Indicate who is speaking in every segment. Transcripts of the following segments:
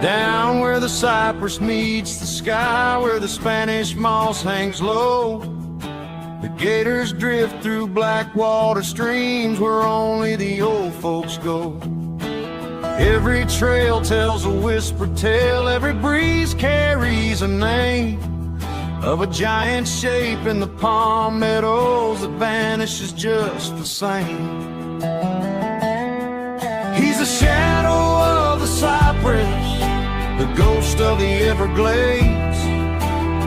Speaker 1: Down where the cypress meets the sky, where the Spanish moss hangs low, the gators drift through black water streams where only the old folks go. Every trail tells a whispered tale, every breeze carries a name of a giant shape in the palm meadows that vanishes just the same. He's the shadow of the cypress, the ghost of the Everglades,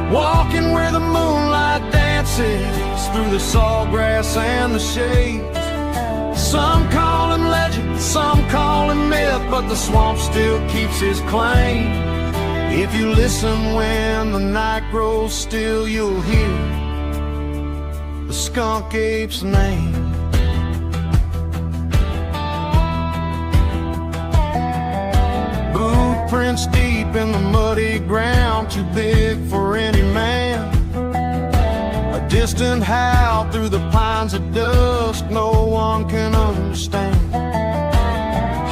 Speaker 1: walking where the moonlight dances through the sawgrass and the shades. Some call him legend, some call him myth, but the swamp still keeps his claim. If you listen when the night grows still, you'll hear the skunk ape's name. Prints deep in the muddy ground, too big for any man. A distant howl through the pines at dusk, no one can understand.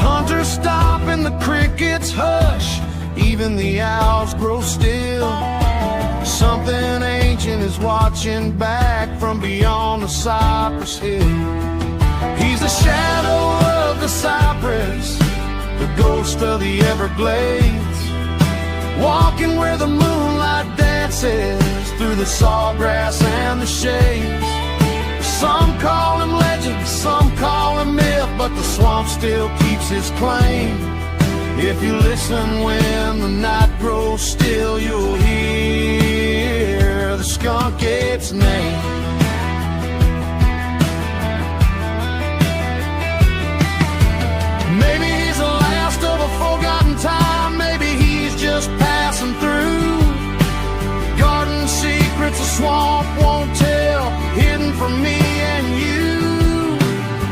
Speaker 1: Hunters stop and the crickets hush, even the owls grow still. Something ancient is watching back from beyond the cypress hill. He's the shadow of the cypress, the ghost of the Everglades, walking where the moonlight dances through the sawgrass and the shades. Some call him legend, some call him myth, but the swamp still keeps his claim. If you listen when the night grows still, you'll hear the skunk ape's name. Maybe he's the last of a forgotten time, maybe he's just passing through. Garden secrets a swamp won't tell, hidden from me and you.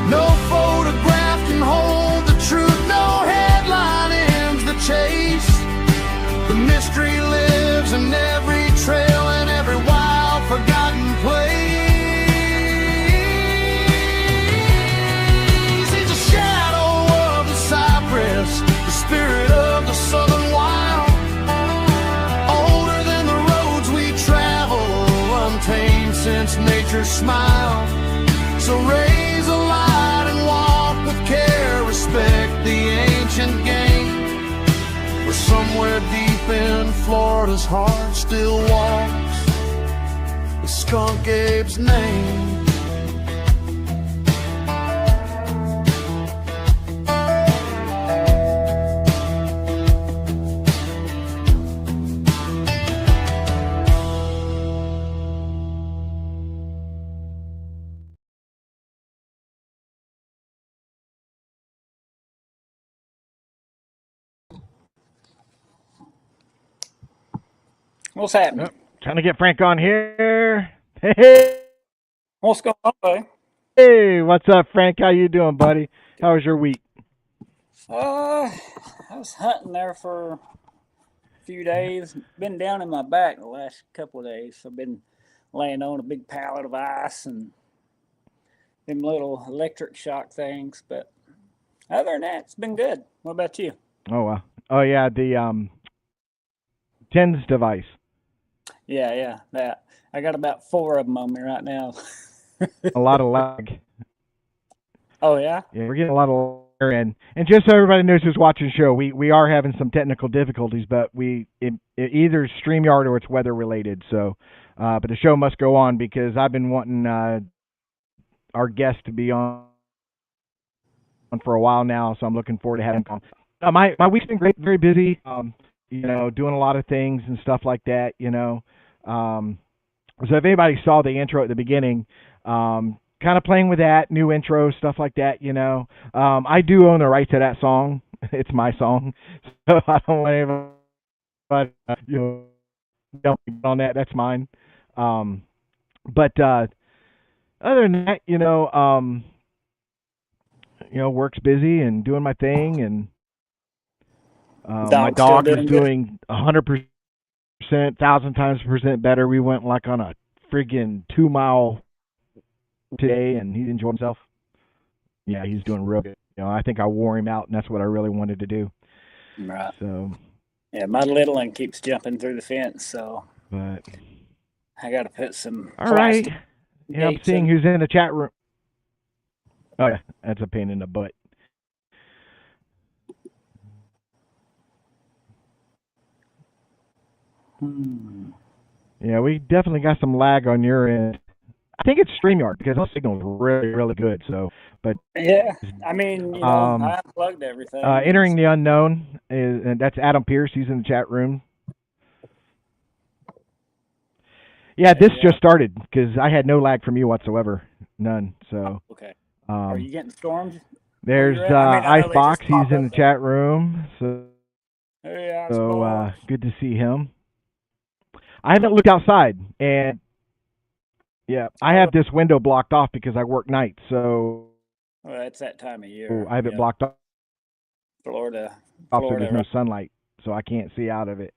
Speaker 1: No photograph can hold the truth, no headline ends the chase. The mystery lives in every trail and every wild forgotten place. The spirit of the southern wild, older than the roads we travel, untamed since nature's smile. So raise a light and walk with care, respect the ancient game, where somewhere deep in Florida's heart still walks the skunk ape's name.
Speaker 2: What's happening?
Speaker 3: Trying to get Frank on here. Hey,
Speaker 2: what's going on, buddy?
Speaker 3: Hey, what's up, Frank? How you doing, buddy? How was your week?
Speaker 2: I was hunting there for a few days. Been down in my back the last couple of days. So I've been laying on a big pallet of ice and them little electric shock things. But other than that, it's been good. What about you?
Speaker 3: Oh yeah, the TENS device.
Speaker 2: Yeah, that. I got about 4 of them on me right now.
Speaker 3: A lot of lag.
Speaker 2: Oh, yeah?
Speaker 3: Yeah, we're getting a lot of lag. And just so everybody knows who's watching the show, we are having some technical difficulties, but it either StreamYard or it's weather related. So, but the show must go on because I've been wanting our guest to be on for a while now, so I'm looking forward to having him on. My week's been great, very busy. Doing a lot of things and stuff like that, So if anybody saw the intro at the beginning, kind of playing with that, new intro, stuff like that, I do own the right to that song. It's my song. So I don't want anybody, don't on that. That's mine. But other than that, work's busy and doing my thing, and my dog is doing 100%, 1,000% better. We went like on a friggin' 2-mile today, and he enjoyed himself. Yeah, he's doing real good. I think I wore him out, and that's what I really wanted to do.
Speaker 2: Right.
Speaker 3: So,
Speaker 2: Yeah, my little one keeps jumping through the fence, so
Speaker 3: But
Speaker 2: I got to put some
Speaker 3: all right.
Speaker 2: plastic
Speaker 3: Yeah, I'm
Speaker 2: gates
Speaker 3: seeing
Speaker 2: in.
Speaker 3: who's in the chat room. Oh yeah, that's a pain in the butt. Yeah, we definitely got some lag on your end. I think it's StreamYard because the signal's really, really good. So, but
Speaker 2: Yeah, I mean, I unplugged everything.
Speaker 3: entering the unknown is, and that's Adam Pierce. He's in the chat room. Yeah, this just started because I had no lag from you whatsoever, none. So,
Speaker 2: okay. Are you getting storms?
Speaker 3: There's Icebox. He's in the chat room. So, good to see him. I haven't looked outside, and yeah, I have this window blocked off because I work nights. So,
Speaker 2: well, it's that time of year.
Speaker 3: I have it blocked off.
Speaker 2: Florida,
Speaker 3: so there's no sunlight, so I can't see out of it.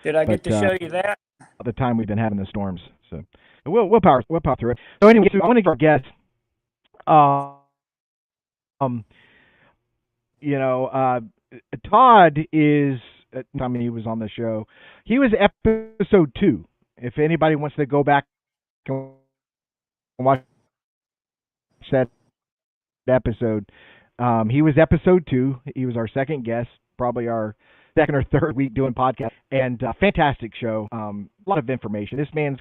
Speaker 2: Did I get to show you that?
Speaker 3: The time we've been having the storms, so we'll power through it. So anyway, I want to get our guest. Todd is. I mean, he was on the show. He was episode 2. If anybody wants to go back and watch that episode, he was episode 2. He was our second guest, probably our second or third week doing podcast, and fantastic show. A lot of information. This man's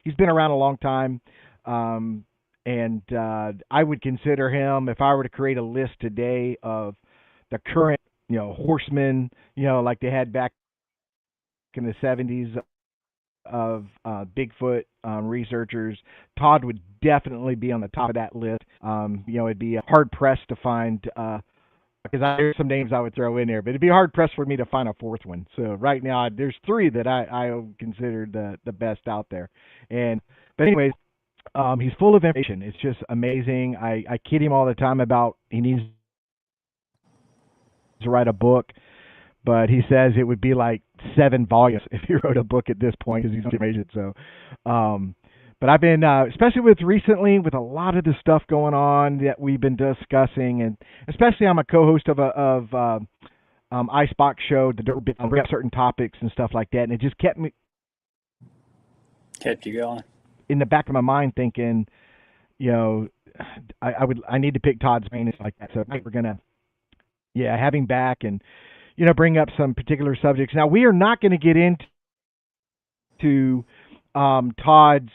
Speaker 3: he's been around a long time, and I would consider him, if I were to create a list today of the current, horsemen, like they had back in the 70s of Bigfoot researchers, Todd would definitely be on the top of that list. It'd be hard pressed to find, because there's some names I would throw in there, but it'd be hard pressed for me to find a fourth one. So right now, there's 3 that I consider the best out there. But anyways, he's full of information. It's just amazing. I kid him all the time about he needs to write a book, but he says it would be like 7 volumes if he wrote a book at this point because he's amazing. So, but I've been, especially recently with a lot of the stuff going on that we've been discussing, and especially I'm a co-host of Icebox show to bring up certain topics and stuff like that, and it just kept
Speaker 2: you going
Speaker 3: in the back of my mind thinking, I need to pick Todd's brain and stuff like that. So we're gonna, have him back and bring up some particular subjects. Now we are not going to get into Todd's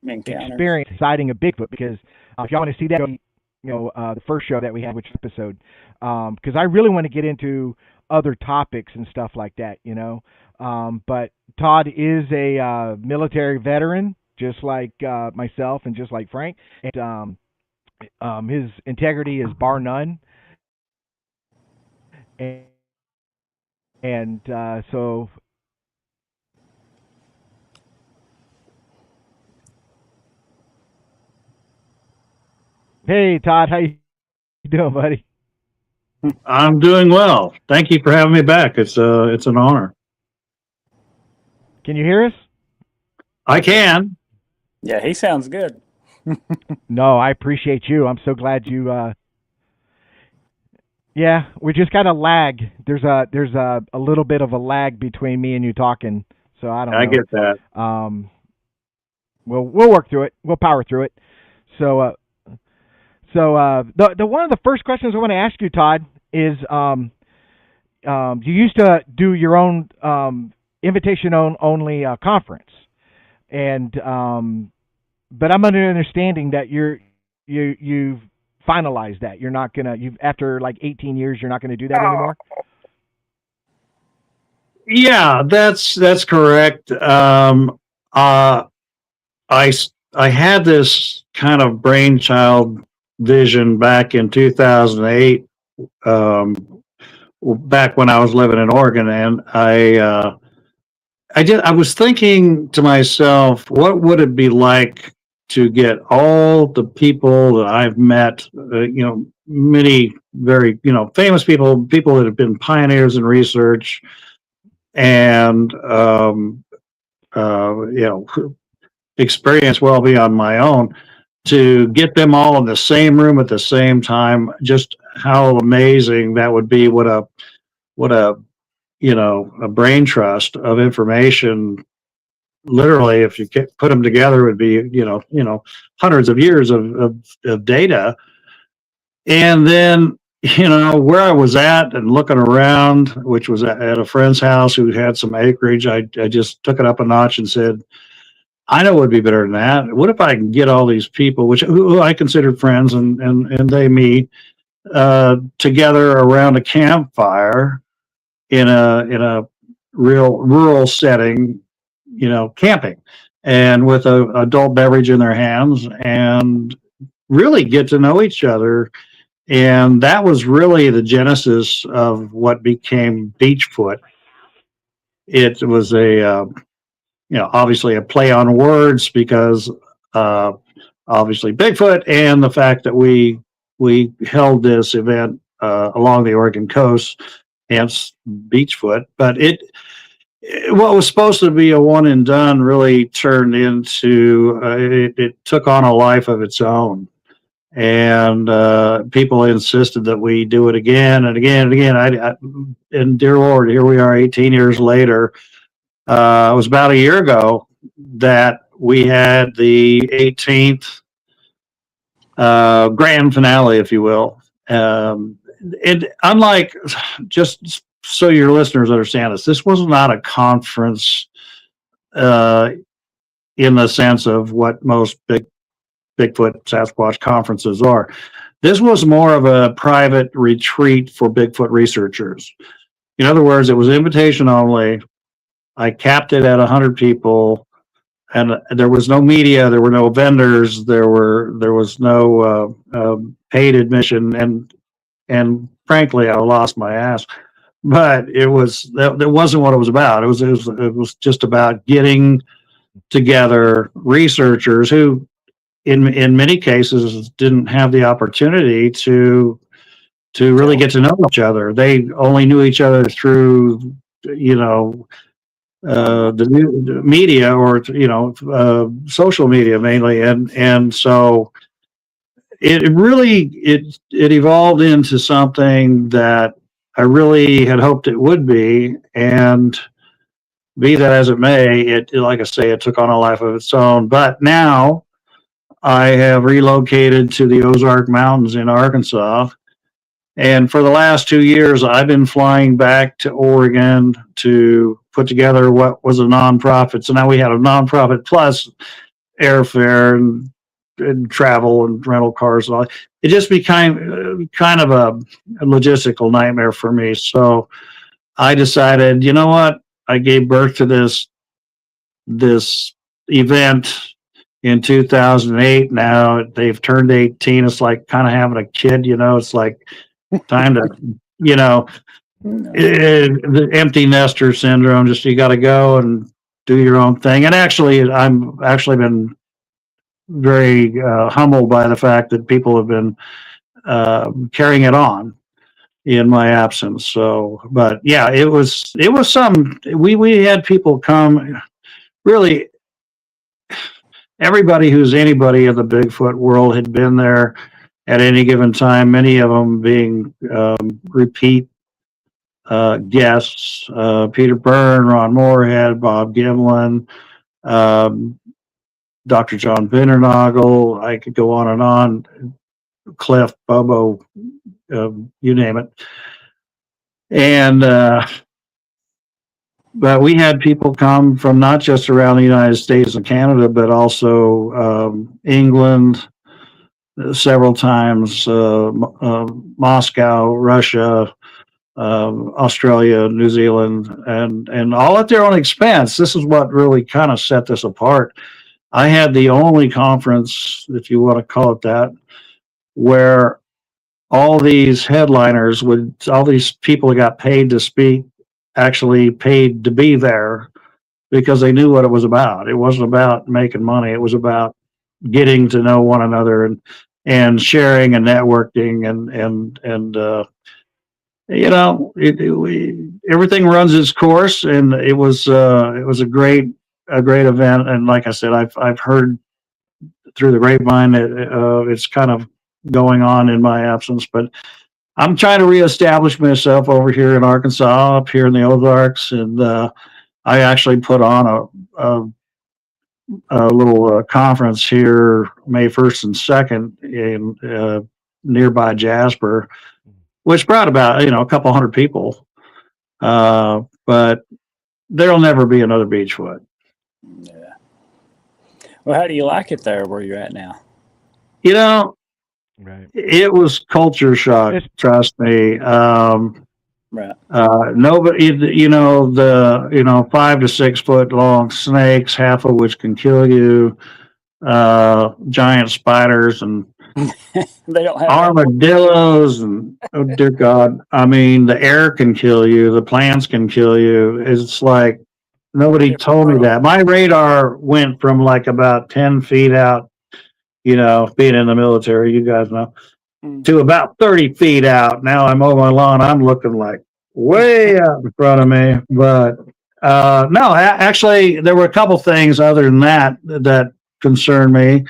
Speaker 3: experience sighting a Bigfoot, because if y'all want to see that, the first show that we had, which episode, because I really want to get into other topics and stuff like that, but Todd is a military veteran, just like myself and just like Frank, and his integrity is bar none, and so. Hey, Todd, how you doing, buddy?
Speaker 4: I'm doing well. Thank you for having me back. It's an honor.
Speaker 3: Can you hear us?
Speaker 4: I can.
Speaker 2: Yeah, he sounds good.
Speaker 3: No, I appreciate you. I'm so glad you. Yeah, we just got a lag. There's a little bit of a lag between me and you talking, so I don't know.
Speaker 4: I get that.
Speaker 3: We'll work through it. We'll power through it. So the one of the first questions I want to ask you, Todd, is you used to do your own invitation only conference, and but I'm under the understanding that you've finalized that. You're not gonna after like 18 years, you're not gonna do that anymore.
Speaker 4: Yeah, that's correct. I had this kind of brainchild vision back in 2008, back when I was living in Oregon, and I was thinking to myself, what would it be like to get all the people that I've met, many very, famous people that have been pioneers in research, and experience well beyond my own, to get them all in the same room at the same time. Just how amazing that would be. What a a brain trust of information. Literally, if you put them together, would be hundreds of years of data. And then where I was at and looking around, which was at a friend's house who had some acreage, I just took it up a notch and said, I know it would be better than that. What if I can get all these people, who I considered friends, and they me, together around a campfire in a real rural setting, camping, and with a adult beverage in their hands, and really get to know each other. And that was really the genesis of what became Beachfoot. It was obviously a play on words, because obviously Bigfoot, and the fact that we held this event along the Oregon coast, hence Beachfoot. But what was supposed to be a one and done really turned into it took on a life of its own, and people insisted that we do it again and again and again. And dear Lord, here we are 18 years later. It was about a year ago that we had the 18th grand finale, if you will. And unlike, just so your listeners understand this was not a conference in the sense of what most Bigfoot Sasquatch conferences are. This was more of a private retreat for Bigfoot researchers. In other words, it was invitation only. I capped it at 100 people, and there was no media, there were no vendors, there was no paid admission, and frankly, I lost my ass. But that wasn't what it was about. It was just about getting together researchers who, in many cases, didn't have the opportunity to really get to know each other. They only knew each other through the media, or social media mainly, and so it really evolved into something that I really had hoped it would be. And be that as it may, like I say, it took on a life of its own. But now I have relocated to the Ozark Mountains in Arkansas. And for the last 2 years, I've been flying back to Oregon to put together what was a nonprofit. So now we had a nonprofit plus airfare and travel and rental cars and all. It just became kind of a logistical nightmare for me. So I decided, you know what? I gave birth to this event in 2008. Now they've turned 18. It's like kind of having a kid, it's like time to, the empty nester syndrome. Just, you got to go and do your own thing. And actually, I'm actually been very humbled by the fact that people have been carrying it on in my absence. So, but yeah, it was we had people come, really everybody who's anybody in the Bigfoot world had been there at any given time, many of them being repeat guests, Peter Byrne, Ron Moorhead, Bob Gimlin, Dr. John Bindernagel. I could go on and on, Cliff, Bobo, you name it. And but we had people come from not just around the United States and Canada, but also England several times, Moscow, Russia, Australia, New Zealand, and all at their own expense. This is what really kind of set this apart. I had the only conference, if you want to call it that, where all these headliners all these people who got paid to speak, actually paid to be there because they knew what it was about. It wasn't about making money. It was about getting to know one another and sharing and networking and everything runs its course. And it was a great event. And like I said, I've heard through the grapevine that it's kind of going on in my absence, but I'm trying to reestablish myself over here in Arkansas, up here in the Ozarks, and I actually put on a little conference here May 1st and 2nd in nearby Jasper, which brought about a couple hundred people. But there'll never be another Beachfoot.
Speaker 2: Yeah. Well, how do you like it there where you're at now?
Speaker 3: Right.
Speaker 4: It was culture shock. Trust me.
Speaker 2: Right.
Speaker 4: Nobody, the 5 to 6 foot long snakes, half of which can kill you, giant spiders and
Speaker 2: They don't have
Speaker 4: armadillos and oh dear God. I mean, the air can kill you, the plants can kill you. It's like nobody told me that. My radar went from like about 10 feet out, being in the military, you guys know, to about 30 feet out. Now I'm over my lawn. I'm looking like way out in front of me. But no, actually, there were a couple things other than that concerned me.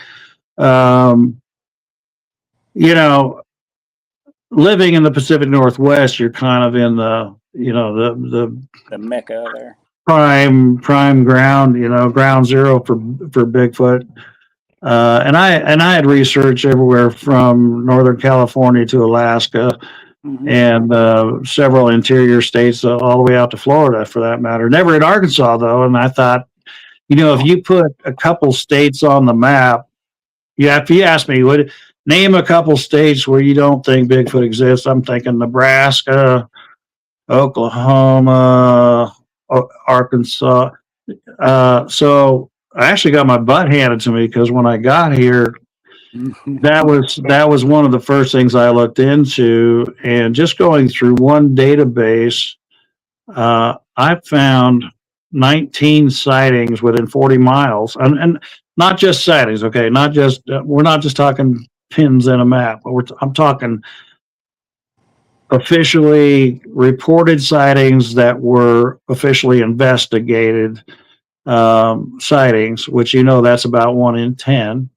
Speaker 4: Living in the Pacific Northwest, you're kind of in
Speaker 2: the mecca there.
Speaker 4: Prime ground, ground zero for Bigfoot. And I had research everywhere from Northern California to Alaska, and several interior states, all the way out to Florida, for that matter. Never in Arkansas though. And I thought, if you put a couple states on the map, if you ask me, name a couple states where you don't think Bigfoot exists, I'm thinking Nebraska, Oklahoma, Arkansas. So I actually got my butt handed to me, because when I got here, that was one of the first things I looked into. And just going through one database, I found 19 sightings within 40 miles, and not just sightings. Okay, we're not just talking pins in a map, but I'm talking officially reported sightings that were officially investigated sightings, which that's about 1 in 10.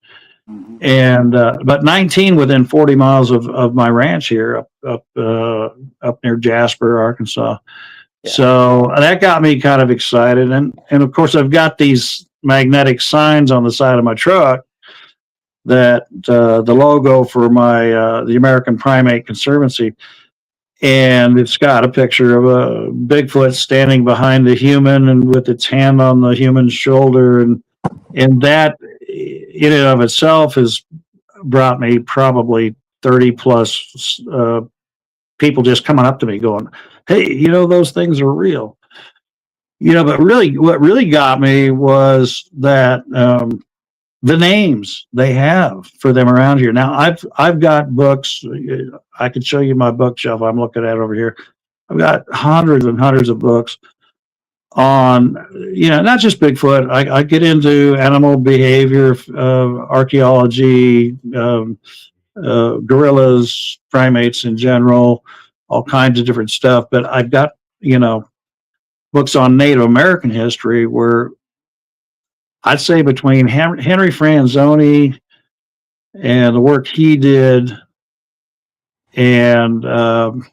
Speaker 4: And but 19 within 40 miles of my ranch here up near Jasper, Arkansas. Yeah. So that got me kind of excited, and of course I've got these magnetic signs on the side of my truck that the logo for my the American Primate Conservancy, and it's got a picture of a Bigfoot standing behind the human and with its hand on the human's shoulder, and that in and of itself has brought me probably 30 plus people just coming up to me going, hey, those things are real. But really, what really got me was that the names they have for them around here. Now, I've got books. I could show you my bookshelf. I'm looking at over here. I've got hundreds and hundreds of books on, not just Bigfoot. I get into animal behavior, archaeology, gorillas, primates in general, all kinds of different stuff. But I've got, books on Native American history, where I'd say between Henry Franzoni and the work he did, and trying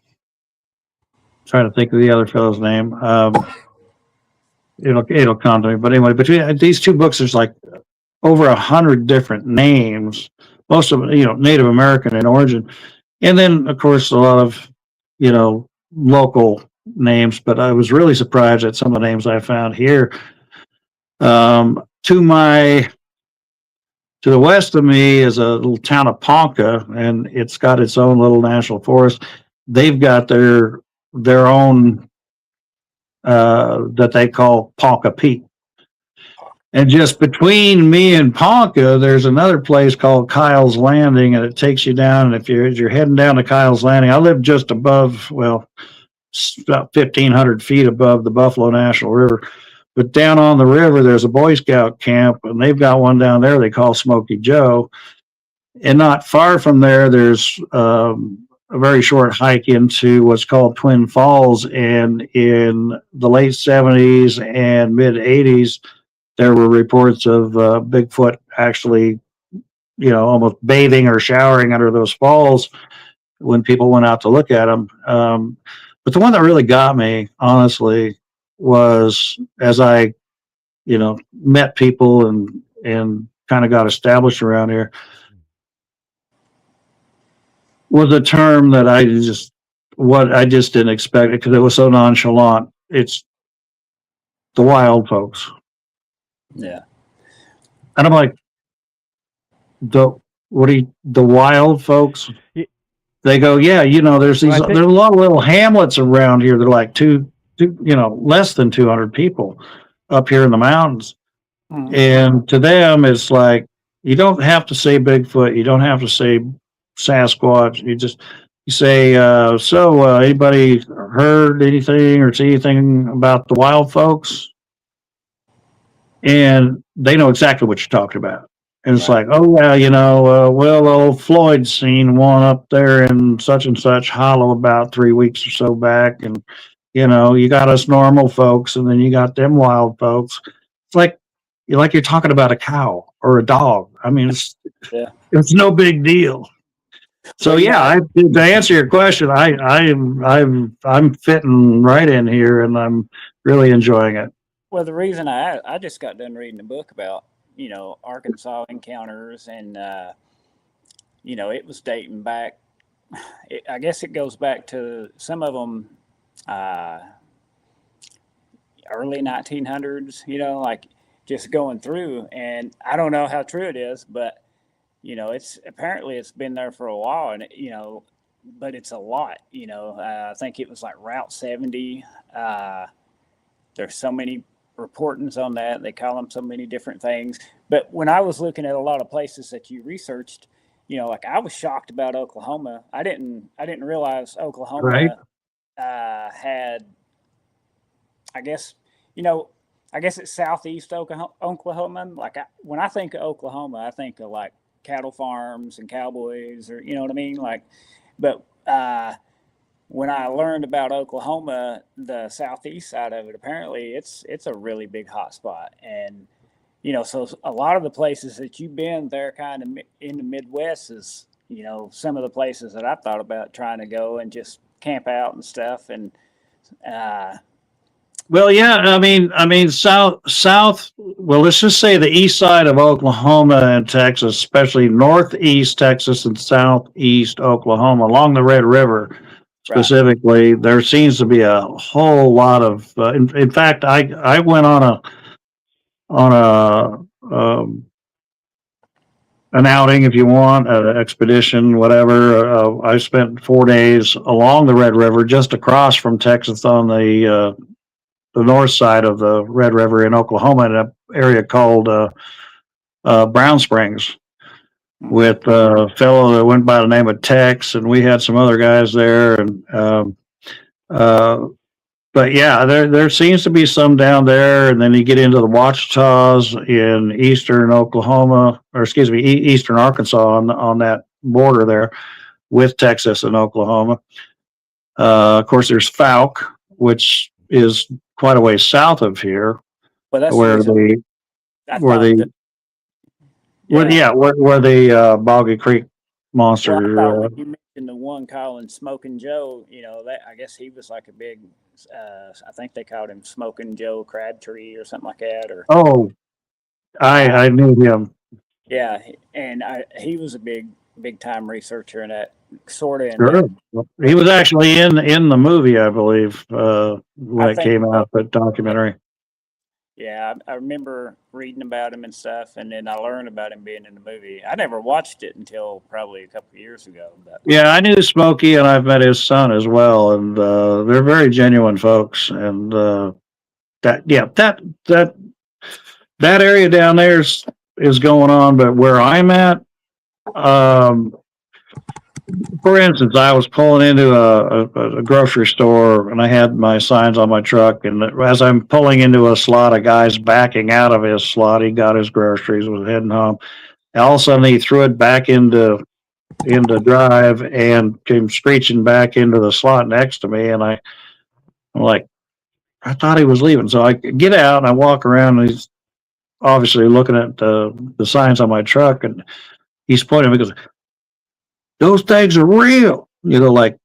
Speaker 4: to think of the other fellow's name. It'll come to me. But anyway, between these two books, there's like over 100 different names, most of them, Native American in origin. And then, of course, a lot of, local names. But I was really surprised at some of the names I found here. To the west of me is a little town of Ponca, and it's got its own little national forest. They've got their own that they call Ponca Peak. And just between me and Ponca, there's another place called Kyle's Landing, and it takes you down. And if you're heading down to Kyle's Landing, I live just above, about 1,500 feet above the Buffalo National River. But down on the river, there's a Boy Scout camp, and they've got one down there they call Smoky Joe. And not far from there, there's a very short hike into what's called Twin Falls. And in the late 70s and mid 80s, there were reports of Bigfoot actually, almost bathing or showering under those falls. when people went out to look at them. But the one that really got me, honestly, was as I, met people and kind of got established around here, was a term that I just didn't expect it because it was so nonchalant. It's the wild folks.
Speaker 2: Yeah.
Speaker 4: And I'm like, the wild folks? They go, yeah, there's there's a lot of little hamlets around here. They're like less than 200 people up here in the mountains.
Speaker 2: Mm-hmm.
Speaker 4: And to them, it's like, you don't have to say Bigfoot. You don't have to say Sasquatch. You say, anybody heard anything or see anything about the wild folks? And they know exactly what you're talking about. And it's like, oh, yeah, well, old Floyd seen one up there in such and such hollow about 3 weeks or so back. And, you got us normal folks, and then you got them wild folks. It's like you're talking about a cow or a dog. I mean, it's no big deal. So to answer your question, I'm fitting right in here, and I'm really enjoying it.
Speaker 2: Well, the reason I just got done reading a book about Arkansas encounters, and it was dating back. I guess it goes back to some of them early 1900s. Like just going through, and I don't know how true it is, but it's been there for a while, and but it's a lot. I think it was like Route 70. There's so many reportings on that. They call them so many different things. But when I was looking at a lot of places that you researched, like I was shocked about Oklahoma. I didn't realize Oklahoma had, I guess it's southeast Oklahoma. Like when I think of Oklahoma, I think of like cattle farms and cowboys, or you know what I mean? Like, but when I learned about Oklahoma, the southeast side of it, apparently it's a really big hot spot. And, so a lot of the places that you've been there kind of in the Midwest is, some of the places that I thought about trying to go and just camp out and stuff. And,
Speaker 4: well, yeah, I mean, south, well, let's just say the east side of Oklahoma and Texas, especially northeast Texas and southeast Oklahoma along the Red River. Specifically, there seems to be a whole lot of. In fact, I went on an outing, if you want, an expedition, whatever. I spent 4 days along the Red River, just across from Texas on the north side of the Red River in Oklahoma, in an area called Brown Springs, with a fellow that went by the name of Tex, and we had some other guys there. And but yeah, there seems to be some down there, and then you get into the Ouachitas in eastern Oklahoma, or excuse me, eastern Arkansas on that border there with Texas and Oklahoma. Of course, there's Fouke, which is quite a way south of here, where the Boggy Creek monster.
Speaker 2: Well, you mentioned the one calling Smoking Joe. That I guess he was like a big. I think they called him Smoking Joe Crabtree or something like that. Or
Speaker 4: I knew him.
Speaker 2: Yeah, and he was a big time researcher in that sort of.
Speaker 4: Sure. He was actually in the movie, I believe, when it came out, that documentary.
Speaker 2: Yeah, I remember reading about him and stuff, and then I learned about him being in the movie. I never watched it until probably a couple of years ago. But.
Speaker 4: Yeah, I knew Smokey, and I've met his son as well, and they're very genuine folks. And that area down there is going on, but where I'm at, for instance, I was pulling into a grocery store, and I had my signs on my truck, and as I'm pulling into a slot, a guy's backing out of his slot. He got his groceries, was heading home. And all of a sudden, he threw it back into drive and came screeching back into the slot next to me. And I'm like, I thought he was leaving. So I get out and I walk around, and he's obviously looking at the signs on my truck, and he's pointing. He goes, "Those things are real." like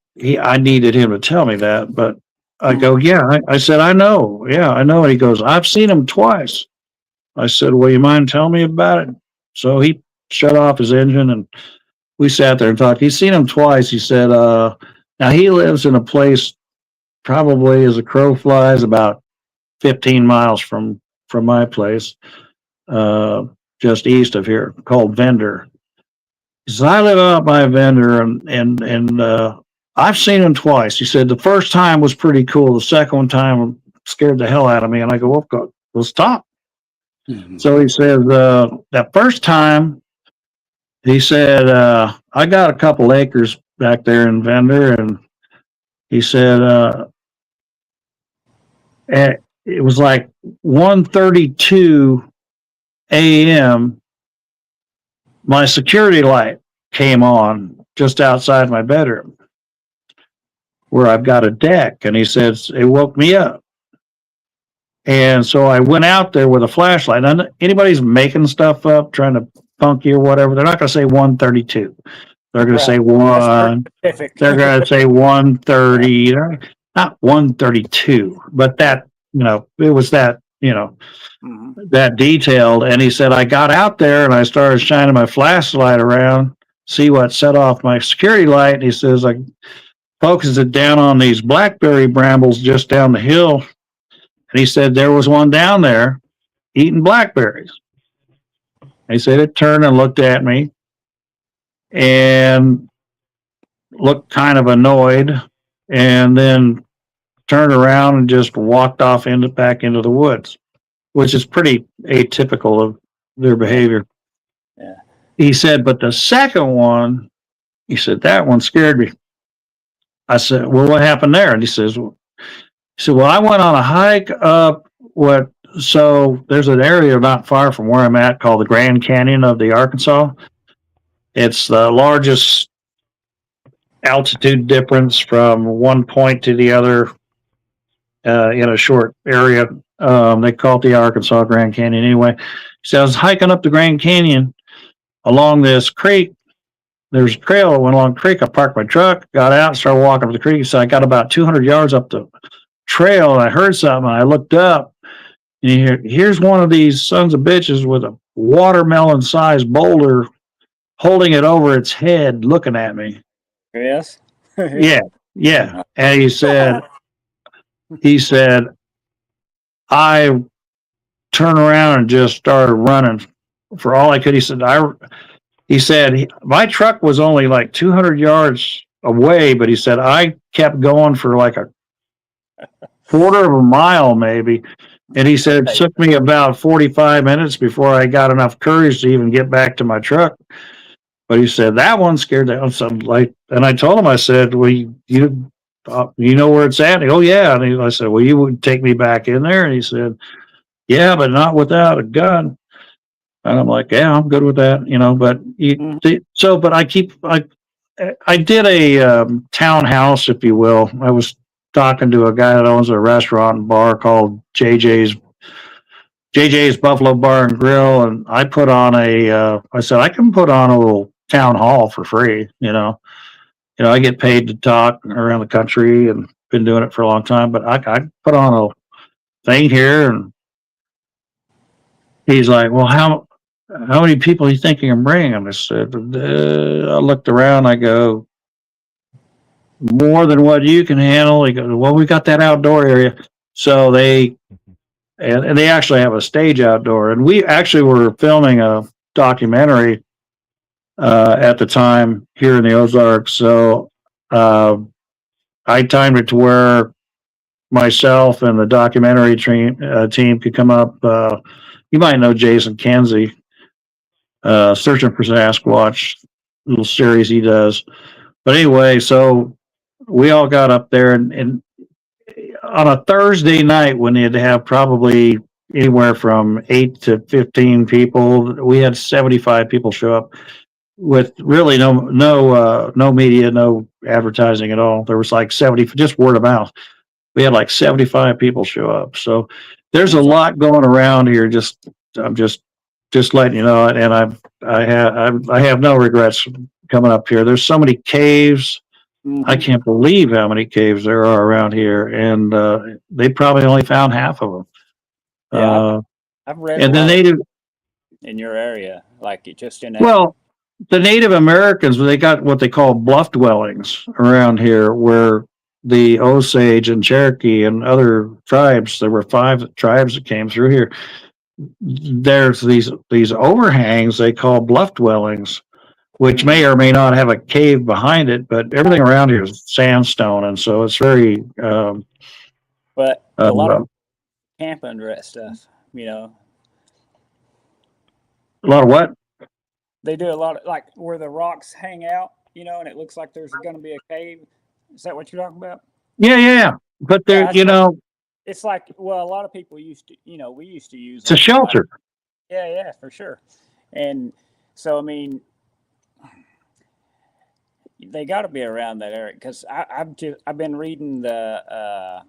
Speaker 4: I needed him to tell me that, but I go, yeah, I said, I know. Yeah, I know. And he goes, I've seen him twice. I said, well, you mind telling me about it? So he shut off his engine and we sat there and talked. He's seen him twice. He said, now he lives in a place probably as a crow flies about 15 miles from my place, just east of here, called Vendor. He said, I live out by Vendor and I've seen him twice. He said the first time was pretty cool. The second one time scared the hell out of me. And I go, well, God, well stop. So he says, that first time, he said, I got a couple acres back there in Vendor, and he said, it was like 1:32 a.m. My security light came on just outside my bedroom where I've got a deck. And he says, it woke me up. And so I went out there with a flashlight. And anybody's making stuff up, trying to punk you or whatever, they're not going to say 1:32. They're going to say one. They're going to say 1:30. Not 1:32, but that, it was that, that detailed. And he said, I got out there and I started shining my flashlight around, see what set off my security light. And he says, I focused it down on these blackberry brambles just down the hill. And he said, there was one down there eating blackberries. And he said, it turned and looked at me and looked kind of annoyed and then turned around and just walked off back into the woods, which is pretty atypical of their behavior.
Speaker 2: Yeah.
Speaker 4: He said, but the second one, he said, that one scared me. I said, well, what happened there? And he said, well, I went on a hike up so there's an area not far from where I'm at called the Grand Canyon of the Arkansas. It's the largest altitude difference from one point to the other in a short area. They call it the Arkansas Grand Canyon anyway. So I was hiking up the Grand Canyon along this creek. There's a trail that went along the creek. I parked my truck, got out, started walking up the creek. So I got about 200 yards up the trail and I heard something. And I looked up and here's one of these sons of bitches with a watermelon sized boulder holding it over its head, looking at me.
Speaker 2: Yes.
Speaker 4: Yeah. And he said, I turned around and just started running for all I could. He said, my truck was only like 200 yards away, but he said, I kept going for like a quarter of a mile, maybe. And he said, it took me about 45 minutes before I got enough courage to even get back to my truck. But he said, that one scared the something like, and I told him, I said, well, you know where it's at? And oh, yeah. And I said, well, you would take me back in there? And he said, yeah, but not without a gun. And I'm like, yeah, I'm good with that, but I did a townhouse, if you will. I was talking to a guy that owns a restaurant and bar called JJ's Buffalo Bar and Grill. And I put on I said, I can put on a little town hall for free. I get paid to talk around the country and been doing it for a long time, but I put on a thing here. And he's like, well, how many people are you thinking I'm bringing? I said, I looked around. I go, more than what you can handle. He goes, well, we got that outdoor area. So they actually have a stage outdoor. And we actually were filming a documentary at the time here in the Ozarks. So I timed it to where myself and the documentary team could come up. You might know Jason Kenzie, Searching for Sasquatch, little series he does. But anyway, so we all got up there and on a Thursday night when you'd have probably anywhere from 8 to 15 people, we had 75 people show up with really no media, no advertising at all. There was like 70, just word of mouth. We had like 75 people show up. So there's a lot going around here. I'm just letting you know. And I have no regrets coming up here. There's so many caves I can't believe how many caves there are around here, and they probably only found half of them.
Speaker 2: Yeah, I've read a
Speaker 4: And the
Speaker 2: lot
Speaker 4: native,
Speaker 2: in your area, like just in that.
Speaker 4: well, the Native Americans, they got what they call bluff dwellings around here, where the Osage and Cherokee and other tribes, there were 5 tribes that came through here. There's these overhangs they call bluff dwellings, which may or may not have a cave behind it, but everything around here is sandstone, and so it's very
Speaker 2: But a lot of camp under that stuff, you know.
Speaker 4: a lot of what?
Speaker 2: They do a lot of like where the rocks hang out, you know, and it looks like there's going to be a cave. Is that what you're talking about?
Speaker 4: Yeah. But there,
Speaker 2: Yeah,
Speaker 4: you know,
Speaker 2: it's like, well, a lot of people used to, you know, we used to use
Speaker 4: it's a shelter.
Speaker 2: Yeah, for sure. And so, I mean, they got to be around that area because I've been reading the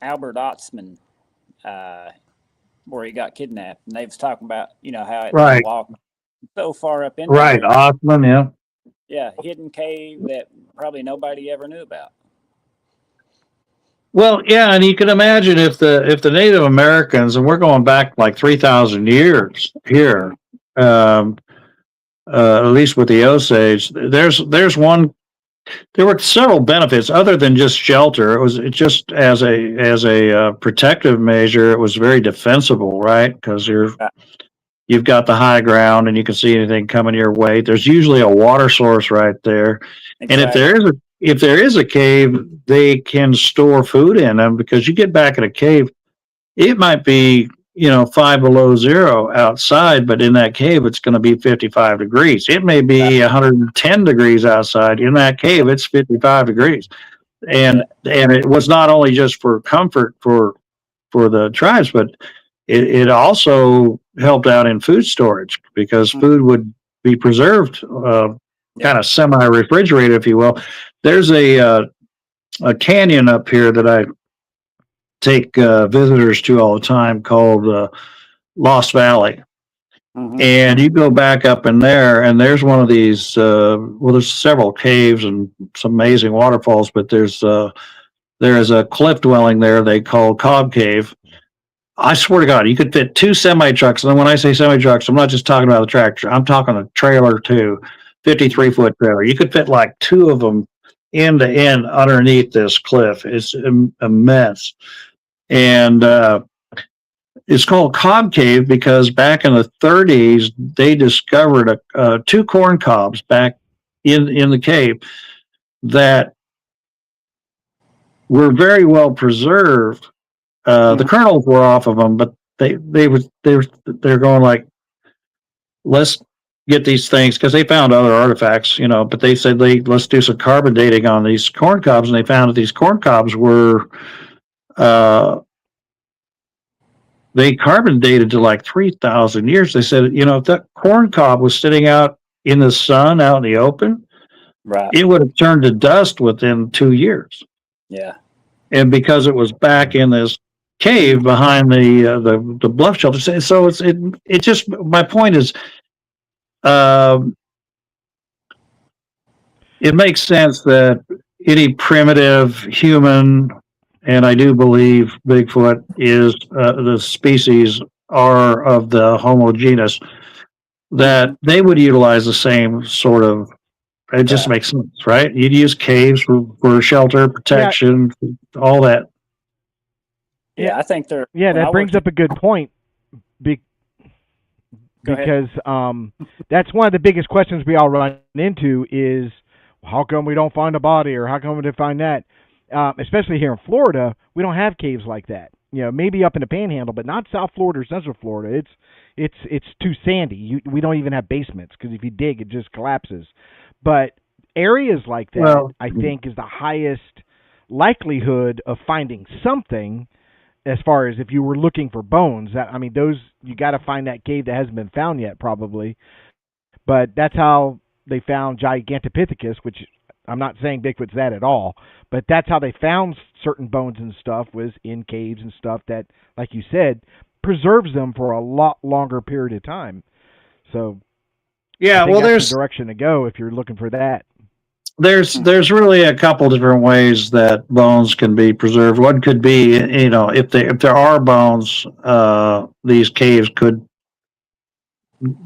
Speaker 2: Albert Otzman where he got kidnapped, and they was talking about, you know, how it
Speaker 4: Right.
Speaker 2: walked so far up in
Speaker 4: Right,
Speaker 2: there.
Speaker 4: Osman, yeah.
Speaker 2: Yeah, hidden cave that probably nobody ever knew about.
Speaker 4: Well, yeah, and you can imagine if the Native Americans, and we're going back like 3,000 years here, at least with the Osage, there's one. There were several benefits other than just shelter. It just as a protective measure. It was very defensible, right? Because you've got the high ground and you can see anything coming your way. There's usually a water source right there,
Speaker 2: Exactly.
Speaker 4: and if there is a cave, they can store food in them, because you get back in a cave, it might be, you know, 5 below zero outside, but in that cave it's going to be 55 degrees. It may be 110 degrees outside. In that cave, it's 55 degrees, and it was not only just for comfort for the tribes, but it also helped out in food storage, because food would be preserved, kind of semi-refrigerated, if you will. There's a canyon up here that I take visitors to all the time, called Lost Valley. And you go back up in there, and there's one of these. Well, there's several caves and some amazing waterfalls, but there is a cliff dwelling there they call Cobb Cave. I swear to God, you could fit 2 semi trucks. And when I say semi trucks, I'm not just talking about the tractor. I'm talking a trailer too, 53-foot trailer. You could fit like 2 of them end to end underneath this cliff. It's immense, and it's called Cobb Cave because back in the 30s they discovered 2 corn cobs back in the cave that were very well preserved. The kernels were off of them, but they're going like, let's get these things, because they found other artifacts, you know. But they said let's do some carbon dating on these corn cobs, and they found that these corn cobs were they carbon dated to like 3,000 years. They said, you know, if that corn cob was sitting out in the sun, out in the open,
Speaker 2: Right.
Speaker 4: it would have turned to dust within 2 years.
Speaker 2: Yeah.
Speaker 4: And because it was back in this cave behind the bluff shelter, so it just, my point is, it makes sense that any primitive human, and I do believe Bigfoot is the species are of the Homo genus, that they would utilize the same sort of. It just makes sense, right? You'd use caves for shelter, protection, all that.
Speaker 2: Yeah, I think they're.
Speaker 3: Yeah, that brings up a good point. Because that's one of the biggest questions we all run into is, how come we don't find a body, or how come we didn't find that? Especially here in Florida, we don't have caves like that. You know, maybe up in the Panhandle, but not South Florida or Central Florida. It's too sandy. We don't even have basements, because if you dig, it just collapses. But areas like that, I think, is the highest likelihood of finding something. As far as if you were looking for bones, you got to find that cave that hasn't been found yet, probably. But that's how they found Gigantopithecus, which I'm not saying Bigfoot's that at all, but that's how they found certain bones and stuff, was in caves and stuff that, like you said, preserves them for a lot longer period of time. So,
Speaker 4: yeah, well,
Speaker 3: that's the direction to go if you're looking for that.
Speaker 4: there's really a couple different ways that bones can be preserved. One could be, if there are bones, these caves could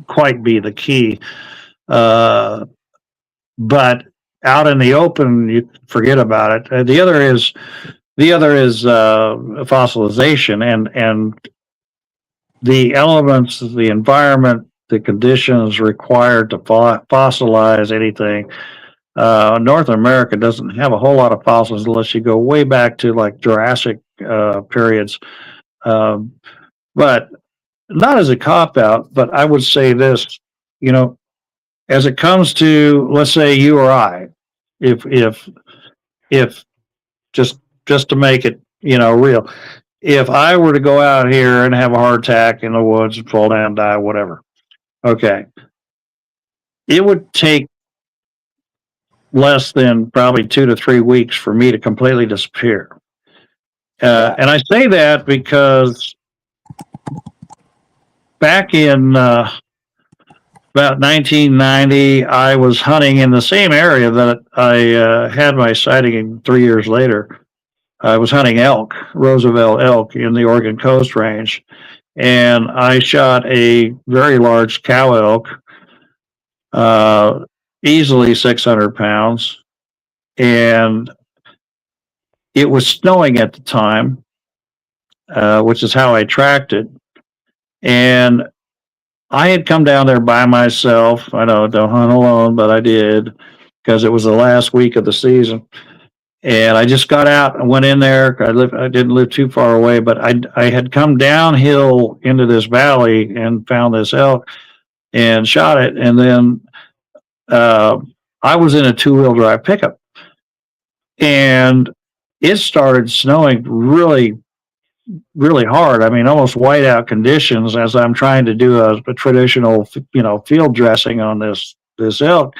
Speaker 4: quite be the key. But out in the open, you forget about it. The other is fossilization, and the elements, the environment, the conditions required to fossilize anything. North America doesn't have a whole lot of fossils unless you go way back to like Jurassic periods. But not as a cop out, but I would say this, you know, as it comes to, let's say you or I, if just to make it, real, if I were to go out here and have a heart attack in the woods and fall down and die, whatever, okay, it would take less than probably 2 to 3 weeks for me to completely disappear. And I say that because back in about 1990, I was hunting in the same area that I had my sighting 3 years later. I was hunting elk, Roosevelt elk in the Oregon Coast Range, and I shot a very large cow elk, easily 600 pounds, and it was snowing at the time, which is how I tracked it. And I had come down there by myself. I know, don't hunt alone, but I did because it was the last week of the season. And I just got out and went in there. I didn't live too far away, but I had come downhill into this valley and found this elk and shot it. And then I was in a 2-wheel drive pickup, and it started snowing really, really hard. I mean, almost whiteout conditions as I'm trying to do a traditional, field dressing on this elk.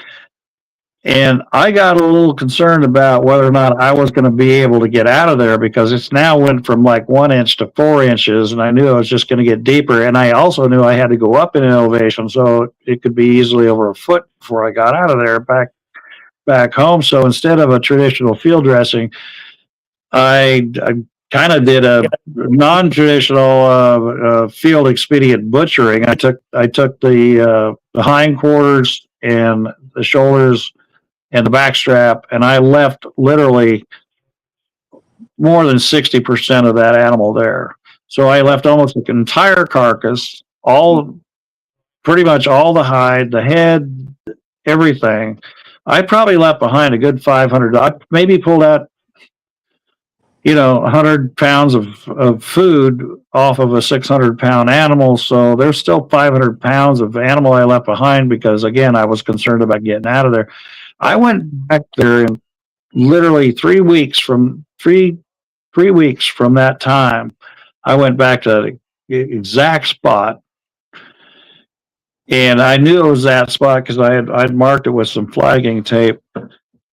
Speaker 4: And I got a little concerned about whether or not I was going to be able to get out of there, because it's now went from like 1 inch to 4 inches, and I knew I was just going to get deeper. And I also knew I had to go up in elevation, so it could be easily over a foot before I got out of there back home. So instead of a traditional field dressing, I kind of did a non-traditional field expedient butchering. I took the hindquarters and the shoulders and the backstrap, and I left literally more than 60% of that animal there. So I left almost an entire carcass, pretty much all the hide, the head, everything. I probably left behind a good 500. I maybe pulled out 100 pounds of food off of a 600-pound animal. So there's still 500 pounds of animal I left behind because, again, I was concerned about getting out of there. I went back there, and literally 3 weeks from that time, I went back to the exact spot. And I knew it was that spot because I'd marked it with some flagging tape.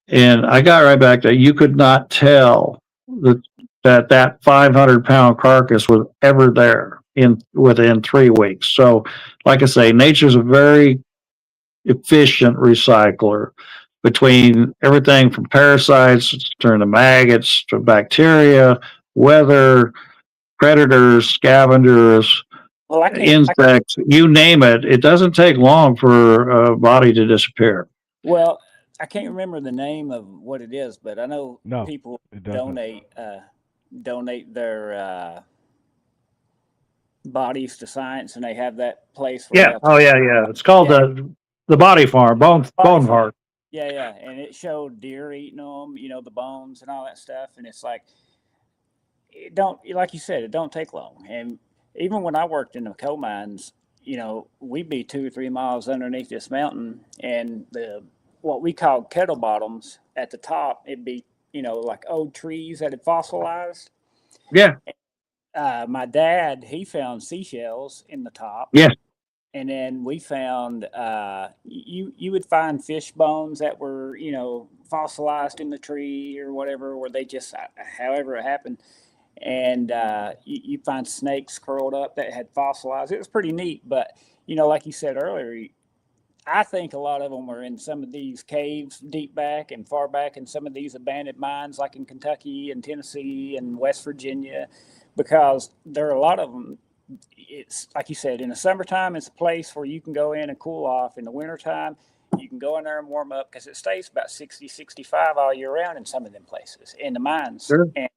Speaker 4: And I got right back there. You could not tell that 500-pound carcass was ever there within 3 weeks. So, like I say, nature's a very efficient recycler between everything from parasites to maggots to bacteria, weather, predators, scavengers, insects, you name it. It doesn't take long for a body to disappear.
Speaker 2: Well, I can't remember the name of what it is, but I know people donate their bodies to science, and they have that place.
Speaker 4: Yeah. Oh, yeah. It's called the Body Farm, Bone Heart.
Speaker 2: Yeah, and it showed deer eating them, the bones and all that stuff, and it's like, like you said, it don't take long. And even when I worked in the coal mines, we'd be 2 or 3 miles underneath this mountain, and what we called kettle bottoms at the top, it'd be, like old trees that had fossilized.
Speaker 4: Yeah.
Speaker 2: My dad, he found seashells in the top.
Speaker 4: Yeah.
Speaker 2: And then we found, you would find fish bones that were, fossilized in the tree or whatever, where they just, however it happened. And you find snakes curled up that had fossilized. It was pretty neat. But, like you said earlier, I think a lot of them are in some of these caves deep back and far back in some of these abandoned mines, like in Kentucky and Tennessee and West Virginia, because there are a lot of them. It's like you said, in the summertime, it's a place where you can go in and cool off. In the wintertime, you can go in there and warm up because it stays about 60, 65 all year round in some of them places in the mines.
Speaker 4: Sure.
Speaker 2: And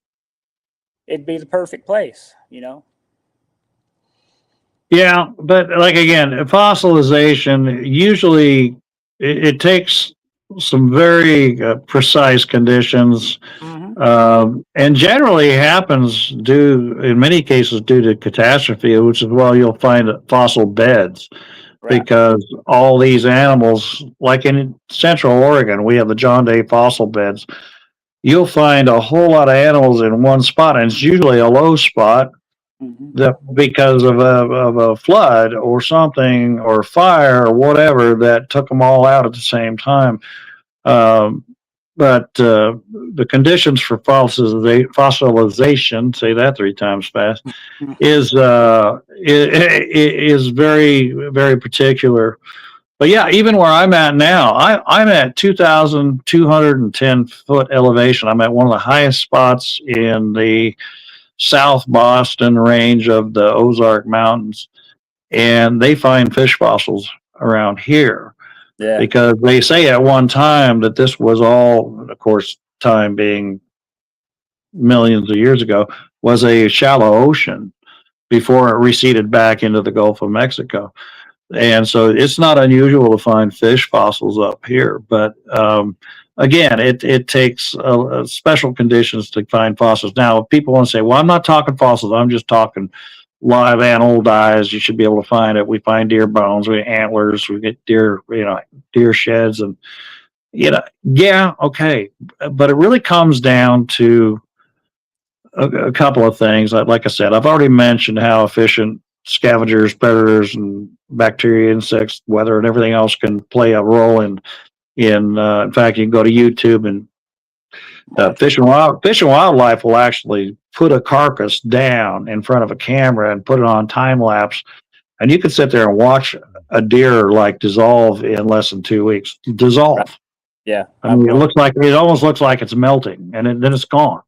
Speaker 2: it'd be the perfect place, you know?
Speaker 4: Yeah, but like again, fossilization usually it takes some very precise conditions, and generally happens due, in many cases, due to catastrophe, which is why you'll find fossil beds.
Speaker 2: Right.
Speaker 4: Because all these animals, like in Central Oregon, we have the John Day fossil beds. You'll find a whole lot of animals in one spot, and it's usually a low spot that because of a flood or something or fire or whatever that took them all out at the same time. But the conditions for fossilization, say that 3 times fast, is very, very particular. But yeah, even where I'm at now, I'm at 2,210 foot elevation. I'm at one of the highest spots in the South Boston range of the Ozark Mountains, and they find fish fossils around here.
Speaker 2: Yeah.
Speaker 4: Because they say at one time that this was all, of course, time being millions of years ago, was a shallow ocean before it receded back into the Gulf of Mexico. And so it's not unusual to find fish fossils up here. But again, it takes special conditions to find fossils. Now, if people want to say, well, I'm not talking fossils, I'm just talking live animal dies, you should be able to find it. We find deer bones, we antlers, we get deer, deer sheds, and yeah, okay. But it really comes down to a couple of things. Like I said, I've already mentioned how efficient scavengers, predators, and bacteria, insects, weather, and everything else can play a role in fact, you can go to YouTube and Fish and Wildlife will actually put a carcass down in front of a camera and put it on time lapse, and you can sit there and watch a deer like dissolve in less than 2 weeks. Dissolve.
Speaker 2: Yeah.
Speaker 4: I mean, it almost looks like it's melting, and then it's gone.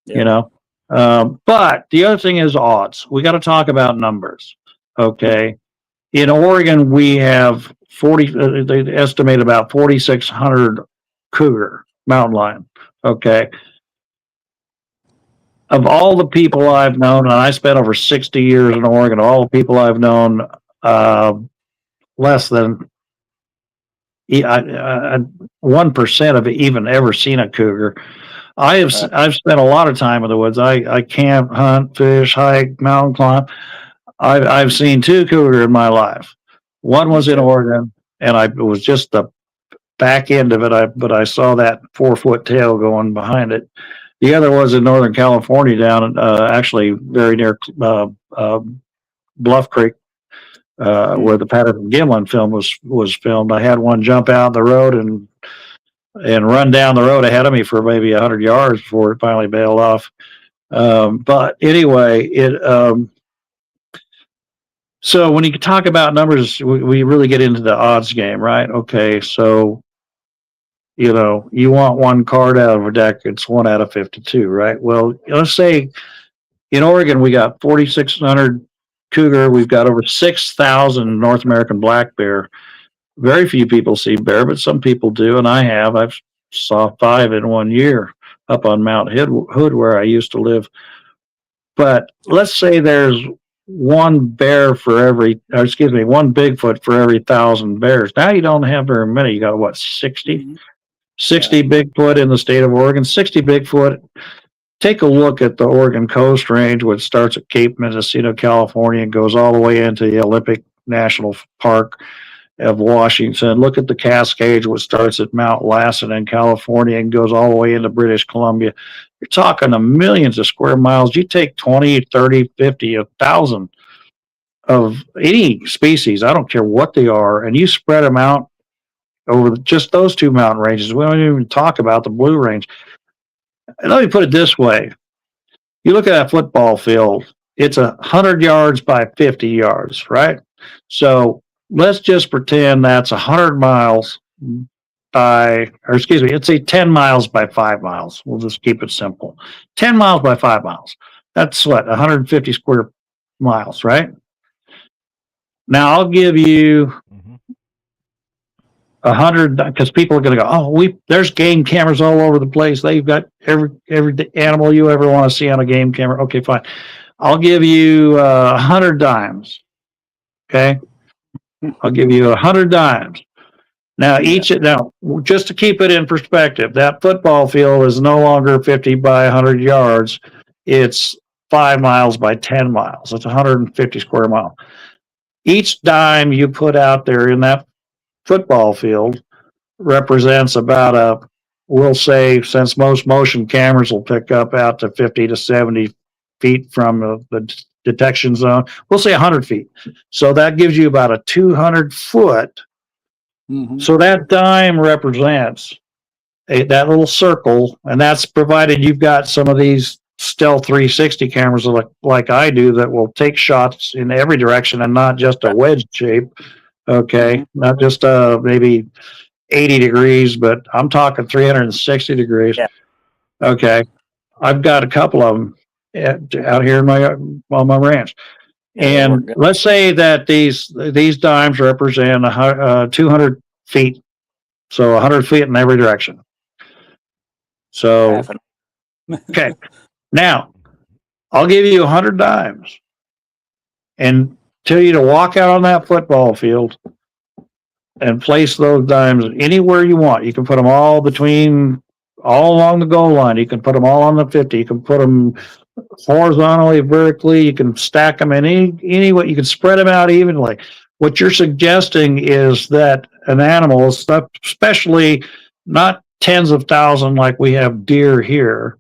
Speaker 2: Yeah.
Speaker 4: But the other thing is odds. We got to talk about numbers. Okay. In Oregon, we have they estimate about 4,600 cougar, mountain lion. Okay. Of all the people I've known, and I spent over 60 years in Oregon, all the people I've known, less than 1% have even ever seen a cougar. I've spent a lot of time in the woods. I camp, hunt, fish, hike, mountain climb. I've seen 2 cougar in my life. One was in Oregon, and it was just the back end of it. But I saw that 4-foot tail going behind it. The other was in Northern California, down actually very near Bluff Creek, where the Patterson Gimlin film was filmed. I had one jump out the road and run down the road ahead of me for maybe 100 yards before it finally bailed off. But anyway, so when you talk about numbers, we really get into the odds game, right? Okay, so you want one card out of a deck, it's 1 out of 52, right? Well, let's say in Oregon we got 4,600 cougar, we've got over 6,000 North American black bear. Very few people see bear, but some people do, and I've saw 5 in 1 year up on Mount Hood where I used to live. But let's say there's one Bigfoot for every 1,000 bears. Now you don't have very many. You got what, 60? Mm-hmm. 60 Bigfoot in the state of Oregon, 60 Bigfoot. Take a look at the Oregon Coast Range, which starts at Cape Mendocino, California, and goes all the way into the Olympic National Park of Washington. Look at the Cascades, which starts at Mount Lassen in California and goes all the way into British Columbia. You're talking of millions of square miles. You take 20, 30, 50, 1,000 of any species, I don't care what they are, and you spread them out over just those 2 mountain ranges. We don't even talk about the Blue Range. And let me put it this way. You look at that football field, it's 100 yards by 50 yards, right? So let's just pretend that's 100 miles it's a 10 miles by 5 miles. We'll just keep it simple. 10 miles by 5 miles. That's what, 150 square miles, right? Now I'll give you 100, because people are going to go, oh, there's game cameras all over the place. They've got every animal you ever want to see on a game camera. Okay, fine. I'll give you 100 dimes. Okay, I'll give you 100 dimes. Now just to keep it in perspective, that football field is no longer 50 by 100 yards. It's 5 miles by 10 miles. It's 150 square mile. Each dime you put out there in that football field represents about we'll say, since most motion cameras will pick up out to 50 to 70 feet from the detection zone, we'll say 100 feet. So that gives you about a 200 foot. So that dime represents that little circle, and that's provided you've got some of these stealth 360 cameras like I do that will take shots in every direction and not just a wedge shape. Okay, not just maybe 80 degrees, but I'm talking 360 degrees.
Speaker 2: Yeah.
Speaker 4: Okay, I've got a couple of them out here on my ranch. And let's say that these dimes represent 200 feet, so 100 feet in every direction. So, okay, now I'll give you 100 dimes and tell you to walk out on that football field and place those dimes anywhere you want. You can put them all along the goal line. You can put them all on the 50. You can put them horizontally, vertically. You can stack them in any way. You can spread them out evenly. What you're suggesting is that an animal, especially not tens of thousands like we have deer here,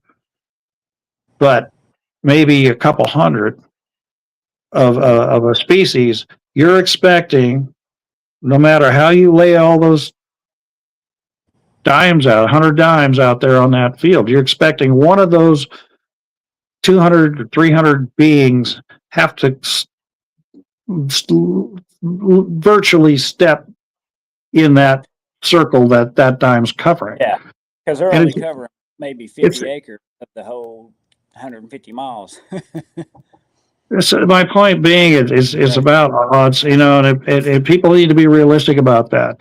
Speaker 4: but maybe a couple hundred of a species, you're expecting, no matter how you lay all those dimes out, 100 dimes out there on that field, you're expecting one of those 200 or 300 beings have to virtually step in that circle that dime's covering.
Speaker 2: Yeah, because they're only covering maybe 50 acres of the whole 150 miles.
Speaker 4: My point being is about odds, and people need to be realistic about that.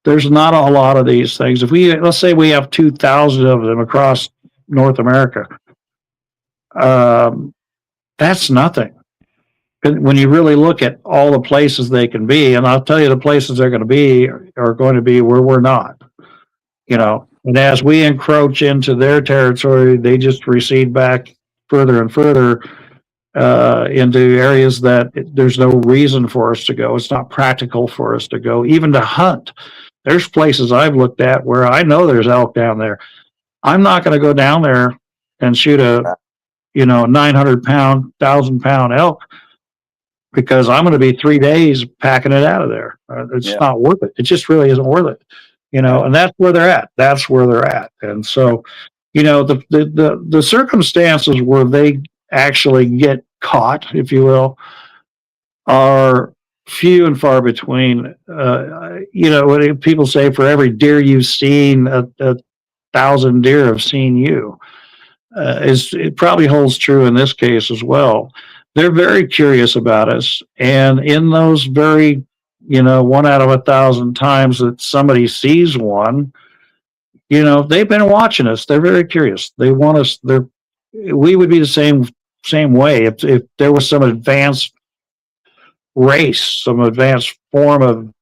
Speaker 4: There's not a lot of these things. Let's say we have 2,000 of them across North America, that's nothing. When you really look at all the places they can be, and I'll tell you the places they're going to be are going to be where we're not, and as we encroach into their territory, they just recede back further and further into areas that there's no reason for us to go. It's not practical for us to go, even to hunt. There's places I've looked at where I know there's elk down there. I'm not going to go down there and shoot a 900-pound, 1,000-pound elk, because I'm going to be 3 days packing it out of there. It's not worth it. It just really isn't worth it, and that's where they're at. That's where they're at. And so, the circumstances where they actually get caught, if you will, are few and far between. When people say for every deer you've seen, 1,000 deer have seen you. It probably holds true in this case as well. They're very curious about us, and in those very, 1 out of 1,000 times that somebody sees one, they've been watching us. They're very curious. They want us. We would be the same way if there was some advanced race, some advanced form of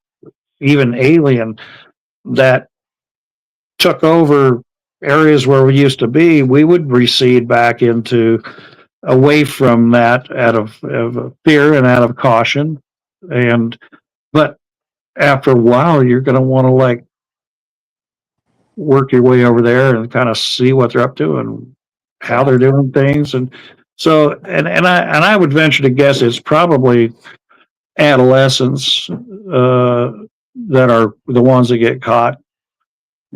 Speaker 4: even alien that took over areas where we used to be. We would recede back away from that out of fear and out of caution. But after a while, you're going to want to work your way over there and kind of see what they're up to and how they're doing things. And so, and I would venture to guess it's probably adolescents that are the ones that get caught.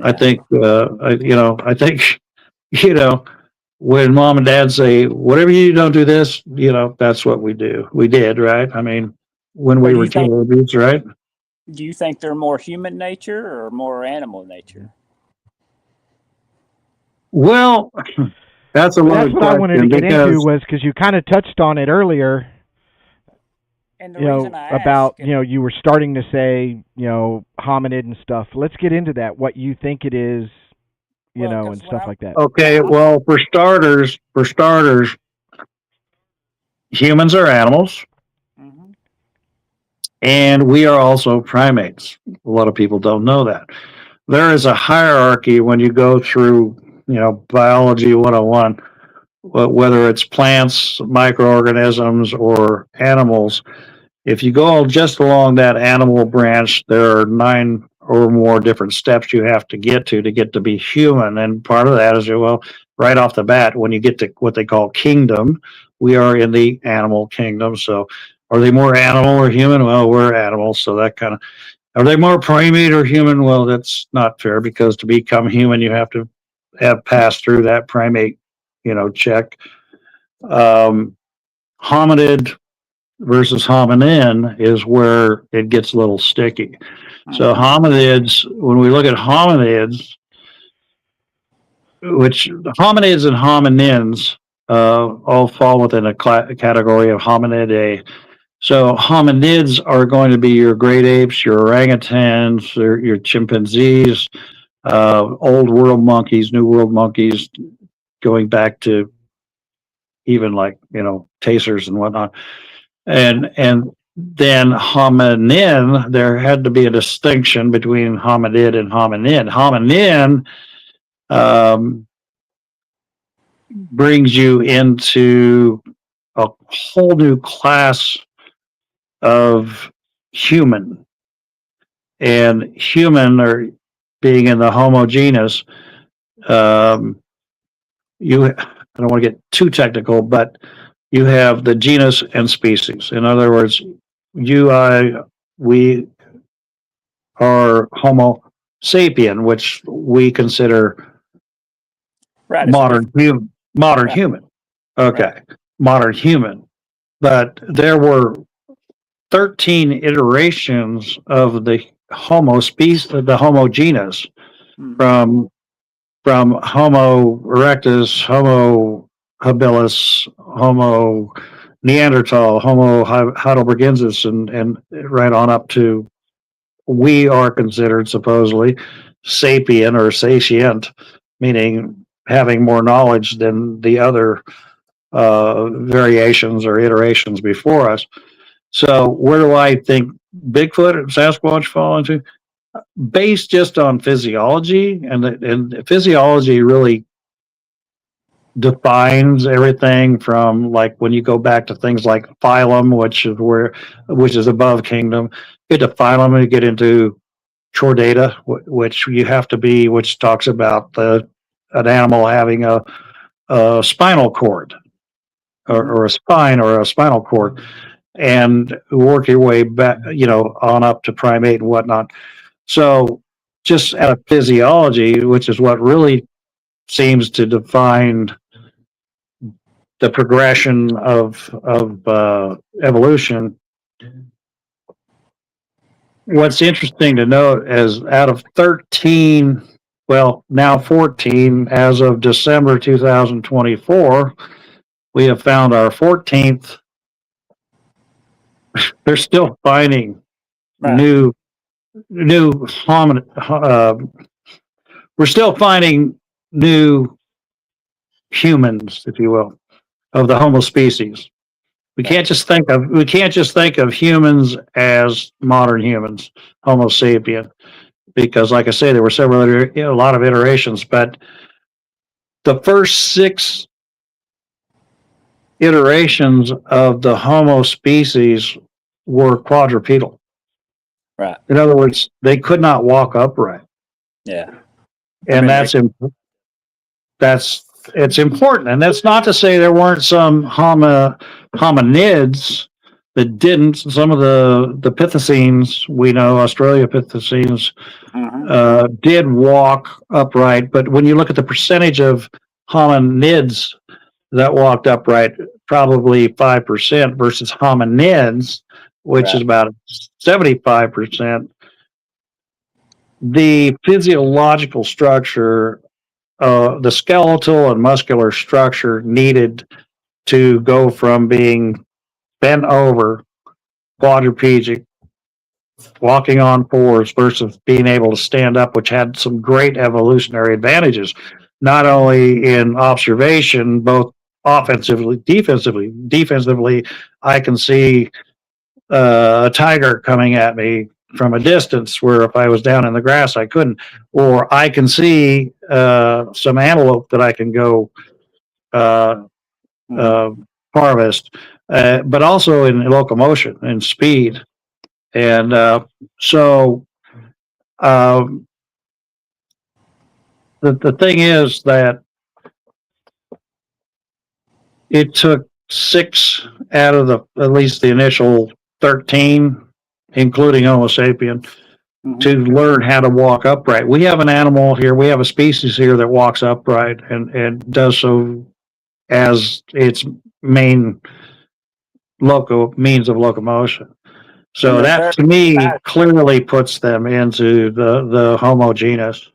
Speaker 4: I think, I think, when mom and dad say, whatever you don't do this, that's what we do. We did, right? I mean, when
Speaker 2: What
Speaker 4: we
Speaker 2: do
Speaker 4: were
Speaker 2: you think?
Speaker 4: kids, right?
Speaker 2: Do you think they're more human nature or more animal nature?
Speaker 4: Well, that's a
Speaker 3: Well, that's
Speaker 4: loaded
Speaker 3: what I wanted to
Speaker 4: question
Speaker 3: get into
Speaker 4: because
Speaker 3: was because you kind of touched on it earlier.
Speaker 2: And the reason I
Speaker 3: About
Speaker 2: ask,
Speaker 3: you were starting to say hominid and stuff. Let's get into that. What you think it is,
Speaker 2: well,
Speaker 3: and
Speaker 2: because
Speaker 3: stuff like that.
Speaker 4: okay, well, for starters, humans are animals,
Speaker 2: Mhm.
Speaker 4: and we are also primates. A lot of people don't know that. There is a hierarchy when you go through, biology 101, whether it's plants, microorganisms, or animals. If you go just along that animal branch, there are 9 or more different steps you have to get to be human. And part of that is, well, right off the bat, when you get to what they call kingdom, we are in the animal kingdom. So are they more animal or human? Well, we're animals. So that kind of, are they more primate or human? Well, that's not fair because to become human, you have to have passed through that primate, check. Hominid versus hominin is where it gets a little sticky. So
Speaker 2: Mhm.
Speaker 4: hominids, when we look at hominids, which hominids and hominins all fall within a category of hominidae. So hominids are going to be your great apes, your orangutans, your chimpanzees, old world monkeys, new world monkeys, going back to even like tacers and whatnot. And then hominin, there had to be a distinction between hominid and hominin. Hominin brings you into a whole new class of human, and human, or being in the Homo genus. I don't want to get too technical, but you have the genus and species. In other words, we are Homo sapien, which we consider
Speaker 2: Right. It's a
Speaker 4: modern
Speaker 2: different.
Speaker 4: human. Modern
Speaker 2: Right.
Speaker 4: human. Okay,
Speaker 2: Right.
Speaker 4: modern human. But there were 13 iterations of the Homo species, the Homo genus,
Speaker 2: Mhm.
Speaker 4: from Homo erectus, Homo habilis, Homo Neanderthal, Homo heidelbergensis, and right on up to, we are considered supposedly sapient or sapient, meaning having more knowledge than the other variations or iterations before us. So where do I think Bigfoot and Sasquatch fall into? Based just on physiology, and physiology really defines everything from, like, when you go back to things like phylum, which is above kingdom. You get to phylum and you get into chordata, which talks about an animal having a spinal cord, or a spine, or a spinal cord, and work your way back, on up to primate and whatnot. So just out of physiology, which is what really seems to define the progression of evolution. What's interesting to note is, out of 13, well, now 14, as of December 2024, we have found our 14th. They're still finding
Speaker 2: Right.
Speaker 4: new hominid. We're still finding new humans, if you will, of the Homo species. We can't just think of humans as modern humans, Homo sapien, because, like I say, there were a lot of iterations, but the first 6 iterations of the Homo species were quadrupedal.
Speaker 2: Right.
Speaker 4: In other words, they could not walk upright,
Speaker 2: Yeah.
Speaker 4: and
Speaker 2: Like,
Speaker 4: it's important. And that's not to say there weren't some hominids that didn't. Some of the Pithecines, we know, Australopithecines, did walk upright. But when you look at the percentage of hominids that walked upright, probably 5% versus hominids, which is about 75%. The physiological structure, the skeletal and muscular structure needed to go from being bent over, quadriplegic, walking on fours versus being able to stand up, which had some great evolutionary advantages, not only in observation, both offensively, defensively. Defensively, I can see a tiger coming at me from a distance, where if I was down in the grass, I couldn't. Or I can see some antelope that I can go harvest, but also in locomotion and speed. And so the thing is that it took 6 out of at least the initial 13, including Homo sapien, to learn how to walk upright. We have an animal here, we have a species here that walks upright and does so as its main means of locomotion. So that, to me, clearly puts them into the Homo genus.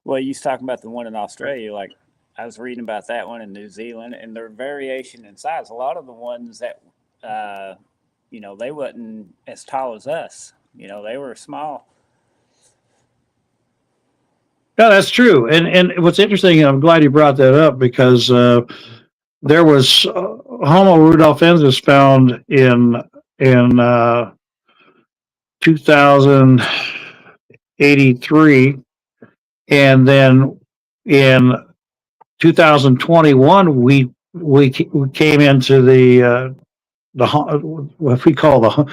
Speaker 2: Well, you was talking about the one in Australia. Like, I was reading about that one in New Zealand, and their variation in size. A lot of the ones that, they wasn't as tall as us. They were small.
Speaker 4: Yeah, that's true. And what's interesting, I'm glad you brought that up, because there was Homo rudolfensis found in 2083, and then in 2021 we came into the what we call the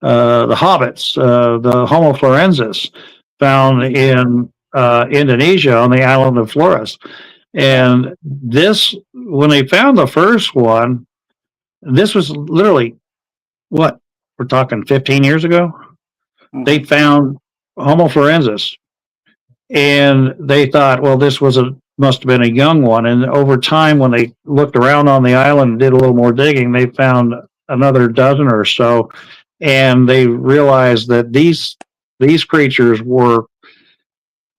Speaker 4: hobbits, the Homo florensis, found in Indonesia on the island of Flores. And this, when they found the first one, this was literally, what, we're talking 15 years ago? They found Homo florensis, and they thought, well, this must have been a young one. And over time, when they looked around on the island and did a little more digging, they found another dozen or so, and they realized that these creatures were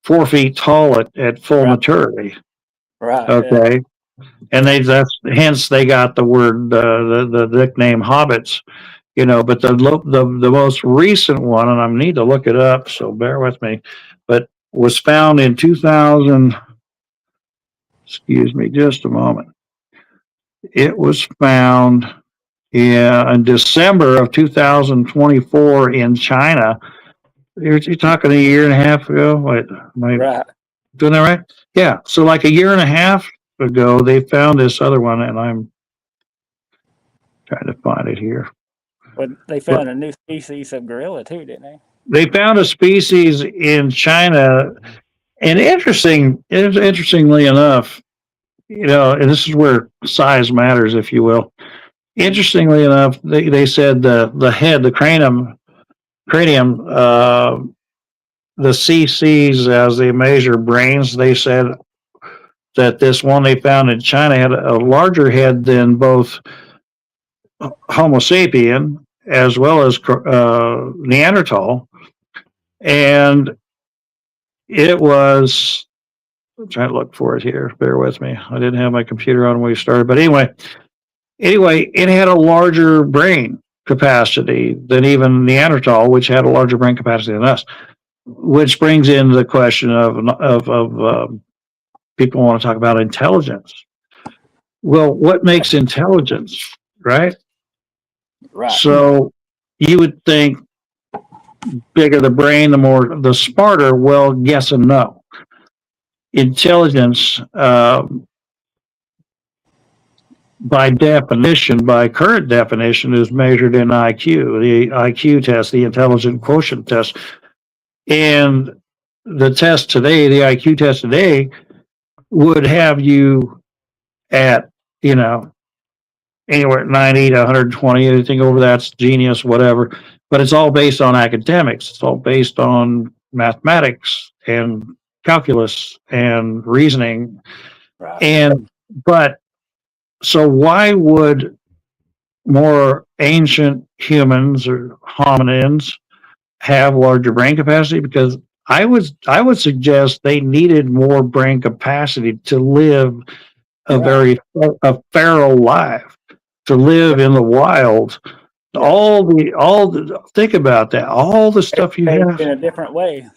Speaker 4: 4 feet tall at full maturity.
Speaker 2: Right.
Speaker 4: Okay. Yeah. And hence they got the word, the nickname hobbits, but the most recent one, and I need to look it up, so bear with me, but was found in 2000. Excuse me just a moment. It was found in December of 2024 in China. You're talking a year and a half ago. Wait,
Speaker 2: right.
Speaker 4: Doing that right? Yeah. So like a year and a half ago, they found this other one, and I'm trying to find it here.
Speaker 2: But they found a new species of gorilla too, didn't they?
Speaker 4: They found a species in China, and interestingly enough, and this is where size matters, if you will. Interestingly enough, they said the head, the cranium, the cc's, as they measure brains, they said that this one they found in China had a larger head than both Homo sapien as well as Neanderthal. And it was, I'm trying to look for it here. Bear with me. I didn't have my computer on when we started. But anyway, it had a larger brain capacity than even Neanderthal, which had a larger brain capacity than us. Which brings in the question of people want to talk about intelligence. Well, what makes intelligence, right?
Speaker 2: Right.
Speaker 4: So you would think bigger the brain, the smarter. Well, yes and no. Intelligence, by current definition, is measured in IQ, the IQ test, the intelligent quotient test. And the test today, the IQ test today, would have you at, anywhere at 90 to 120, anything over that's genius, whatever. But it's all based on academics. It's all based on mathematics and calculus and reasoning. Right. So why would more ancient humans or hominins have larger brain capacity? Because I would suggest they needed more brain capacity to live
Speaker 2: Right.
Speaker 4: a feral life, to live in the wild.
Speaker 2: Yeah.
Speaker 4: Think about that. All the stuff you
Speaker 2: Behaved
Speaker 4: have.
Speaker 2: in a different way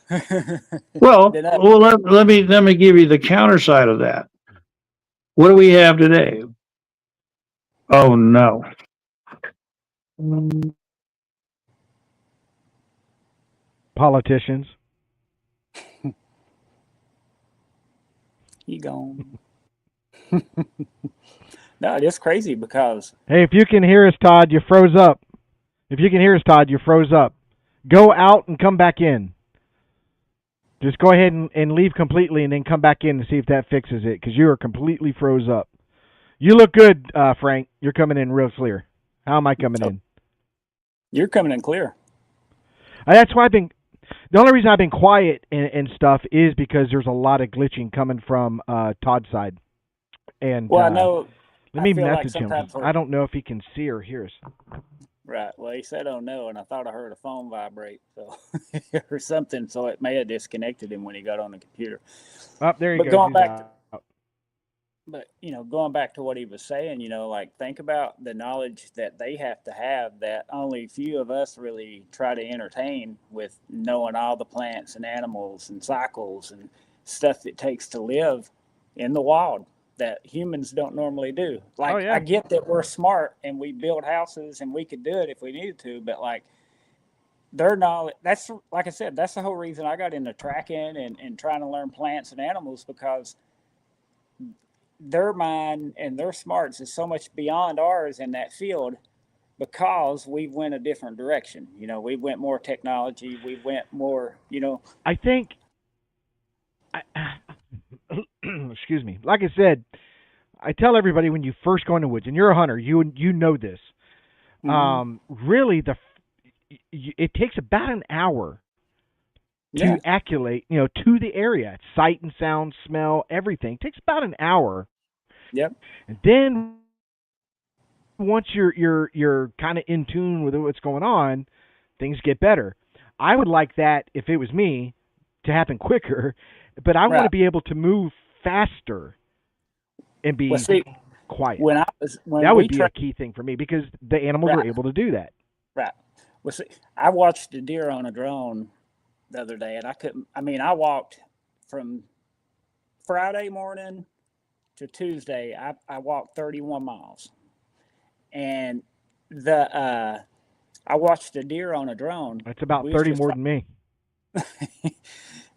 Speaker 4: Well,
Speaker 2: than us.
Speaker 4: well, let me give you the counter side of that. What do we have today? Oh no.
Speaker 3: Politicians.
Speaker 2: You gone. No, it's crazy because
Speaker 3: Hey, if you can hear us, Todd, you froze up. If you can hear us, Todd, you froze up. Go out and come back in. Just go ahead and leave completely and then come back in and see if that fixes it, because you are completely froze up. You look good, Frank. You're coming in real clear. How am I coming in?
Speaker 2: you're coming in clear.
Speaker 3: That's why the only reason I've been quiet and stuff is because there's a lot of glitching coming from Todd's side. And
Speaker 2: Well, I know.
Speaker 3: let me
Speaker 2: I feel like
Speaker 3: message him.
Speaker 2: sometimes
Speaker 3: I don't know if he can see or hear us.
Speaker 2: Right. Well, he said, "Oh no," and I thought I heard a phone vibrate, so or something. So it may have disconnected him when he got on the computer.
Speaker 3: Oh, there you
Speaker 2: But
Speaker 3: go.
Speaker 2: going
Speaker 3: He's
Speaker 2: back to,
Speaker 3: out.
Speaker 2: but going back to what he was saying, like think about the knowledge that they have to have that only few of us really try to entertain with knowing all the plants and animals and cycles and stuff it takes to live in the wild that humans don't normally do. Like
Speaker 3: Oh, yeah.
Speaker 2: I get that we're smart and we build houses and we could do it if we needed to, but like their knowledge, that's like I said, that's the whole reason I got into tracking and trying to learn plants and animals, because their mind and their smarts is so much beyond ours in that field, because we went a different direction. We went more technology, we went more,
Speaker 3: I think. Excuse me. Like I said, I tell everybody when you first go in the woods, and you're a hunter, you know this.
Speaker 2: mm-hmm.
Speaker 3: Really, it takes about an hour to
Speaker 2: Yeah.
Speaker 3: acculate, to the area, sight and sound, smell, everything. It takes about an hour,
Speaker 2: Yep.
Speaker 3: and then once you're kind of in tune with what's going on, things get better. I would like that, if it was me, to happen quicker, but I want to
Speaker 2: Right.
Speaker 3: be able to move faster and be
Speaker 2: Well, see,
Speaker 3: quiet.
Speaker 2: when
Speaker 3: That would
Speaker 2: we
Speaker 3: be a key thing for me, because the animals are
Speaker 2: right,
Speaker 3: able to do that.
Speaker 2: right. Well, see, I watched a deer on a drone the other day, and I couldn't. I mean, I walked from Friday morning to Tuesday. I walked 31 miles, and the I watched a deer on a drone.
Speaker 3: That's about
Speaker 2: We was
Speaker 3: 30
Speaker 2: just
Speaker 3: more than me.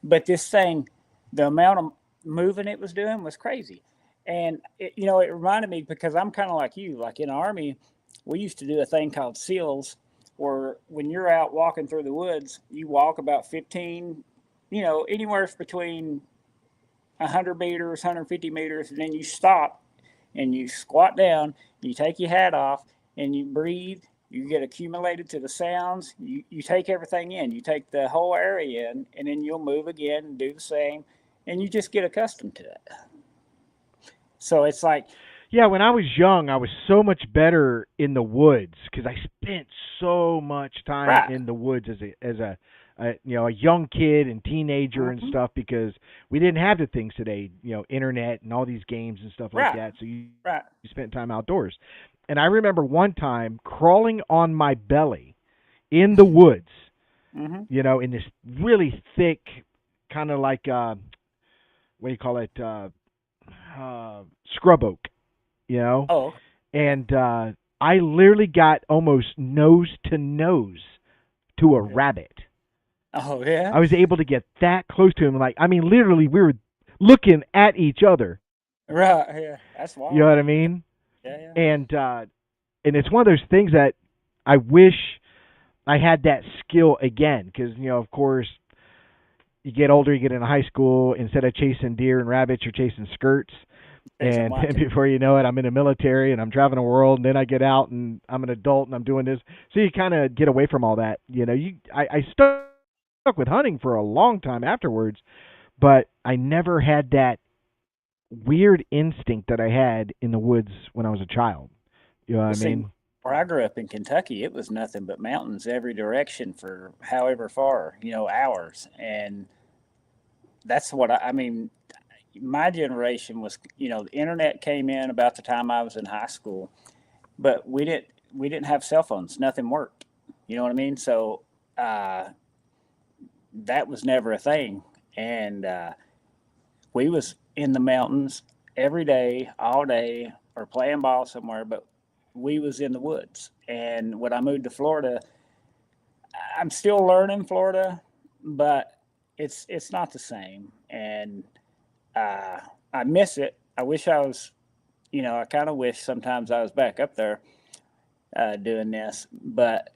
Speaker 2: but this thing, the amount of moving it was doing was crazy. And it reminded me, because I'm kind of like you. Like in the Army, we used to do a thing called SEALs, where when you're out walking through the woods, you walk about 15, anywhere between 100 meters, 150 meters, and then you stop and you squat down, you take your hat off, and you breathe. You get accumulated to the sounds. You take everything in. You take the whole area in, and then you'll move again and do the same, and you just get accustomed to it. So it's like,
Speaker 3: Yeah, when I was young, I was so much better in the woods because I spent so much time
Speaker 2: right.
Speaker 3: in the woods as a young kid and teenager and
Speaker 2: Mm-hmm.
Speaker 3: stuff, because we didn't have the things today, internet and all these games and stuff like
Speaker 2: Right.
Speaker 3: that. So you
Speaker 2: Right.
Speaker 3: spent time outdoors. And I remember one time crawling on my belly in the woods,
Speaker 2: Mm-hmm.
Speaker 3: in this really thick, kind of like what do you call it, scrub oak,
Speaker 2: Oh,
Speaker 3: and I literally got almost nose to nose to a rabbit.
Speaker 2: oh yeah.
Speaker 3: I was able to get that close to him. Like, I mean, literally, we were looking at each other.
Speaker 2: Right. Yeah. That's wild.
Speaker 3: You know what I mean?
Speaker 2: Yeah.
Speaker 3: And it's one of those things that I wish I had that skill again, because of course, you get older, you get into high school. Instead of chasing deer and rabbits, you're chasing skirts. And before you know it, I'm in the military and I'm traveling the world. And then I get out and I'm an adult and I'm doing this. So you kind of get away from all that. I stuck with hunting for a long time afterwards, but I never had that weird instinct that I had in the woods when I was a child. You know what I mean?
Speaker 2: where I grew up in Kentucky, it was nothing but mountains every direction for however far, hours. And that's what I mean. My generation was, the internet came in about the time I was in high school, but we didn't have cell phones. Nothing worked. You know what I mean? So that was never a thing. And we was in the mountains every day, all day, or playing ball somewhere. But we was in the woods. And when I moved to Florida, I'm still learning Florida, but it's not the same. And I miss it. I wish I was, I kind of wish sometimes I was back up there doing this, but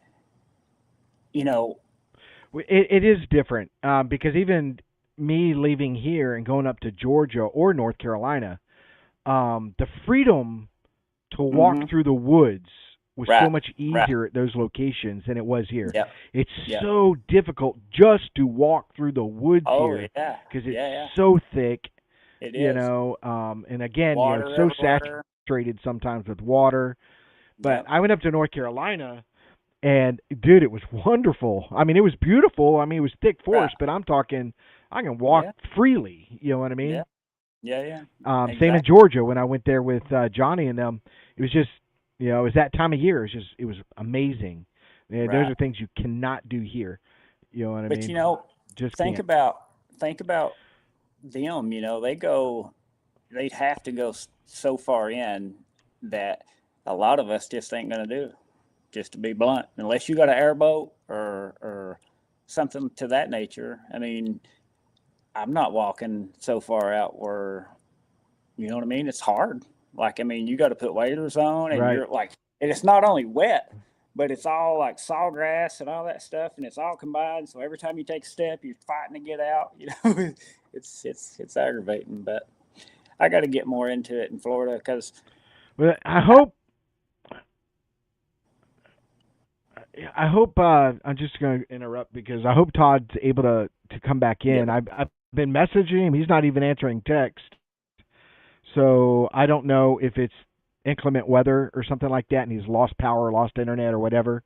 Speaker 3: it is different because even me leaving here and going up to Georgia or North Carolina, the freedom to walk
Speaker 2: Mhm.
Speaker 3: through the woods was so
Speaker 2: Right,
Speaker 3: much
Speaker 2: right.
Speaker 3: easier at those locations than it was here.
Speaker 2: Yep.
Speaker 3: It's
Speaker 2: Yep.
Speaker 3: so difficult just to walk through the woods
Speaker 2: Oh
Speaker 3: here
Speaker 2: yeah,
Speaker 3: because it's
Speaker 2: yeah.
Speaker 3: so thick,
Speaker 2: It
Speaker 3: you
Speaker 2: is.
Speaker 3: know. And again,
Speaker 2: Water
Speaker 3: it's so
Speaker 2: everywhere.
Speaker 3: saturated sometimes with water. But
Speaker 2: Yep.
Speaker 3: I went up to North Carolina, and dude, it was wonderful. I mean, it was beautiful. I mean, it was thick forest,
Speaker 2: Right.
Speaker 3: but I'm talking, I can walk
Speaker 2: Yeah.
Speaker 3: freely. You know what I
Speaker 2: Yeah.
Speaker 3: mean?
Speaker 2: Yeah.
Speaker 3: Same in
Speaker 2: Exactly.
Speaker 3: Georgia when I went there with Johnny and them. It was just, it was that time of year. It was amazing. And those
Speaker 2: Right.
Speaker 3: are things you cannot do here. You know what I
Speaker 2: But
Speaker 3: mean? Just
Speaker 2: think
Speaker 3: can't.
Speaker 2: about think about them. They'd have to go so far in that a lot of us just ain't gonna do. Just to be blunt, unless you got an airboat or something to that nature. I mean, I'm not walking so far out where, you know what I mean? It's hard. Like, I mean, you got to put waders on, and
Speaker 3: Right.
Speaker 2: you're like, and it's not only wet, but it's all like sawgrass and all that stuff, and it's all combined. So every time you take a step, you're fighting to get out. It's aggravating. But I got to get more into it in Florida because
Speaker 3: But I hope I'm just going to interrupt because I hope Todd's able to come back
Speaker 2: yeah,
Speaker 3: in. I've been messaging him. He's not even answering text. So I don't know if it's inclement weather or something like that, and he's lost power, lost internet, or whatever.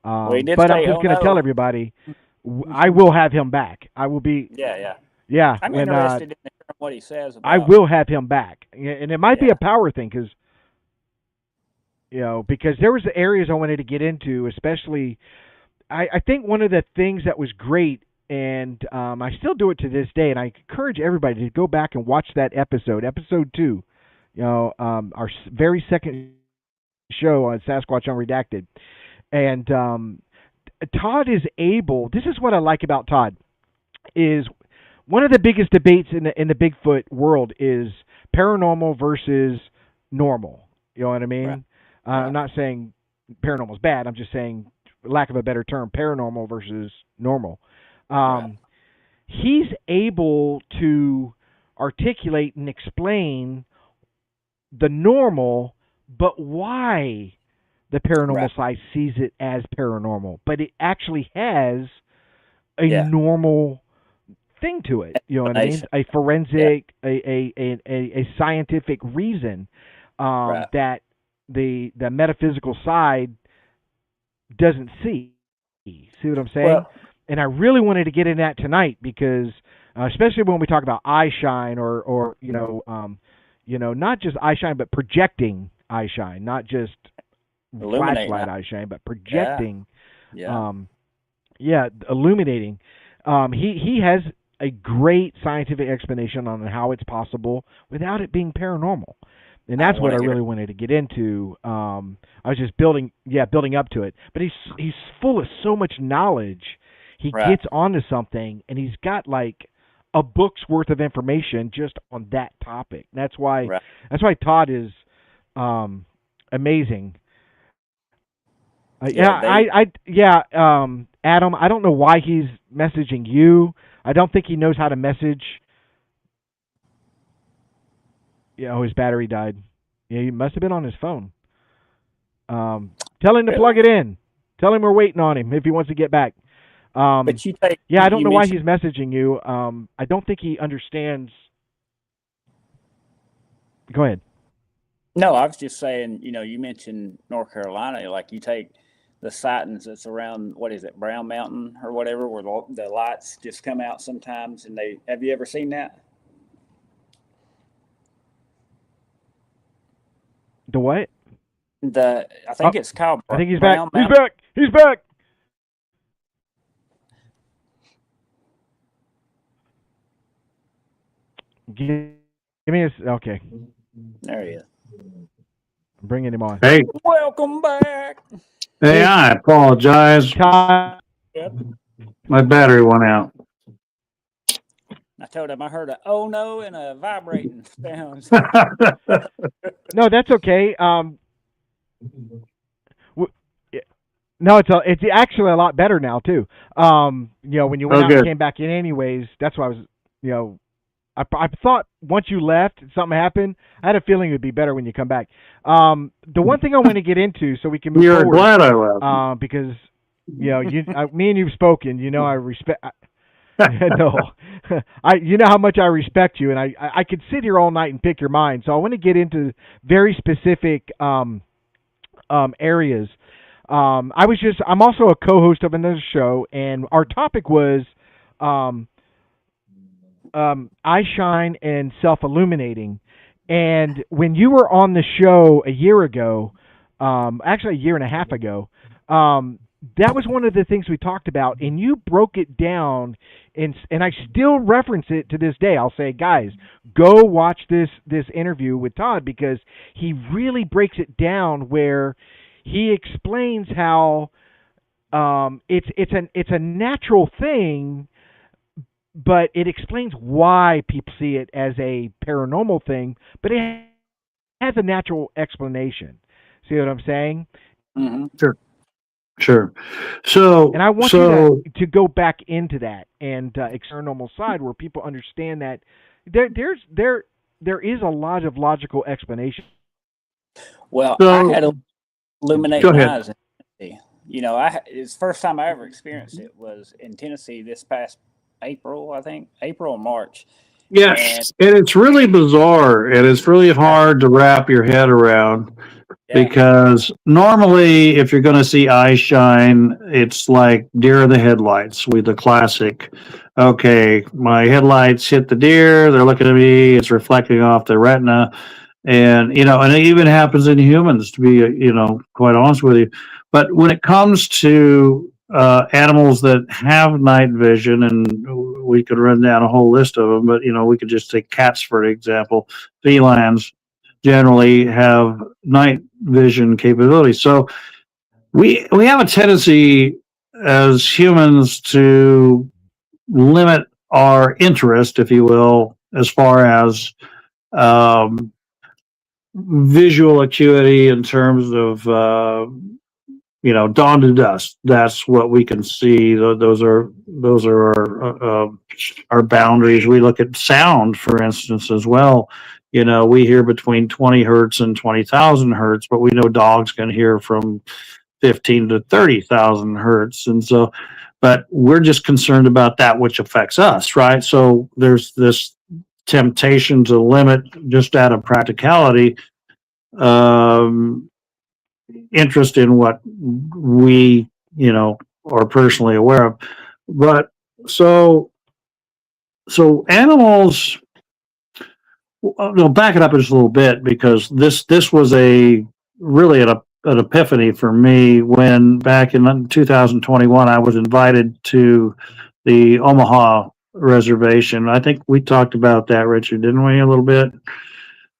Speaker 2: well, he did
Speaker 3: But I'm
Speaker 2: say,
Speaker 3: just
Speaker 2: "Oh
Speaker 3: going to tell
Speaker 2: no."
Speaker 3: everybody, I will have him back. I will be,
Speaker 2: Yeah.
Speaker 3: yeah,
Speaker 2: I'm
Speaker 3: when
Speaker 2: interested in hearing what he says
Speaker 3: I
Speaker 2: about.
Speaker 3: will have him back, and it might be
Speaker 2: Yeah.
Speaker 3: a power thing because because there was the areas I wanted to get into, especially. I think one of the things that was great, and I still do it to this day, and I encourage everybody to go back and watch that episode 2. Our very second show on Sasquatch Unredacted, and Todd is able. This is what I like about Todd is one of the biggest debates in the Bigfoot world is paranormal versus normal. You know what I
Speaker 2: Right.
Speaker 3: mean? I'm
Speaker 2: Right.
Speaker 3: not saying paranormal is bad. I'm just saying, for lack of a better term, paranormal versus normal.
Speaker 2: Right.
Speaker 3: He's able to articulate and explain the normal, but why the paranormal
Speaker 2: Right.
Speaker 3: side sees it as paranormal, but it actually has a
Speaker 2: Yeah.
Speaker 3: normal thing to it. You know what I mean?
Speaker 2: Explanation.
Speaker 3: A
Speaker 2: Yeah.
Speaker 3: forensic, a scientific reason
Speaker 2: Right.
Speaker 3: that the metaphysical side doesn't see. See what I'm saying?
Speaker 2: Well,
Speaker 3: And I really wanted to get in that tonight because, especially when we talk about eye shine or not just eye shine, but projecting eye shine, not just
Speaker 2: illuminating.
Speaker 3: flashlight eye shine, but
Speaker 2: Yeah.
Speaker 3: projecting.
Speaker 2: Yeah.
Speaker 3: Illuminating. He has a great scientific explanation on how it's possible without it being paranormal, and
Speaker 2: I
Speaker 3: that's what
Speaker 2: want
Speaker 3: I
Speaker 2: to hear.
Speaker 3: really wanted to get into. I was just building up to it, but he's full of so much knowledge. He
Speaker 2: Right.
Speaker 3: gets onto something, and he's got like a book's worth of information just on that topic.
Speaker 2: Right.
Speaker 3: That's why Todd is amazing.
Speaker 2: Yeah. They.
Speaker 3: Adam, I don't know why he's messaging you. I don't think he knows how to message. His battery died. Yeah, he must have been on his phone. Tell him to plug it in. Tell him we're waiting on him if he wants to get back.
Speaker 2: But you take.
Speaker 3: I don't
Speaker 2: you
Speaker 3: know why
Speaker 2: mentioned-
Speaker 3: he's messaging you. I don't think he understands. Go ahead.
Speaker 2: No, I was just saying, you mentioned North Carolina, like you take the sightings that's around, what is it, Brown Mountain or whatever, where the lights just come out sometimes, and have you ever seen that?
Speaker 3: The what?
Speaker 2: I think it's called
Speaker 3: I think he's back.
Speaker 2: Brown
Speaker 3: He's
Speaker 2: Mountain.
Speaker 3: back. He's back. Give me a. Okay.
Speaker 2: There he is.
Speaker 3: I'm bringing him on.
Speaker 4: Hey,
Speaker 2: Welcome back.
Speaker 4: hey, I apologize.
Speaker 3: Todd.
Speaker 2: Yep.
Speaker 4: My battery went out.
Speaker 2: I told him I heard a oh no and a vibrating sounds.
Speaker 3: No, that's okay. No, it's actually a lot better now too. When you went out and came back in, anyways, that's why I was, I thought once you left, something happened. I had a feeling it would be better when you come back. The one thing I want to get into, so we can move
Speaker 4: You're
Speaker 3: forward,
Speaker 4: glad I left.
Speaker 3: because me and you've spoken. I respect. No, you know how much I respect you, and I could sit here all night and pick your mind. So I want to get into very specific areas. I'm also a co-host of another show, and our topic was eye shine and self-illuminating. And when you were on the show a year ago, actually a year and a half ago, that was one of the things we talked about, and you broke it down, and I still reference it to this day. I'll say, guys, go watch this interview with Todd, because he really breaks it down where he explains how it's a natural thing, but it explains why people see it as a paranormal thing, but it has a natural explanation. See what I'm saying?
Speaker 2: Mm-hmm.
Speaker 4: Sure. So,
Speaker 3: and I want you to go back into that and paranormal side, where people understand that there is a lot of logical explanation.
Speaker 2: Well, I had illuminating eyes in Tennessee. It's the first time I ever experienced it was in Tennessee this past April, I think, April or March.
Speaker 4: Yes, and it's really bizarre, and it's really hard to wrap your head around, because normally if you're going to see eye shine, it's like deer in the headlights with the classic. Okay, my headlights hit the deer, they're looking at me, it's reflecting off the retina, and and it even happens in humans, to be quite honest with you. But when it comes to animals that have night vision, and we could run down a whole list of them, but we could just take cats for example. Felines generally have night vision capabilities, so we have a tendency as humans to limit our interest, if you will, as far as visual acuity in terms of dawn to dusk. That's what we can see. Those are our boundaries. We look at sound, for instance, as well. We hear between 20 hertz and 20,000 hertz, but we know dogs can hear from 15 to 30,000 hertz, and so. But we're just concerned about that which affects us, right? So there's this temptation to limit, just out of practicality, interest in what we are personally aware of. But so animals, I'll back it up just a little bit, because this was really an epiphany for me when back in 2021 I was invited to the Omaha reservation. I think we talked about that, Richard, didn't we, a little bit?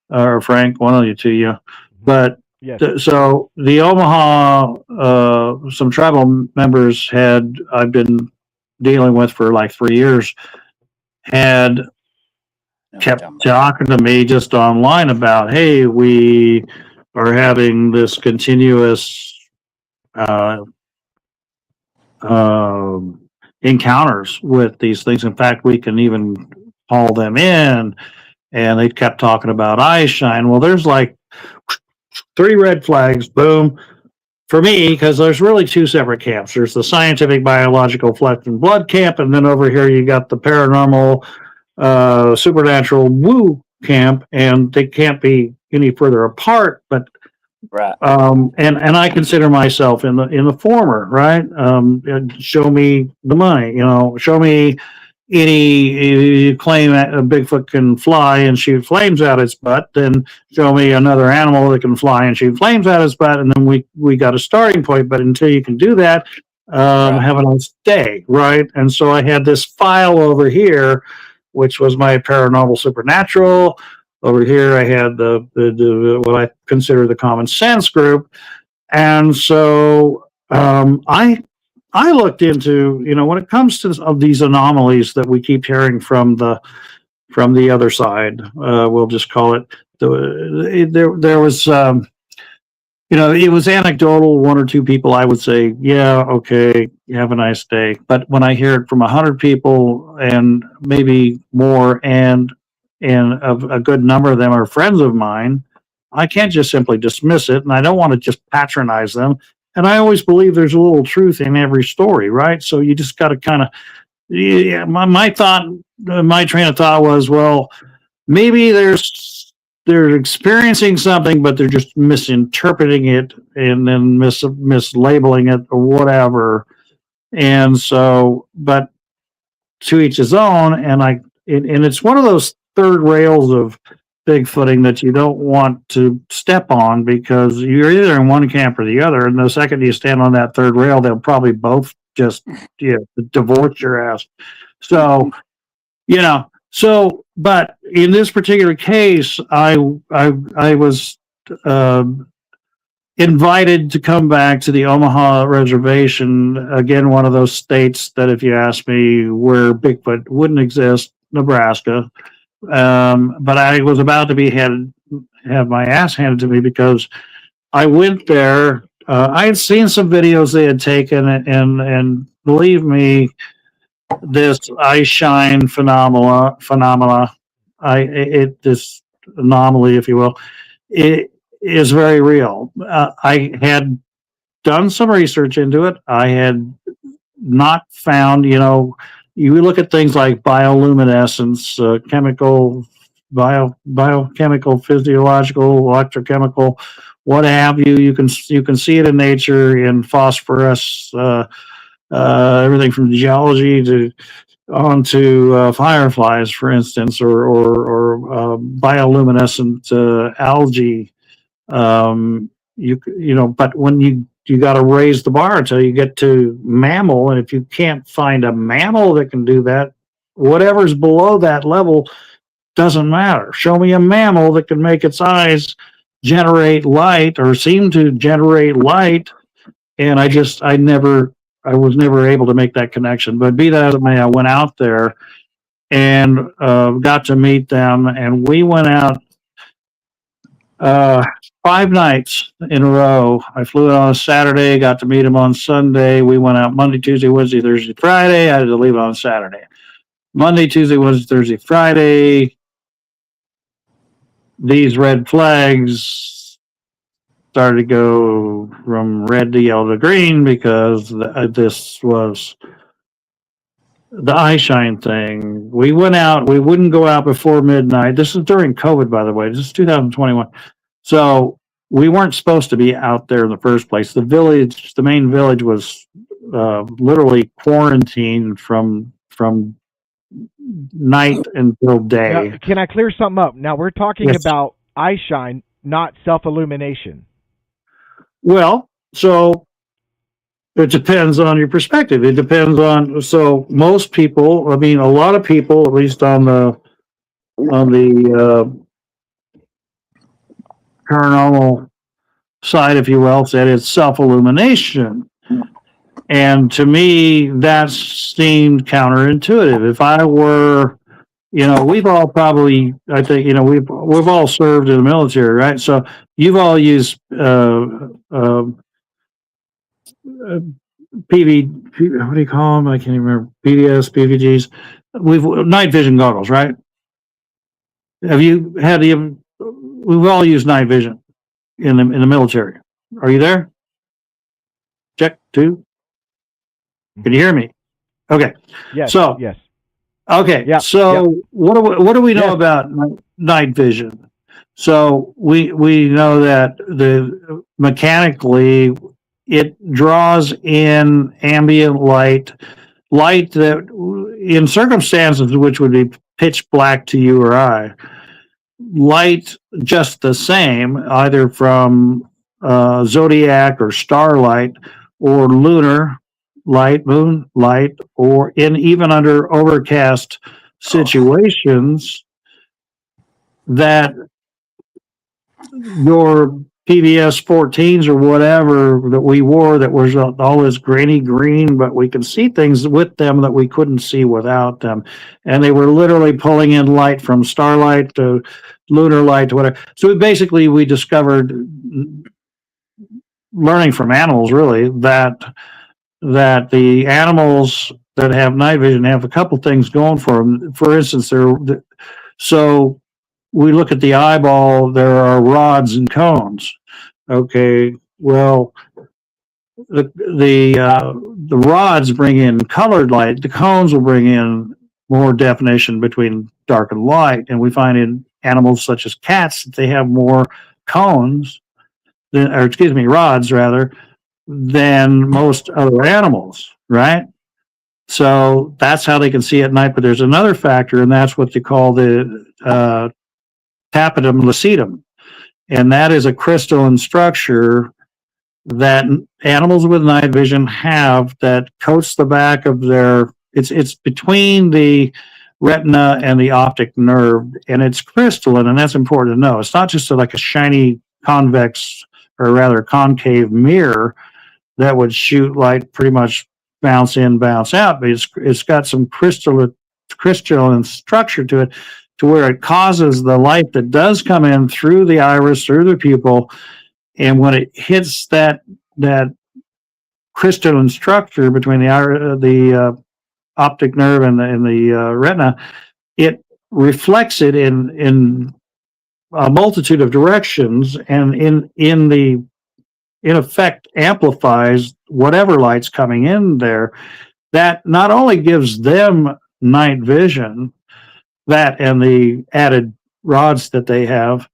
Speaker 4: Or Frank, one of you two, yeah. But yes. So the Omaha, some tribal members I've been dealing with for like 3 years, kept talking to me just online about, hey, we are having this continuous encounters with these things. In fact, we can even call them in, and they kept talking about eye shine. Well, there's like 3 red flags, boom, for me, because there's really 2 separate camps. There's the scientific, biological, flesh and blood camp, and then over here you got the paranormal, supernatural woo camp, and they can't be, any further apart, but
Speaker 2: Right.
Speaker 4: and I consider myself in the former, right? Show me the money, show me any claim that a Bigfoot can fly and shoot flames out its butt, then show me another animal that can fly and shoot flames out its butt, and then we got a starting point. But until you can do that, have a nice day, right? And so I had this file over here, which was my paranormal supernatural. Over here, I had the what I consider the common sense group, and so I looked into, when it comes to these anomalies that we keep hearing from the other side, we'll just call it. There was, it was anecdotal. One or two people, I would say, yeah, okay, have a nice day. But when I hear it from 100 people and maybe more, and a good number of them are friends of mine, I can't just simply dismiss it, and I don't want to just patronize them. And I always believe there's a little truth in every story, right? So you just got to kind of, my train of thought was, well, maybe they're experiencing something, but they're just misinterpreting it and then mislabeling it or whatever. And so, but to each his own. And it's one of those third rails of Bigfooting that you don't want to step on, because you're either in one camp or the other. And the second you stand on that third rail, they'll probably both just divorce your ass. So, but in this particular case, I was invited to come back to the Omaha reservation, again, one of those states that, if you ask me, where Bigfoot wouldn't exist, Nebraska. But I was about to have my ass handed to me, because I went there. I had seen some videos they had taken, and believe me, this eye shine phenomena, this anomaly, if you will, it is very real. I had done some research into it. I had not found, you look at things like bioluminescence, biochemical, physiological, electrochemical, what have you. You can see it in nature in phosphorus, everything from geology to onto fireflies, for instance, or bioluminescent algae. But when you got to raise the bar until you get to mammal, and if you can't find a mammal that can do that, whatever's below that level doesn't matter. Show me a mammal that can make its eyes generate light, or seem to generate light, and I was never able to make that connection. But be that as it may, I went out there and got to meet them, and we went out 5 nights in a row. I flew in on a Saturday, got to meet him on Sunday. We went out Monday, Tuesday, Wednesday, Thursday, Friday. I had to leave on Saturday. Monday, Tuesday, Wednesday, Thursday, Friday. These red flags started to go from red to yellow to green, because this was the eye shine thing. We went out. We wouldn't go out before midnight. This is during COVID, by the way. This is 2021. So we weren't supposed to be out there in the first place. The main village was literally quarantined from night until day.
Speaker 3: Now, can I clear something up? Now, we're talking about eye shine, not self-illumination.
Speaker 4: Well, so it depends on your perspective. It depends on, so most people, a lot of people, at least on the paranormal side, if you will, said it's self-illumination. And to me, that seemed counterintuitive. If I were, we've all probably, I think, we've all served in the military, right? So you've all used PV, what do you call them? I can't even remember. PVS, PVGs. We've night vision goggles, right? Have you had we've all used night vision in the military. Are you there? Check 2. Can you hear me? Okay.
Speaker 3: Yes.
Speaker 4: So
Speaker 3: yes.
Speaker 4: Okay.
Speaker 3: Yeah.
Speaker 4: So what do we know about night vision? So we know that the mechanically it draws in ambient light, light that in circumstances which would be pitch black to you or I, light just the same, either from zodiac or starlight or lunar light, moon light, or in even under overcast situations, that your PVS 14s or whatever that we wore that was all this grainy green, but we can see things with them that we couldn't see without them. And they were literally pulling in light from starlight to lunar light to whatever. So we discovered, learning from animals really, that the animals that have night vision have a couple things going for them. For instance, so we look at the eyeball, there are rods and cones. Okay, well, the rods bring in colored light. The cones will bring in more definition between dark and light. And we find in animals such as cats that they have more cones, rods rather, than most other animals, right? So that's how they can see at night. But there's another factor, and that's what they call the tapetum lucidum. And that is a crystalline structure that animals with night vision have that coats the back of their, it's between the retina and the optic nerve, and it's crystalline, and that's important to know. It's not just like a shiny convex, or rather concave mirror that would shoot light pretty much bounce in, bounce out, but it's got some crystalline structure to it, to where it causes the light that does come in through the iris, through the pupil, and when it hits that crystalline structure between the optic nerve and the retina, it reflects it in a multitude of directions, and in effect amplifies whatever light's coming in there. That not only gives them night vision, that and the added rods that they have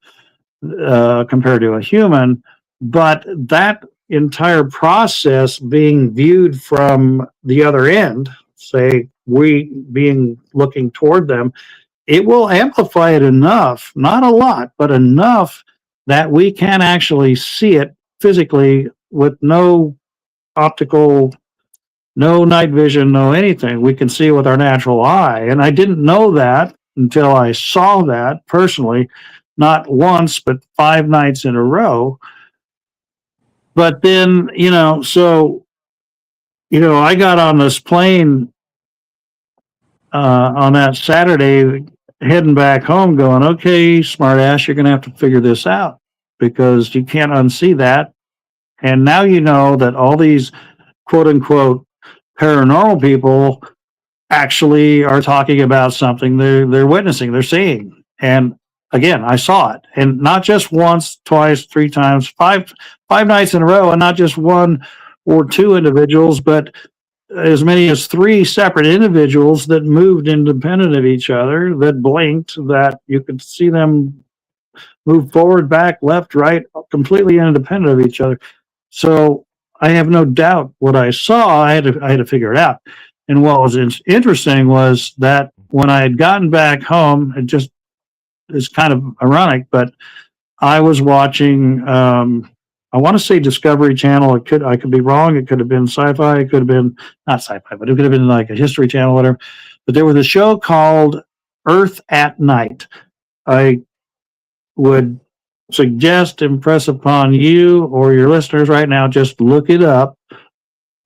Speaker 4: compared to a human, but that entire process being viewed from the other end, say we being looking toward them, it will amplify it enough, not a lot, but enough that we can actually see it physically with no optical, no night vision, no anything. We can see it with our natural eye. And I didn't know that until I saw that personally, not once, but 5 nights in a row. But then, I got on this plane on that Saturday, heading back home, going, okay, smartass, you're going to have to figure this out, because you can't unsee that. And now you know that all these quote unquote paranormal people actually are talking about something they're witnessing, they're seeing. And again, I saw it, and not just once, twice, 3 times, five nights in a row, and not just 1 or 2 individuals, but as many as 3 separate individuals that moved independent of each other, that blinked, that you could see them move forward, back, left, right, completely independent of each other. So I have no doubt what I saw, I had to figure it out. And what was interesting was that when I had gotten back home, it just is kind of ironic, but I was watching, I want to say Discovery Channel. I could be wrong. It could have been sci-fi. It could have been not sci-fi, but it could have been like a History Channel, whatever. But there was a show called Earth at Night. I would suggest, impress upon you or your listeners right now, just look it up.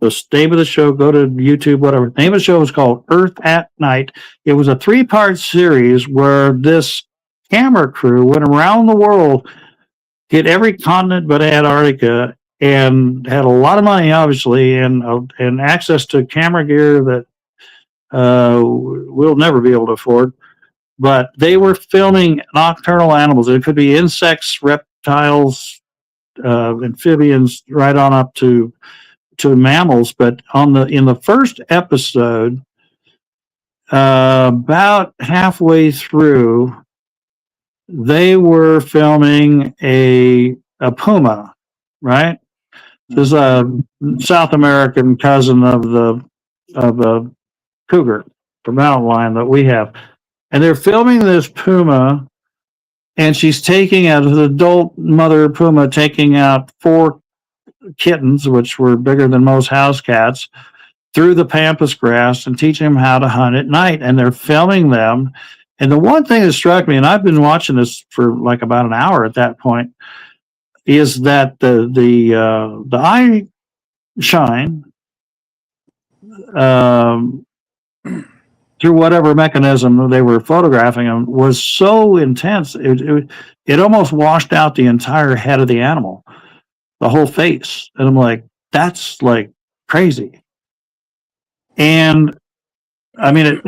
Speaker 4: The name of the show, go to YouTube, whatever. The name of the show was called Earth at Night. It was a 3-part series where this camera crew went around the world, hit every continent but Antarctica, and had a lot of money, obviously, and access to camera gear that we'll never be able to afford. But they were filming nocturnal animals. It could be insects, reptiles, amphibians, right on up to mammals. But in the first episode, about halfway through, they were filming a puma, right? This is a South American cousin of the cougar, the mountain lion that we have. And they're filming this puma, and she's taking out an adult mother puma, taking out 4 kittens, which were bigger than most house cats, through the pampas grass and teaching them how to hunt at night. And they're filming them. And the one thing that struck me, and I've been watching this for like about an hour at that point, is that the eye shine, um, through whatever mechanism they were photographing them, was so intense. It almost washed out the entire head of the animal, the whole face. And I'm like, that's like crazy. And I mean,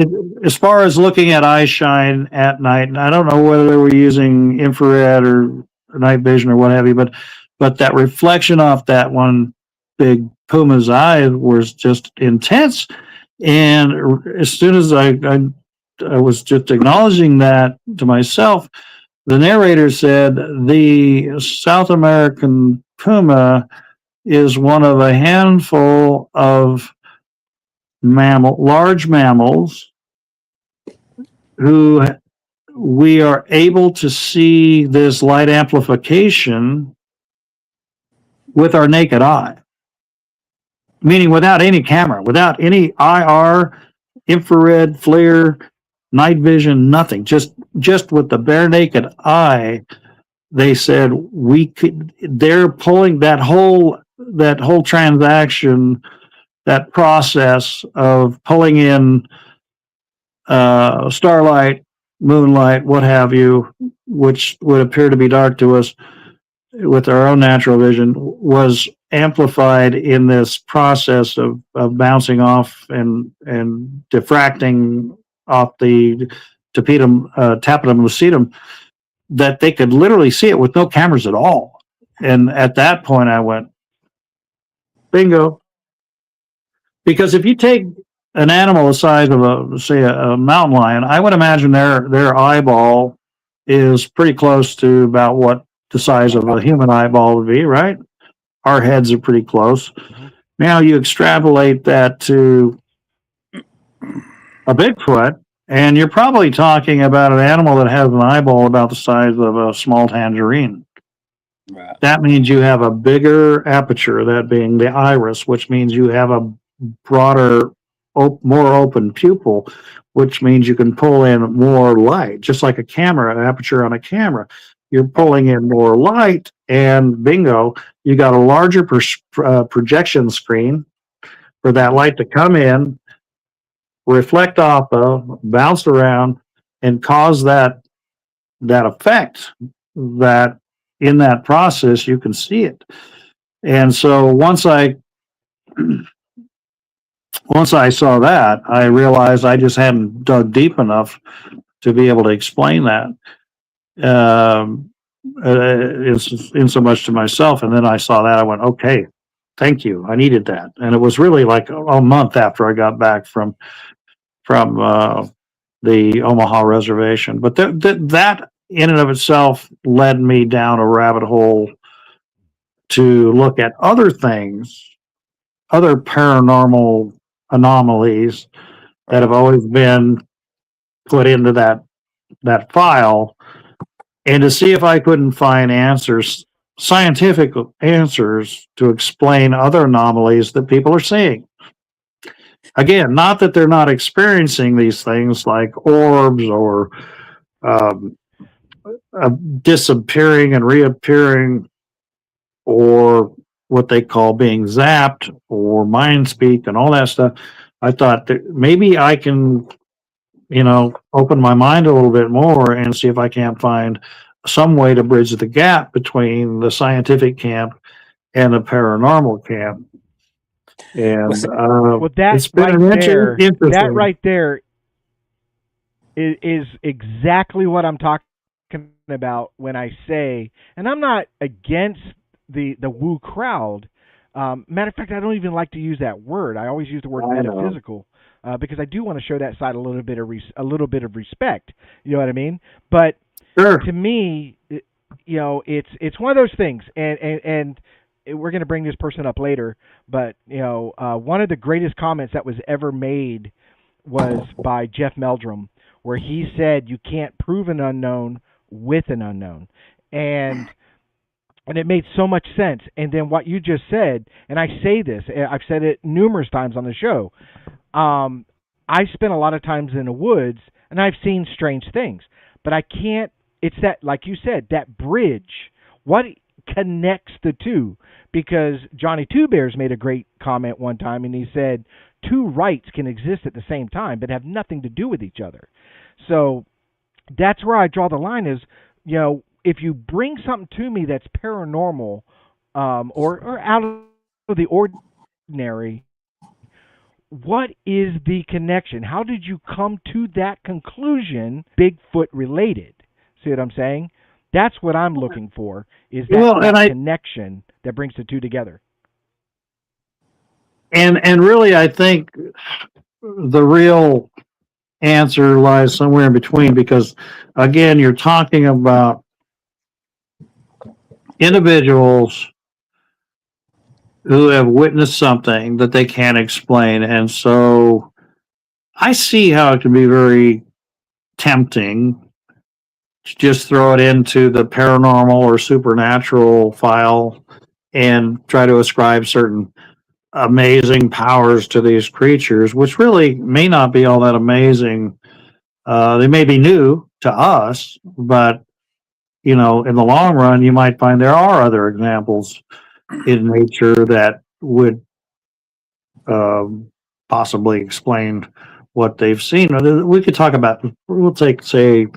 Speaker 4: as far as looking at eye shine at night, I don't know whether they were using infrared or night vision or what have you, but that reflection off that one big puma's eye was just intense. And as soon as I was just acknowledging that to myself, the narrator said the South American puma is one of a handful of large mammals who we are able to see this light amplification with our naked eye, meaning without any camera, without any IR, infrared, FLIR, night vision, nothing, just with the bare naked eye. They said they're pulling that whole transaction, that process of pulling in starlight, moonlight, what have you, which would appear to be dark to us with our own natural vision, was amplified in this process of bouncing off and diffracting off the tapetum lucidum, that they could literally see it with no cameras at all. And at that point I went, bingo. Because if you take an animal the size of say a mountain lion, I would imagine their eyeball is pretty close to about what the size of a human eyeball would be, right? Our heads are pretty close. Now you extrapolate that to a Bigfoot, and you're probably talking about an animal that has an eyeball about the size of a small tangerine.
Speaker 2: Right.
Speaker 4: That means you have a bigger aperture, that being the iris, which means you have a broader, more open pupil, which means you can pull in more light, just like a camera, an aperture on a camera. You're pulling in more light, and bingo, you got a larger projection screen for that light to come in, reflect off of, bounce around, and cause that effect that in that process you can see it. And so once I saw that, I realized I just hadn't dug deep enough to be able to explain that in so much to myself. And then I saw that, I went, okay, thank you. I needed that. And it was really like a month after I got back from the Omaha reservation. But that in and of itself led me down a rabbit hole to look at other things, other paranormal anomalies that have always been put into that file, and to see if I couldn't find answers, scientific answers, to explain other anomalies that people are seeing. Again, not that they're not experiencing these things like orbs or disappearing and reappearing, or what they call being zapped or mind speak and all that stuff. I thought that maybe I can, open my mind a little bit more and see if I can't find some way to bridge the gap between the scientific camp and the paranormal camp. And
Speaker 3: that right there is exactly what I'm talking about when I say, and I'm not against the woo crowd. Matter of fact, I don't even like to use that word. I always use the word metaphysical because I do want to show that side a little bit of respect. You know what I mean? But
Speaker 4: Sure.
Speaker 3: to me, it's one of those things, and we're going to bring this person up later, but one of the greatest comments that was ever made was by Jeff Meldrum, where he said you can't prove an unknown with an unknown, and it made so much sense. And then what you just said, and I say this, I've said it numerous times on the show. I spent a lot of times in the woods, and I've seen strange things, but I can't. It's that, like you said, that bridge. What connects the two? Because Johnny Two Bears made a great comment one time, and he said two rights can exist at the same time, but have nothing to do with each other. So that's where I draw the line. Is if you bring something to me that's paranormal, or out of the ordinary, what is the connection? How did you come to that conclusion, Bigfoot related? See what I'm saying? That's what I'm looking for, is that connection that brings the two together.
Speaker 4: And really, I think the real answer lies somewhere in between, because, again, you're talking about individuals who have witnessed something that they can't explain. And so I see how it can be very tempting to just throw it into the paranormal or supernatural file and try to ascribe certain amazing powers to these creatures, which really may not be all that amazing. They may be new to us, but in the long run, you might find there are other examples in nature that would possibly explain what they've seen. We could talk about, we'll take, say,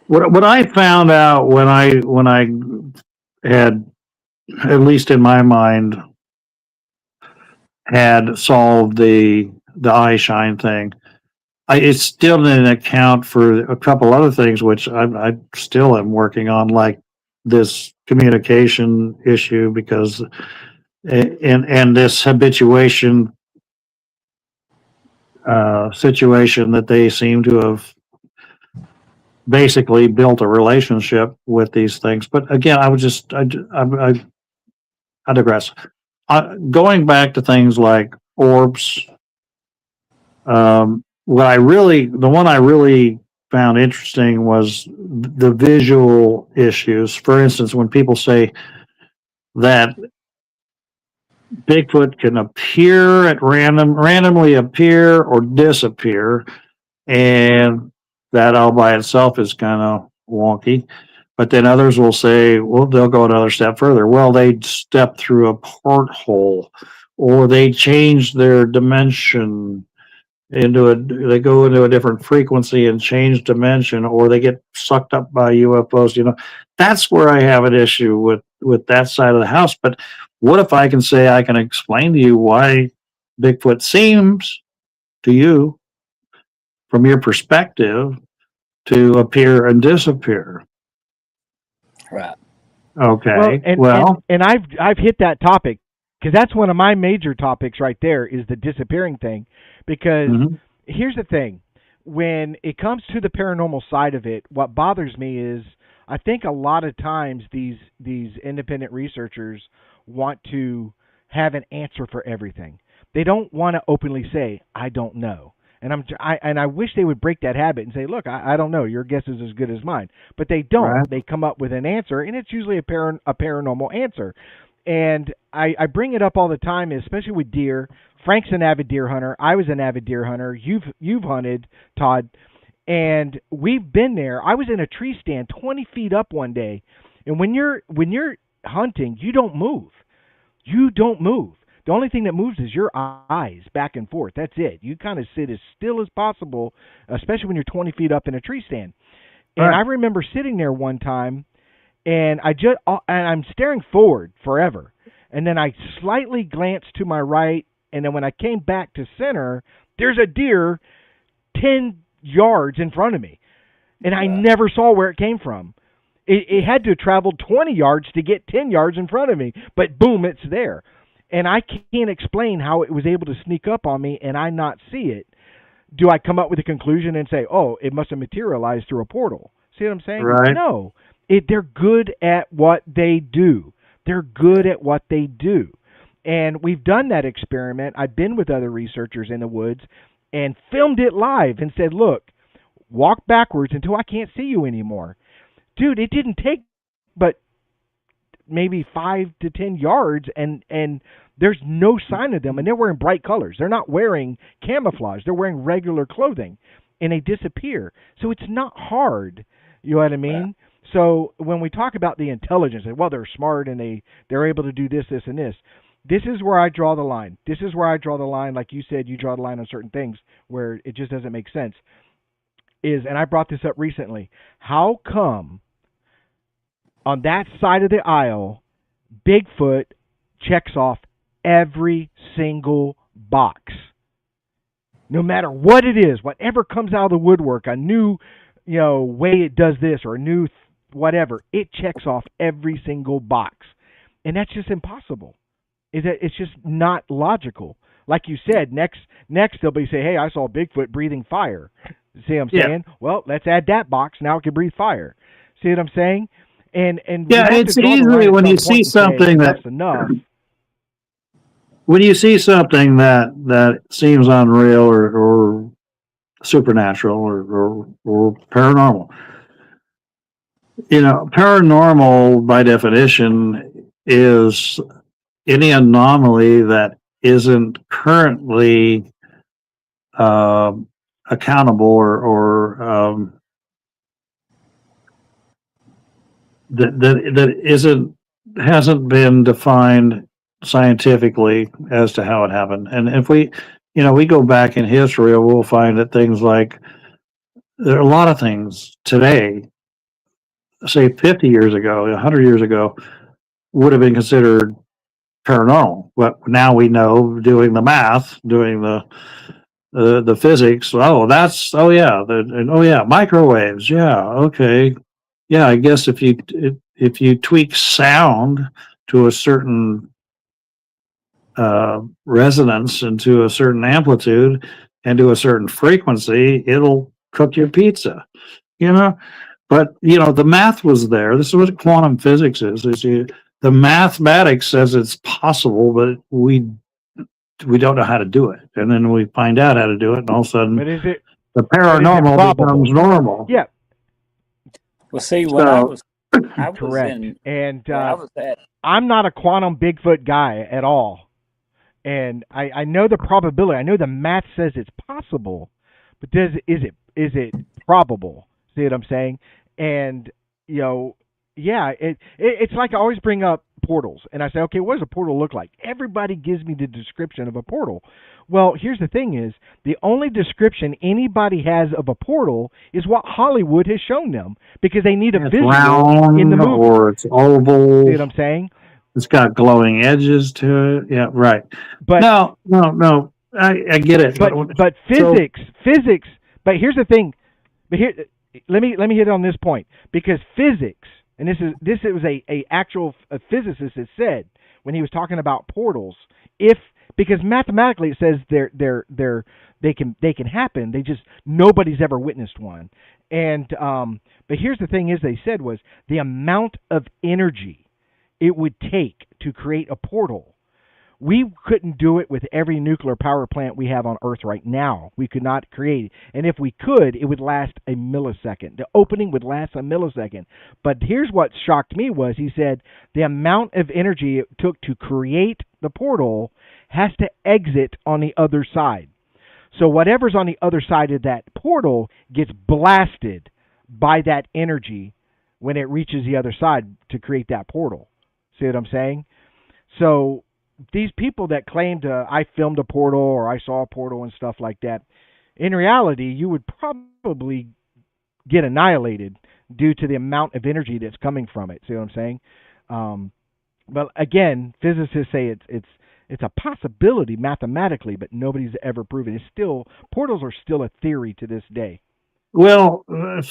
Speaker 4: what I found out when I had, at least in my mind, had solved the eye shine thing. It still didn't account for a couple other things, which I still am working on, like this communication issue, because and this habituation situation that they seem to have basically built a relationship with these things. But again, I digress. Going back to things like orbs, the one I really found interesting was the visual issues. For instance, when people say that Bigfoot can randomly appear or disappear, and that all by itself is kind of wonky. But then others will say, well, they'll go another step further. Well, they step through a porthole, or they change their dimension they go into a different frequency and change dimension, or they get sucked up by UFOs. That's where I have an issue with that side of the house. But what if I can explain to you why Bigfoot seems to you, from your perspective, to appear and disappear?
Speaker 2: Right.
Speaker 4: Okay.
Speaker 3: And I've hit that topic, because that's one of my major topics right there, is the disappearing thing. Because here's the thing, when it comes to the paranormal side of it, what bothers me is I think a lot of times these independent researchers want to have an answer for everything. They don't want to openly say, I don't know. And I wish they would break that habit and say, look, I don't know. Your guess is as good as mine. But they don't. Right. They come up with an answer, and it's usually a paranormal answer. And I bring it up all the time, especially with deer. Frank's an avid deer hunter. I was an avid deer hunter. You've hunted, Todd, and we've been there. I was in a tree stand 20 feet up one day, and when you're hunting, you don't move. You don't move. The only thing that moves is your eyes back and forth. That's it. You kind of sit as still as possible, especially when you're 20 feet up in a tree stand. And I remember sitting there one time, and I'm staring forward forever. And then I slightly glanced to my right, and then when I came back to center, there's a deer 10 yards in front of me. And I never saw where it came from. It had to have traveled 20 yards to get 10 yards in front of me. But boom, it's there. And I can't explain how it was able to sneak up on me and I not see it. do I come up with a conclusion and say, oh, it must have materialized through a portal? See what I'm saying?
Speaker 4: Right.
Speaker 3: No. They're good at what they do. They're good at what they do. And we've done that experiment. I've been with other researchers in the woods and filmed it live and said, look, walk backwards until I can't see you anymore. Dude, it didn't take but maybe 5 to 10 yards, and there's no sign of them, and they're wearing bright colors. They're not wearing camouflage. They're wearing regular clothing, and they disappear. So it's not hard. You know what I mean? Yeah. So when we talk about the intelligence, well, they're smart and they're able to do this, this, and this. This is where I draw the line. This is where I draw the line. Like you said, you draw the line on certain things where it just doesn't make sense. And I brought this up recently. How come on that side of the aisle, Bigfoot checks off every single box? No matter what it is, whatever comes out of the woodwork, a new, way it does this or a new whatever, it checks off every single box. And that's just impossible. It's just not logical. Like you said, next they'll be say, hey, I saw Bigfoot breathing fire. See what I'm saying? Well, let's add that box. Now it can breathe fire. See what I'm saying? And
Speaker 4: yeah, it's easily when you see something that's
Speaker 3: enough.
Speaker 4: When you see something that seems unreal or supernatural or paranormal, paranormal by definition is any anomaly that isn't currently accountable or that hasn't been defined scientifically as to how it happened. And if we go back in history, we'll find that things like there are a lot of things today, say 50 years ago, 100 years ago, would have been considered paranormal. But now we know, doing the math, doing the physics. Microwaves. Yeah, okay. Yeah, I guess if you tweak sound to a certain resonance and to a certain amplitude and to a certain frequency, it'll cook your pizza. But the math was there. This is what quantum physics is. The mathematics says it's possible, but we don't know how to do it. And then we find out how to do it, and all of a sudden the paranormal becomes normal.
Speaker 3: Yeah.
Speaker 2: Well, see, when I was
Speaker 3: correct. I'm not a quantum Bigfoot guy at all. And I know the probability. I know the math says it's possible, but is it probable? See what I'm saying? And it's like I always bring up portals, and I say, okay, what does a portal look like? Everybody gives me the description of a portal. Well, here's the thing: is the only description anybody has of a portal is what Hollywood has shown them, because they need a visual
Speaker 4: round
Speaker 3: in the movie,
Speaker 4: or it's oval.
Speaker 3: See what I'm saying?
Speaker 4: It's got glowing edges to it. Yeah, right. But no. I get it.
Speaker 3: But physics. But here's the thing. But here, let me hit on this point, because physics, and this was a actual physicist that said when he was talking about portals, because mathematically it says they can happen. They just, nobody's ever witnessed one. And but here's the thing: is they said was the amount of energy it would take to create a portal. We couldn't do it with every nuclear power plant we have on Earth right now. We could not create it. And if we could, it would last a millisecond. The opening would last a millisecond. But here's what shocked me was he said the amount of energy it took to create the portal has to exit on the other side. So whatever's on the other side of that portal gets blasted by that energy when it reaches the other side to create that portal. See what I'm saying? So these people that claimed I filmed a portal or I saw a portal and stuff like that, in reality, you would probably get annihilated due to the amount of energy that's coming from it. See what I'm saying? But again, physicists say it's a possibility mathematically, but nobody's ever proven it. Portals are still a theory to this day.
Speaker 4: Well,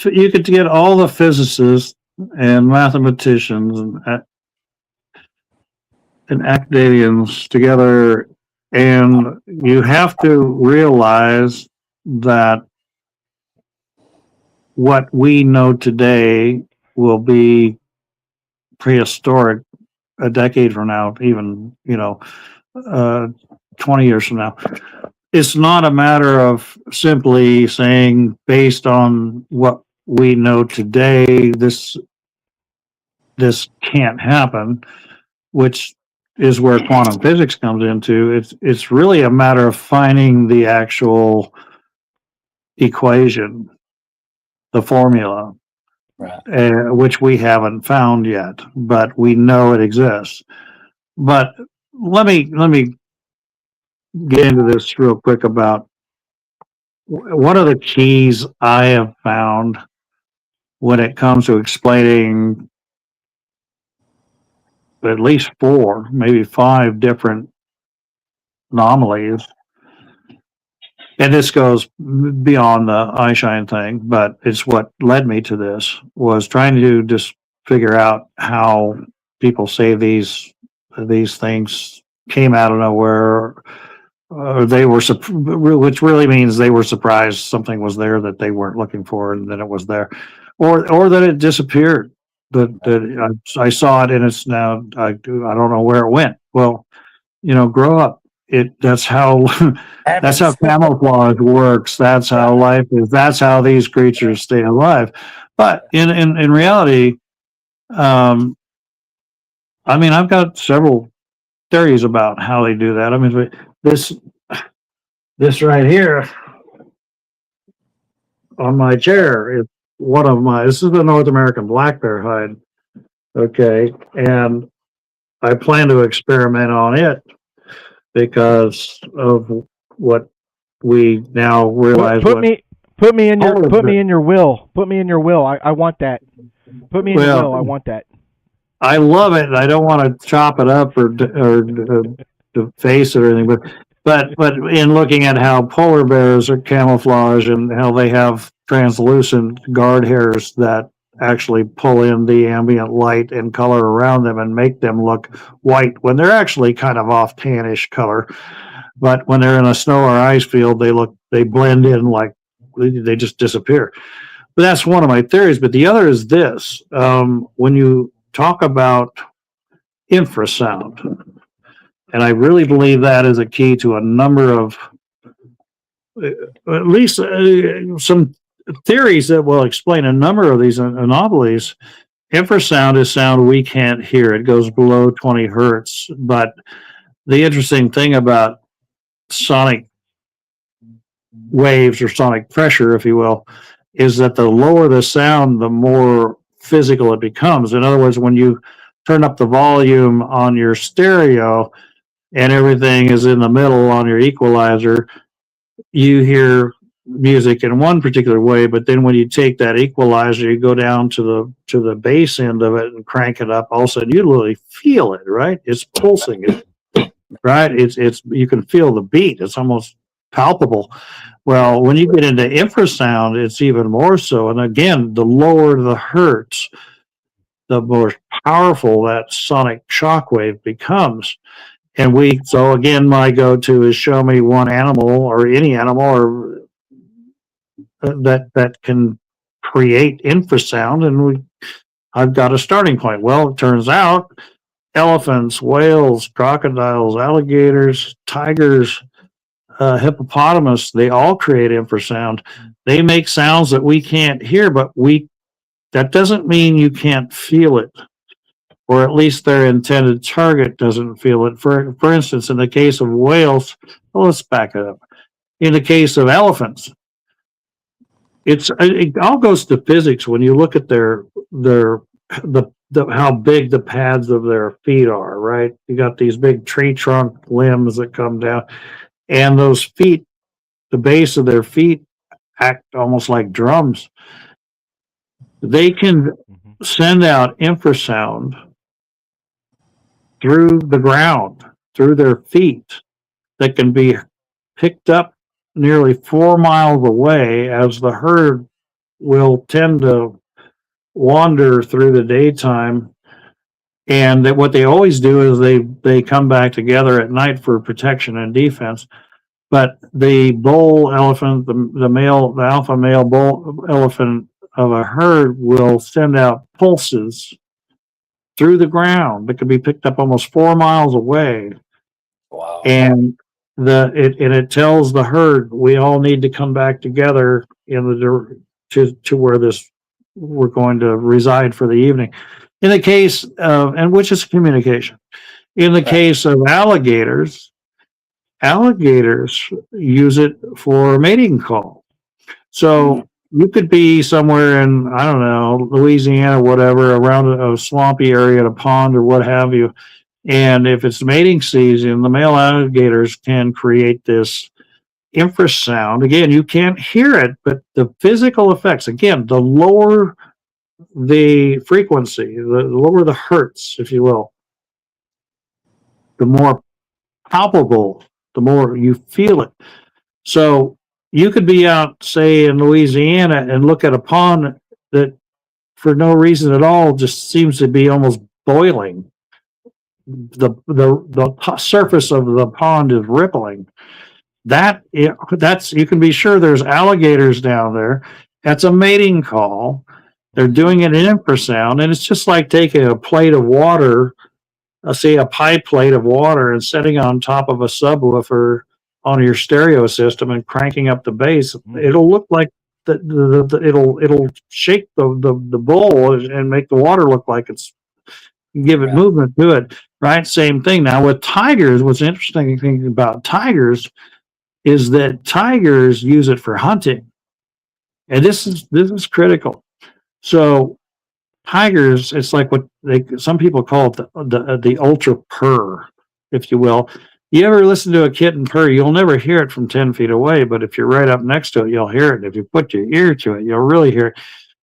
Speaker 4: you could get all the physicists and mathematicians and academians together, and you have to realize that what we know today will be prehistoric a decade from now, even, 20 years from now. It's not a matter of simply saying, based on what we know today, this can't happen, which is where quantum physics comes into. It's really a matter of finding the actual equation, the formula,
Speaker 2: Right.
Speaker 4: which we haven't found yet, but we know it exists. But let me get into this real quick about one of the keys I have found when it comes to explaining at least 4, maybe 5 different anomalies. And this goes beyond the eyeshine thing, but it's what led me to this, was trying to just figure out how people say these things came out of nowhere, they were, which really means they were surprised something was there that they weren't looking for, and then it was there, or that it disappeared. That I saw it and it's now, I don't know where it went. Well, grow up. That's how that's how camouflage works. That's how life is. That's how these creatures stay alive. But in reality, I mean, I've got several theories about how they do that. I mean, this right here on my chair is one of my. This is the North American black bear hide. Okay, and I plan to experiment on it because of what we now realize.
Speaker 3: Put me in your will. Put me in your will. I want that. Put me in your will. I want that.
Speaker 4: I love it. I don't want to chop it up or deface it or anything, but in looking at how polar bears are camouflaged and how they have translucent guard hairs that actually pull in the ambient light and color around them and make them look white when they're actually kind of off tannish color. But when they're in a snow or ice field, they blend in, like they just disappear. But that's one of my theories. But the other is this: when you talk about infrasound, and I really believe that is a key to a number of, at least some theories that will explain a number of these anomalies. Infrasound is sound we can't hear. It goes below 20 hertz. But the interesting thing about sonic waves, or sonic pressure, if you will, is that the lower the sound, the more physical it becomes. In other words, when you turn up the volume on your stereo and everything is in the middle on your equalizer, you hear music in one particular way, but then when you take that equalizer, you go down to the bass end of it and crank it up, all of a sudden you literally feel it, right? It's pulsing, right? It's you can feel the beat. It's almost palpable. Well, when you get into infrasound, it's even more so. And again, the lower the hertz, the more powerful that sonic shockwave becomes. And so again, my go-to is show me one animal, or any animal, or that can create infrasound, and I've got a starting point. Well, it turns out elephants, whales, crocodiles, alligators, tigers, hippopotamus, they all create infrasound. They make sounds that we can't hear, but that doesn't mean you can't feel it, or at least their intended target doesn't feel it. For instance, in the case of whales, well, let's back it up. In the case of elephants, it all goes to physics. When you look at how big the pads of their feet are, right? You got these big tree trunk limbs that come down, and those feet, the base of their feet, act almost like drums. They can send out infrasound through the ground, through their feet, that can be picked up nearly 4 miles away, as the herd will tend to wander through the daytime. And that what they always do is they come back together at night for protection and defense. But the bull elephant, the alpha male bull elephant of a herd will send out pulses through the ground that could be picked up almost 4 miles away.
Speaker 2: Wow.
Speaker 4: And it tells the herd we all need to come back together to where we're going to reside for the evening. In the case of, and which is communication. In the case of alligators use it for a mating call. So you could be somewhere in, I don't know, Louisiana, whatever, around a swampy area at a pond or what have you. And if it's mating season, the male alligators can create this infrasound. Again, you can't hear it, but the physical effects, again, the lower the frequency, the lower the hertz, if you will, the more palpable, the more you feel it. So you could be out, say, in Louisiana and look at a pond that for no reason at all just seems to be almost boiling. The surface of the pond is rippling. That's you can be sure there's alligators down there. That's a mating call. They're doing it in infrasound, and it's just like taking a plate of water, say a pie plate of water, and setting on top of a subwoofer on your stereo system and cranking up the bass. It'll look like it'll shake the bowl and make the water look like it's give it movement to it. Right, same thing. Now with tigers, what's interesting thing about tigers is that tigers use it for hunting, and this is critical. So tigers, it's like what some people call it the ultra purr, if you will. You ever listen to a kitten purr? You'll never hear it from 10 feet away, but if you're right up next to it, you'll hear it. If you put your ear to it, you'll really hear it.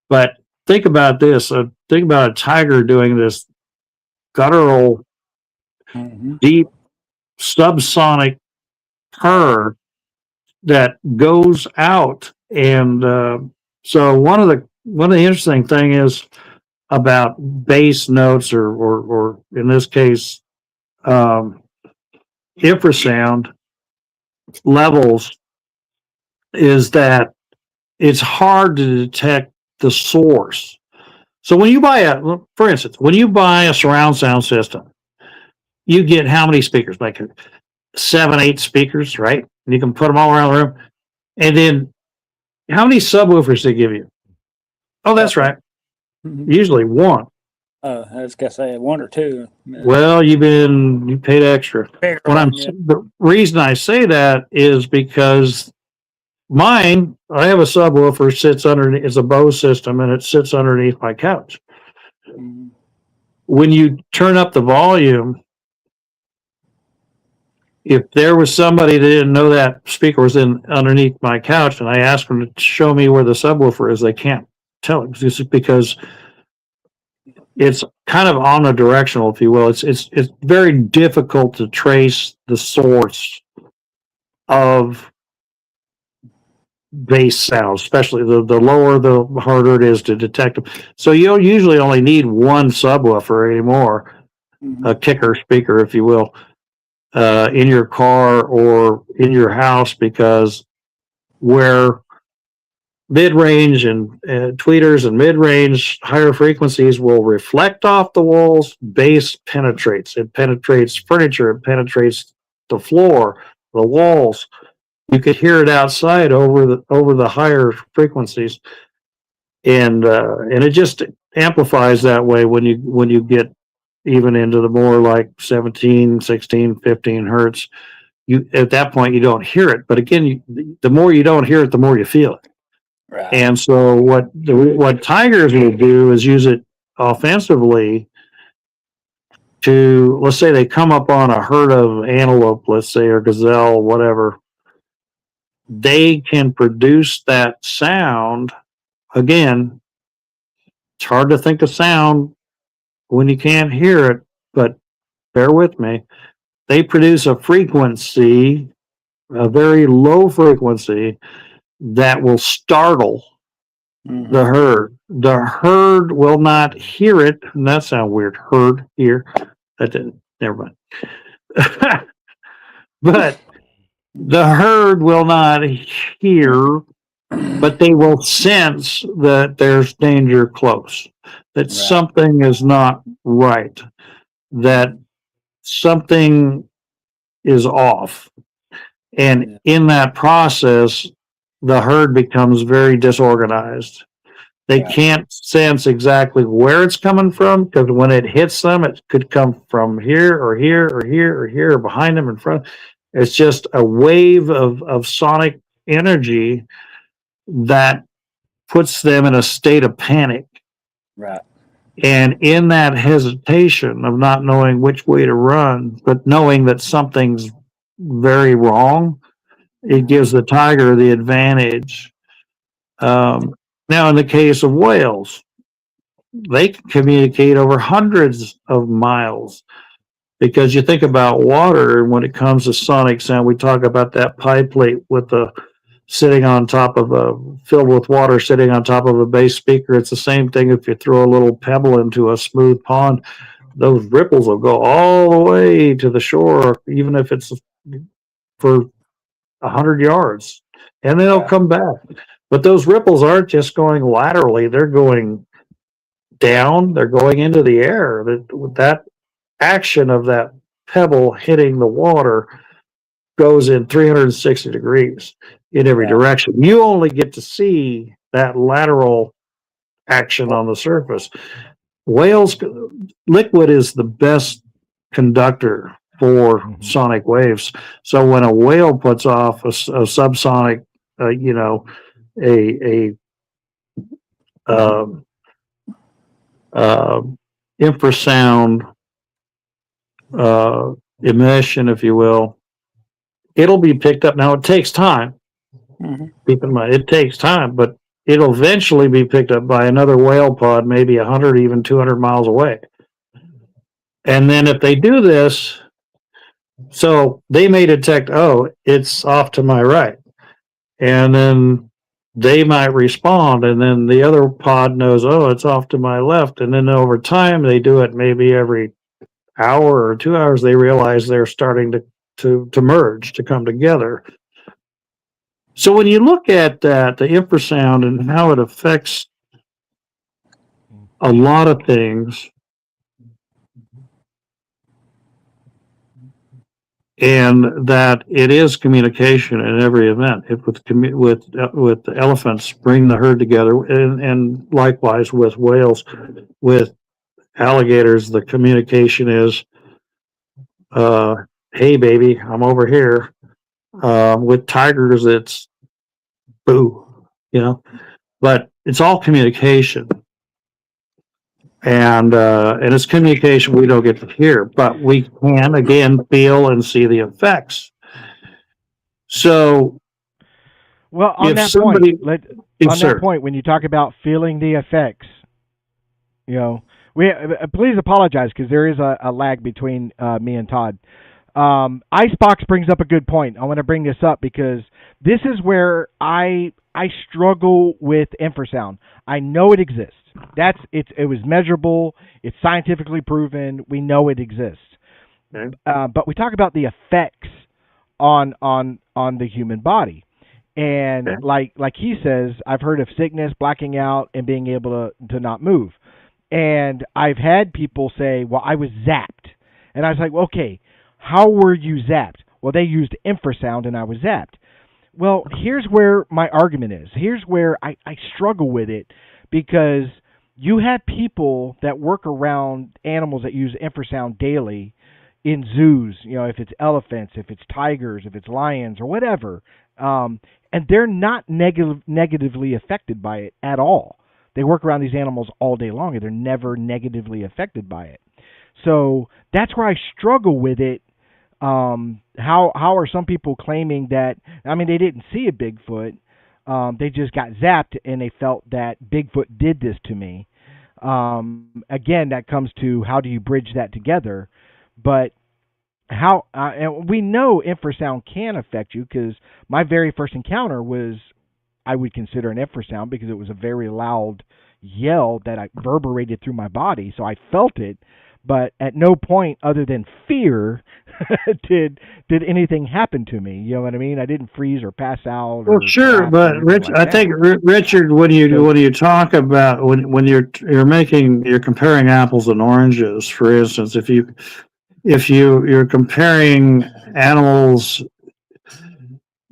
Speaker 4: But think about this. Think about a tiger doing this guttural, deep, subsonic purr that goes out. And so one of the interesting thing is about bass notes or in this case infrasound levels is that it's hard to detect the source. So when you buy for instance, when you buy a surround sound system, you get how many speakers? Like 7, 8 speakers, right? And you can put them all around the room. And then how many subwoofers they give you? Oh, that's right. Usually one.
Speaker 2: I was gonna say 1 or 2.
Speaker 4: Well, you paid extra. The reason I say that is because I have a subwoofer sits underneath. It's a Bose system, and it sits underneath my couch. When you turn up the volume, if there was somebody that didn't know that speaker was underneath my couch, and I asked them to show me where the subwoofer is, they can't tell it. This is because it's kind of omnidirectional, if you will. It's very difficult to trace the source of bass sounds, especially the lower, the harder it is to detect them. So you'll usually only need one subwoofer anymore, a kicker speaker, if you will, in your car or in your house, because where mid-range and tweeters and mid-range higher frequencies will reflect off the walls, bass penetrates. It penetrates furniture, it penetrates the floor, the walls. You could hear it outside over the higher frequencies, and it just amplifies that way when you get even into the more like 17, 16, 15 hertz. At that point you don't hear it, but again, the more you don't hear it, the more you feel it. Right. And so what tigers will do is use it offensively to, let's say they come up on a herd of antelope, let's say, or gazelle, whatever. They can produce that sound. Again, it's hard to think of sound when you can't hear it, but bear with me. They produce a frequency, a very low frequency, that will startle the herd. The herd will not hear it, and that sounds weird. Herd here. That didn't, never mind. But The herd will not hear, but they will sense that there's danger close, that
Speaker 2: Right.
Speaker 4: something is not right, that something is off. And
Speaker 2: Yeah.
Speaker 4: in that process, the herd becomes very disorganized. They
Speaker 2: Right.
Speaker 4: can't sense exactly where it's coming from because when it hits them, it could come from here or here or here or here or behind them in front. It's just a wave of sonic energy that puts them in a state of panic.
Speaker 2: Right.
Speaker 4: And in that hesitation of not knowing which way to run, but knowing that something's very wrong, it gives the tiger the advantage. Now, in the case of whales, they can communicate over hundreds of miles because you think about water and when it comes to sonic sound, we talk about that pie plate with the sitting on top of a filled with water sitting on top of a bass speaker. It's the same thing if you throw a little pebble into a smooth pond, those ripples will go all the way to the shore, even if it's for 100 yards, and then they'll
Speaker 2: Right.
Speaker 4: come back. But those ripples aren't just going laterally; they're going down. They're going into the air. That action of that pebble hitting the water goes in 360 degrees in every
Speaker 2: Right.
Speaker 4: direction. You only get to see that lateral action on the surface. Whales, liquid is the best conductor for sonic waves. So when a whale puts off a subsonic, a um, uh, infrasound emission, if you will, it'll be picked up. Now it takes time.
Speaker 2: Mm-hmm.
Speaker 4: Keep in mind, it takes time, but it'll eventually be picked up by another whale pod, maybe 100, even 200 miles away. And then if they do this, so they may detect, oh, it's off to my right. And then they might respond. And then the other pod knows, oh, it's off to my left. And then over time, they do it maybe every hour or 2 hours. They realize they're starting to merge, to come together. So when you look at that, the infrasound and how it affects a lot of things, and that it is communication in every event. If with the elephants, bring the herd together, and likewise with whales, with alligators, the communication is, "Hey, baby, I'm over here." With tigers, it's "Boo," but it's all communication. And it's communication we don't get to hear, but we can again feel and see the effects. So,
Speaker 3: Well, on
Speaker 4: if
Speaker 3: that
Speaker 4: somebody,
Speaker 3: point,
Speaker 4: yes, sir.
Speaker 3: when you talk about feeling the effects, we please apologize because there is a lag between me and Todd. Icebox brings up a good point. I want to bring this up because this is where I struggle with infrasound. I know it exists. It was measurable. It's scientifically proven. We know it exists.
Speaker 4: Okay.
Speaker 3: But we talk about the effects on the human body. And
Speaker 4: Okay.
Speaker 3: like he says, I've heard of sickness, blacking out, and being able to not move. And I've had people say, "Well, I was zapped," and I was like, well, "Okay, how were you zapped?" Well, they used infrasound, and I was zapped. Well, here's where my argument is. Here's where I struggle with it because you have people that work around animals that use infrasound daily in zoos, if it's elephants, if it's tigers, if it's lions, or whatever, and they're not negatively affected by it at all. They work around these animals all day long, and they're never negatively affected by it. So that's where I struggle with it. How are some people claiming that? I mean, they didn't see a Bigfoot. They just got zapped, and they felt that Bigfoot did this to me. Again, that comes to how do you bridge that together? But how and we know infrasound can affect you because my very first encounter was I would consider an infrasound because it was a very loud yell that I reverberated through my body, so I felt it. but at no point other than fear did anything happen to me. You know what I mean? I didn't freeze or pass out.
Speaker 4: Well,
Speaker 3: Or
Speaker 4: sure,
Speaker 3: collapse or
Speaker 4: but
Speaker 3: anything
Speaker 4: Rich,
Speaker 3: like
Speaker 4: I
Speaker 3: that.
Speaker 4: think Richard, when you talk about when you're comparing apples and oranges, for instance, you're comparing animals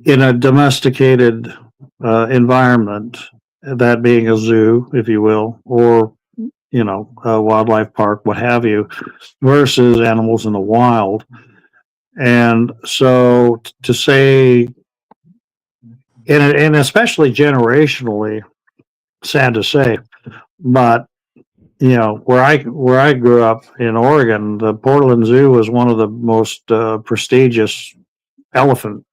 Speaker 4: in a domesticated environment, that being a zoo, if you will, or a wildlife park, what have you, versus animals in the wild. And so to say, and especially generationally, sad to say, but where I grew up in Oregon, the Portland Zoo was one of the most prestigious elephant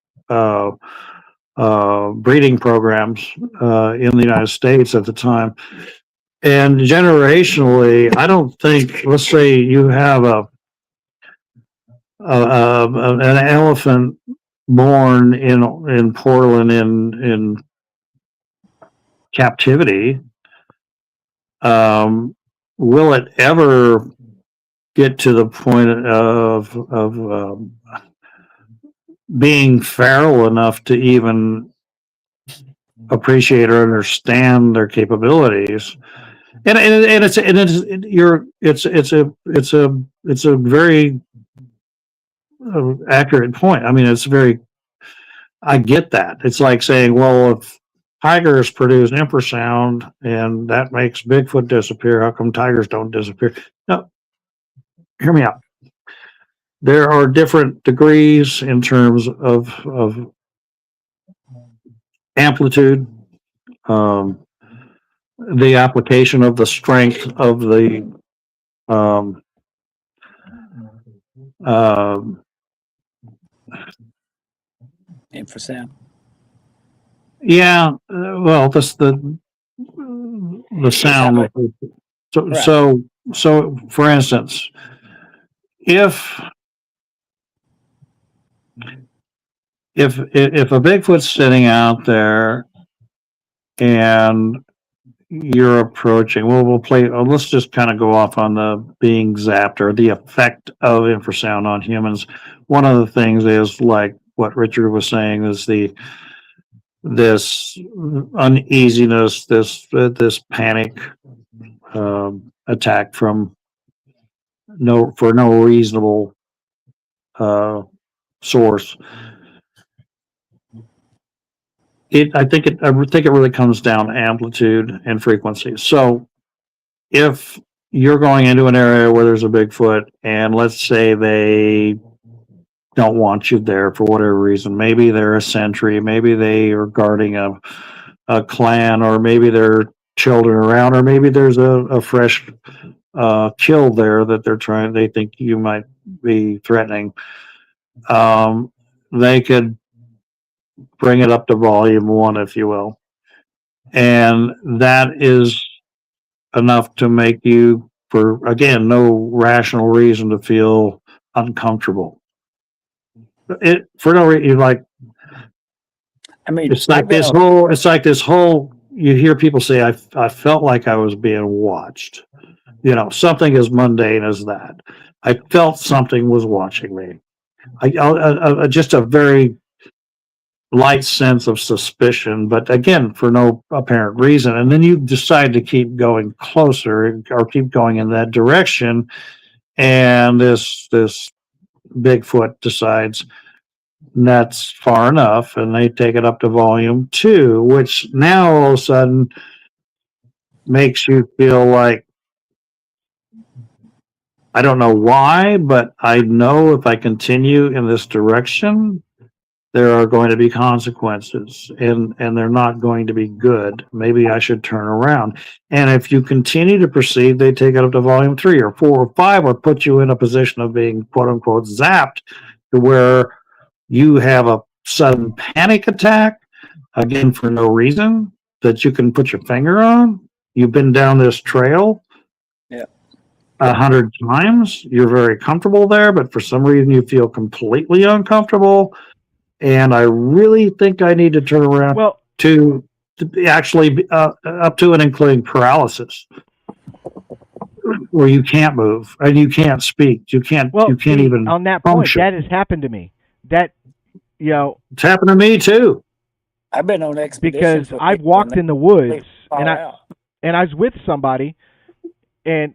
Speaker 4: breeding programs in the United States at the time. And generationally, I don't think, let's say you have an elephant born in Portland in captivity. Will it ever get to the point of being feral enough to even appreciate or understand their capabilities? And it's a very accurate point. I mean, I get that. It's like saying, well, if tigers produce infrasound and that makes Bigfoot disappear, how come tigers don't disappear? No, hear me out. There are different degrees in terms of amplitude, the application of the strength of the
Speaker 2: Infrasound.
Speaker 4: yeah, well, the sound.
Speaker 2: Exactly.
Speaker 4: So,
Speaker 2: Right.
Speaker 4: so for instance, if a Bigfoot's sitting out there and you're approaching, well, we'll play. Let's just kind of go off on the being zapped or the effect of infrasound on humans. One of the things is, like what Richard was saying, is this uneasiness, this panic attack for no reasonable source. I think it really comes down to amplitude and frequency. So if you're going into an area where there's a Bigfoot, and let's say they don't want you there for whatever reason, maybe they're a sentry, maybe they are guarding a clan, or maybe there are children around, or maybe there's a fresh kill there that they think you might be threatening. They could bring it up to volume 1, if you will. And that is enough to make you, for, again, no rational reason, to feel uncomfortable. For no reason, like,
Speaker 2: I mean,
Speaker 4: it's like this whole, you hear people say, I felt like I was being watched. Something as mundane as that. I felt something was watching me. Just a very light sense of suspicion, but again, for no apparent reason. And then you decide to keep going closer or keep going in that direction. And this Bigfoot decides that's far enough, and they take it up to volume 2, which now all of a sudden makes you feel like, I don't know why, but I know if I continue in this direction, there are going to be consequences, and they're not going to be good. Maybe I should turn around. And if you continue to proceed, they take it up to volume 3 or 4 or 5, or put you in a position of being, quote unquote, zapped, to where you have a sudden panic attack, again, for no reason that you can put your finger on. You've been down this trail 100 times. You're very comfortable there, but for some reason you feel completely uncomfortable. And I really think I need to turn around to actually up to and including paralysis. where you can't move and you can't speak. You can't
Speaker 3: see,
Speaker 4: even
Speaker 3: on that
Speaker 4: function.
Speaker 3: point, that has happened to me. That, you know,
Speaker 4: It's happened to me too.
Speaker 2: I've been on
Speaker 3: because
Speaker 2: expeditions with
Speaker 3: I've
Speaker 2: people and
Speaker 3: walked in the woods
Speaker 2: fall
Speaker 3: and
Speaker 2: out.
Speaker 3: I was with somebody, and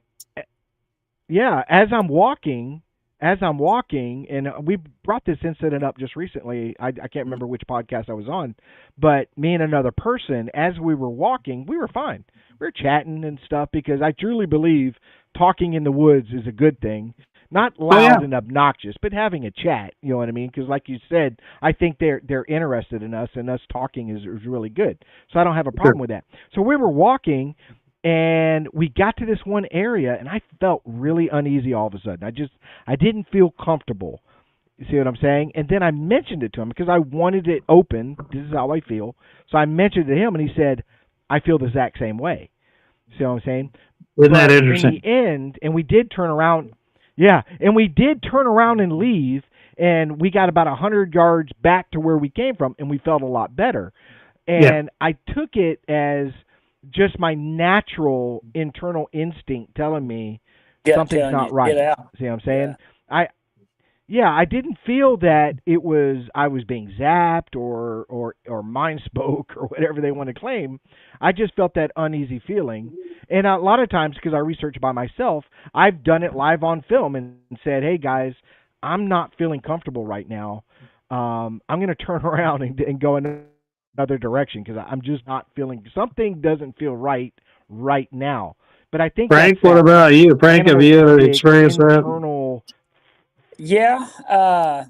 Speaker 3: yeah, as I'm walking, and we brought this incident up just recently. I can't remember which podcast I was on, but me and another person, as we were walking, we were fine. We were chatting and stuff because I truly believe talking in the woods is a good thing. Not loud and obnoxious, but having a chat. You know what I mean? Because, like you said, I think they're interested in us, and us talking is really good. So I don't have a problem with that. So we were walking, and we got to this one area, and I felt really uneasy all of a sudden. I didn't feel comfortable. You see what I'm saying? And then I mentioned it to him because I wanted it open. This is how I feel. So I mentioned it to him, and he said, I feel the exact same way. See what I'm saying?
Speaker 4: Isn't that interesting?
Speaker 3: In the end, and we did turn around. Yeah, and we did turn around and leave, and we got about 100 yards back to where we came from, and we felt a lot better. And I took it as just my natural internal instinct telling me something's not right.
Speaker 2: Get out.
Speaker 3: See what I'm saying? I didn't feel that I was being zapped or mind spoke or whatever they want to claim. I just felt that uneasy feeling. And a lot of times, because I research by myself, I've done it live on film and said, hey guys, I'm not feeling comfortable right now. I'm going to turn around and go in another direction because I'm just not feeling, something doesn't feel right now. But I think
Speaker 4: Frank, what about you? Frank, have you experienced that?
Speaker 2: Yeah.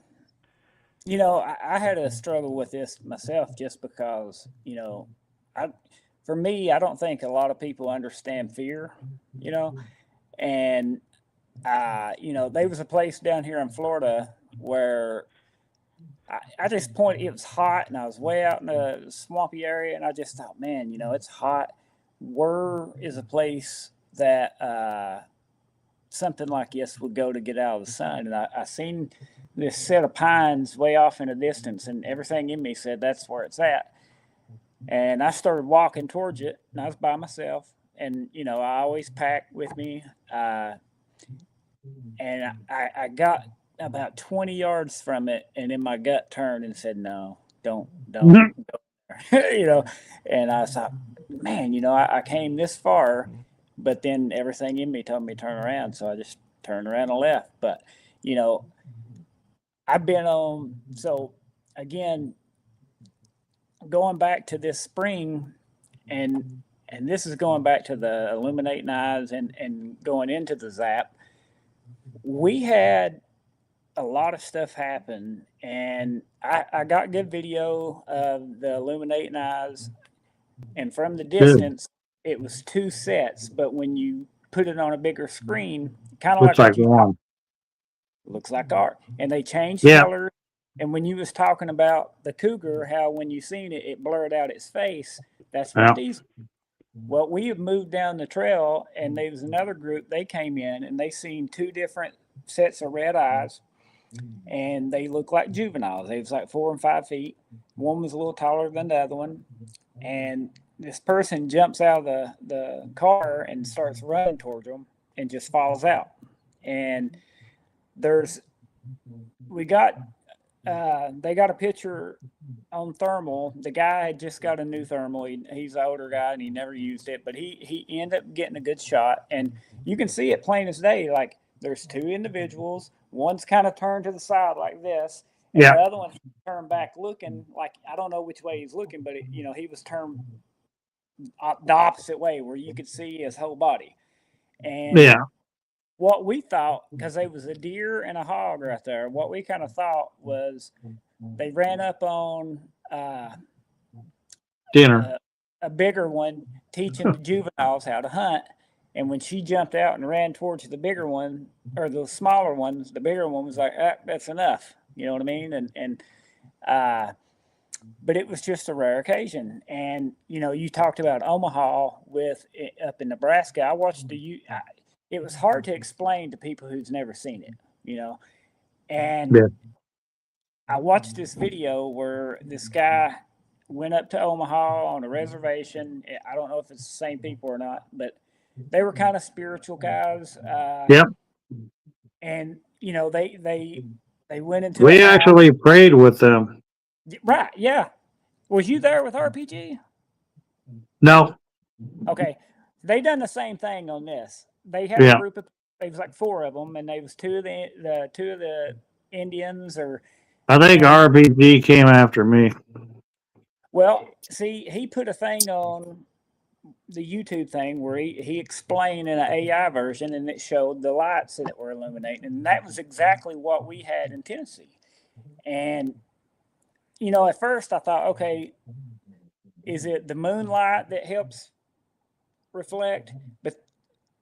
Speaker 2: You know, I had a struggle with this myself just because, you know, for me, I don't think a lot of people understand fear, you know, and, you know, there was a place down here in Florida where I just it was hot and I was way out in a swampy area and I just thought, man, you know, it's hot. Where is a place that, something like this would go to get out of the sun? And I seen this set of pines way off in the distance, and everything in me said that's where it's at. And I started walking towards it, and I was by myself. And you know, I always pack with me. And I got about 20 yards from it, and then my gut turned and said, "No, don't go there." You know. And I thought, man, you know, I came this far. But then everything in me told me to turn around, so I just turned around and left. But, you know, I've been on, so again, going back to this spring, and this is going back to the illuminating eyes and going into the zap, we had a lot of stuff happen, and I got good video of the illuminating eyes, and from the distance, it was two sets, but when you put it on a bigger screen, kind of like one. Looks like art. And they changed colors. And when you was talking about the cougar, how when you seen it, it blurred out its face. That's what these. Well, we have moved down the trail, and there was another group. They came in, and they seen two different sets of red eyes, and they looked like juveniles. They was like 4 and 5 feet. One was a little taller than the other one, and this person jumps out of the car and starts running towards them and just falls out. And they got a picture on thermal. The guy had just got a new thermal. He's an older guy and he never used it, but he ended up getting a good shot. And you can see it plain as day. Like there's two individuals. One's kind of turned to the side like this. And the other one turned back looking like, I don't know which way he's looking, but you know, he was turned the opposite way where you could see his whole body. And what we thought, because there was a deer and a hog right there, what we kind of thought was they ran up on
Speaker 4: dinner,
Speaker 2: a bigger one, teaching the juveniles how to hunt. And when she jumped out and ran towards the bigger one, or the smaller ones, the bigger one was like, that's enough. You know what I mean? But it was just a rare occasion. And, you know, you talked about Omaha up in Nebraska. I watched it was hard to explain to people who's never seen it, you know. And I watched this video where this guy went up to Omaha on a reservation. I don't know if it's the same people or not, but they were kind of spiritual guys.
Speaker 4: Yep.
Speaker 2: And they went into
Speaker 4: We actually prayed with them.
Speaker 2: right. Yeah. Was you there with RPG?
Speaker 4: No.
Speaker 2: Okay. They done the same thing on this. They had
Speaker 4: Yeah.
Speaker 2: a group of, it was like 4 of them, and they was two of the Indians or.
Speaker 4: I think RPG came after me.
Speaker 2: Well, see, he put a thing on the YouTube thing where he explained in an AI version, and it showed the lights that were illuminating, and that was exactly what we had in Tennessee. And at first I thought, okay, is it the moonlight that helps reflect? But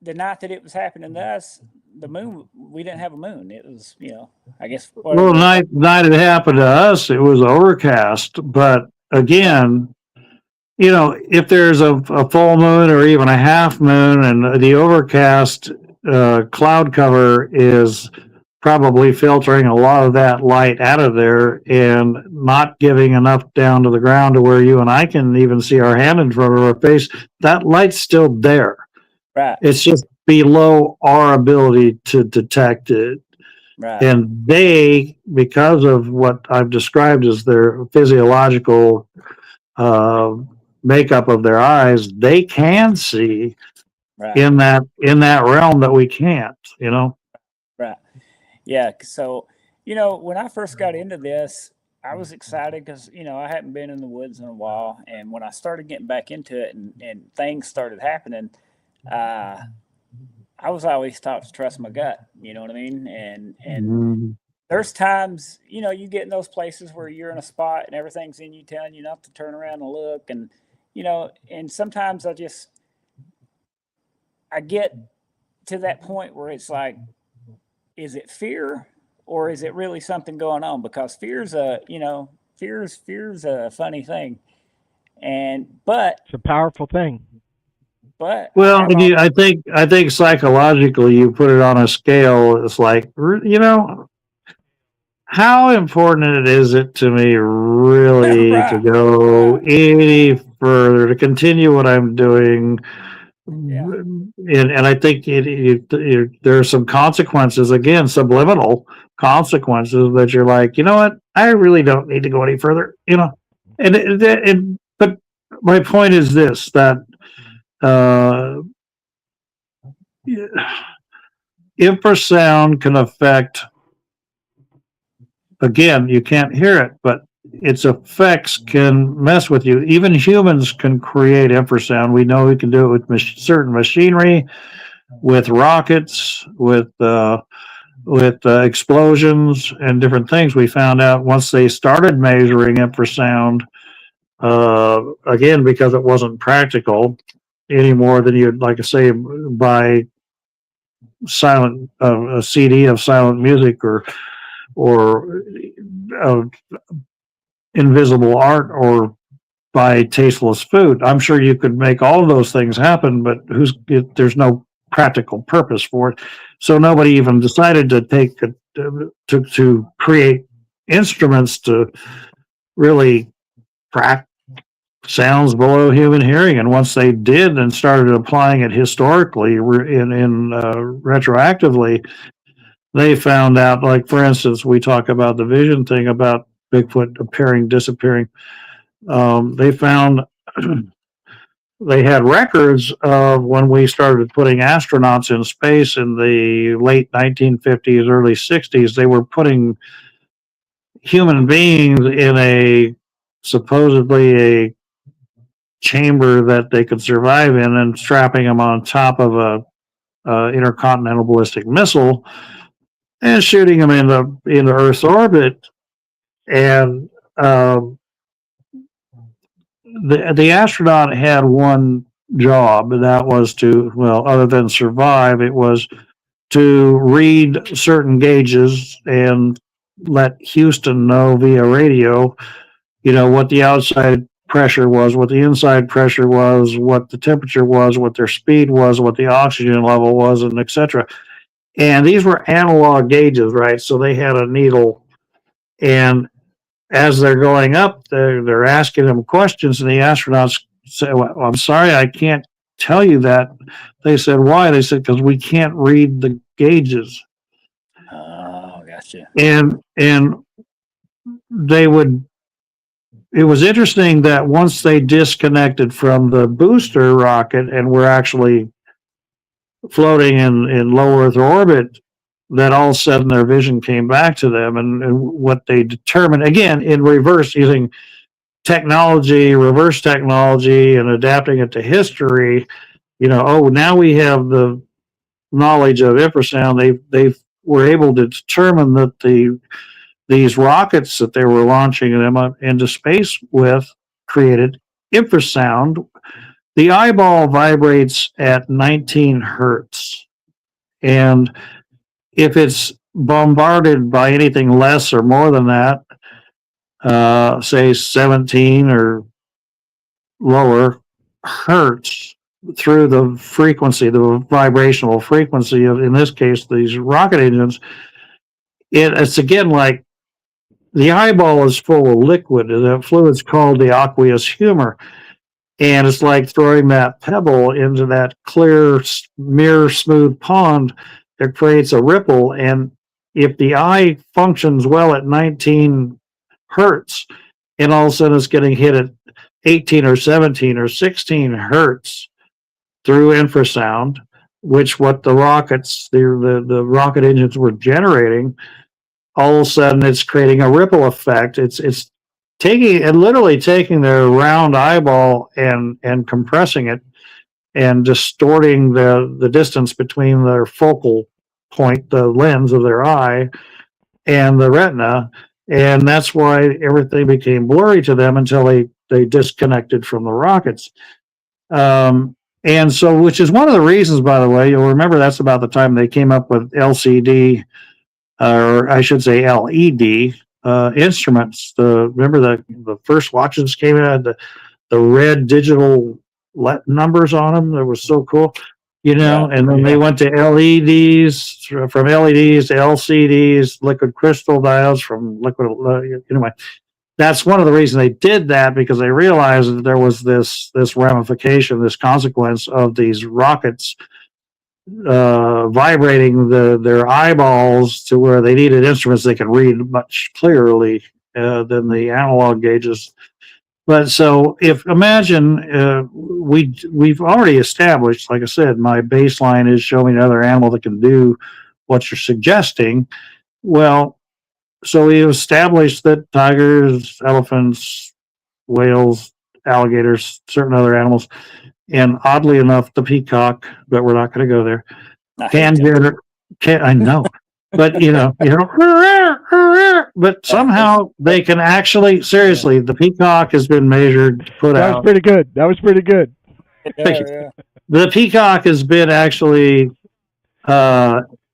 Speaker 2: the night that it was happening to us, the moon, we didn't have a moon. It was, I guess.
Speaker 4: Well, night it happened to us, it was overcast. But again, if there's a full moon or even a half moon, and the overcast cloud cover is probably filtering a lot of that light out of there and not giving enough down to the ground to where you and I can even see our hand in front of our face, that light's still there.
Speaker 2: Right.
Speaker 4: It's just below our ability to detect it.
Speaker 2: Right.
Speaker 4: And they, because of what I've described as their physiological makeup of their eyes, they can see
Speaker 2: right.
Speaker 4: in that realm that we can't,
Speaker 2: Right. Yeah. So, when I first got into this, I was excited because, I hadn't been in the woods in a while. And when I started getting back into it and things started happening, I was always taught to trust my gut. You know what I mean? And there's times, you get in those places where you're in a spot and everything's in you telling you not to turn around and look. And, and sometimes I get to that point where it's like, is it fear or is it really something going on? Because fear's a funny thing. But
Speaker 3: it's a powerful thing.
Speaker 2: But
Speaker 4: well, I think psychologically you put it on a scale. It's like, how important is it to me really
Speaker 2: right.
Speaker 4: to go any further, to continue what I'm doing?
Speaker 2: Yeah.
Speaker 4: And I think there are some consequences, again, subliminal consequences that you're like, you know what? I really don't need to go any further, but my point is this, that infrasound can affect, again, you can't hear it, but its effects can mess with you. Even humans can create infrasound. We know we can do it with certain machinery, with rockets, with explosions and different things. We found out once they started measuring infrasound, again, because it wasn't practical any more than you'd, like I say, buy a CD of silent music or invisible art or buy tasteless food. I'm sure you could make all of those things happen, but there's no practical purpose for it. So nobody even decided to to create instruments to really crack sounds below human hearing. And once they did and started applying it historically retroactively, they found out, like, for instance, we talk about the vision thing about Bigfoot appearing, disappearing. They found they had records of when we started putting astronauts in space in the late 1950s, early 60s. They were putting human beings in supposedly a chamber that they could survive in and strapping them on top of a intercontinental ballistic missile and shooting them into Earth's orbit. And the astronaut had one job, and that was to, well, other than survive, it was to read certain gauges and let Houston know via radio, what the outside pressure was, what the inside pressure was, what the temperature was, what their speed was, what the oxygen level was, and etc. And these were analog gauges, right? So they had a needle, and as they're going up, they're asking them questions, and the astronauts say, well, I'm sorry, I can't tell you that. They said, why? They said, because we can't read the gauges.
Speaker 2: Oh, gotcha.
Speaker 4: And they would, it was interesting that once they disconnected from the booster rocket and were actually floating in low Earth orbit, that all of a sudden their vision came back to them, and what they determined, again, in reverse, using technology, reverse technology, and adapting it to history, now we have the knowledge of infrasound. They were able to determine that these rockets that they were launching them up into space with created infrasound. The eyeball vibrates at 19 hertz. And if it's bombarded by anything less or more than that, say 17 or lower hertz, through the frequency, the vibrational frequency of, in this case, these rocket engines, it's again like the eyeball is full of liquid. The fluid's called the aqueous humor. And it's like throwing that pebble into that clear, mirror smooth pond that creates a ripple. And if the eye functions well at 19 hertz, and all of a sudden it's getting hit at 18 or 17 or 16 hertz through infrasound, which what the rockets, the rocket engines were generating, all of a sudden it's creating a ripple effect. It's taking and literally taking their round eyeball and compressing it and distorting the distance between their focal point, the lens of their eye, and the retina. And that's why everything became blurry to them until they disconnected from the rockets. And so, which is one of the reasons, by the way, you'll remember that's about the time they came up with LCD, or I should say LED instruments. Remember the first watches came out, the red digital numbers on them. That was so cool, and then they went to LEDs, from LEDs to LCDs, liquid crystal diodes from liquid, anyway. That's one of the reasons they did that, because they realized that there was this ramification, this consequence of these rockets vibrating their eyeballs to where they needed instruments they could read much clearly than the analog gauges. But so imagine we've already established, like I said, my baseline is show me another animal that can do what you're suggesting. Well, so we established that tigers, elephants, whales, alligators, certain other animals, and oddly enough, the peacock, but we're not going to go there. I know, but but somehow they can actually, seriously, the peacock has been measured, put out.
Speaker 3: That was pretty good. That was pretty good.
Speaker 4: The peacock has been actually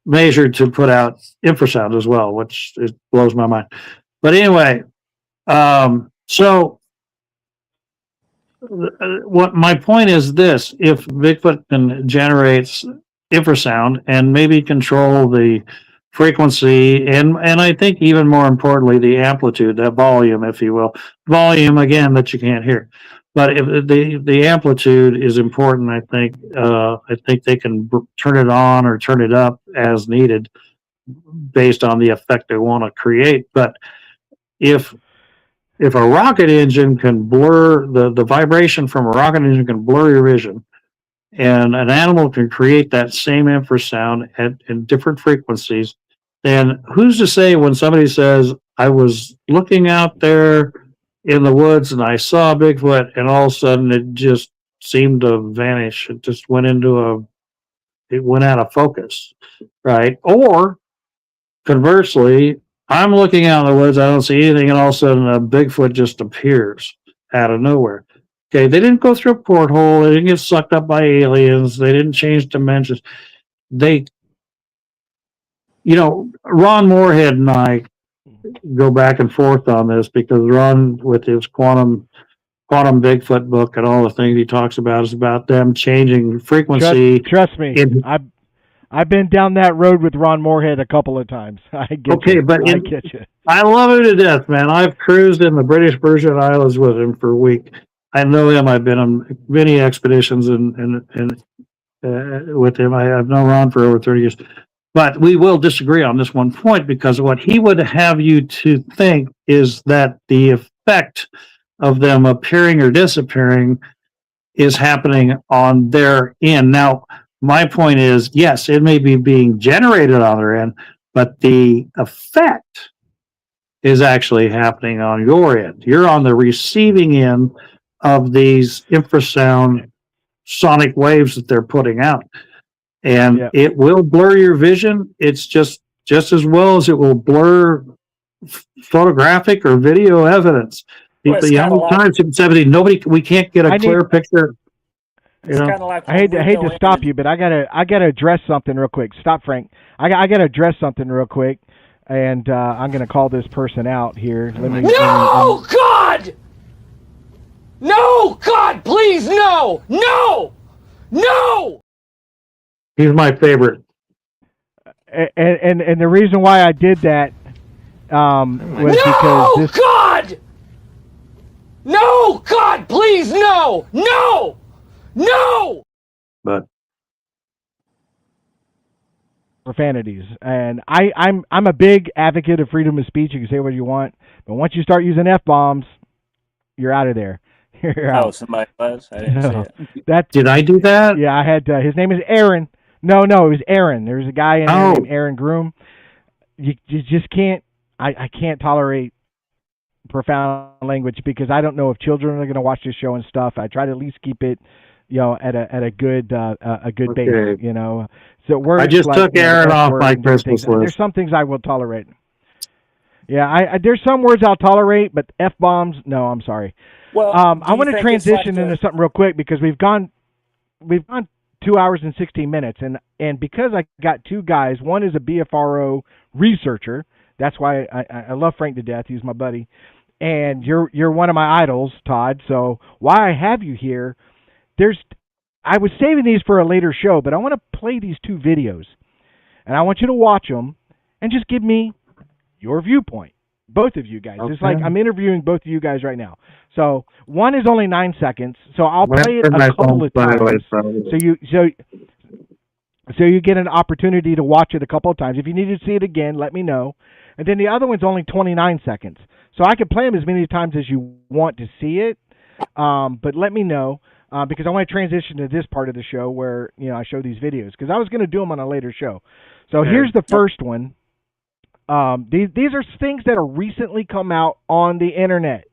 Speaker 4: measured to put out infrasound as well, which blows my mind. But anyway, so what my point is this: if Bigfoot can generate infrasound and maybe control the frequency and I think even more importantly the amplitude, that volume, if you will, volume again that you can't hear, but if the amplitude is important, I think they can turn it on or turn it up as needed based on the effect they want to create. But if a rocket engine can blur the vibration from a rocket engine can blur your vision, and an animal can create that same infrasound in different frequencies, then who's to say when somebody says, I was looking out there in the woods and I saw Bigfoot, and all of a sudden it just seemed to vanish. It just went it went out of focus, right? Or conversely, I'm looking out in the woods, I don't see anything, and all of a sudden a Bigfoot just appears out of nowhere. Okay, they didn't go through a porthole, they didn't get sucked up by aliens, they didn't change dimensions. Ron Moorhead and I go back and forth on this, because Ron, with his quantum Bigfoot book and all the things he talks about, is about them changing frequency.
Speaker 3: Trust me, I've been down that road with Ron Moorhead a couple of times. I get you.
Speaker 4: I love him to death, man. I've cruised in the British Virgin Islands with him for a week, I know him. I've been on many expeditions and with him. I've known Ron for over 30 years. But we will disagree on this one point because what he would have you to think is that the effect of them appearing or disappearing is happening on their end. Now, my point is, yes, it may be being generated on their end, but the effect is actually happening on your end. You're on the receiving end of these infrasound sonic waves that they're putting out. And
Speaker 3: Yeah.
Speaker 4: it will blur your vision. It's just as well as it will blur photographic or video evidence.
Speaker 2: Well, it's
Speaker 4: How
Speaker 2: kinda
Speaker 4: many
Speaker 2: like-
Speaker 4: times in 70 we can't get a
Speaker 3: I
Speaker 4: clear picture.
Speaker 2: It's
Speaker 4: You know?
Speaker 2: kind of like
Speaker 3: I hate
Speaker 2: when
Speaker 3: to
Speaker 2: we go
Speaker 3: stop
Speaker 2: in-
Speaker 3: you, but I gotta address something real quick. Stop, Frank. I gotta address something real quick, and I'm gonna call this person out here.
Speaker 5: No, God! No, God, please, no! No! No!
Speaker 4: He's my favorite.
Speaker 3: and the reason why I did that was because
Speaker 5: No,
Speaker 3: this.
Speaker 5: God! No, God, please, no! No! No!
Speaker 4: But
Speaker 3: Profanities, and I'm a big advocate of freedom of speech. You can say what you want, but once you start using f-bombs, you're out of there. You're
Speaker 2: Oh,
Speaker 3: out.
Speaker 2: somebody was. I didn't
Speaker 3: No.
Speaker 2: see it.
Speaker 3: That's
Speaker 4: did I do that?
Speaker 3: yeah. I had his name is Aaron. No, it was Aaron. There's a guy in there
Speaker 4: Oh.
Speaker 3: named Aaron Groom. You just can't. I can't tolerate profound language because I don't know if children are going to watch this show and stuff. I try to at least keep it, at a good base,
Speaker 4: Okay.
Speaker 3: So words
Speaker 4: I just
Speaker 3: like,
Speaker 4: took
Speaker 3: the
Speaker 4: Aaron
Speaker 3: F
Speaker 4: off
Speaker 3: word
Speaker 4: my
Speaker 3: and different
Speaker 4: Christmas
Speaker 3: things. There's
Speaker 4: list.
Speaker 3: some things I will tolerate. Yeah, I there's some words I'll tolerate, but f bombs, no, I'm sorry.
Speaker 2: Well,
Speaker 3: I
Speaker 2: do you
Speaker 3: want to
Speaker 2: think it's
Speaker 3: transition
Speaker 2: like
Speaker 3: into something real quick because we've gone 2 hours and 16 minutes, and because I got two guys, one is a BFRO researcher. That's why I love Frank to death. He's my buddy, and you're one of my idols, Todd. So why I have you here? I was saving these for a later show, but I want to play these two videos, and I want you to watch them and just give me your viewpoint. Both of you guys. It's like
Speaker 4: Okay.
Speaker 3: I'm interviewing both of you guys right now. So one is only 9 seconds. So I'll play it
Speaker 4: Turn my
Speaker 3: a couple
Speaker 4: phone
Speaker 3: of times.
Speaker 4: sideways,
Speaker 3: So you get an opportunity to watch it a couple of times. If you need to see it again, let me know. And then the other one's only 29 seconds. So I can play them as many times as you want to see it. But let me know because I want to transition to this part of the show where I show these videos because I was going to do them on a later show. So
Speaker 4: Okay.
Speaker 3: here's the first one. These are things that are recently come out on the internet.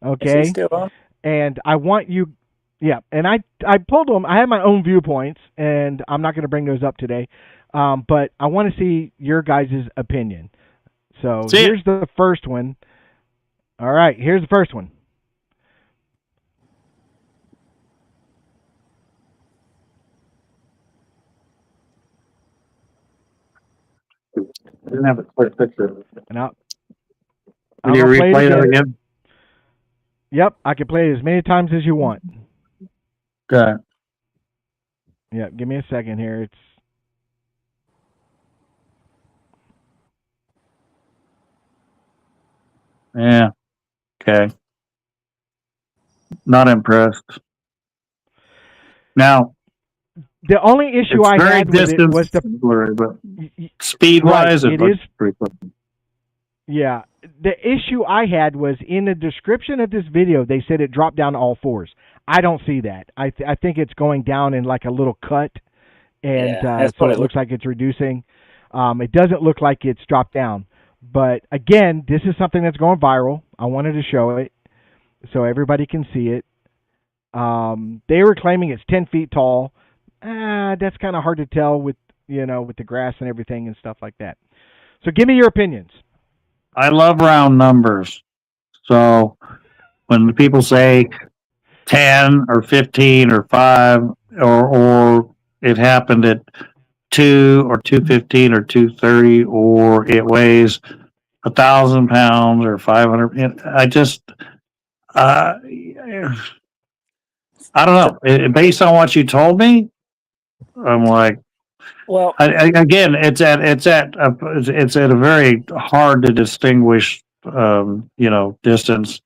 Speaker 2: Is
Speaker 3: Okay,
Speaker 2: he still on?
Speaker 3: and I want you, yeah. And I pulled them. I have my own viewpoints, and I'm not going to bring those up today. But I want to see your guys' opinion. So
Speaker 4: See it.
Speaker 3: here's the first one. All right, here's the first one.
Speaker 4: I didn't have a clear picture.
Speaker 3: And I'll
Speaker 4: Can you
Speaker 3: I'll play it
Speaker 4: replay that
Speaker 3: again.
Speaker 4: again?
Speaker 3: Yep, I can play it as many times as you want.
Speaker 4: Okay.
Speaker 3: Yeah, give me a second here. It's
Speaker 4: Yeah. Okay. Not impressed. Now,
Speaker 3: the only issue
Speaker 4: it's
Speaker 3: I
Speaker 4: very
Speaker 3: had with it
Speaker 4: distant,
Speaker 3: was the
Speaker 4: blurry, but speed-wise,
Speaker 3: Right,
Speaker 4: it
Speaker 3: it
Speaker 4: looks
Speaker 3: is.
Speaker 4: pretty quick.
Speaker 3: Yeah, the issue I had was in the description of this video, they said it dropped down to all fours. I don't see that. I think it's going down in like a little cut, and
Speaker 2: Yeah, that's
Speaker 3: so
Speaker 2: what
Speaker 3: it
Speaker 2: it
Speaker 3: looks like it's reducing. It doesn't look like it's dropped down. But again, this is something that's going viral. I wanted to show it so everybody can see it. They were claiming it's 10 feet tall. That's kind of hard to tell with with the grass and everything and stuff like that. So give me your opinions.
Speaker 4: I love round numbers. So when the people say 10 or 15 or 5 or it happened at 2 or 215 or 230 or it weighs 1,000 pounds or 500, I just I don't know. Based on what you told me, I'm like,
Speaker 2: Well,
Speaker 4: again, it's at a very hard to distinguish, distance.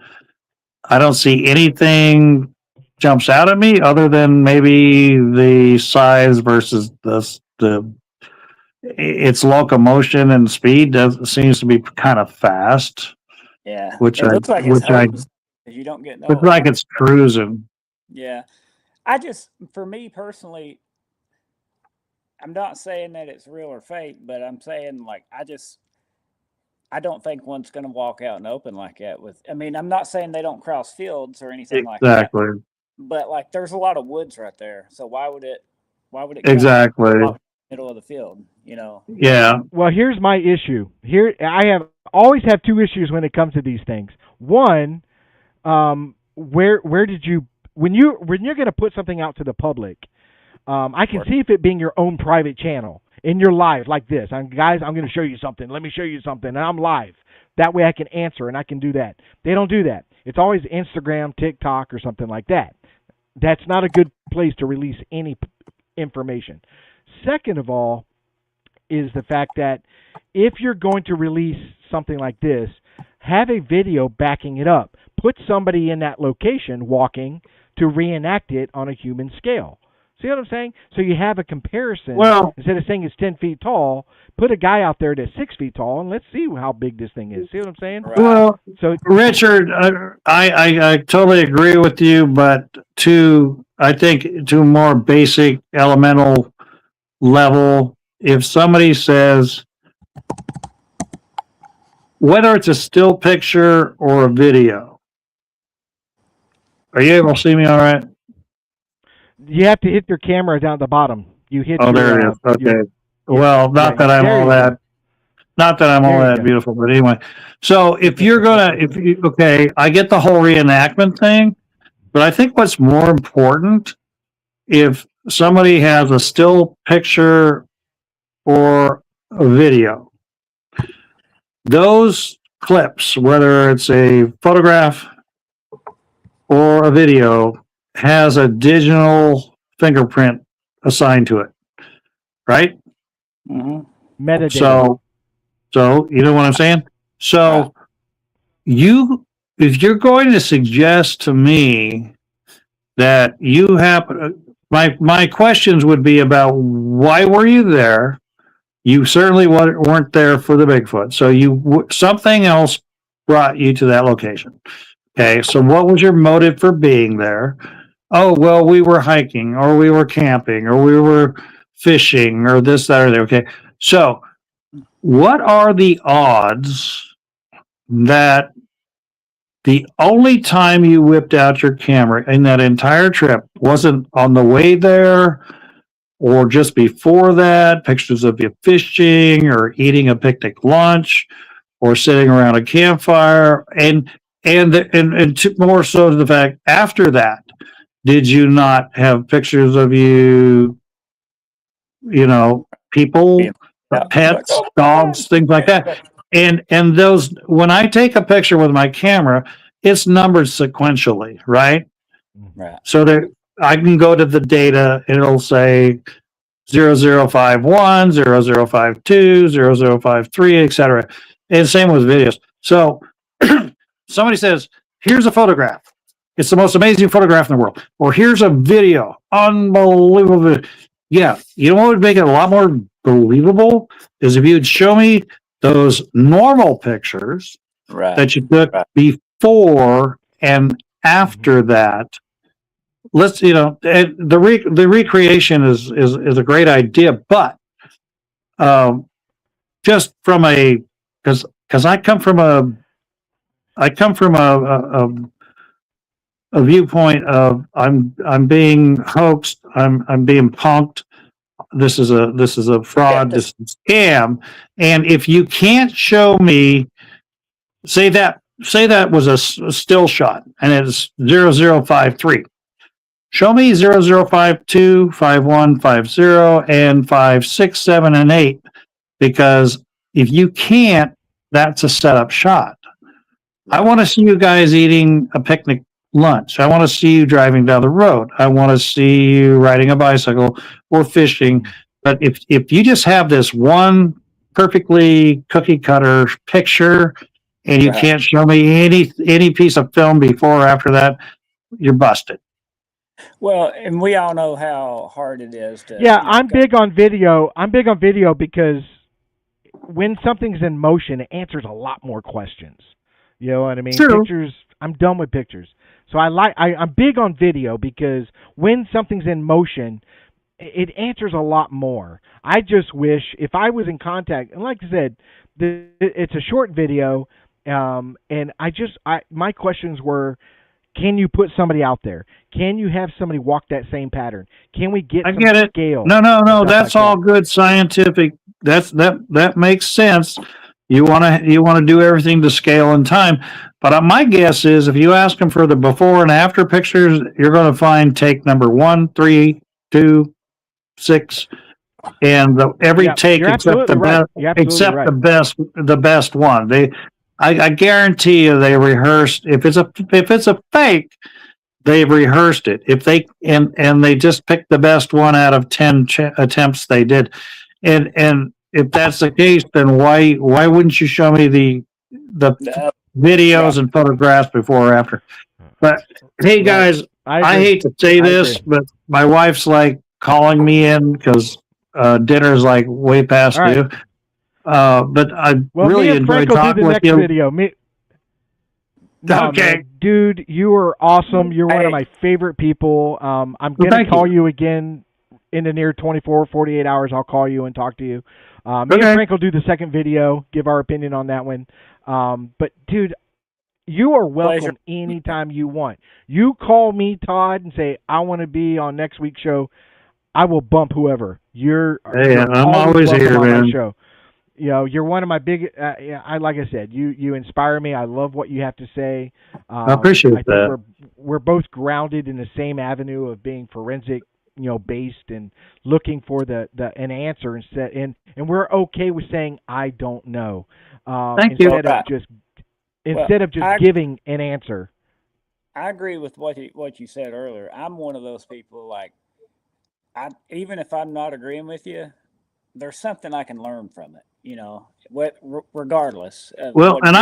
Speaker 4: I don't see anything jumps out at me other than maybe the size versus the its locomotion and speed seems to be kind of fast,
Speaker 2: Yeah,
Speaker 4: which
Speaker 2: it looks like it's
Speaker 4: which I
Speaker 2: hosed. 'Cause you don't get no.
Speaker 4: looks like it's cruising.
Speaker 2: Yeah, for me personally, I'm not saying that it's real or fake, but I'm saying like I don't think one's going to walk out and open like that. I mean, I'm not saying they don't cross fields or anything like that,
Speaker 4: Exactly.
Speaker 2: but like there's a lot of woods right there, so why would it come
Speaker 4: Exactly.
Speaker 2: out in the middle of the field? You know?
Speaker 4: Yeah.
Speaker 3: Well, here's my issue. Here, I always have two issues when it comes to these things. One, where did you when you're going to put something out to the public? I can see if it being your own private channel in your live like this. Guys, I'm going to show you something. Let me show you something, and I'm live. That way, I can answer and I can do that. They don't do that. It's always Instagram, TikTok, or something like that. That's not a good place to release any information. Second of all, is the fact that if you're going to release something like this, have a video backing it up. Put somebody in that location walking to reenact it on a human scale. See what I'm saying? So you have a comparison.
Speaker 4: Well,
Speaker 3: instead of saying it's 10 feet tall, put a guy out there that's 6 feet tall, and let's see how big this thing is. See what I'm saying?
Speaker 2: Right.
Speaker 4: well,
Speaker 3: So
Speaker 4: Richard, I totally agree with you, but I think to a more basic elemental level, if somebody says, whether it's a still picture or a video, are you able to see me all right?
Speaker 3: you have to hit your camera down at the bottom. You hit.
Speaker 4: Oh, there it is. Okay. Well, not that I'm all that. Not that I'm all that beautiful, but anyway. So if you're gonna, okay, I get the whole reenactment thing, but I think what's more important, if somebody has a still picture or a video, those clips, whether it's a photograph or a video, has a digital fingerprint assigned to it, right?
Speaker 2: Mm-hmm.
Speaker 3: Metadata.
Speaker 4: So you know what I'm saying? So if you're going to suggest to me that you have, my questions would be about why were you there? You certainly weren't there for the Bigfoot. So something else brought you to that location. Okay. So what was your motive for being there? Oh, well, we were hiking or we were camping or we were fishing or this, that, or that. Okay. So what are the odds that the only time you whipped out your camera in that entire trip wasn't on the way there or just before that, pictures of you fishing or eating a picnic lunch or sitting around a campfire, and more so to the fact after that, did you not have pictures of you know, people, pets, dogs, things like that? And those, when I take a picture with my camera, it's numbered sequentially, right?
Speaker 2: Right.
Speaker 4: So that I can go to the data and it'll say 0051, 0052, 0053, etc. And same with videos. So somebody says, here's a photograph. It's the most amazing photograph in the world. Or here's a video. Unbelievable. Yeah. You know what would make it a lot more believable is if you'd show me those normal pictures that you took before and after that. Let's, the recreation is a great idea, but just from because I come from a viewpoint of I'm being hoaxed, I'm being punked. This is a fraud, this is a scam. And if you can't show me, say that was a still shot and it's 0053. Show me 0052, 51, 50, and 5, 6, 7, and 8, because if you can't, that's a setup shot. I want to see you guys eating a picnic lunch. I want to see you driving down the road. I want to see you riding a bicycle or fishing. But if you just have this one perfectly cookie cutter picture and you
Speaker 2: Right.
Speaker 4: can't show me any piece of film before or after that, you're busted.
Speaker 2: Well, and we all know how hard it is to,
Speaker 3: Yeah,
Speaker 2: you know,
Speaker 3: I'm big on video. I'm big on video because when something's in motion, it answers a lot more questions. You know what I mean?
Speaker 4: True.
Speaker 3: Pictures, I'm done with pictures. So I'm big on video because when something's in motion, it answers a lot more. I just wish if I was in contact, and like I said, it's a short video, and my questions were, can you put somebody out there? Can you have somebody walk that same pattern? Can we get
Speaker 4: I
Speaker 3: some
Speaker 4: get it.
Speaker 3: scale?
Speaker 4: No,
Speaker 3: Stuff
Speaker 4: that's
Speaker 3: like
Speaker 4: all
Speaker 3: that.
Speaker 4: good scientific. That makes sense. You want to do everything to scale and time. But my guess is if you ask them for the before and after pictures, you're going to find take number 1, 3, 2, 6, and every
Speaker 3: Yeah,
Speaker 4: take
Speaker 3: you're
Speaker 4: except
Speaker 3: absolutely right. You're absolutely right.
Speaker 4: the best one. I guarantee you they rehearsed. If it's a fake, they've rehearsed it. If they and they just picked the best one out of 10 attempts they did, and if that's the case, then why wouldn't you show me the videos and photographs before or after? But hey,
Speaker 3: Right.
Speaker 4: guys,
Speaker 3: I
Speaker 4: I
Speaker 3: agree.
Speaker 4: hate to say
Speaker 3: I
Speaker 4: this,
Speaker 3: agree.
Speaker 4: but my wife's like calling me in because dinner's like way past
Speaker 3: All right.
Speaker 4: due. But I
Speaker 3: Well,
Speaker 4: really
Speaker 3: me and
Speaker 4: enjoyed
Speaker 3: Frank will do
Speaker 4: talking
Speaker 3: the
Speaker 4: with
Speaker 3: next
Speaker 4: you.
Speaker 3: video. No,
Speaker 4: Okay.
Speaker 3: man, dude, you are awesome. You're one
Speaker 2: Hey.
Speaker 3: of my favorite people. I'm
Speaker 4: Well,
Speaker 3: going to
Speaker 4: thank
Speaker 3: call you again in the near 24, 48 hours. I'll call you and talk to you. Me
Speaker 4: Okay.
Speaker 3: and Frank will do the second video, give our opinion on that one. But, dude, you are welcome
Speaker 2: Pleasure.
Speaker 3: anytime you want. You call me, Todd, and say, I want to be on next week's show. I will bump whoever. You're
Speaker 4: I'm always
Speaker 3: welcome
Speaker 4: here,
Speaker 3: on my
Speaker 4: man.
Speaker 3: show. You know, you're one of my big. Like I said, you inspire me. I love what you have to say.
Speaker 4: I appreciate
Speaker 3: I think
Speaker 4: that.
Speaker 3: we're both grounded in the same avenue of being forensic, based and looking for an answer instead, and we're okay with saying I don't know.
Speaker 4: Thank you.
Speaker 3: Instead of just giving an answer.
Speaker 2: I agree with what you said earlier. I'm one of those people, like, even if I'm not agreeing with you, there's something I can learn from it, regardless of
Speaker 4: Well,
Speaker 2: what
Speaker 4: and
Speaker 2: you,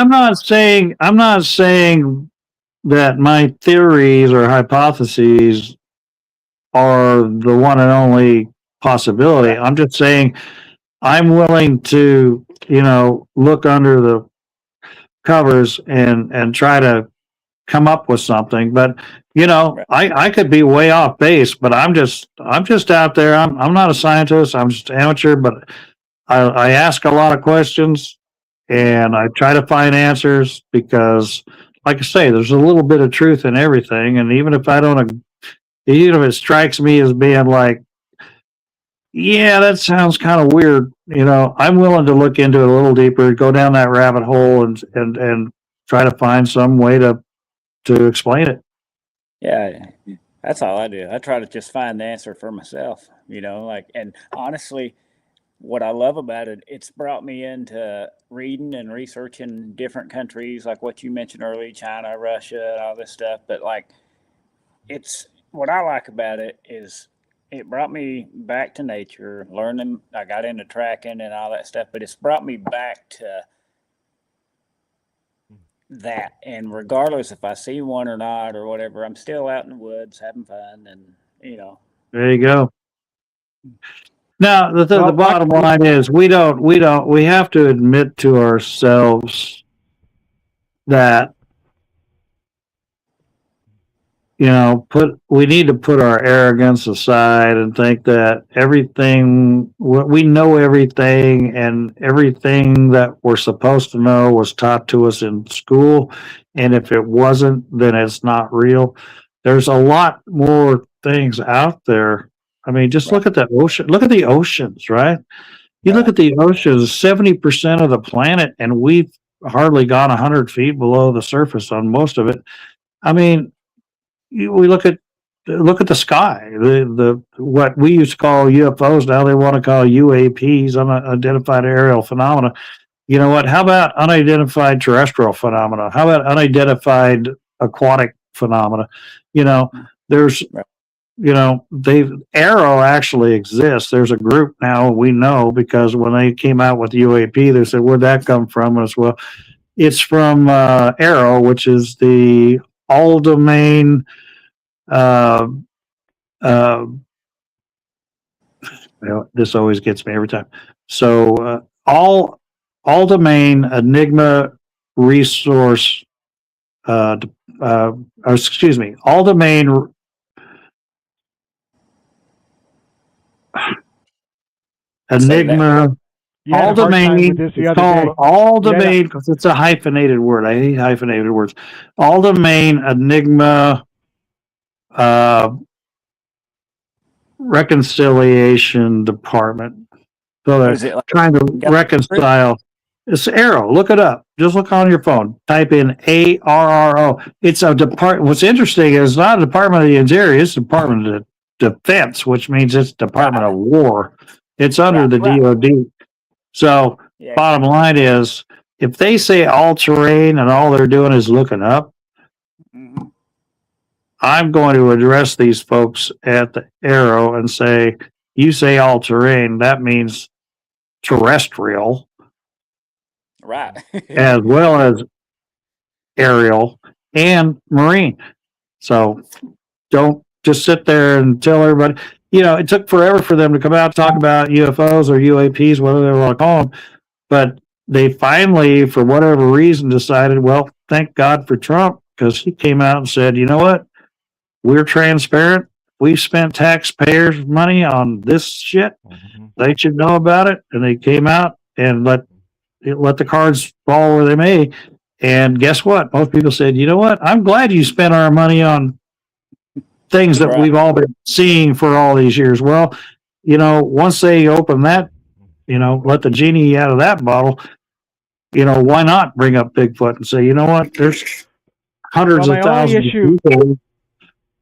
Speaker 4: I'm not saying that my theories or hypotheses are the one and only possibility. I'm just saying I'm willing to, look under the covers and try to come up with something. But
Speaker 2: Right.
Speaker 4: I could be way off base, but I'm just out there. I'm not a scientist. I'm just amateur, but I ask a lot of questions and I try to find answers because, like I say, there's a little bit of truth in everything. And even if it strikes me as being like, yeah, that sounds kind of weird, I'm willing to look into it a little deeper, go down that rabbit hole and try to find some way to explain it.
Speaker 2: yeah, that's all I do. I try to just find the answer for myself, and honestly, what I love about it, it's brought me into reading and researching different countries, like what you mentioned earlier, China, Russia, and all this stuff. But like, it's what I like about it is it brought me back to nature, learning. I got into tracking and all that stuff, but it's brought me back to that. And regardless if I see one or not or whatever, I'm still out in the woods having fun, and
Speaker 4: There you go. Now, the
Speaker 3: Well,
Speaker 4: bottom line is we have to admit to ourselves that, we need to put our arrogance aside and think that we know everything, and everything that we're supposed to know was taught to us in school. And if it wasn't, then it's not real. There's a lot more things out there. I mean, just look at the ocean. Look at the oceans, right? You look at the oceans, 70% of the planet, and we've hardly gone 100 feet below the surface on most of it. I mean, we look at the sky. The what we used to call UFOs, now they want to call UAPs, unidentified aerial phenomena. You know what? How about unidentified terrestrial phenomena? How about unidentified aquatic phenomena? There's Arrow actually exists. There's a group now we know because when they came out with UAP, they said, where'd that come from? As well, It's from Arrow, which is the all domain. This always gets me every time. So all domain Enigma resource. Excuse me, all domain. Enigma.
Speaker 3: You had
Speaker 4: All
Speaker 3: a hard time
Speaker 4: domain.
Speaker 3: with this the
Speaker 4: It's
Speaker 3: other
Speaker 4: called
Speaker 3: day.
Speaker 4: all domain because it's a hyphenated word. I hate hyphenated words. All domain Enigma reconciliation department. So
Speaker 2: Is
Speaker 4: they're
Speaker 2: it like
Speaker 4: trying to reconcile. It's Arrow. Look it up. Just look on your phone. Type in ARRO. It's a department. What's interesting is it's not a Department of the Interior. It's Department of Defense, which means it's Department of War. It's under the DOD. So bottom line is, if they say all terrain and all they're doing is looking up, I'm going to address these folks at the Arrow and say, you say all terrain, that means terrestrial,
Speaker 2: right?
Speaker 4: as well as aerial and marine. So don't just sit there and tell everybody. You know, it took forever for them to come out and talk about UFOs or UAPs, whatever they want to call them. But they finally, for whatever reason, decided, well, thank God for Trump, because he came out and said, you know what? We're transparent. We've spent taxpayers' money on this shit. They should know about it. And they came out and let the cards fall where they may. And guess what? Most people said, you know what? I'm glad you spent our money on things that we've all been seeing for all these years. Well, you know, once they open that, you know, let the genie out of that bottle, you know, why not bring up Bigfoot and say, you know what? There's hundreds of thousands of people.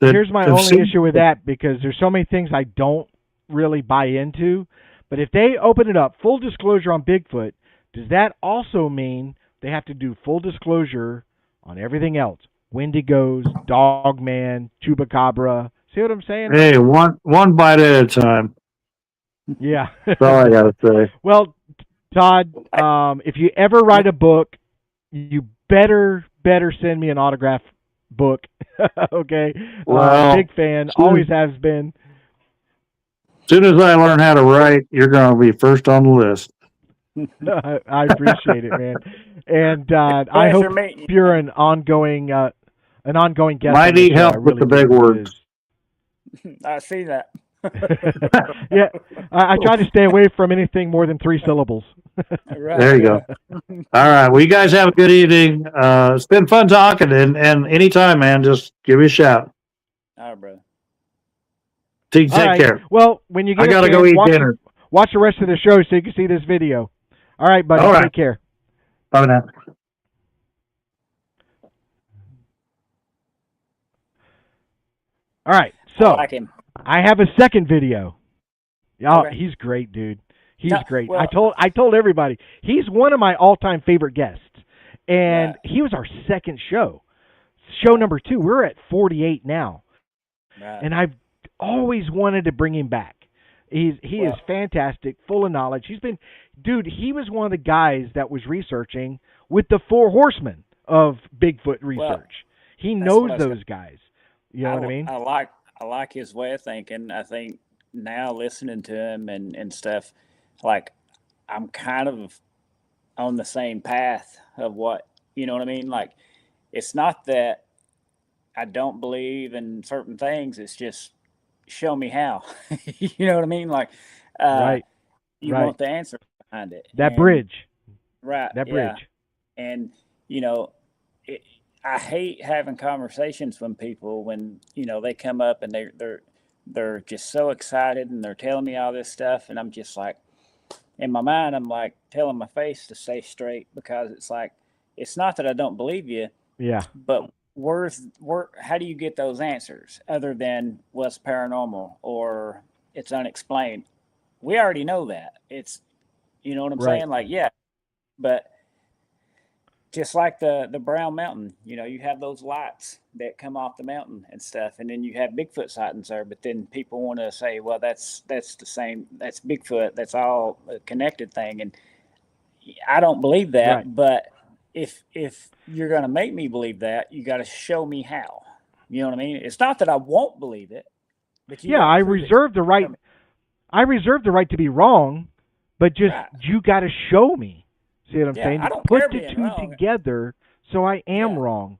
Speaker 3: Here's my only issue with that, because there's so many things I don't really buy into. But if they open it up, full disclosure on Bigfoot, does that also mean they have to do full disclosure on everything else? Wendigos, Dogman, Chupacabra. See what I'm saying?
Speaker 4: Hey, one bite at a time.
Speaker 3: Yeah.
Speaker 4: That's all I gotta say.
Speaker 3: Well, Todd, if you ever write a book, you better send me an autograph book. Okay.
Speaker 4: Well,
Speaker 3: big fan, always has been.
Speaker 4: As soon as I learn how to write, you're going to be first on the list.
Speaker 3: I appreciate it, man. And I hope you're an ongoing guest.
Speaker 4: Might need help with the big words.
Speaker 2: I see that.
Speaker 3: Yeah, I try to stay away from anything more than 3 syllables.
Speaker 4: There you go. All right. Well, you guys have a good evening. It's been fun talking, and anytime, man, just give me a shout.
Speaker 2: All right, brother.
Speaker 4: Take care.
Speaker 3: Well, when you get
Speaker 4: I gotta go eat dinner.
Speaker 3: Watch the rest of the show so you can see this video. All right, buddy.
Speaker 4: All right.
Speaker 3: Take care.
Speaker 4: Bye now.
Speaker 3: All right. So
Speaker 2: I like him.
Speaker 3: I have a second video. Oh,
Speaker 2: Okay.
Speaker 3: he's great, dude. He's
Speaker 2: No,
Speaker 3: great.
Speaker 2: well-
Speaker 3: I told everybody he's one of my all-time favorite guests, and he was our second show. Show number 2. We're at 48 now, and I've always wanted to bring him back. He is fantastic, full of knowledge. He was one of the guys that was researching with the 4 horsemen of Bigfoot research. He knows those guys. You know what I mean?
Speaker 2: I like his way of thinking. I think now listening to him and stuff, like I'm kind of on the same path of what, you know what I mean? Like, it's not that I don't believe in certain things. It's just show me how. You know what I mean? Like, you want the answer behind it.
Speaker 3: That bridge.
Speaker 2: Right.
Speaker 3: That bridge.
Speaker 2: And, you know, I hate having conversations when they come up and they're just so excited and they're telling me all this stuff, and I'm just like, in my mind, I'm like telling my face to stay straight, because it's like, it's not that I don't believe you.
Speaker 3: Yeah.
Speaker 2: But how do you get those answers other than what's paranormal or it's unexplained? We already know that. It's, you know what I'm saying? Like, yeah, but just like the Brown Mountain, you know, you have those lights that come off the mountain and stuff, and then you have Bigfoot sightings there. But then people want to say, well, that's the same. That's Bigfoot. That's all a connected thing. And I don't believe that, but if you're gonna make me believe that, you got to show me how. You know what I mean? It's not that I won't believe it, but you
Speaker 3: Yeah,
Speaker 2: gotta
Speaker 3: I
Speaker 2: prove it.
Speaker 3: reserve the right. I reserve the right to be wrong, but just
Speaker 2: Right.
Speaker 3: you got to show me. See what I'm
Speaker 2: Yeah,
Speaker 3: saying?
Speaker 2: I don't
Speaker 3: Put
Speaker 2: care
Speaker 3: the
Speaker 2: being
Speaker 3: two
Speaker 2: wrong.
Speaker 3: together, so I am
Speaker 2: Yeah.
Speaker 3: wrong.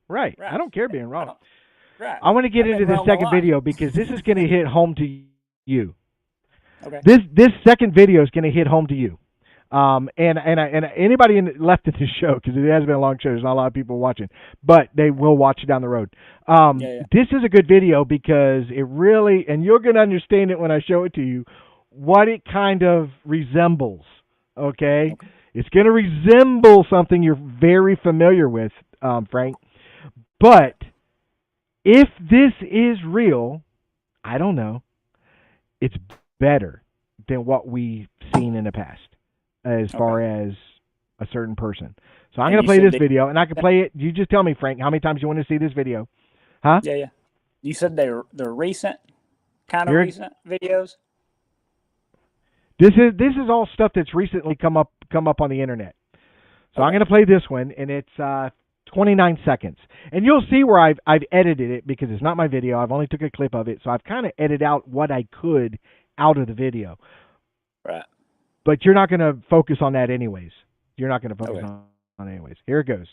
Speaker 3: Right.
Speaker 2: Right.
Speaker 3: I don't care being
Speaker 2: I
Speaker 3: wrong.
Speaker 2: don't, right.
Speaker 3: I want to get
Speaker 2: I've
Speaker 3: into
Speaker 2: been
Speaker 3: the
Speaker 2: wrong a
Speaker 3: second
Speaker 2: lot.
Speaker 3: video because this is going to hit home to you.
Speaker 2: Okay.
Speaker 3: This second video is going to hit home to you. And anybody left in this show, because it has been a long show, there's not a lot of people watching, but they will watch it down the road.
Speaker 2: Yeah.
Speaker 3: This is a good video because it really, and you're going to understand it when I show it to you, what it kind of resembles. Okay? It's going to resemble something you're very familiar with, Frank. But if this is real, I don't know, it's better than what we've seen in the past as far as a certain person. So I'm going to play this video, and I can play it. You just tell me, Frank, how many times you want to see this video. Huh?
Speaker 2: Yeah. You said they're recent, kind of recent videos?
Speaker 3: This is all stuff that's recently come up on the internet. So I'm going to play this one, and it's 29 seconds. And you'll see where I've edited it because it's not my video. I've only took a clip of it, so I've kind of edited out what I could out of the video.
Speaker 2: Right.
Speaker 3: But you're not going to focus on that anyways. You're not going to focus on it anyways. Here it goes.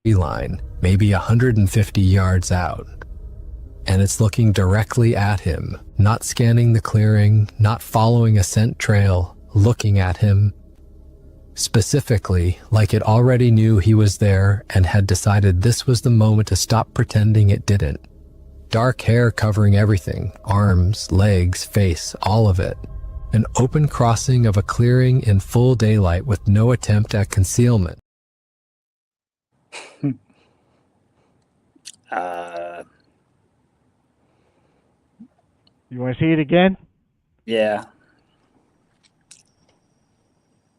Speaker 6: Line, maybe 150 yards out. And it's looking directly at him, not scanning the clearing, not following a scent trail, looking at him. Specifically, like it already knew he was there and had decided this was the moment to stop pretending it didn't. Dark hair covering everything, arms, legs, face, all of it. An open crossing of a clearing in full daylight with no attempt at concealment.
Speaker 3: You want to see it again?
Speaker 2: Yeah.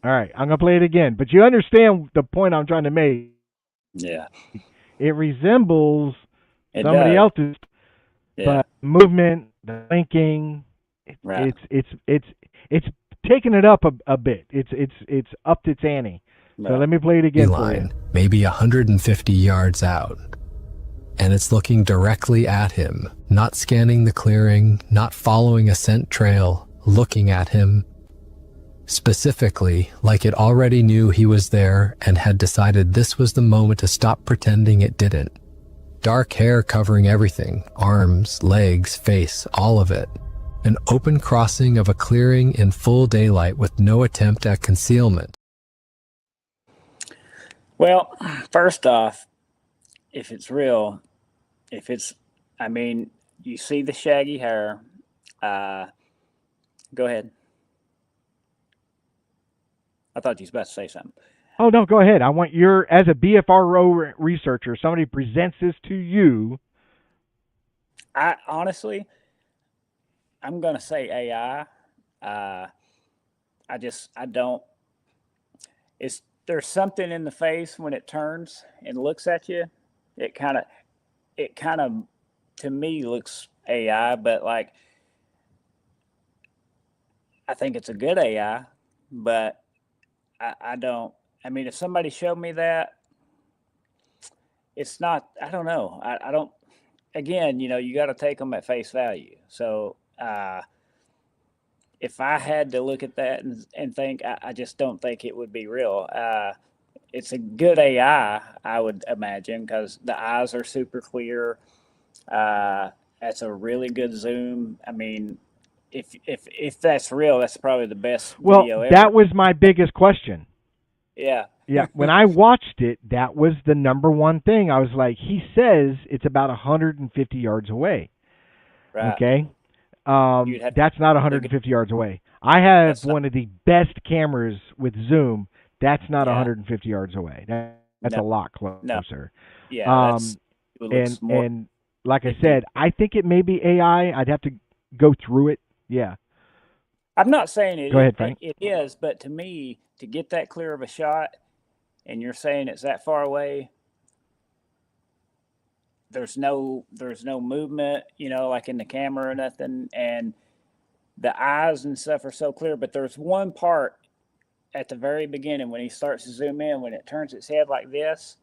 Speaker 3: All right, I'm going to play it again. But you understand the point I'm trying to make.
Speaker 2: Yeah.
Speaker 3: It resembles
Speaker 2: It
Speaker 3: somebody
Speaker 2: does.
Speaker 3: else's,
Speaker 2: Yeah.
Speaker 3: but movement, the thinking,
Speaker 2: Right.
Speaker 3: it's taking it up a bit. It's upped its ante. So let me play it again for you.
Speaker 6: Line, maybe 150 yards out. And it's looking directly at him, not scanning the clearing, not following a scent trail, looking at him. Specifically, like it already knew he was there and had decided this was the moment to stop pretending it didn't. Dark hair covering everything, arms, legs, face, all of it. An open crossing of a clearing in full daylight with no attempt at concealment.
Speaker 2: Well, first off, if it's real, you see the shaggy hair. Go ahead. I thought you was about to say something.
Speaker 3: Oh, no, go ahead. I want as a BFRO researcher, somebody presents this to you.
Speaker 2: I honestly, I'm going to say AI. I don't, there's something in the face when it turns and looks at you. It kind of, to me, looks AI, but like, I think it's a good AI, but I don't, if somebody showed me that, it's not, I don't know. I don't, again, you got to take them at face value. So, if I had to look at that and think, I just don't think it would be real. It's a good AI, I would imagine, because the eyes are super clear. That's a really good zoom. If that's real, that's probably the best video ever.
Speaker 3: That was my biggest question.
Speaker 2: Yeah.
Speaker 3: Yeah. When I watched it, that was the number one thing. I was like, he says it's about 150 yards away.
Speaker 2: Right.
Speaker 3: Okay. That's not 150 yards away. I have one of the best cameras with zoom. That's not 150 yards away. That's a lot closer.
Speaker 2: No. Yeah.
Speaker 3: And like I said, I think it may be AI. I'd have to go through it. Yeah.
Speaker 2: I'm not saying it.
Speaker 3: Go ahead, Frank.
Speaker 2: It is, but to me, to get that clear of a shot, and you're saying it's that far away, there's no movement, like in the camera or nothing, and the eyes and stuff are so clear. But there's one part at the very beginning when he starts to zoom in, when it turns its head like this,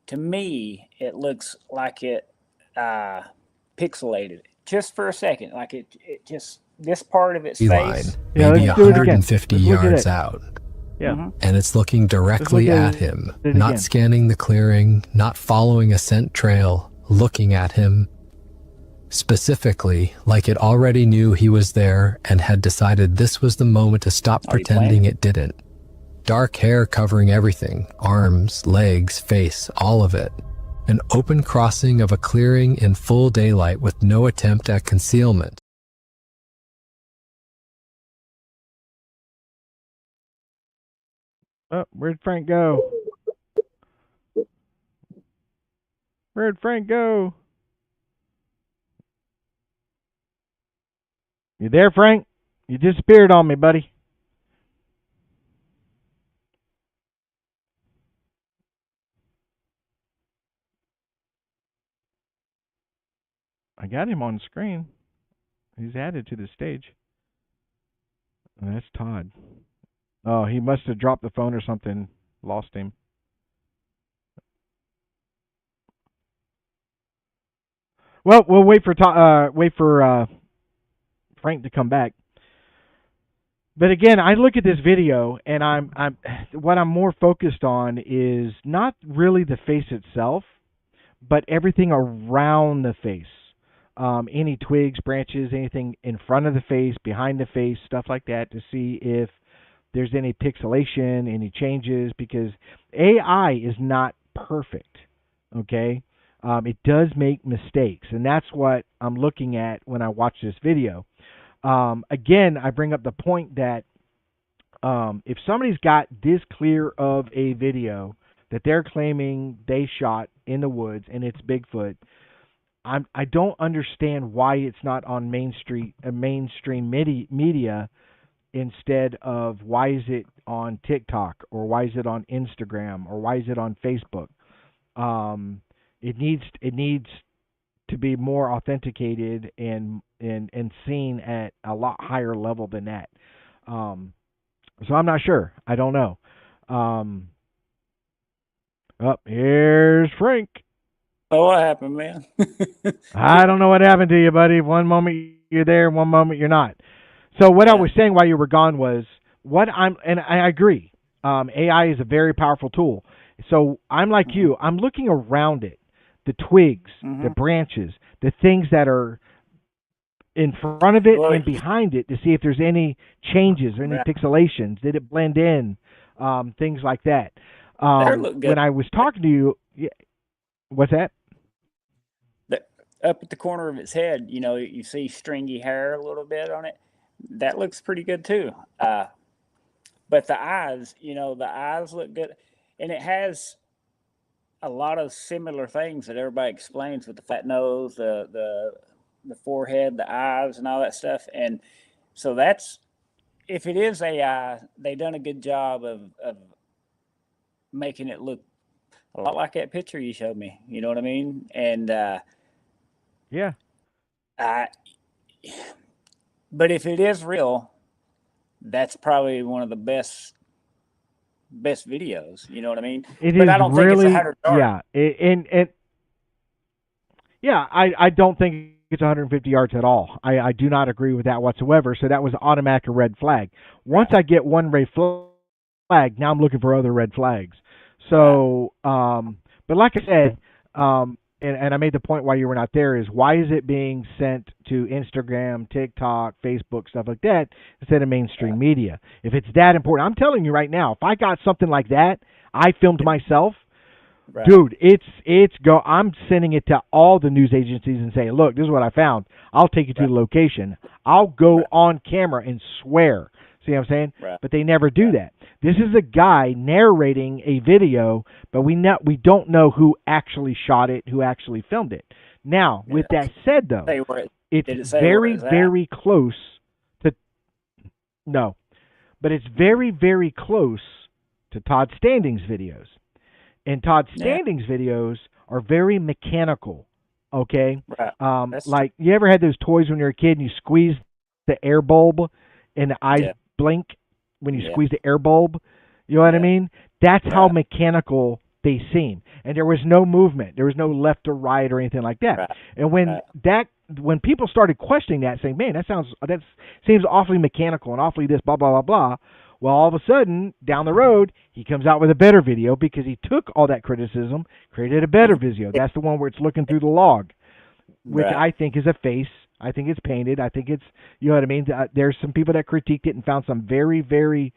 Speaker 2: to me it looks like it pixelated just for a second, like it just this part of its
Speaker 6: line,
Speaker 2: face.
Speaker 3: Yeah,
Speaker 6: maybe
Speaker 3: let's do it again.
Speaker 6: 150
Speaker 3: Let's look at
Speaker 6: yards
Speaker 3: it.
Speaker 6: out.
Speaker 3: Yeah.
Speaker 6: And it's looking directly
Speaker 3: look
Speaker 6: at
Speaker 3: at
Speaker 6: him,
Speaker 3: it
Speaker 6: not
Speaker 3: again.
Speaker 6: scanning the clearing, not following a scent trail, looking at him specifically like it already knew he was there and had decided this was the moment to stop
Speaker 2: Are you
Speaker 6: pretending
Speaker 2: playing?
Speaker 6: it didn't. Dark hair covering everything, arms, legs, face, all of it. An open crossing of a clearing in full daylight with no attempt at concealment.
Speaker 3: Oh, where'd Frank go? Where'd Frank go? You there, Frank? You disappeared on me, buddy. I got him on screen. He's added to the stage. Oh, that's Todd. Oh, he must have dropped the phone or something. Lost him. Well, we'll wait for Frank to come back. But again, I look at this video and I'm what I'm more focused on is not really the face itself, but everything around the face. Any twigs, branches, anything in front of the face, behind the face, stuff like that, to see if there's any pixelation, any changes, because AI is not perfect, okay? It does make mistakes, and that's what I'm looking at when I watch this video. Again, I bring up the point that if somebody's got this clear of a video that they're claiming they shot in the woods and it's Bigfoot, I don't understand why it's not on mainstream media instead of why is it on TikTok or why is it on Instagram or why is it on Facebook. It needs to be more authenticated and seen at a lot higher level than that. So I'm not sure. I don't know. Here's Frank.
Speaker 2: Oh, what happened, man?
Speaker 3: I don't know what happened to you, buddy. One moment you're there, one moment you're not. So what I was saying while you were gone was and I agree. AI is a very powerful tool. So I'm like you. I'm looking around it, the twigs, the branches, the things that are in front of it and behind it to see if there's any changes or any pixelations. Did it blend in? Things like that. When I was talking to you, what's that?
Speaker 2: Up at the corner of its head, you see stringy hair a little bit on it. That looks pretty good too. But the eyes, the eyes look good. And it has a lot of similar things that everybody explains with the flat nose, the forehead, the eyes, and all that stuff. And so if it is AI, they done a good job of making it look a lot like that picture you showed me. You know what I mean? And
Speaker 3: yeah.
Speaker 2: But if it is real, that's probably one of the best videos. You know what I mean?
Speaker 3: But
Speaker 2: I don't think it's 100 yards.
Speaker 3: Yeah, I don't think it's 150 yards at all. I do not agree with that whatsoever. So that was automatic a red flag. Once I get one red flag, now I'm looking for other red flags. So, but like I said, and I made the point while you were not there is why is it being sent to Instagram, TikTok, Facebook, stuff like that instead of mainstream media? If it's that important, I'm telling you right now, if I got something like that, I filmed myself. Right. Dude, I'm sending it to all the news agencies and saying, look, this is what I found. I'll take you to the location. I'll go on camera and swear. See what I'm saying? Right. But they never do that. This is a guy narrating a video, but we don't know who actually shot it, who actually filmed it. Now, with that said, though, it's very close to no, but it's very, very close to Todd Standing's videos. And Todd Standing's videos are very mechanical, okay? Right. Like, you ever had those toys when you were a kid and you squeeze the air bulb and the eyes blink? when you
Speaker 2: Yeah.
Speaker 3: squeeze the air bulb. You know what I
Speaker 2: Yeah.
Speaker 3: mean? That's how
Speaker 2: Right.
Speaker 3: mechanical they seem, and there was no movement. There was no left or right or anything like that.
Speaker 2: Right.
Speaker 3: And when people started questioning that, saying, "Man, that seems awfully mechanical and awfully this blah blah blah blah," well, all of a sudden down the road he comes out with a better video because he took all that criticism, created a better video. That's the one where it's looking through the log, which
Speaker 2: Right.
Speaker 3: I think is a face. I think it's painted. I think it's, you know what I mean? There's some people that critiqued it and found some very, very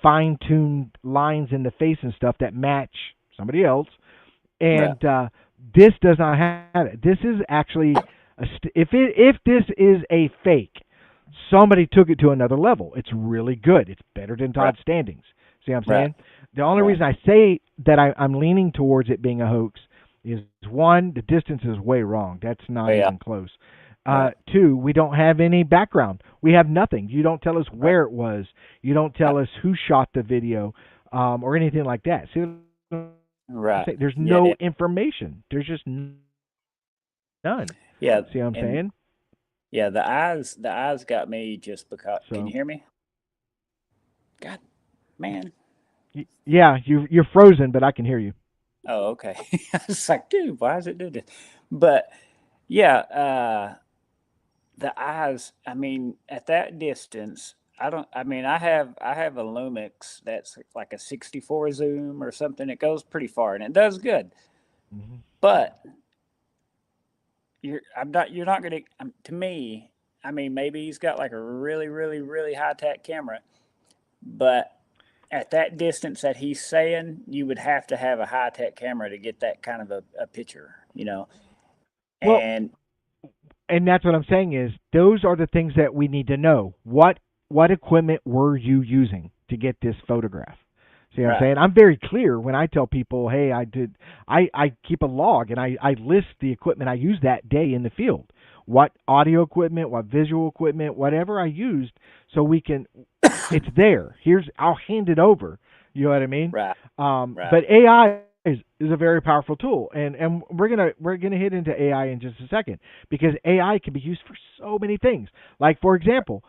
Speaker 3: fine-tuned lines in the face and stuff that match somebody else. And this does not have it. This is actually, if this is a fake, somebody took it to another level. It's really good. It's better than Todd's standings. See what I'm saying? The only reason I say that I'm leaning towards it being a hoax is, one, the distance is way wrong. That's not even close. Two, we don't have any background. We have nothing. You don't tell us where it was. You don't tell us who shot the video, or anything like that. See what I'm saying? There's no information. There's just none.
Speaker 2: Yeah.
Speaker 3: See what I'm saying?
Speaker 2: Yeah, the eyes got me just because. Can you hear me? God, man.
Speaker 3: Yeah, you're frozen, but I can hear you.
Speaker 2: Oh, okay. I was like, dude, why does it do this? But yeah, the eyes. I mean, at that distance, I have a Lumix that's like a 64 zoom or something. It goes pretty far and it does good.
Speaker 3: Mm-hmm.
Speaker 2: But you're not gonna. To me, I mean, maybe he's got like a really, really, really high tech camera, but at that distance that he's saying, you would have to have a high tech camera to get that kind of a picture, you know.
Speaker 3: Well,
Speaker 2: and
Speaker 3: that's what I'm saying is those are the things that we need to know. What equipment were you using to get this photograph? See what I'm saying? I'm very clear when I tell people, hey, I keep a log and I list the equipment I used that day in the field. What audio equipment, what visual equipment, whatever I used, so we can, it's there. I'll hand it over. You know what I mean?
Speaker 2: Right.
Speaker 3: But AI is a very powerful tool, and we're gonna hit into AI in just a second, because AI can be used for so many things. Like, for example,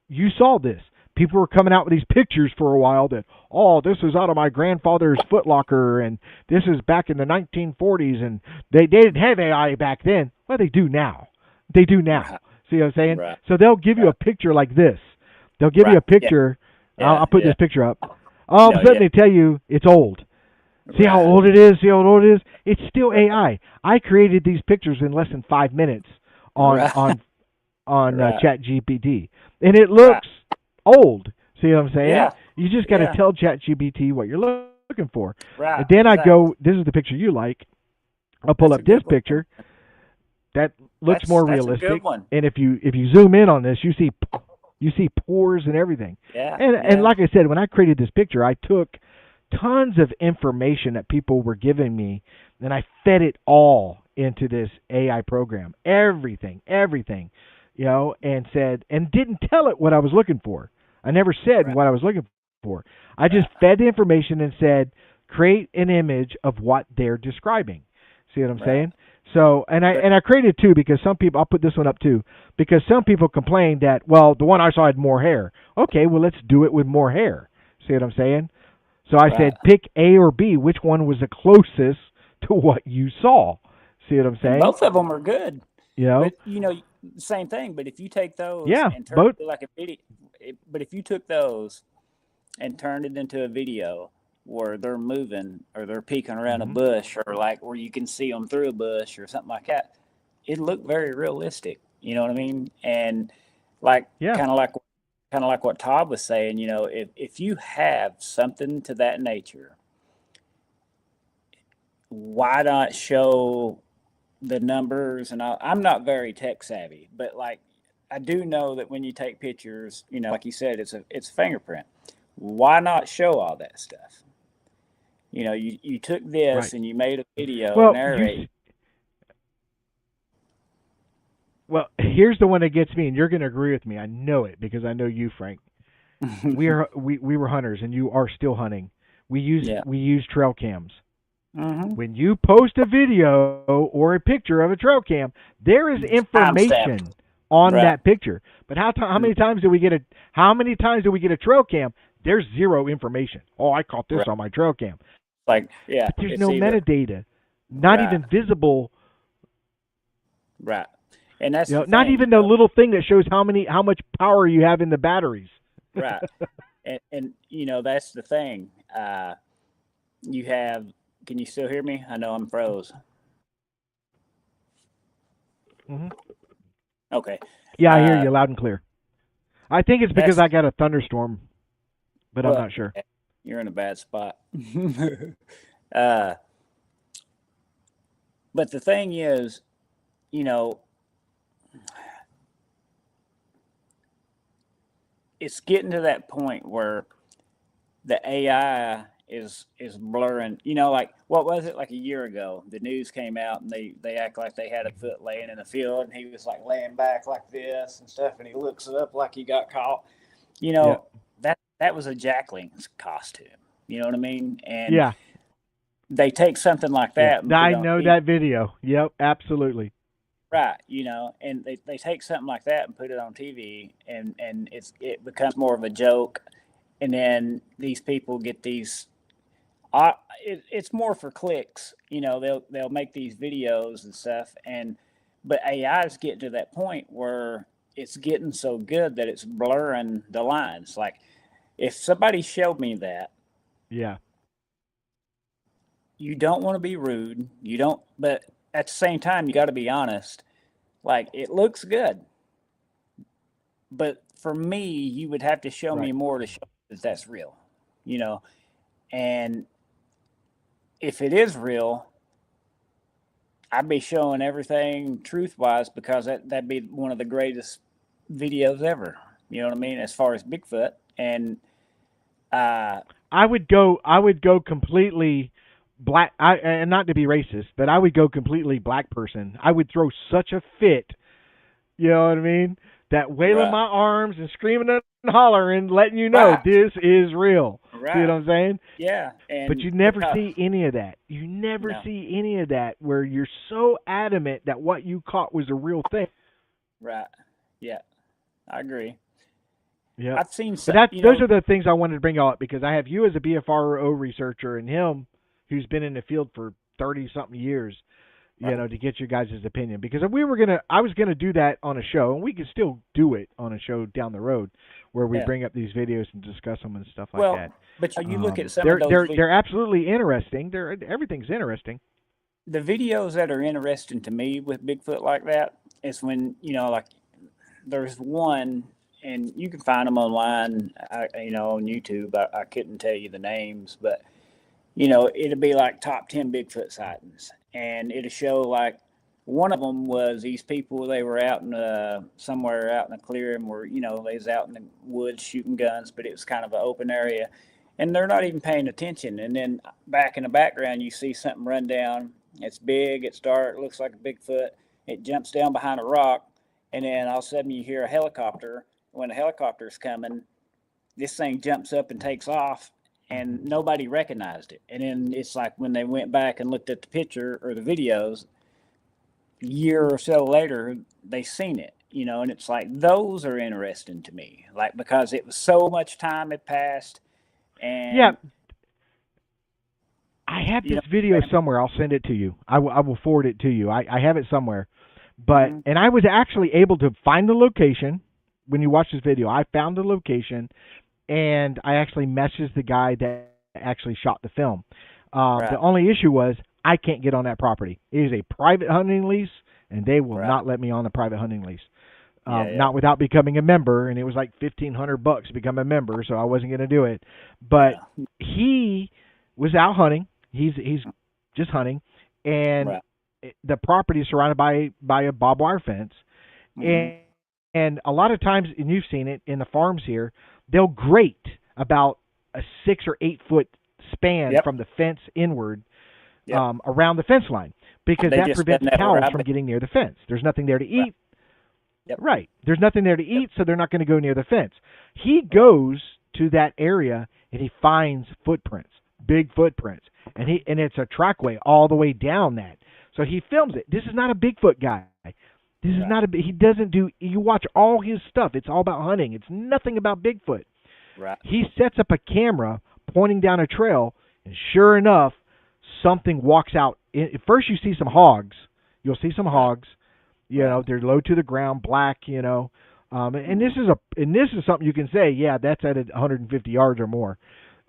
Speaker 3: you saw this. People were coming out with these pictures for a while that, oh, this is out of my grandfather's footlocker, and this is back in the 1940s, and they didn't have AI back then. Well, they do now. They do now.
Speaker 2: Right.
Speaker 3: See what I'm saying?
Speaker 2: Right.
Speaker 3: So they'll give you a picture like this. They'll give you a picture.
Speaker 2: Yeah.
Speaker 3: I'll put this picture up. All of a sudden they tell you it's old. See how old it is? See how old it is? It's still AI. I created these pictures in less than 5 minutes on ChatGPT, and it looks old. See what I'm saying?
Speaker 2: Yeah.
Speaker 3: You just got to tell ChatGPT what you're looking for.
Speaker 2: Right.
Speaker 3: And then I go, this is the picture you like. I'll pull up this picture. That looks more realistic.
Speaker 2: A good one.
Speaker 3: And if you zoom in on this, you see pores and everything.
Speaker 2: Yeah.
Speaker 3: And like I said, when I created this picture, I took tons of information that people were giving me, and I fed it all into this AI program. Everything, you know, and didn't tell it what I was looking for. I never said what I was looking for. I just fed the information and said, create an image of what they're describing. See what I'm saying? So, and I created two because some people, I'll put this one up too, because some people complained that, well, the one I saw had more hair. Okay, well, let's do it with more hair. See what I'm saying? So I said, pick A or B. Which one was the closest to what you saw? See what I'm saying?
Speaker 2: Both of them are good.
Speaker 3: You know?
Speaker 2: But, you know, same thing. But if you take those and turn it like a video, but if you took those and turned it into a video where they're moving or they're peeking around a bush, or like where you can see them through a bush or something like that, it looked very realistic. You know what I mean? And like kind of like what Todd was saying, you know, if you have something to that nature, why not show the numbers? And I'm not very tech savvy, but like I do know that when you take pictures, you know, like you said, it's a fingerprint. Why not show all that stuff? You know, you took this and you made a video narrate.
Speaker 3: Well, here's the one that gets me, and you're going to agree with me. I know it because I know you, Frank. we were hunters, and you are still hunting. We use trail cams.
Speaker 2: Mm-hmm.
Speaker 3: When you post a video or a picture of a trail cam, there is information on
Speaker 2: Right.
Speaker 3: that picture. But how many times do we get a trail cam? There's zero information. Oh, I caught this
Speaker 2: Right.
Speaker 3: on my trail cam.
Speaker 2: Like, yeah,
Speaker 3: But there's
Speaker 2: it's
Speaker 3: no
Speaker 2: either,
Speaker 3: metadata, not
Speaker 2: Right.
Speaker 3: even visible.
Speaker 2: right. And that's
Speaker 3: You know,
Speaker 2: the
Speaker 3: not
Speaker 2: thing,
Speaker 3: even
Speaker 2: you
Speaker 3: the
Speaker 2: know,
Speaker 3: little thing that shows how much power you have in the batteries.
Speaker 2: right. And you know, that's the thing. You have, can you still hear me? I know I'm froze.
Speaker 3: hmm
Speaker 2: Okay.
Speaker 3: Yeah, I hear
Speaker 2: Uh,
Speaker 3: you loud and clear. I think it's because
Speaker 2: That's-
Speaker 3: I got a thunderstorm, but I'm
Speaker 2: Well,
Speaker 3: not sure.
Speaker 2: You're in a bad spot. uh, but the thing is, you know, it's getting to that point where the AI is blurring. You know, like what was it like a year ago? The news came out and they act like they had a foot laying in the field, and he was like laying back like this and stuff, and he looks up like he got caught. You know, that was a Jackling's costume. You know what I mean? And
Speaker 3: Yeah,
Speaker 2: they take something like
Speaker 3: yeah.
Speaker 2: that and put
Speaker 3: I
Speaker 2: it on
Speaker 3: know
Speaker 2: TV.
Speaker 3: that video. Yep, absolutely.
Speaker 2: Right, you know, and they take something like that and put it on TV, and it becomes more of a joke, and then these people get these. It's more for clicks, you know. They'll make these videos and stuff, but AI is getting to that point where it's getting so good that it's blurring the lines. Like if somebody showed me that,
Speaker 3: Yeah.
Speaker 2: you don't want to be rude, you don't, but at the same time, you got to be honest. Like it looks good, but for me, you would have to show me
Speaker 3: Right.
Speaker 2: more to show that that's real, you know. And if it is real, I'd be showing everything truth wise because that'd be one of the greatest videos ever. You know what I mean? As far as Bigfoot, and
Speaker 3: I would go completely black. And not to be racist, but I would go completely black person. I would throw such a fit. You know what I mean? That wailing
Speaker 2: Right.
Speaker 3: my arms and screaming and hollering, letting you know
Speaker 2: Right.
Speaker 3: this is real.
Speaker 2: Right.
Speaker 3: See what I'm saying?
Speaker 2: yeah, and
Speaker 3: But you never
Speaker 2: because-
Speaker 3: see any of that. You never
Speaker 2: No.
Speaker 3: see any of that where you're so adamant that what you caught was a real thing.
Speaker 2: Right. Yeah, I agree.
Speaker 3: Yeah.
Speaker 2: I've seen
Speaker 3: But
Speaker 2: some.
Speaker 3: those are the things I wanted to bring up because I have you as a BFRO researcher and him who's been in the field for 30 something years, you
Speaker 2: Right.
Speaker 3: know, to get your guys' opinion. Because I was going to do that on a show, and we could still do it on a show down the road where we
Speaker 2: Yeah.
Speaker 3: bring up these videos and discuss them and stuff like
Speaker 2: well,
Speaker 3: that.
Speaker 2: but you look at some
Speaker 3: they're,
Speaker 2: of those.
Speaker 3: they're absolutely interesting. Everything's interesting.
Speaker 2: The videos that are interesting to me with Bigfoot like that is when, you know, like there's one, and you can find them online, you know, on YouTube. I couldn't tell you the names, but you know, it'll be like top 10 Bigfoot sightings, and it'll show like one of them was these people. They were out in somewhere out in a clearing where, you know, they was out in the woods shooting guns, but it was kind of an open area, and they're not even paying attention. And then back in the background, you see something run down. It's big, it's dark, looks like a Bigfoot. It jumps down behind a rock, and then all of a sudden you hear a helicopter. When the helicopter's coming, this thing jumps up and takes off, and nobody recognized it. And then it's like when they went back and looked at the picture or the videos, a year or so later, they seen it, you know, and it's like those are interesting to me, like because it was so much time had passed. And
Speaker 3: Yeah. I have
Speaker 2: You
Speaker 3: this
Speaker 2: know,
Speaker 3: video
Speaker 2: man.
Speaker 3: somewhere. I'll send it to you. I will forward it to you. I have it somewhere. But
Speaker 2: Mhm.
Speaker 3: and I was actually able to find the location when you watch this video. I found the location, and I actually messaged the guy that actually shot the film.
Speaker 2: Right.
Speaker 3: The only issue was I can't get on that property. It is a private hunting lease, and they will
Speaker 2: Right.
Speaker 3: not let me on the private hunting lease.
Speaker 2: Yeah.
Speaker 3: Not without becoming a member, and it was like $1,500 to become a member, so I wasn't going to do it. But
Speaker 2: Yeah.
Speaker 3: he was out hunting. He's just hunting, and
Speaker 2: Right.
Speaker 3: the property is surrounded by a barbed wire fence.
Speaker 2: Mhm.
Speaker 3: And a lot of times, and you've seen it in the farms here, they'll grate about a 6 or 8 foot span
Speaker 2: Yep.
Speaker 3: from the fence inward
Speaker 2: Yep.
Speaker 3: around the fence line because
Speaker 2: They
Speaker 3: that
Speaker 2: just
Speaker 3: prevents
Speaker 2: done that where
Speaker 3: cows
Speaker 2: I've
Speaker 3: from
Speaker 2: been.
Speaker 3: getting near the fence. There's nothing there to eat.
Speaker 2: Yep.
Speaker 3: Right. There's nothing there to eat, so they're not going to go near the fence. He goes to that area and he finds footprints, big footprints, and it's a trackway all the way down that. So he films it. This is not a Bigfoot guy. This is not he doesn't do, you watch all his stuff, it's all about hunting. It's nothing about Bigfoot.
Speaker 2: Right.
Speaker 3: He sets up a camera pointing down a trail, and sure enough, something walks out. First you see some hogs. You'll see some hogs. You know, they're low to the ground, black, you know. And this is something you can say, yeah, that's at 150 yards or more.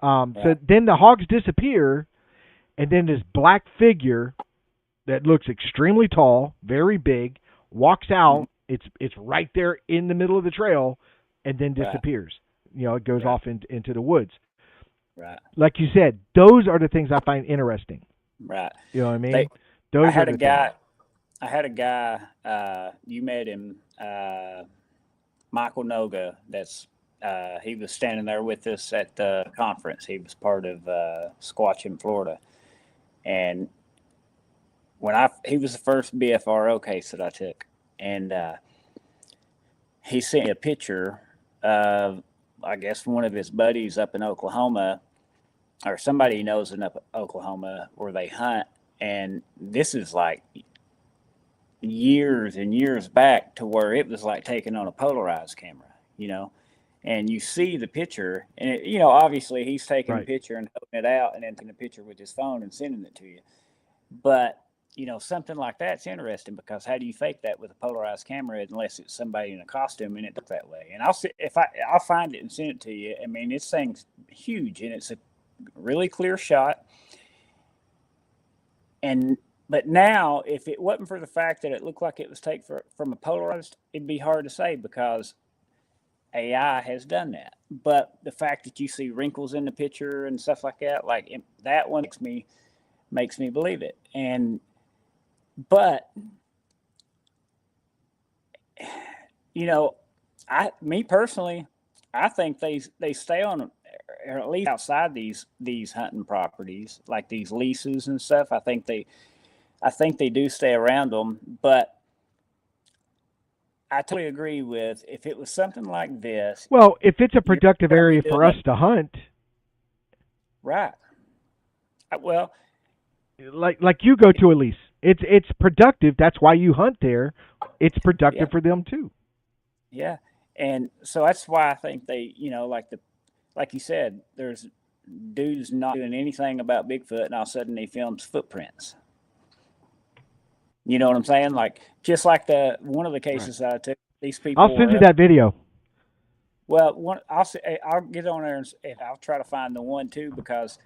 Speaker 3: So then the hogs disappear, and then this black figure that looks extremely tall, very big, walks out. It's right there in the middle of the trail, and then disappears. You know, it goes off into the woods.
Speaker 2: Right.
Speaker 3: Like you said, those are the things I find interesting.
Speaker 2: Right.
Speaker 3: You know what I mean? I
Speaker 2: had a guy. You met him, Michael Noga. He was standing there with us at the conference. He was part of Squatch in Florida, and he was the first BFRO case that I took, and he sent me a picture of, I guess, one of his buddies up in Oklahoma, or somebody he knows in Oklahoma where they hunt. And this is like years and years back, to where it was like taken on a polarized camera, you know, and you see the picture, and it, you know, obviously he's taking a picture and holding it out and then taking a picture with his phone and sending it to you. But, you know, something like that's interesting, because how do you fake that with a polarized camera unless it's somebody in a costume and it looks that way? And I'll find it and send it to you. I mean, this thing's huge, and it's a really clear shot. But now, if it wasn't for the fact that it looked like it was taken from a polarized, it'd be hard to say, because AI has done that. But the fact that you see wrinkles in the picture and stuff like that, like that one makes me believe it. But you know, me personally, I think they stay on, or at least outside these hunting properties, like these leases and stuff. I think they do stay around them. But I totally agree with, if it was something like this.
Speaker 3: Well, if it's a productive area for us to hunt,
Speaker 2: right? Well,
Speaker 3: like you go to a lease. It's productive. That's why you hunt there. It's productive for them too.
Speaker 2: Yeah, and so that's why I think they, you know, like you said, there's dudes not doing anything about Bigfoot, and all of a sudden he films footprints. You know what I'm saying? Like, just like one of the cases that I took, these people.
Speaker 3: I'll send you that video.
Speaker 2: Well, I'll get on there and I'll try to find the one too, because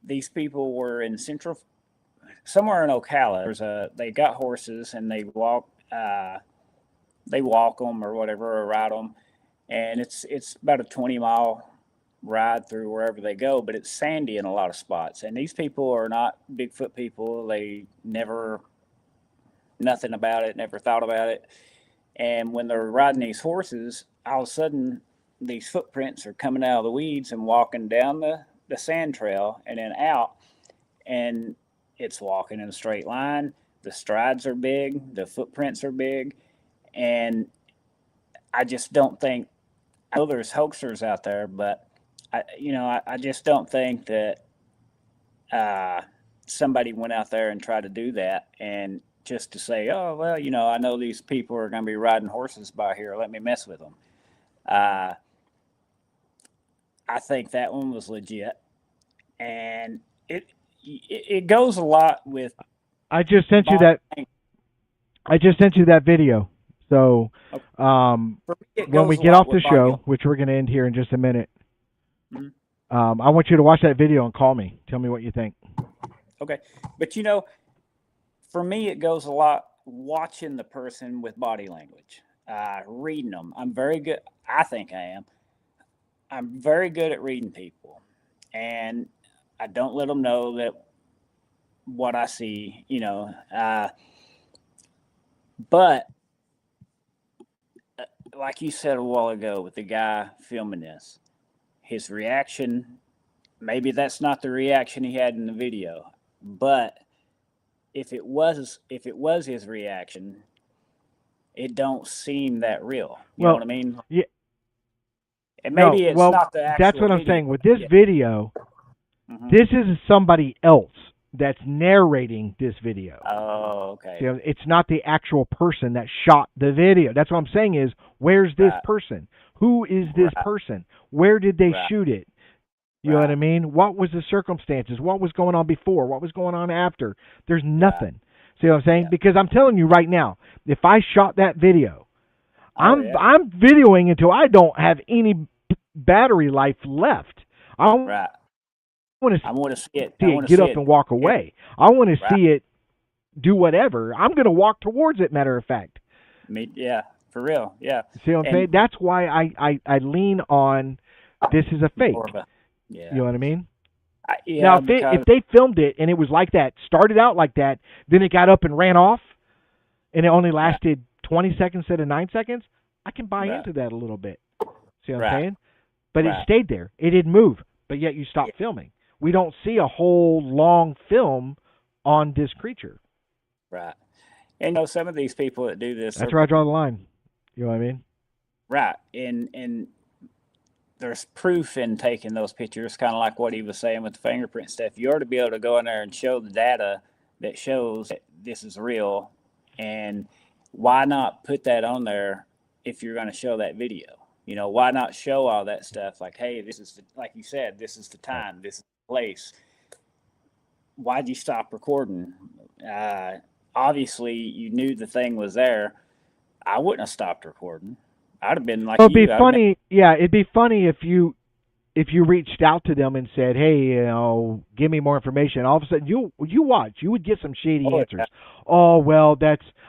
Speaker 2: these people were in somewhere in Ocala. They got horses, and they walk them or whatever, or ride them, and it's about a 20-mile ride through wherever they go, but it's sandy in a lot of spots. And these people are not Bigfoot people. They nothing about it, never thought about it. And when they're riding these horses, all of a sudden these footprints are coming out of the weeds and walking down the sand trail and then out, and it's walking in a straight line. The strides are big, the footprints are big, and I just don't think, I know there's hoaxers out there, but I just don't think that somebody went out there and tried to do that, and just to say, oh, well, you know, I know these people are going to be riding horses by here, let me mess with them. I think that one was legit, and it goes a lot with.
Speaker 3: I just sent you that video. So when we get off the show, which we're going to end here in just a minute, I want you to watch that video and call me. Tell me what you think.
Speaker 2: Okay, but you know, for me, it goes a lot watching the person with body language, reading them. I'm very good. I think I am. I'm very good at reading people, and I don't let them know that what I see, you know. But like you said a while ago with the guy filming this, his reaction, maybe that's not the reaction he had in the video, but if it was his reaction, it don't seem that real. You know what I mean?
Speaker 3: Yeah.
Speaker 2: And maybe it's not the actual
Speaker 3: that's what I'm
Speaker 2: video.
Speaker 3: saying. With this video, this is somebody else that's narrating this video.
Speaker 2: Oh, okay.
Speaker 3: You know, it's not the actual person that shot the video. That's what I'm saying is, where's this
Speaker 2: Right.
Speaker 3: person? Who is this
Speaker 2: Right.
Speaker 3: person? Where did they
Speaker 2: Right.
Speaker 3: shoot it? You know what
Speaker 2: Right.
Speaker 3: I mean? What was the circumstances? What was going on before? What was going on after? There's nothing. See what I'm saying?
Speaker 2: Yeah.
Speaker 3: Because I'm telling you right now, if I shot that video,
Speaker 2: Oh, yeah.
Speaker 3: I'm videoing until I don't have any battery life left. I
Speaker 2: Right.
Speaker 3: want to
Speaker 2: I want to see it.
Speaker 3: see
Speaker 2: I
Speaker 3: it
Speaker 2: want to
Speaker 3: get
Speaker 2: see
Speaker 3: up
Speaker 2: it.
Speaker 3: and walk away. I want to
Speaker 2: Right.
Speaker 3: see it do whatever. I'm going to walk towards it, matter of fact.
Speaker 2: Yeah, for real. Yeah.
Speaker 3: See what I'm
Speaker 2: And-
Speaker 3: saying? That's why I lean on this is a fake.
Speaker 2: More of a, yeah.
Speaker 3: You know what I mean?
Speaker 2: Yeah.
Speaker 3: Now,
Speaker 2: because,
Speaker 3: if they filmed it and it was like that, started out like that, then it got up and ran off, and it only lasted 20 seconds instead of 9 seconds, I can buy
Speaker 2: Right.
Speaker 3: into that a little bit. See what
Speaker 2: Right.
Speaker 3: I'm saying? But it
Speaker 2: Right.
Speaker 3: stayed there. It didn't move, but yet you stopped filming. We don't see a whole long film on this creature.
Speaker 2: right. And you know, some of these people that do this,
Speaker 3: That's
Speaker 2: are-
Speaker 3: where I draw the line. You know what I mean?
Speaker 2: right. And there's proof in taking those pictures, kind of like what he was saying with the fingerprint stuff. You ought to be able to go in there and show the data that shows that this is real. And why not put that on there if you're going to show that video? You know, why not show all that stuff? Like, hey, this is like you said, this is the time, this is the place. Why'd you stop recording? Obviously, you knew the thing was there. I wouldn't have stopped recording. I'd have been like,
Speaker 3: Well, it'd be
Speaker 2: you. I'd have been-
Speaker 3: funny. Yeah, it'd be funny if you reached out to them and said, "Hey, you know, give me more information." All of a sudden, you watch, you would get some shady
Speaker 2: Oh, yeah.
Speaker 3: answers. Oh, well,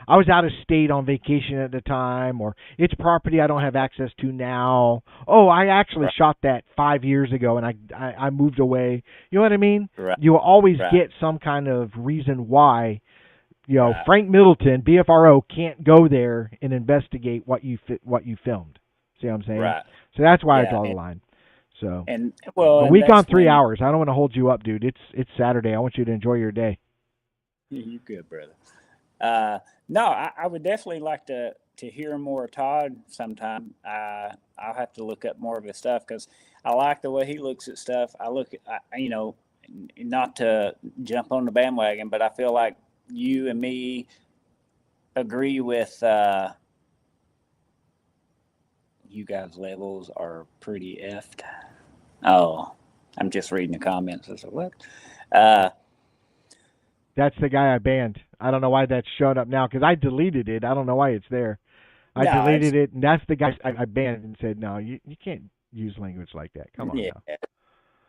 Speaker 3: I was out of state on vacation at the time, or it's property I don't have access to now. Oh, I actually
Speaker 2: Right.
Speaker 3: shot that 5 years ago, and I moved away. You know what I mean?
Speaker 2: Right.
Speaker 3: You will always
Speaker 2: Right.
Speaker 3: get some kind of reason why. You know,
Speaker 2: Right.
Speaker 3: Frank Middleton, BFRO, can't go there and investigate what you filmed. See what I'm saying?
Speaker 2: Right.
Speaker 3: So that's why I
Speaker 2: Yeah,
Speaker 3: draw the
Speaker 2: and-
Speaker 3: line. So
Speaker 2: And well,
Speaker 3: a
Speaker 2: and
Speaker 3: week on
Speaker 2: that's
Speaker 3: 3
Speaker 2: when-
Speaker 3: hours. I don't want to hold you up, dude. It's Saturday. I want you to enjoy your day.
Speaker 2: You good, brother. No, I would definitely like to hear more of Todd sometime. I'll have to look up more of his stuff because I like the way he looks at stuff. You know, not to jump on the bandwagon, but I feel like you and me agree with you guys' levels are pretty effed. Oh, I'm just reading the comments. I said, what?
Speaker 3: That's the guy I banned. I don't know why that's showing up now because I deleted it. I don't know why it's there. I
Speaker 2: No,
Speaker 3: deleted it, and that's the guy I banned and said, no, you can't use language like that. Come on
Speaker 2: Yeah.
Speaker 3: now.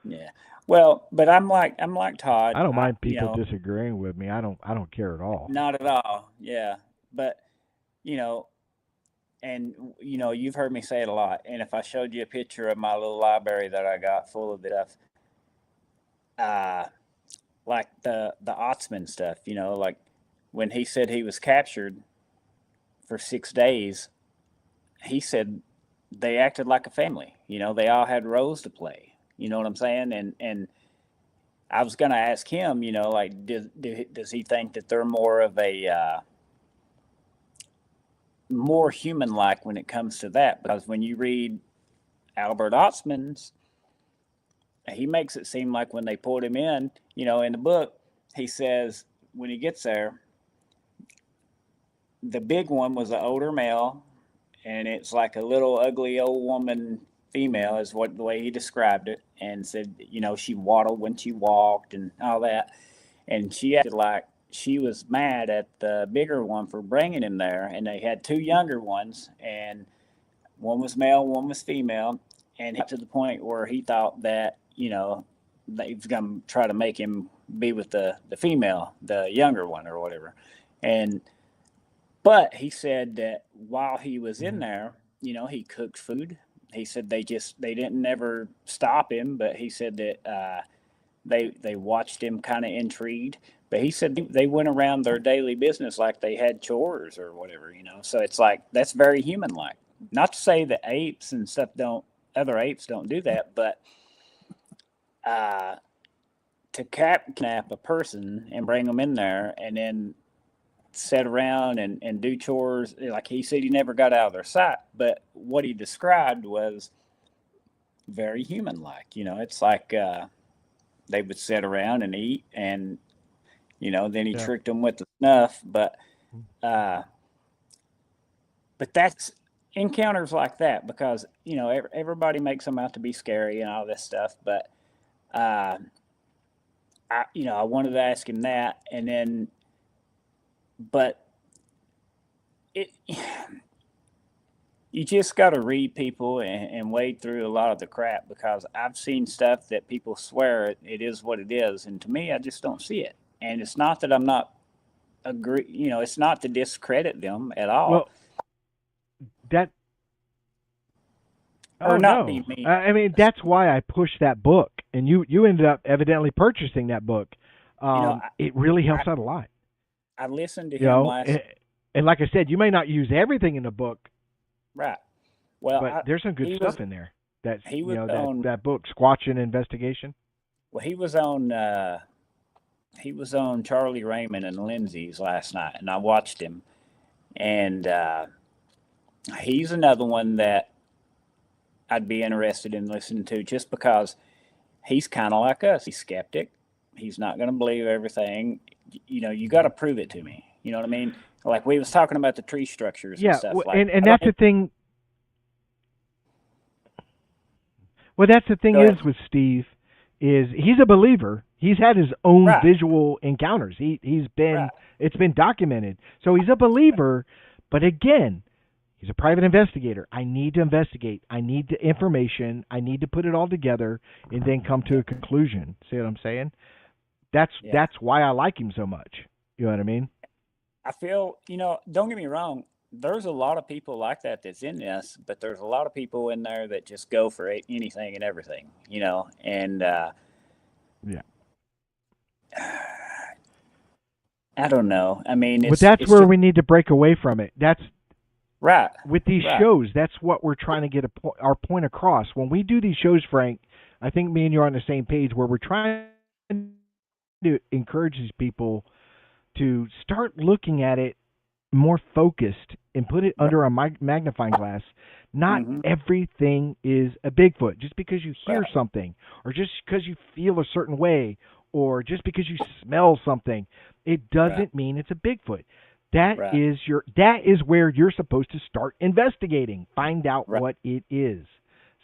Speaker 2: Yeah. Well, but I'm like Todd.
Speaker 3: I don't mind
Speaker 2: you
Speaker 3: people
Speaker 2: know,
Speaker 3: disagreeing with me. I don't care at all.
Speaker 2: Not at all. Yeah. But, you know, and, you know, you've heard me say it a lot. And if I showed you a picture of my little library that I got full of stuff, like the Otsman stuff, you know, like when he said he was captured for 6 days, he said they acted like a family. You know, they all had roles to play. You know what I'm saying? And I was going to ask him, you know, like, does he think that they're more of a more human-like when it comes to that? Because when you read Albert Otsman's, he makes it seem like when they pulled him in, you know, in the book, he says when he gets there, the big one was an older male, and it's like a little ugly old woman female is what the way he described it, and said, you know, she waddled when she walked and all that, and she acted like she was mad at the bigger one for bringing him there, and they had two younger ones, and one was male, one was female, and to the point where he thought that, you know, they was going to try to make him be with the female, the younger one or whatever, but he said that while he was in there, you know, he cooked food. He said they didn't ever stop him, but he said that they watched him kind of intrigued. But he said they went around their daily business like they had chores or whatever, you know. So it's like that's very human-like. Not to say that apes and stuff other apes don't do that, but to kidnap a person and bring them in there and then sit around and do chores, like he said, he never got out of their sight. But what he described was very human-like. You know, it's like they would sit around and eat, and Then he
Speaker 3: Yeah.
Speaker 2: tricked them with the snuff, but that's encounters like that because everybody makes them out to be scary and all this stuff, but I wanted to ask him that, and then, but it, you just got to read people and wade through a lot of the crap because I've seen stuff that people swear it is what it is, and to me, I just don't see it. And it's not that I'm not agree, it's not to discredit them at all.
Speaker 3: Well, that.
Speaker 2: Or
Speaker 3: Oh
Speaker 2: not
Speaker 3: no!
Speaker 2: be mean.
Speaker 3: I mean, that's why I pushed that book, and you ended up evidently purchasing that book. It really helps out a lot.
Speaker 2: I listened to him last.
Speaker 3: And like I said, you may not use everything in the book,
Speaker 2: right? Well,
Speaker 3: but there's some good stuff in there. That
Speaker 2: he was
Speaker 3: that book, Squatching Investigation.
Speaker 2: Well, he was on Charlie Raymond and Lindsay's last night, and I watched him, and he's another one that I'd be interested in listening to just because he's kind of like us. He's skeptic. He's not going to believe everything. You got to prove it to me. You know what I mean? Like we was talking about the tree structures and stuff.
Speaker 3: And that's the thing. Well, that's the thing is with Steve is he's a believer. He's had his own visual encounters. He's been it's been documented. So he's a believer, but again, he's a private investigator. I need to investigate. I need the information. I need to put it all together and then come to a conclusion. See what I'm saying? That's why I like him so much. You know what I mean?
Speaker 2: I feel, don't get me wrong. There's a lot of people like that's in this, but there's a lot of people in there that just go for anything and everything, and I don't know. I mean,
Speaker 3: but that's where we need to break away from it. That's
Speaker 2: right.
Speaker 3: With these shows, that's what we're trying to get our point across. When we do these shows, Frank, I think me and you are on the same page where we're trying to encourage these people to start looking at it more focused and put it under a magnifying glass. Not everything is a Bigfoot. Just because you hear something, or just because you feel a certain way, or just because you smell something, it doesn't mean it's a Bigfoot. That is where you're supposed to start investigating. Find out what it is.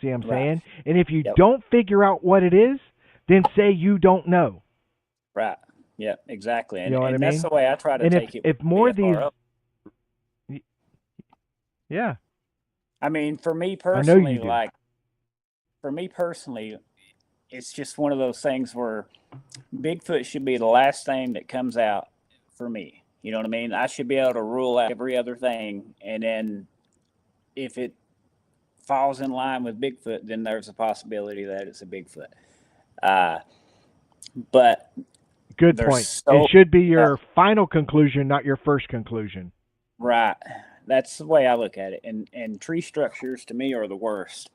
Speaker 3: See what I'm saying? And if you don't figure out what it is, then say you don't know.
Speaker 2: Right. Yeah, exactly. And,
Speaker 3: you know what I mean?
Speaker 2: That's the way I try to take it.
Speaker 3: If more of these... Yeah.
Speaker 2: I mean, for me personally, it's just one of those things where Bigfoot should be the last thing that comes out for me. You know what I mean? I should be able to rule out every other thing, and then if it falls in line with Bigfoot, then there's a possibility that it's a Bigfoot. But
Speaker 3: good point. It should be your final conclusion, not your first conclusion.
Speaker 2: Right. That's the way I look at it. And tree structures to me are the worst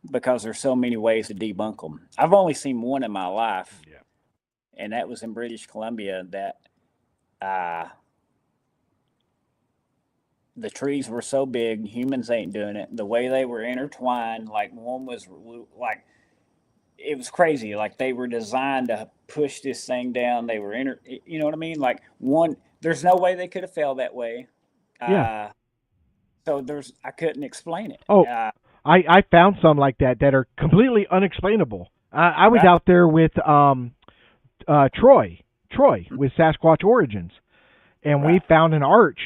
Speaker 2: because there's so many ways to debunk them. I've only seen one in my life, and that was in British Columbia. That the trees were so big, humans ain't doing it. The way they were intertwined, like one was like, it was crazy. Like they were designed to push this thing down. They were you know what I mean? Like there's no way they could have fell that way. So I couldn't explain it.
Speaker 3: I found some like that are completely unexplainable. I was out there with Troy with Sasquatch Origins, and we found an arch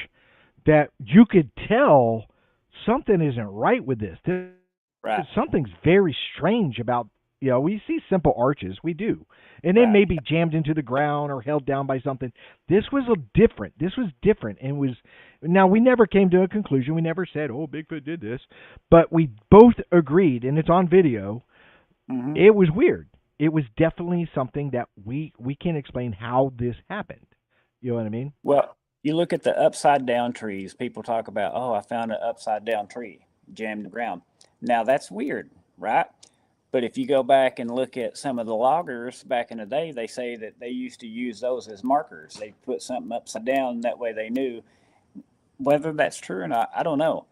Speaker 3: that you could tell something isn't right with this. Something's very strange about, we see simple arches, we do, and they may be jammed into the ground or held down by something. This was different, and now we never came to a conclusion. We never said, oh, Bigfoot did this, but we both agreed, and it's on video. It was weird. It was definitely something that we can't explain how this happened. You know what I mean?
Speaker 2: Well, you look at the upside down trees. People talk about, oh, I found an upside down tree jammed in the ground. Now that's weird, right? But if you go back and look at some of the loggers back in the day, they say that they used to use those as markers. They put something upside down, that way they knew. Whether that's true or not, I don't know.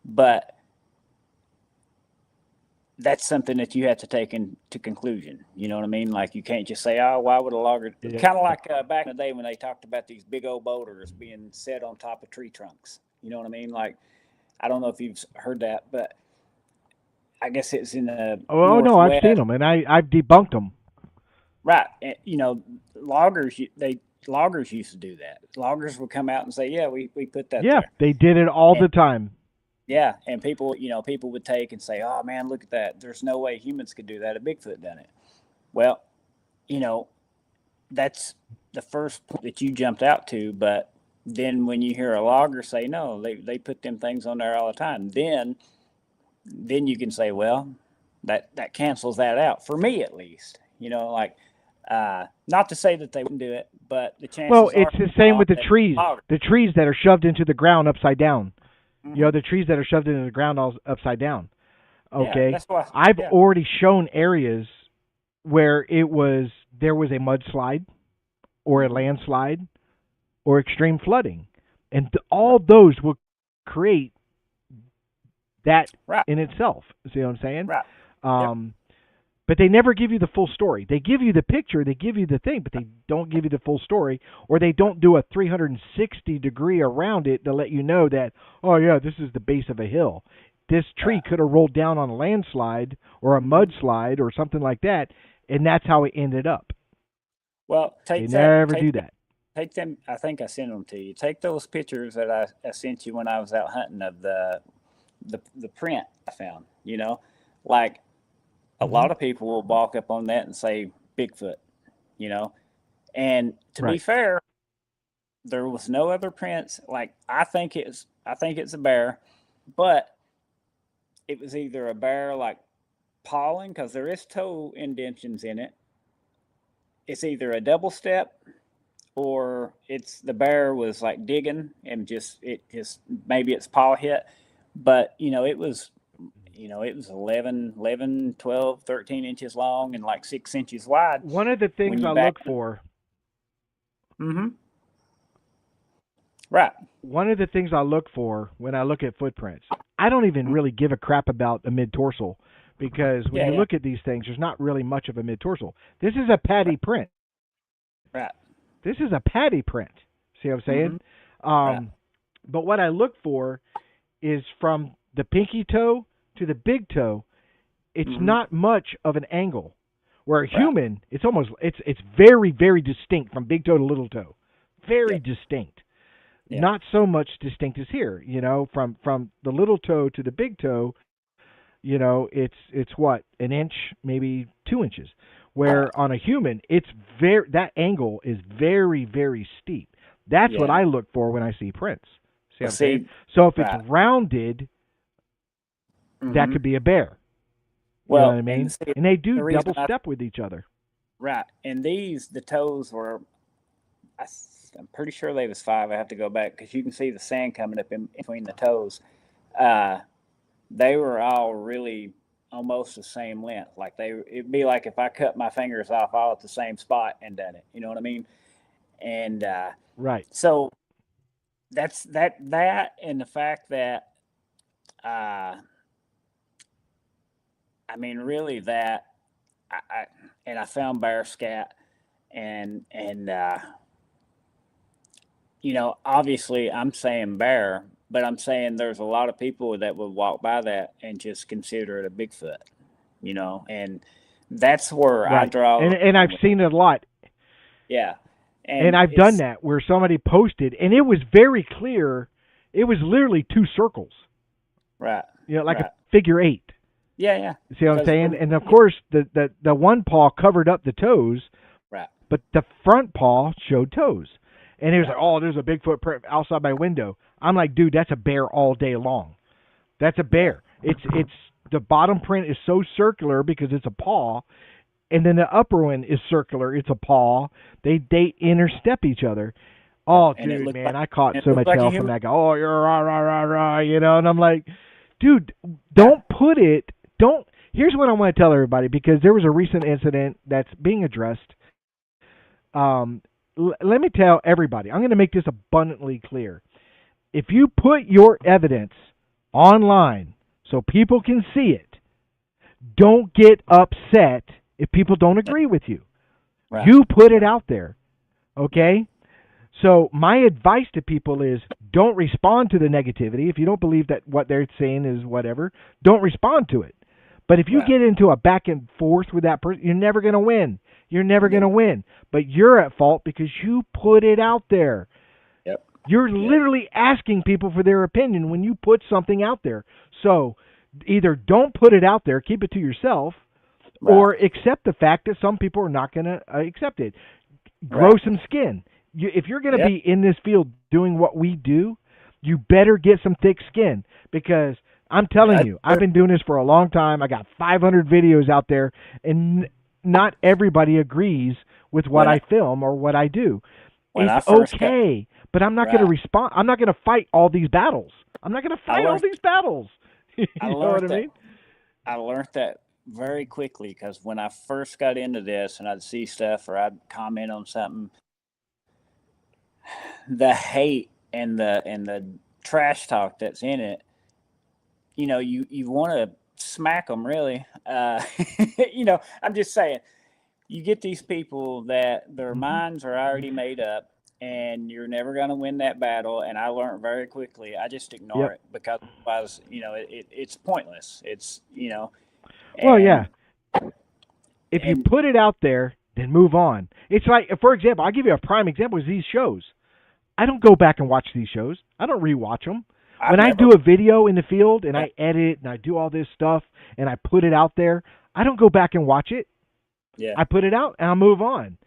Speaker 2: But that's something that you have to take into conclusion. You know what I mean? Like, you can't just say, "Oh, why would a logger?"
Speaker 3: Yeah.
Speaker 2: Kind of like back in the day when they talked about these big old boulders being set on top of tree trunks. You know what I mean? Like, I don't know if you've heard that, but I guess it's in the
Speaker 3: Oh no, I've seen
Speaker 2: northwest,
Speaker 3: them, and I've debunked them.
Speaker 2: right? And, loggers used to do that. Loggers would come out and say, "Yeah, we put that
Speaker 3: Yeah,
Speaker 2: there."
Speaker 3: they did it all the
Speaker 2: And
Speaker 3: time.
Speaker 2: yeah, and people would take and say, "Oh man, look at that! There's no way humans could do that. A Bigfoot done it." Well, you know, that's the first point that you jumped out to. But then when you hear a logger say, "No, they put them things on there all the time," then you can say, "Well, that cancels that out for me at least." Like, not to say that they wouldn't do it, but the
Speaker 3: Well,
Speaker 2: chances
Speaker 3: it's
Speaker 2: are
Speaker 3: the same with the
Speaker 2: that
Speaker 3: trees.
Speaker 2: loggers.
Speaker 3: The trees that are shoved into the ground upside down.
Speaker 2: Mhm.
Speaker 3: You know, the trees that are shoved into the ground all upside down.
Speaker 2: Yeah,
Speaker 3: Okay,
Speaker 2: that's why.
Speaker 3: I've
Speaker 2: Yeah.
Speaker 3: already shown areas where there was a mudslide or a landslide or extreme flooding, and all those will create that
Speaker 2: Right.
Speaker 3: in itself. See what I'm saying?
Speaker 2: Right.
Speaker 3: But they never give you the full story. They give you the picture, they give you the thing, but they don't give you the full story, or they don't do a 360-degree around it to let you know that, oh yeah, this is the base of a hill. This tree
Speaker 2: Right.
Speaker 3: could have rolled down on a landslide or a mudslide or something like that, and that's how it ended up.
Speaker 2: Well,
Speaker 3: They never do that.
Speaker 2: Take them. I think I sent them to you. Take those pictures that I sent you when I was out hunting of the print I found. Like, a lot of people will balk up on that and say Bigfoot. And to be
Speaker 3: Right.
Speaker 2: fair, there was no other prints. Like, I think it's a bear, but it was either a bear like pawing, because there is toe indentions in it. It's either a double step, or it's the bear was like digging and maybe its paw hit. But it was 11, 12, 13 inches long and like 6 inches wide.
Speaker 3: One of the things
Speaker 2: you
Speaker 3: I
Speaker 2: back-
Speaker 3: look for,
Speaker 2: Mm-hmm. Right.
Speaker 3: one of the things I look for when I look at footprints, I don't even really give a crap about a mid-tarsal, because when you look at these things, there's not really much of a mid-tarsal. This is a patty print.
Speaker 2: Right.
Speaker 3: This is a patty print. See what I'm saying?
Speaker 2: Right.
Speaker 3: But what I look for is from the pinky toe to the big toe, it's not much of an angle. Where a human, it's very, very distinct from big toe to little toe. Very distinct.
Speaker 2: Yeah.
Speaker 3: Not so much distinct as here, from the little toe to the big toe, it's what, an inch, maybe 2 inches. Where on a human, that angle is very, very steep. That's what I look for when I see prints. See what I'm saying? So if it's rounded, that could be a bear. You know what I mean? And they do double step with each other.
Speaker 2: Right. And the toes were, I'm pretty sure they was 5. I have to go back because you can see the sand coming up in between the toes. They were all really almost the same length. Like, it'd be like if I cut my fingers off all at the same spot and done it. You know what I mean? And
Speaker 3: right.
Speaker 2: So that's that and the fact that really that I found bear scat and obviously I'm saying bear, but I'm saying there's a lot of people that would walk by that and just consider it a Bigfoot, and that's where I draw.
Speaker 3: And I've seen it a lot.
Speaker 2: Yeah.
Speaker 3: And I've done that where somebody posted, and it was very clear. It was literally 2 circles.
Speaker 2: Right.
Speaker 3: Like a figure 8.
Speaker 2: Yeah.
Speaker 3: See what I'm saying? And of course, the one paw covered up the toes.
Speaker 2: Right.
Speaker 3: But the front paw showed toes. And it was like, oh, there's a Bigfoot print outside my window. I'm like, dude, that's a bear all day long. That's a bear. It's the bottom print is so circular because it's a paw, and then the upper one is circular. It's a paw. They interstep each other. Oh,
Speaker 2: and
Speaker 3: dude, man,
Speaker 2: like,
Speaker 3: I caught so much hell from that guy. Oh, you're rah, rah, rah, rah, and I'm like, dude, don't put it. Don't. Here's what I want to tell everybody, because there was a recent incident that's being addressed. Let me tell everybody, I'm going to make this abundantly clear. If you put your evidence online so people can see it, don't get upset if people don't agree with you.
Speaker 2: Right.
Speaker 3: You put it out there, okay? So my advice to people is don't respond to the negativity. If you don't believe that what they're saying is whatever, don't respond to it. But if you
Speaker 2: Right.
Speaker 3: get into a back and forth with that person, you're never going to win. You're never going to win. But you're at fault because you put it out there.
Speaker 2: Yep.
Speaker 3: You're literally asking people for their opinion when you put something out there. So either don't put it out there, keep it to yourself, or accept the fact that some people are not going to accept it. Grow some skin. If you're going to be in this field doing what we do, you better get some thick skin, because I'm telling you, I've been doing this for a long time. I got 500 videos out there, and not everybody agrees with what I film or what I do. It's okay, but I'm not going to respond. I'm not going to fight all these battles. I'm not going to fight all these battles. You know what I mean?
Speaker 2: I learned that very quickly, because when I first got into this and I'd see stuff or I'd comment on something, the hate and the trash talk that's in it, you know, you want to smack them, really. You know, I'm just saying, you get these people that their minds are already made up, and you're never going to win that battle. And I learned very quickly, I just ignore it, because otherwise, you know, it's pointless. It's, you know.
Speaker 3: Well, yeah. If you put it out there, then move on. It's like, for example, I'll give you a prime example is these shows. I don't go back and watch these shows. I don't rewatch them. When I do a video in the field and I edit and I do all this stuff and I put it out there, I don't go back and watch it.
Speaker 2: Yeah.
Speaker 3: I put it out and I move on.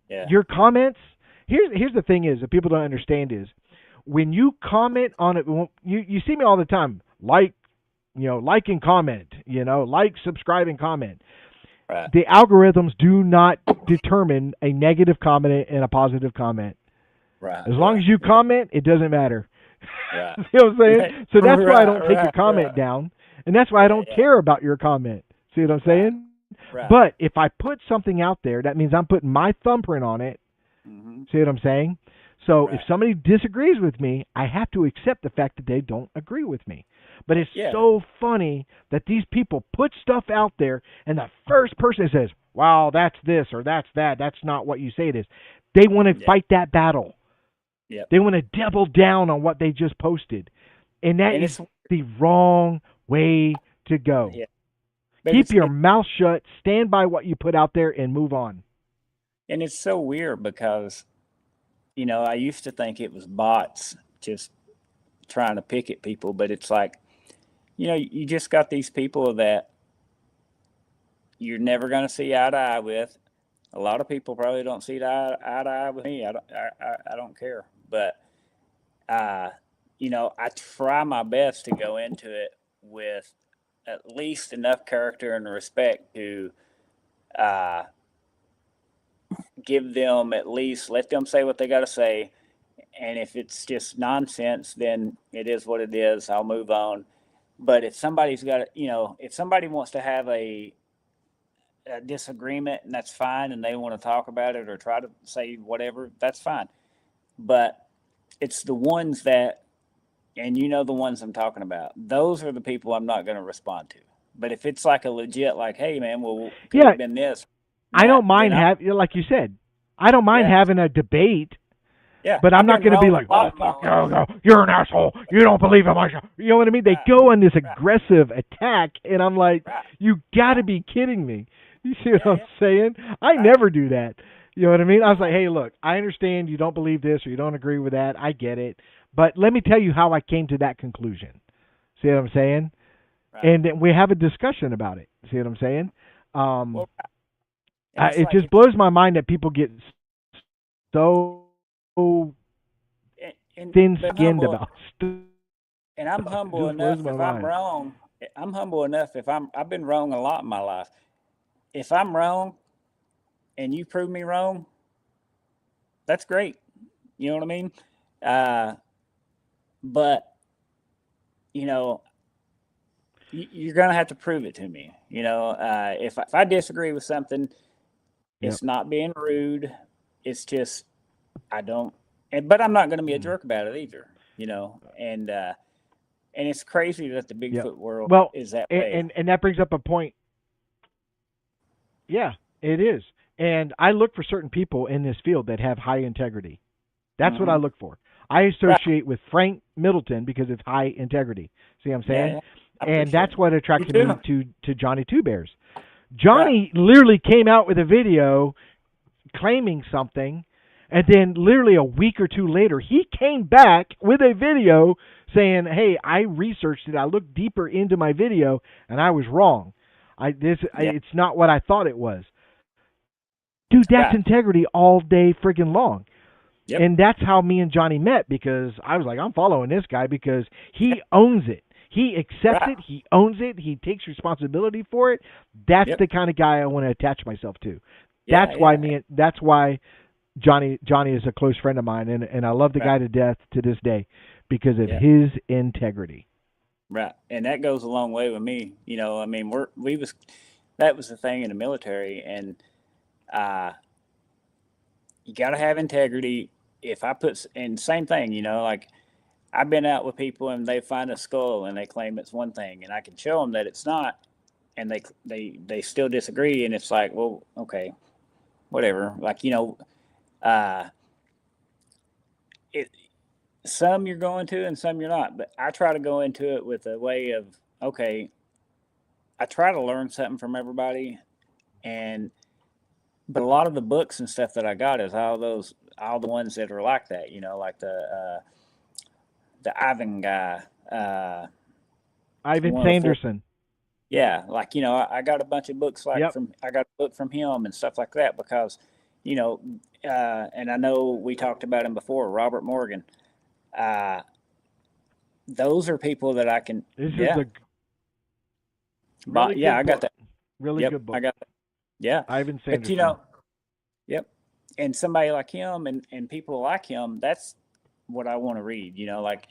Speaker 2: Yeah.
Speaker 3: Your comments, here's the thing is that people don't understand is when you comment on it, you see me all the time, like and comment, like, subscribe, and comment.
Speaker 2: Right.
Speaker 3: The algorithms do not determine a negative comment and a positive comment.
Speaker 2: Right.
Speaker 3: As long as you comment, it doesn't matter.
Speaker 2: Right.
Speaker 3: You know what I'm saying? So that's why I don't take your comment
Speaker 2: right.
Speaker 3: down, and that's why I don't care about your comment. See what I'm saying?
Speaker 2: Right.
Speaker 3: But if I put something out there, that means I'm putting my thumbprint on it.
Speaker 2: Mm-hmm.
Speaker 3: See what I'm saying? So if somebody disagrees with me, I have to accept the fact that they don't agree with me. But it's so funny that these people put stuff out there, and the first person that says, wow, that's this or that's that, that's not what you say it is, they want to fight that battle.
Speaker 2: Yep.
Speaker 3: They want to double down on what they just posted. And that is the wrong way to go.
Speaker 2: Yeah.
Speaker 3: Keep your mouth shut, stand by what you put out there, and move on.
Speaker 2: And it's so weird because, you know, I used to think it was bots just trying to pick at people, but it's like, you know, you just got these people that you're never going to see eye to eye with. A lot of people probably don't see eye to eye with me. I don't care. But, you know, I try my best to go into it with at least enough character and respect to give them at least, let them say what they got to say. And if it's just nonsense, then it is what it is. I'll move on. But if somebody's got, you know, if somebody wants to have a disagreement, and that's fine, and they want to talk about it or try to say whatever, that's fine. But it's the ones that, and you know the ones I'm talking about, those are the people I'm not going to respond to. But if it's like a legit, like, hey man, well, could have been this.
Speaker 3: I don't mind having, like you said, I don't mind having a debate.
Speaker 2: Yeah,
Speaker 3: but I'm not going to be like, oh, fuck, no, you're an asshole. You don't believe in my show. You know what I mean? They go on this aggressive attack, and I'm like, you got to be kidding me. You see what I'm saying? I never do that. You know what I mean? I was like, hey, look, I understand you don't believe this or you don't agree with that. I get it. But let me tell you how I came to that conclusion. See what I'm saying? Right. And then we have a discussion about it. See what I'm saying? It like just blows my mind that people get so thin-skinned about stuff.
Speaker 2: And I'm humble enough if I'm wrong. I'm humble enough if I've been wrong a lot in my life. If I'm wrong and you prove me wrong, that's great. You know what I mean? But, you know, you're going to have to prove it to me. You know, if I disagree with something, it's not being rude. It's just, but I'm not going to be a jerk about it either, you know, and it's crazy that the Bigfoot world is that way.
Speaker 3: And that brings up a point. Yeah, it is. And I look for certain people in this field that have high integrity. That's what I look for. I associate with Frank Middleton because of high integrity. See what I'm saying?
Speaker 2: Yeah, I
Speaker 3: And
Speaker 2: appreciate
Speaker 3: that's
Speaker 2: it.
Speaker 3: what attracted
Speaker 2: Me
Speaker 3: me to Johnny Two Bears. Johnny literally came out with a video claiming something, and then literally a week or two later, he came back with a video saying, "Hey, I researched it. I looked deeper into my video, and I was wrong. It's not what I thought it was." Dude, that's integrity all day friggin' long.
Speaker 2: Yep.
Speaker 3: And that's how me and Johnny met, because I was like, I'm following this guy because he owns it. He accepts it. He owns it. He takes responsibility for it. That's the kind of guy I want to attach myself to. That's why Johnny is a close friend of mine, and I love the guy to death to this day because of his integrity.
Speaker 2: Right. And that goes a long way with me. You know, I mean, that was the thing in the military, and you got to have integrity. If I put, and same thing, you know, like I've been out with people and they find a skull and they claim it's one thing, and I can show them that it's not, and they still disagree, and it's like, well, okay, whatever. Like, you know, some you're going to and some you're not, but I try to go into it with a way of, okay, I try to learn something from everybody, but a lot of the books and stuff that I got is all the ones that are like that, you know, like the Ivan guy,
Speaker 3: Ivan Sanderson.
Speaker 2: Yeah, like, you know, I got a bunch of books I got a book from him and stuff like that because, you know, and I know we talked about him before, Robert Morgan. Those are people that I can.
Speaker 3: This is a really good
Speaker 2: I got
Speaker 3: book.
Speaker 2: that.
Speaker 3: Really good book.
Speaker 2: I got that. Yeah,
Speaker 3: Ivan Sanderson.
Speaker 2: But, you know, and somebody like him and people like him, that's what I want to read. You know, like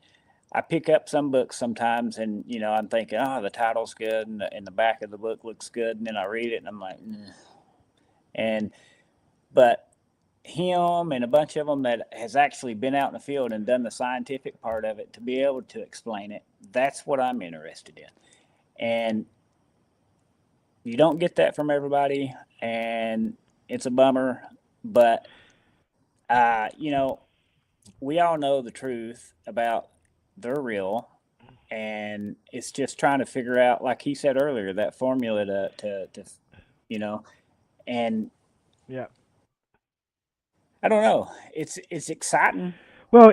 Speaker 2: I pick up some books sometimes, and you know, I'm thinking, oh, the title's good, and the back of the book looks good, and then I read it, and I'm like, but him and a bunch of them that has actually been out in the field and done the scientific part of it to be able to explain it, that's what I'm interested in. And you don't get that from everybody, and it's a bummer, but you know, we all know the truth about they're real, and it's just trying to figure out, like he said earlier, that formula to you know, and I don't know. It's exciting.
Speaker 3: Well,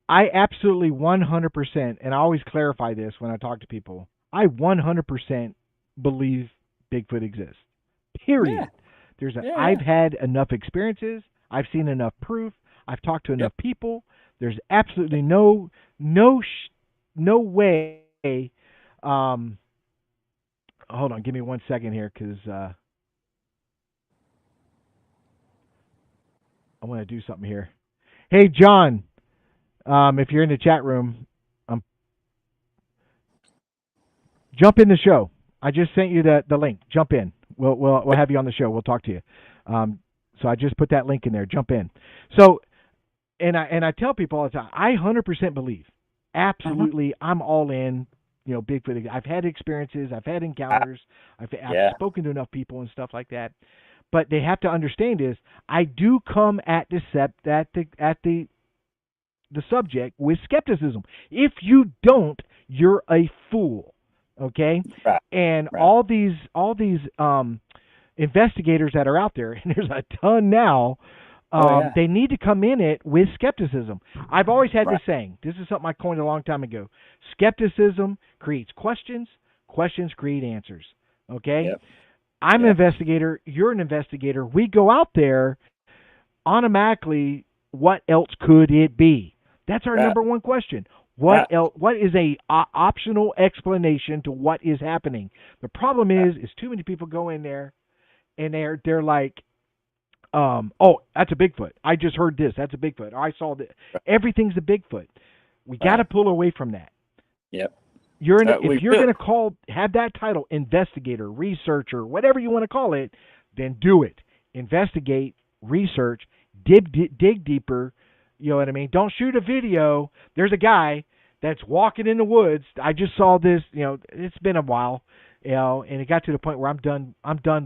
Speaker 3: I absolutely 100%, and I always clarify this when I talk to people. I 100% believe Bigfoot exists. Period. Yeah. I've had enough experiences. I've seen enough proof. I've talked to enough people. There's absolutely no way. Hold on, give me 1 second here, because I want to do something here. Hey, John, if you're in the chat room, jump in the show. I just sent you the link. Jump in. We'll have you on the show. We'll talk to you. So I just put that link in there. Jump in. So, and I tell people all the time, I 100% believe. Absolutely, I'm all in. You know, Bigfoot. I've had experiences. I've had encounters. I've spoken to enough people and stuff like that. But they have to understand is I do come at the subject with skepticism. If you don't, you're a fool. Okay?
Speaker 2: Right.
Speaker 3: And all these investigators that are out there, and there's a ton now, they need to come in it with skepticism. I've always had this saying. This is something I coined a long time ago. Skepticism creates questions. Questions create answers. Okay?
Speaker 2: Yep.
Speaker 3: I'm an investigator. You're an investigator. We go out there automatically. What else could it be? That's our number one question. What else? What is a optional explanation to what is happening? The problem is too many people go in there and they're like, oh, that's a Bigfoot. I just heard this. That's a Bigfoot. Or I saw this. Everything's a Bigfoot. We got to pull away from that.
Speaker 2: Yep.
Speaker 3: If you're going to have that title, investigator, researcher, whatever you want to call it, then do it. Investigate, research, dig deeper. You know what I mean? Don't shoot a video. There's a guy that's walking in the woods. I just saw this, you know, it's been a while, you know, and it got to the point where I'm done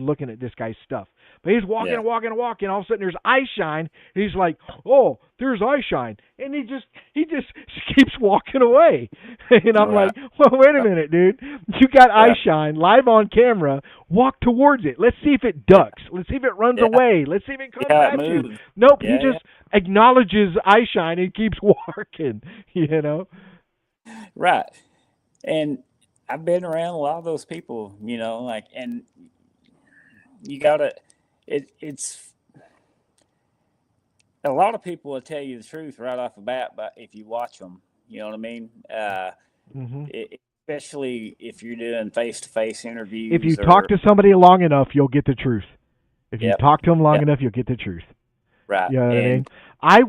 Speaker 3: looking at this guy's stuff. But he's walking and walking and walking, all of a sudden there's eye shine, and he's like, "Oh, there's eye shine." And he just keeps walking away. And I'm like, "Well, wait a minute, dude. You got eye shine live on camera. Walk towards it. Let's see if it ducks. Let's see if it runs away. Let's see if it comes at you." Nope, he just acknowledges eye shine and keeps walking, you know?
Speaker 2: Right. And I've been around a lot of those people, you know, like, and you gotta, it's a lot of people will tell you the truth right off the bat, but if you watch them, you know what I mean? Especially if you're doing face-to-face interviews.
Speaker 3: If you talk to somebody long enough, you'll get the truth. If you talk to them long enough, you'll get the truth.
Speaker 2: Right.
Speaker 3: You know what I mean? I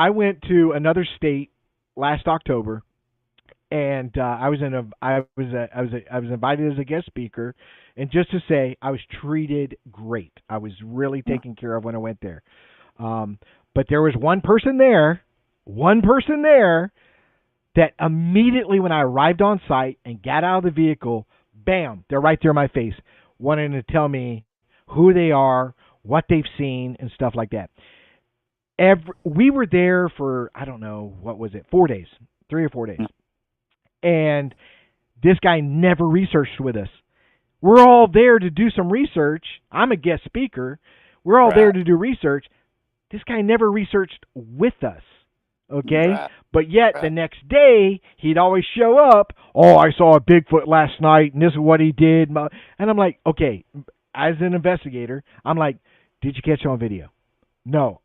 Speaker 3: went to another state last October, and I was invited as a guest speaker, and just to say, I was treated great. I was really taken care of when I went there. But there was one person there that immediately when I arrived on site and got out of the vehicle, bam, they're right there in my face, wanting to tell me who they are, what they've seen, and stuff like that. We were there for, I don't know, what was it, 4 days, 3 or 4 days. And this guy never researched with us. We're all there to do some research. I'm a guest speaker. We're all there to do research. This guy never researched with us. Okay? But yet the next day, he'd always show up. "Oh, I saw a Bigfoot last night, and this is what he did." And I'm like, okay, as an investigator, I'm like, "Did you catch it on video?" No.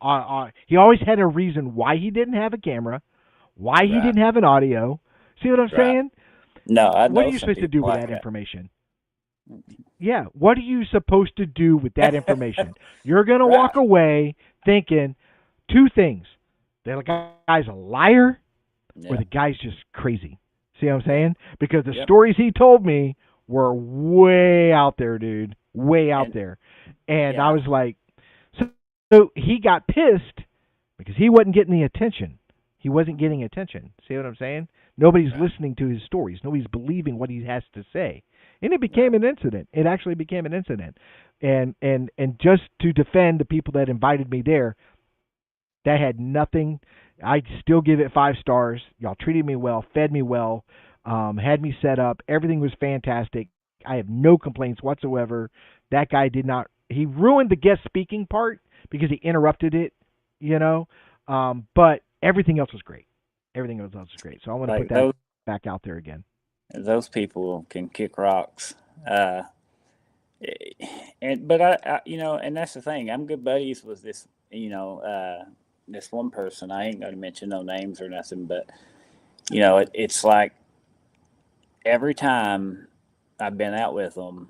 Speaker 3: He always had a reason why he didn't have a camera, why he didn't have an audio. See what I'm saying?
Speaker 2: No, I know.
Speaker 3: What are you supposed to do with that information? Yeah, what are you supposed to do with that information? You're going to walk away thinking two things. The guy's a liar or the guy's just crazy. See what I'm saying? Because the stories he told me were way out there, dude. Way out there. And I was like, so he got pissed because he wasn't getting the attention. He wasn't getting attention. See what I'm saying? Nobody's listening to his stories. Nobody's believing what he has to say. And it became an incident. It actually became an incident. And just to defend the people that invited me there, that had nothing. I'd still give it 5 stars. Y'all treated me well, fed me well, had me set up. Everything was fantastic. I have no complaints whatsoever. That guy did not. He ruined the guest speaking part because he interrupted it, you know. But everything else was great. Everything else was great. So I want to put that back out there again.
Speaker 2: Those people can kick rocks. But I, you know, and that's the thing. I'm good buddies with this, you know, this one person. I ain't going to mention no names or nothing, but you know, it's like every time I've been out with them,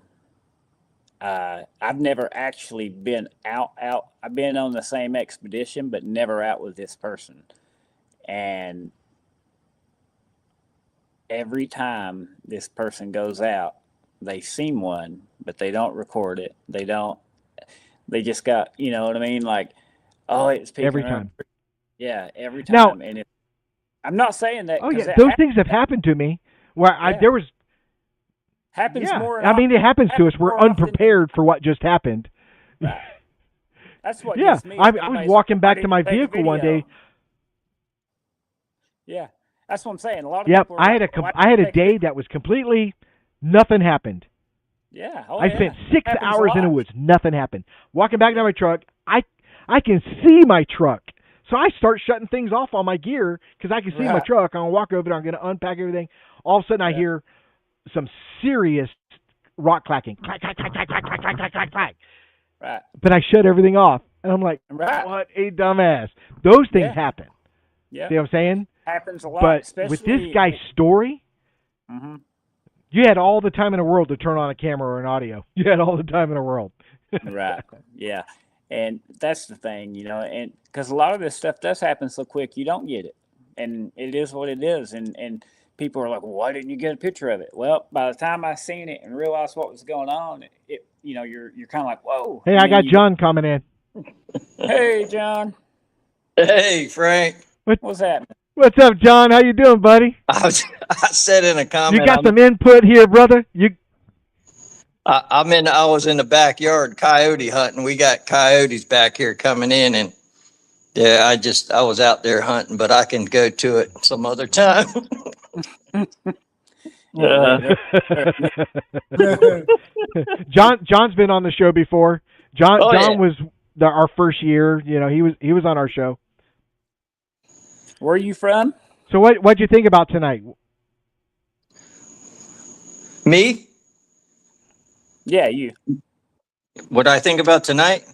Speaker 2: I've never actually been out. I've been on the same expedition, but never out with this person. And every time this person goes out, they've seen one, but they don't record it. They just got, you know what I mean? Like, oh, it's
Speaker 3: every time.
Speaker 2: Yeah, every time.
Speaker 3: Now,
Speaker 2: and I'm not saying that.
Speaker 3: Oh yeah, those things have happened to me. Where there was
Speaker 2: happens more.
Speaker 3: I mean, it happens to us. We're unprepared for what just happened.
Speaker 2: Right. That's what.
Speaker 3: Yeah,
Speaker 2: gets me.
Speaker 3: I was walking back to my vehicle one day.
Speaker 2: Yeah, that's what I'm saying. A lot of
Speaker 3: people. I had a day that was completely nothing happened.
Speaker 2: Yeah.
Speaker 3: I spent 6 hours in the woods. Nothing happened. Walking back to my truck, I can see my truck. So I start shutting things off on my gear because I can see my truck. I'm going to walk over there. I'm going to unpack everything. All of a sudden, I hear some serious rock clacking. Clack, clack, clack, clack, clack, clack, clack, clack, clack, clack.
Speaker 2: Right.
Speaker 3: But I shut everything off. And I'm like, what a dumbass. Those things happen.
Speaker 2: Yeah.
Speaker 3: See what I'm saying?
Speaker 2: Happens a lot.
Speaker 3: But with this guy's story, you had all the time in the world to turn on a camera or an audio. You had all the time in the world.
Speaker 2: Right. Yeah. And that's the thing, you know, and because a lot of this stuff does happen so quick, you don't get it. And it is what it is. And people are like, well, why didn't you get a picture of it? Well, by the time I seen it and realized what was going on, it you know, you're kind of like, whoa.
Speaker 3: Hey, I got John coming in.
Speaker 2: Hey, John.
Speaker 7: Hey, Frank.
Speaker 2: What's happening?
Speaker 3: What's up, John? How you doing, buddy?
Speaker 7: I said in a comment.
Speaker 3: You got some input here, brother?
Speaker 7: I was in the backyard coyote hunting. We got coyotes back here coming in, and yeah, I was out there hunting, but I can go to it some other time.
Speaker 3: John's been on the show before. John
Speaker 7: Yeah.
Speaker 3: was our first year. You know, he was on our show.
Speaker 2: Where are you from?
Speaker 3: So what'd you think about tonight?
Speaker 7: Me?
Speaker 2: Yeah, you.
Speaker 7: What I think about tonight?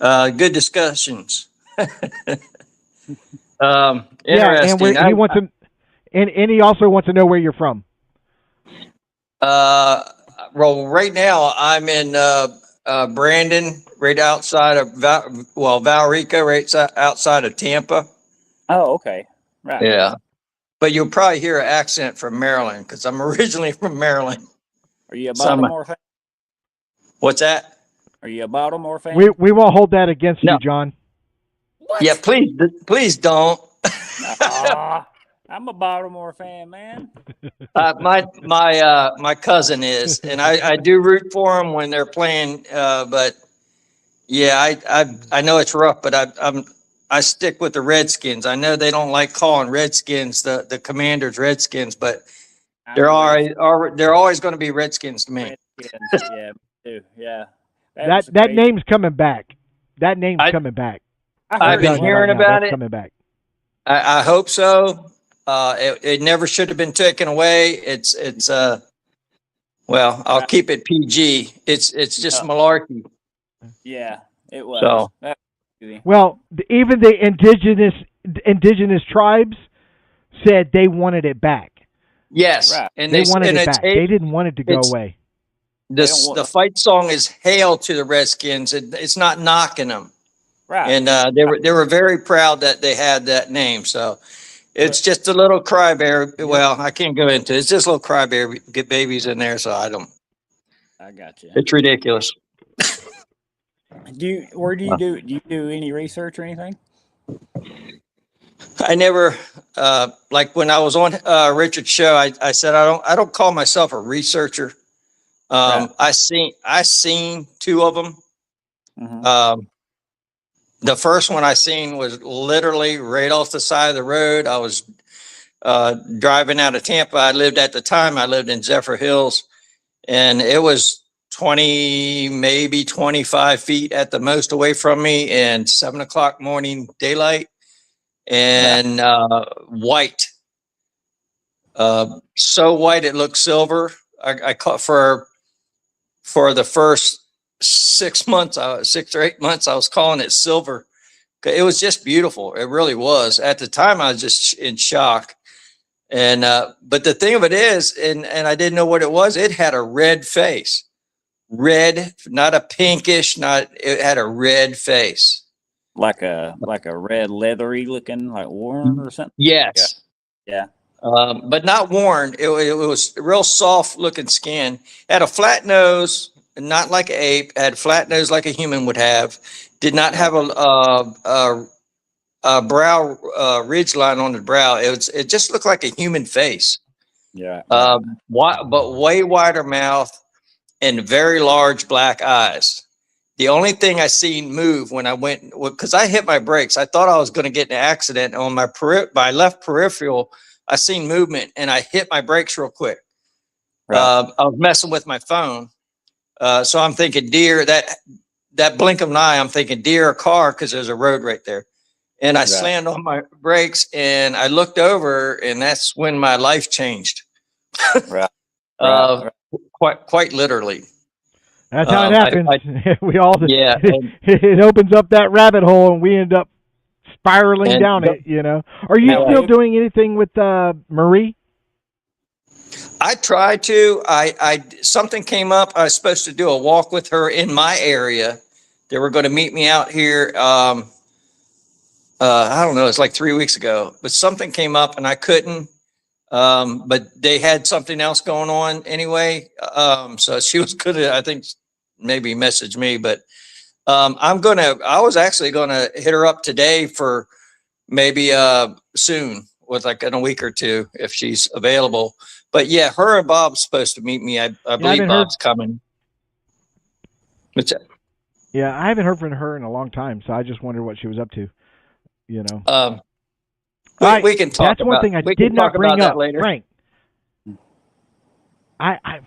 Speaker 7: Good discussions.
Speaker 3: Yeah,
Speaker 7: Interesting.
Speaker 3: and he wants to, and he also wants to know where you're from.
Speaker 7: Well, right now I'm in Brandon, right outside of Valrico, right outside of Tampa.
Speaker 2: Oh, okay. Right.
Speaker 7: Yeah, but you'll probably hear an accent from Maryland because I'm originally from Maryland.
Speaker 2: Are you a
Speaker 7: Some-
Speaker 2: Baltimore fan?
Speaker 7: What's that?
Speaker 2: Are you a Baltimore fan?
Speaker 3: We won't hold that against
Speaker 7: No.
Speaker 3: you, John.
Speaker 7: Yeah, please don't.
Speaker 2: Aw, I'm a Baltimore fan, man.
Speaker 7: My cousin is, and I do root for them when they're playing. But yeah, I know it's rough, but I stick with the Redskins. I know they don't like calling Redskins the Commanders Redskins, but they're always going to be Redskins to me.
Speaker 2: Redskins, yeah, me too. Yeah.
Speaker 3: That name's coming back. That name's coming back.
Speaker 7: I've been hearing about it.
Speaker 3: Coming back.
Speaker 7: I hope so. It never should have been taken away. It's well, I'll keep it PG. It's just malarkey.
Speaker 2: Yeah, it was.
Speaker 7: So-
Speaker 2: That was easy.
Speaker 3: Well, even the indigenous tribes said they wanted it back.
Speaker 7: Yes,
Speaker 2: Right.
Speaker 7: and
Speaker 3: They wanted
Speaker 7: and
Speaker 3: it
Speaker 7: it's
Speaker 3: back. They didn't want it to go
Speaker 7: it's-
Speaker 3: away.
Speaker 7: the fight song is "Hail to the Redskins." It's not knocking them,
Speaker 2: Right.
Speaker 7: and they were very proud that they had that name. So it's just a little crybaby. Well, I can't go into it. It's just a little crybaby get babies in there. So I don't.
Speaker 2: I got you.
Speaker 7: It's ridiculous.
Speaker 2: Do you do any research or anything?
Speaker 7: I never like when I was on Richard's show. I said I don't call myself a researcher.
Speaker 2: Right.
Speaker 7: I seen two of them.
Speaker 2: Mhm.
Speaker 7: The first one I seen was literally right off the side of the road. I was driving out of Tampa. I lived in Zephyr Hills, and it was 20, maybe 25 feet at the most away from me, and 7 o'clock morning daylight, and white. So white it looked silver. I caught for the first 6 months, 6 or 8 months, I was calling it silver. It was just beautiful. It really was. At the time, I was just in shock. And but the thing of it is, and I didn't know what it was. It had a red face, red, not a pinkish, it had a red face.
Speaker 2: Like a red leathery looking, like worn or something.
Speaker 7: Yes.
Speaker 2: Yeah.
Speaker 7: But not worn. It was real soft looking skin. Had a flat nose, not like an ape. Had a flat nose like a human would have. Did not have a brow ridge line on the brow. It just looked like a human face.
Speaker 2: Yeah.
Speaker 7: But way wider mouth and very large black eyes. The only thing I seen move when I went, because I hit my brakes. I thought I was going to get in an accident on my left peripheral. I seen movement and I hit my brakes real quick.
Speaker 2: Right.
Speaker 7: I was messing with my phone. So I'm thinking deer, that blink of an eye, I'm thinking deer or car because there's a road right there. And I slammed on my brakes and I looked over and that's when my life changed.
Speaker 2: Right.
Speaker 7: Quite literally.
Speaker 3: That's how it happens. We all
Speaker 7: Yeah.
Speaker 3: it opens up that rabbit hole and we end up spiraling down it, you know. Are you still doing anything with Marie?
Speaker 7: I tried to. Something came up. I was supposed to do a walk with her in my area. They were going to meet me out here. I don't know. It's like 3 weeks ago, but something came up and I couldn't. But they had something else going on anyway. So she was good at, I think, maybe message me, but I was actually gonna hit her up today for maybe soon, with like in a week or two, if she's available. But yeah, her and Bob's supposed to meet me. I believe
Speaker 3: haven't
Speaker 7: Bob's coming. What's that?
Speaker 3: Yeah, I haven't heard from her in a long time, so I just wondered what she was up to. You know.
Speaker 7: We can talk.
Speaker 3: That's one thing I did not bring up,
Speaker 7: later.
Speaker 3: Frank.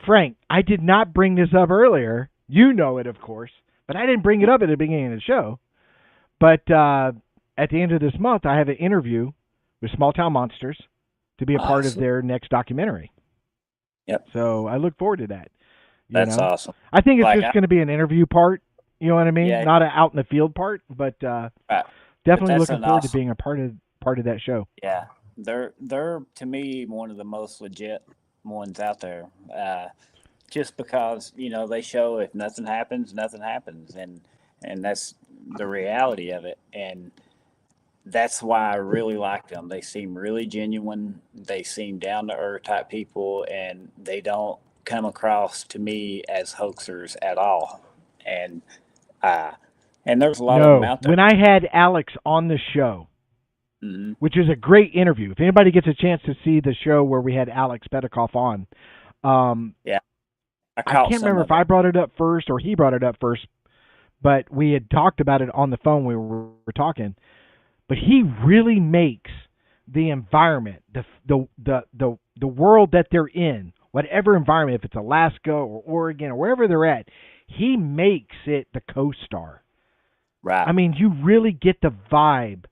Speaker 3: Frank, I did not bring this up earlier. You know it, of course, but I didn't bring it up at the beginning of the show. But at the end of this month, I have an interview with Small Town Monsters to be a part of their next documentary.
Speaker 2: Yep.
Speaker 3: So I look forward to that.
Speaker 2: That's awesome.
Speaker 3: I think it's just going to be an interview part. You know what I mean?
Speaker 2: Yeah.
Speaker 3: Not an out in the field part, but definitely looking forward to being a part of that show.
Speaker 2: Yeah, they're to me one of the most legit ones out there. Just because they show if nothing happens, and that's the reality of it, and that's why I really like them. They seem really genuine. They seem down to earth type people, and they don't come across to me as hoaxers at all. And there's a lot of them out there.
Speaker 3: When I had Alex on the show, which is a great interview. If anybody gets a chance to see the show where we had Alex Petikoff on, I can't remember if I brought it up first or he brought it up first, but we had talked about it on the phone. We were talking, but he really makes the environment, the world that they're in, whatever environment, if it's Alaska or Oregon or wherever they're at, he makes it the co-star.
Speaker 2: Right.
Speaker 3: I mean, you really get the vibe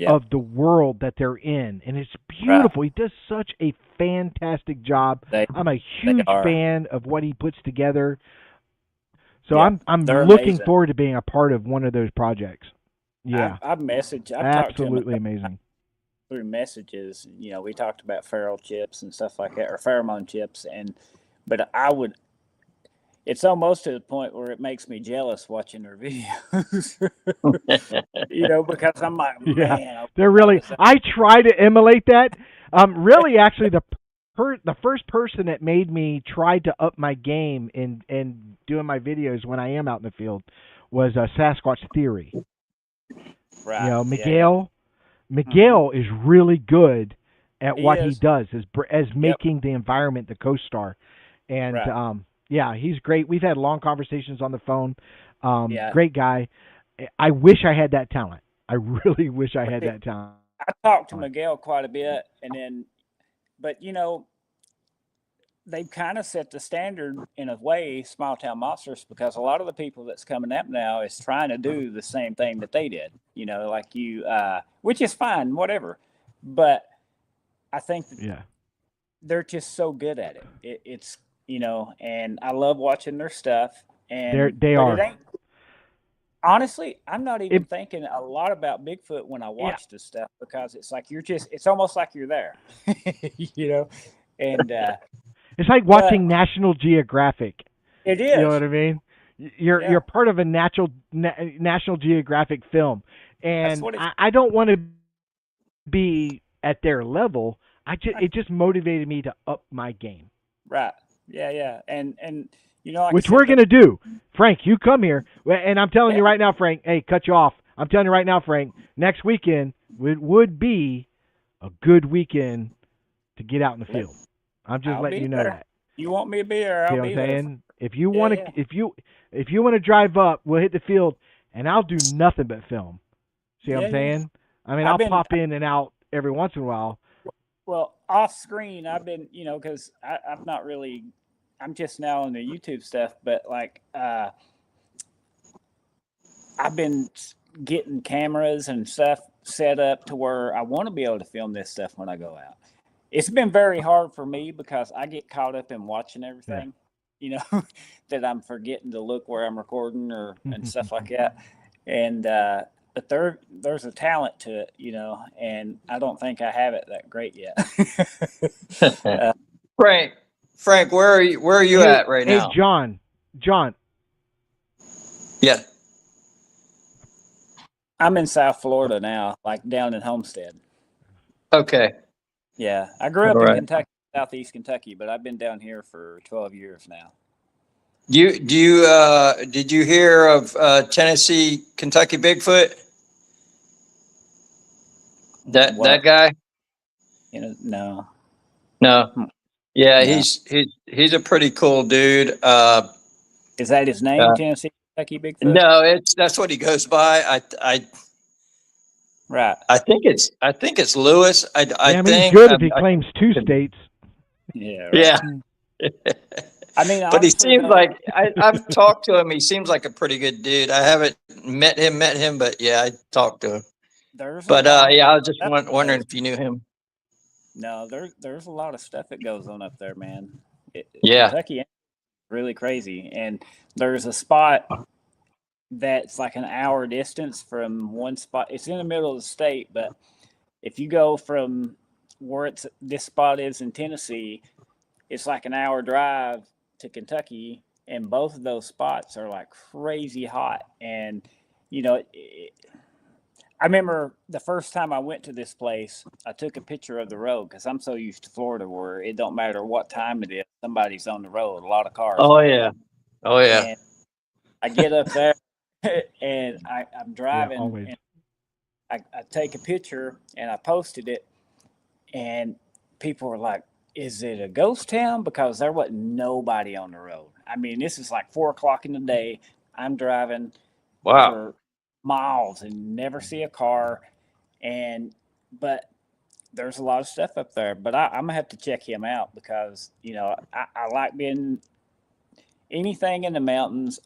Speaker 3: of the world that they're in, and it's beautiful. Right. He does such a fantastic job. I'm a huge fan of what he puts together. So I'm looking forward to being a part of one of those projects. Yeah,
Speaker 2: I've
Speaker 3: absolutely amazing.
Speaker 2: Through messages, we talked about feral chips and stuff like that, or pheromone chips, but it's almost to the point where it makes me jealous watching their videos. Because I'm like, man,
Speaker 3: they're really. I try to emulate that. Really, actually, the first person that made me try to up my game in doing my videos when I am out in the field was Sasquatch Theory.
Speaker 2: Right.
Speaker 3: Miguel. Miguel is really good at what he does as making the environment the co-star, and he's great. We've had long conversations on the phone. Great guy. I wish I had that talent. I really wish I had that talent.
Speaker 2: I talked to Miguel quite a bit, but they've kind of set the standard in a way, Small Town Monsters, because a lot of the people that's coming up now is trying to do the same thing that they did, like you, which is fine, whatever. But I think they're just so good at it. It's, and I love watching their stuff. And
Speaker 3: they are.
Speaker 2: Honestly, I'm not even thinking a lot about Bigfoot when I watch this stuff, because it's like it's almost like you're there, and
Speaker 3: it's like watching National Geographic.
Speaker 2: It is.
Speaker 3: You know what I mean? You're part of a National Geographic film, and I don't want to be at their level. It just motivated me to up my game.
Speaker 2: Right. Yeah. And
Speaker 3: which we're going to do. Frank, you come here, and I'm telling you right now, Frank, hey, cut you off. I'm telling you right now, Frank, next weekend would be a good weekend to get out in the field. I'm just letting you know that.
Speaker 2: You want me to be there, I'll be there.
Speaker 3: Saying? If you want to if you want to drive up, we'll hit the field, and I'll do nothing but film. See what I'm saying? I mean, I'll pop in and out every once in a while.
Speaker 2: Well, off screen, I've been, because I'm not really, I'm just now on the YouTube stuff, but I've been getting cameras and stuff set up to where I want to be able to film this stuff when I go out. It's been very hard for me because I get caught up in watching everything, that I'm forgetting to look where I'm recording and stuff like that. And, but there's a talent to it, and I don't think I have it that great yet.
Speaker 7: Frank, where are you at right now?
Speaker 3: Hey, John.
Speaker 7: Yeah.
Speaker 2: I'm in South Florida now, like down in Homestead.
Speaker 7: Okay.
Speaker 2: Yeah. I grew up in Kentucky, Southeast Kentucky, but I've been down here for 12 years now.
Speaker 7: Did you hear of Tennessee, Kentucky Bigfoot? That
Speaker 2: What?
Speaker 7: that guy?
Speaker 2: No.
Speaker 7: No. Yeah,
Speaker 2: No.
Speaker 7: he's a pretty cool dude.
Speaker 2: Is that his name, Tennessee Kentucky Bigfoot?
Speaker 7: No, that's what he goes by.
Speaker 2: Right.
Speaker 7: I think it's Lewis. I
Speaker 3: I mean, he's
Speaker 7: think.
Speaker 3: good if he claims 2 states.
Speaker 2: Yeah. Right.
Speaker 7: Yeah.
Speaker 2: I mean,
Speaker 7: But he
Speaker 2: honestly,
Speaker 7: seems
Speaker 2: though,
Speaker 7: like I've talked to him. He seems like a pretty good dude. I haven't met him, but yeah, I talked to him.
Speaker 2: there's a
Speaker 7: But
Speaker 2: lot
Speaker 7: yeah, I was
Speaker 2: of
Speaker 7: just
Speaker 2: stuff
Speaker 7: wondering
Speaker 2: goes-
Speaker 7: if you knew him.
Speaker 2: No, there's a lot of stuff that goes on up there, man.
Speaker 7: Yeah.
Speaker 2: Kentucky is really crazy, and there's a spot that's like an hour distance from one spot. It's in the middle of the state, but if you go from where this spot is in Tennessee, it's like an hour drive to Kentucky, and both of those spots are like crazy hot. And you know, I remember the first time I went to this place, I took a picture of the road because I'm so used to Florida where it don't matter what time it is, somebody's on the road, a lot of cars.
Speaker 7: Oh yeah. Oh yeah.
Speaker 2: And I get up there and I'm driving
Speaker 3: always.
Speaker 2: and I take a picture and I posted it, and people were like, "Is it a ghost town?" Because there wasn't nobody on the road. I mean, this is like 4 o'clock in the day. I'm driving
Speaker 7: Wow.
Speaker 2: for miles and never see a car, but there's a lot of stuff up there. But I'm gonna have to check him out because I like being anything in the mountains.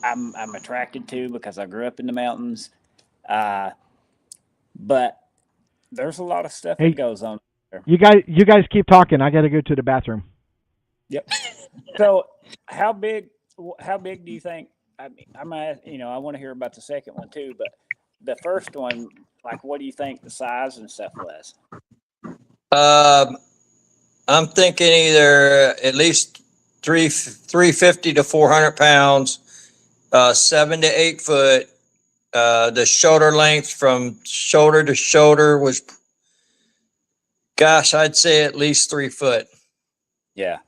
Speaker 2: I'm attracted to because I grew up in the mountains. But there's a lot of stuff
Speaker 3: Hey,
Speaker 2: that goes on there.
Speaker 3: You guys keep talking. I got to go to the bathroom.
Speaker 2: Yep. So how big do you think? I mean, I want to hear about the second one too, but the first one, like, what do you think the size and stuff was?
Speaker 7: I'm thinking either at least 350 to 400 pounds, 7 to 8 foot. The shoulder length from shoulder to shoulder was, gosh, I'd say at least 3 foot.
Speaker 2: Yeah.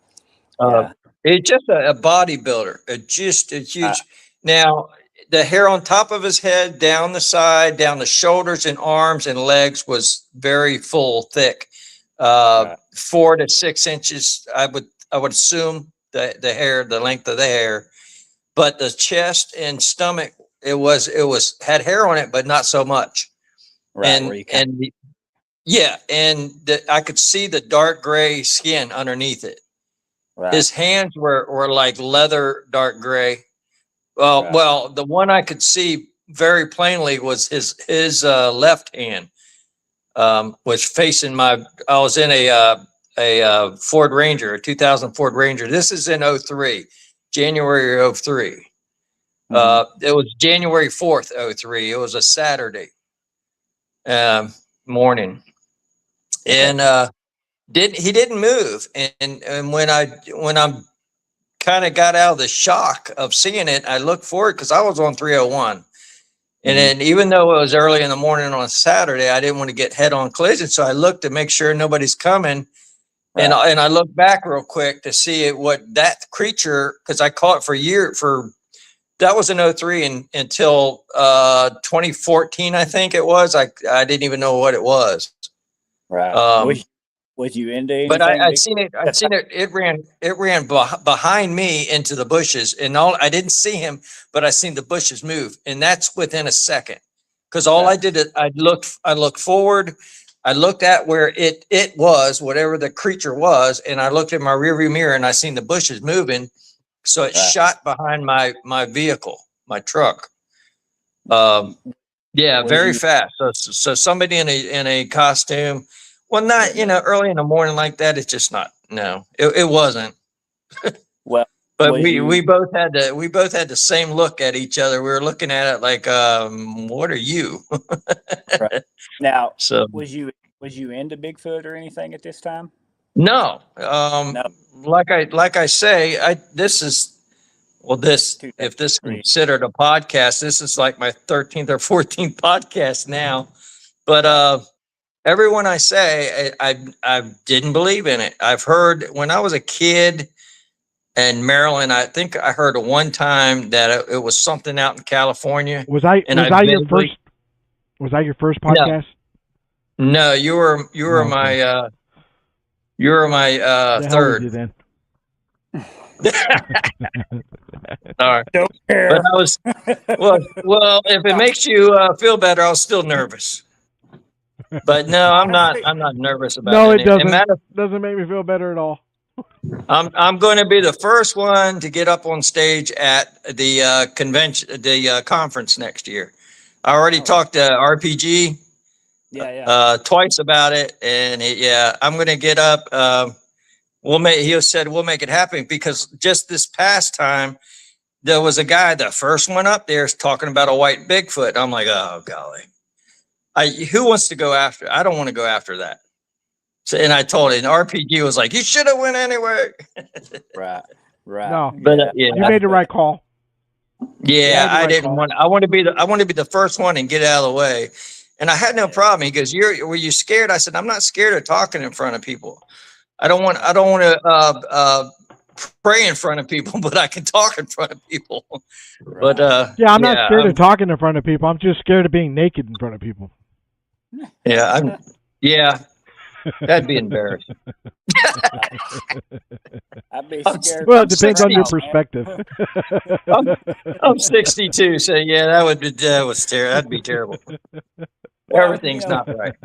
Speaker 7: It's just a bodybuilder. It's huge. Now, the hair on top of his head, down the side, down the shoulders and arms and legs was very full, thick. 4 to 6 inches. I would assume the hair, the length of the hair, but the chest and stomach, it had hair on it, but not so much.
Speaker 2: Right.
Speaker 7: I could see the dark gray skin underneath it.
Speaker 2: Right.
Speaker 7: His hands were like leather, dark gray. Well, the one I could see very plainly was his left hand, was facing I was in a Ford Ranger, a 2000 Ford Ranger. This is in 03, January of 03. It was January 4th, 03. It was a Saturday morning. And he didn't move. And when I'm kind of got out of the shock of seeing it, I looked forward because I was on 301. And then even though it was early in the morning on Saturday, I didn't want to get head on collision. So I looked to make sure nobody's coming. Right. And I looked back real quick to see what that creature, because I caught it that was in 03 until 2014, I think it was. I didn't even know what it was.
Speaker 2: Right. Was you into anything?
Speaker 7: But I'd seen it. It ran behind me into the bushes, and I didn't see him, but I seen the bushes move, and that's within a second. Because all I did is I looked forward, I looked at where it was, whatever the creature was, and I looked at my rearview mirror, and I seen the bushes moving, so it shot behind my vehicle, my truck. Very fast. So somebody in a costume. Well, not, early in the morning like that. It's just not, no, it wasn't.
Speaker 2: Well,
Speaker 7: but we both had the same look at each other. We were looking at it like, what are you?
Speaker 2: Right. Now,
Speaker 7: so
Speaker 2: was you into Bigfoot or anything at this time?
Speaker 7: No.
Speaker 2: No.
Speaker 7: Like I say, if this is considered a podcast, this is like my 13th or 14th podcast now. But, everyone I say, I didn't believe in it. I've heard when I was a kid in Maryland, I think I heard one time that it was something out in California.
Speaker 3: Was that your first podcast?
Speaker 7: No, you were
Speaker 3: Okay. The hell was you
Speaker 7: third.
Speaker 3: then?
Speaker 7: All right.
Speaker 2: Don't
Speaker 7: But
Speaker 2: care.
Speaker 7: I was well. If it makes you feel better, I was still nervous. But no, I'm not. I'm not nervous about
Speaker 3: No, it
Speaker 7: it.
Speaker 3: doesn't. Doesn't make me feel better at all.
Speaker 7: I'm going to be the first one to get up on stage at the convention, the conference next year. I already talked to RPG
Speaker 2: Yeah.
Speaker 7: twice about it, and yeah, I'm going to get up. He said we'll make it happen because just this past time there was a guy, the first one up there, is talking about a white Bigfoot. I'm like, oh golly, who wants to go after? I don't want to go after that. So, and I told him, RPG was like, you should have went anyway.
Speaker 2: Right.
Speaker 3: No,
Speaker 7: But
Speaker 3: you made the right call.
Speaker 7: Yeah, I
Speaker 3: right
Speaker 7: didn't
Speaker 3: call.
Speaker 7: want. I want to be the first one and get it out of the way. And I had no problem. He goes, were you scared? I said, I'm not scared of talking in front of people. I don't want to pray in front of people, but I can talk in front of people. But
Speaker 3: Yeah, I'm not scared of talking in front of people. I'm just scared of being naked in front of people.
Speaker 7: Yeah, that'd be embarrassing.
Speaker 2: I'd be scared.
Speaker 3: Well, it depends on your perspective.
Speaker 7: I'm 62, so yeah, that'd be terrible. Everything's not right.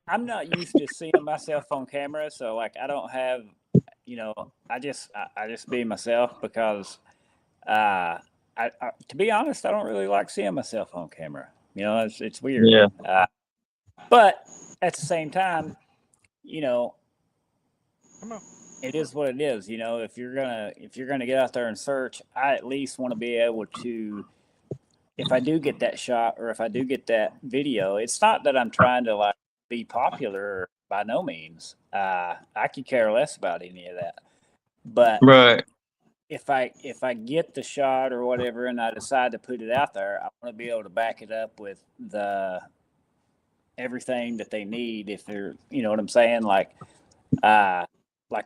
Speaker 2: I'm not used to seeing myself on camera, so like I don't have, I just be myself because, I to be honest, I don't really like seeing myself on camera. It's weird.
Speaker 7: Yeah.
Speaker 2: But at the same time, it is what it is. If you're gonna get out there and search, I at least want to be able to, if I do get that shot or if I do get that video, it's not that I'm trying to like be popular by no means. I could care less about any of that. But
Speaker 7: Right.
Speaker 2: if I get the shot or whatever and I decide to put it out there, I want to be able to back it up with everything that they need. If they're, you know what I'm saying, like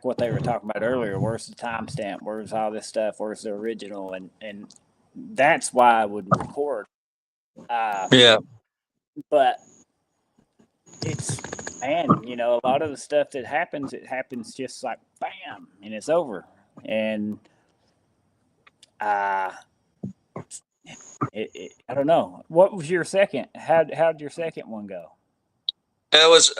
Speaker 2: what they were talking about earlier. Where's the timestamp? Where's all this stuff? Where's the original? And that's why I would record.
Speaker 7: Yeah.
Speaker 2: But it's, man, a lot of the stuff that happens, it happens just like bam, and it's over. And I don't know. What was your second? How'd your second one go?
Speaker 7: It was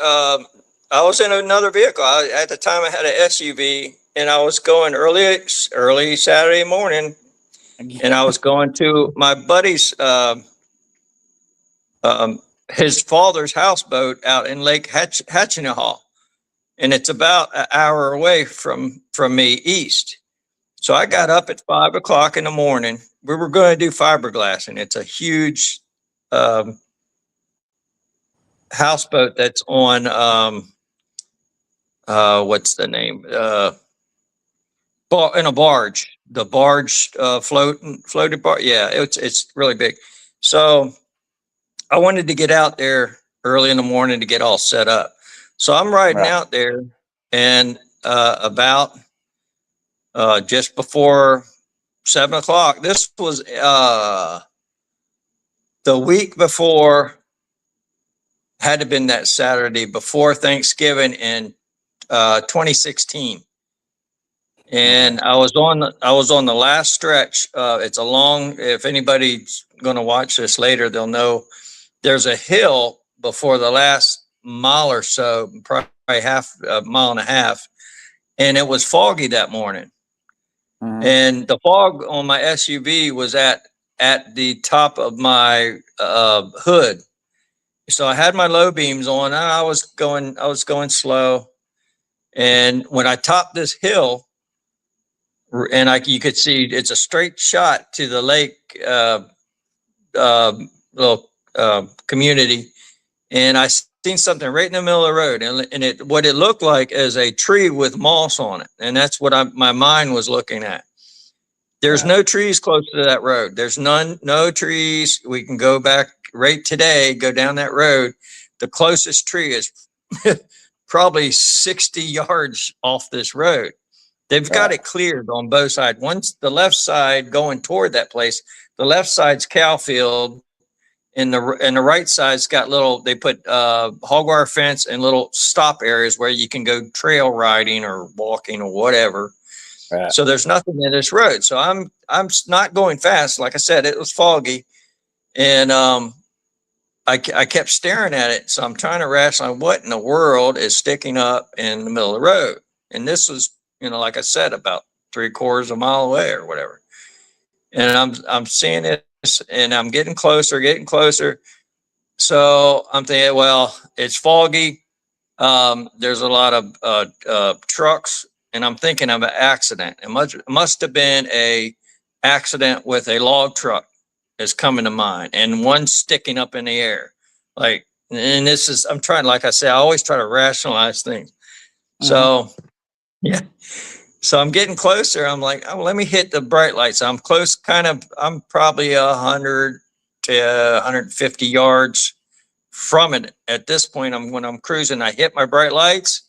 Speaker 7: I was in another vehicle. At the time I had an SUV, and I was going early Saturday morning, and I was going to my buddy's his father's houseboat out in Lake Hatchinahall, and it's about an hour away from me east. So I got up at 5 o'clock in the morning. We were going to do fiberglass, and it's a huge houseboat that's on what's the name? In a barge. The barge floated barge. Yeah, it's really big. So I wanted to get out there early in the morning to get all set up. So I'm riding out there, and about just before 7 o'clock. This was the week before, had to have been that Saturday before Thanksgiving in 2016. And I was on the last stretch. It's a long, if anybody's going to watch this later, they'll know there's a hill before the last mile or so, probably half a mile and a half. And it was foggy that morning. And the fog on my SUV was at the top of my hood. So I had my low beams on, and I was going slow. And when I topped this hill, and you could see it's a straight shot to the lake little community, and I seen something right in the middle of the road, and what it looked like is a tree with moss on it, and that's what my mind was looking at. There's no trees close to that road. There's no trees. We can go back right today, go down that road. The closest tree is probably 60 yards off this road. They've got it cleared on both sides. Once the left side going toward that place, the left side's cow field, and the right side's got little, they put hog wire fence and little stop areas where you can go trail riding or walking or whatever.
Speaker 2: Right.
Speaker 7: So there's nothing in this road. So I'm not going fast. Like I said, it was foggy, and I kept staring at it. So I'm trying to rationalize what in the world is sticking up in the middle of the road. And this was, like I said, about 3/4 of a mile away or whatever. And I'm seeing this, and I'm getting closer. So I'm thinking, well, it's foggy. There's a lot of trucks, and I'm thinking of an accident. It must have been a accident with a log truck is coming to mind, and one sticking up in the air. Like, and this is, I'm trying, like I say, I always try to rationalize things. So, yeah. So I'm getting closer. I'm like, oh, let me hit the bright lights. I'm close, I'm probably 100 to 150 yards from it. At this point, when I'm cruising, I hit my bright lights.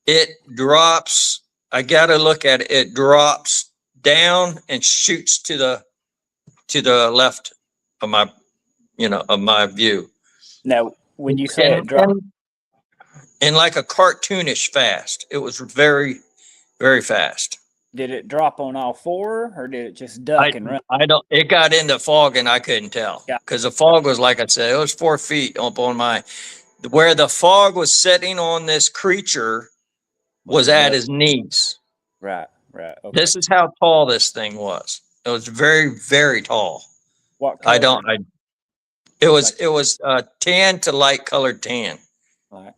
Speaker 7: It drops. I got to look at it. It drops down and shoots to the left of my, of my view.
Speaker 2: Now, when you say it dropped,
Speaker 7: and like a cartoonish fast, it was very, very fast.
Speaker 2: did it drop on all four, or did it just duck and run?
Speaker 7: It got into fog and I couldn't tell.
Speaker 2: Yeah.
Speaker 7: Because the fog was, like I said, it was 4 feet up on where the fog was setting on this creature was at his knees.
Speaker 2: Right. Okay.
Speaker 7: This is how tall this thing was. It was very, very tall.
Speaker 2: What color?
Speaker 7: It was tan to light colored tan.
Speaker 2: Right.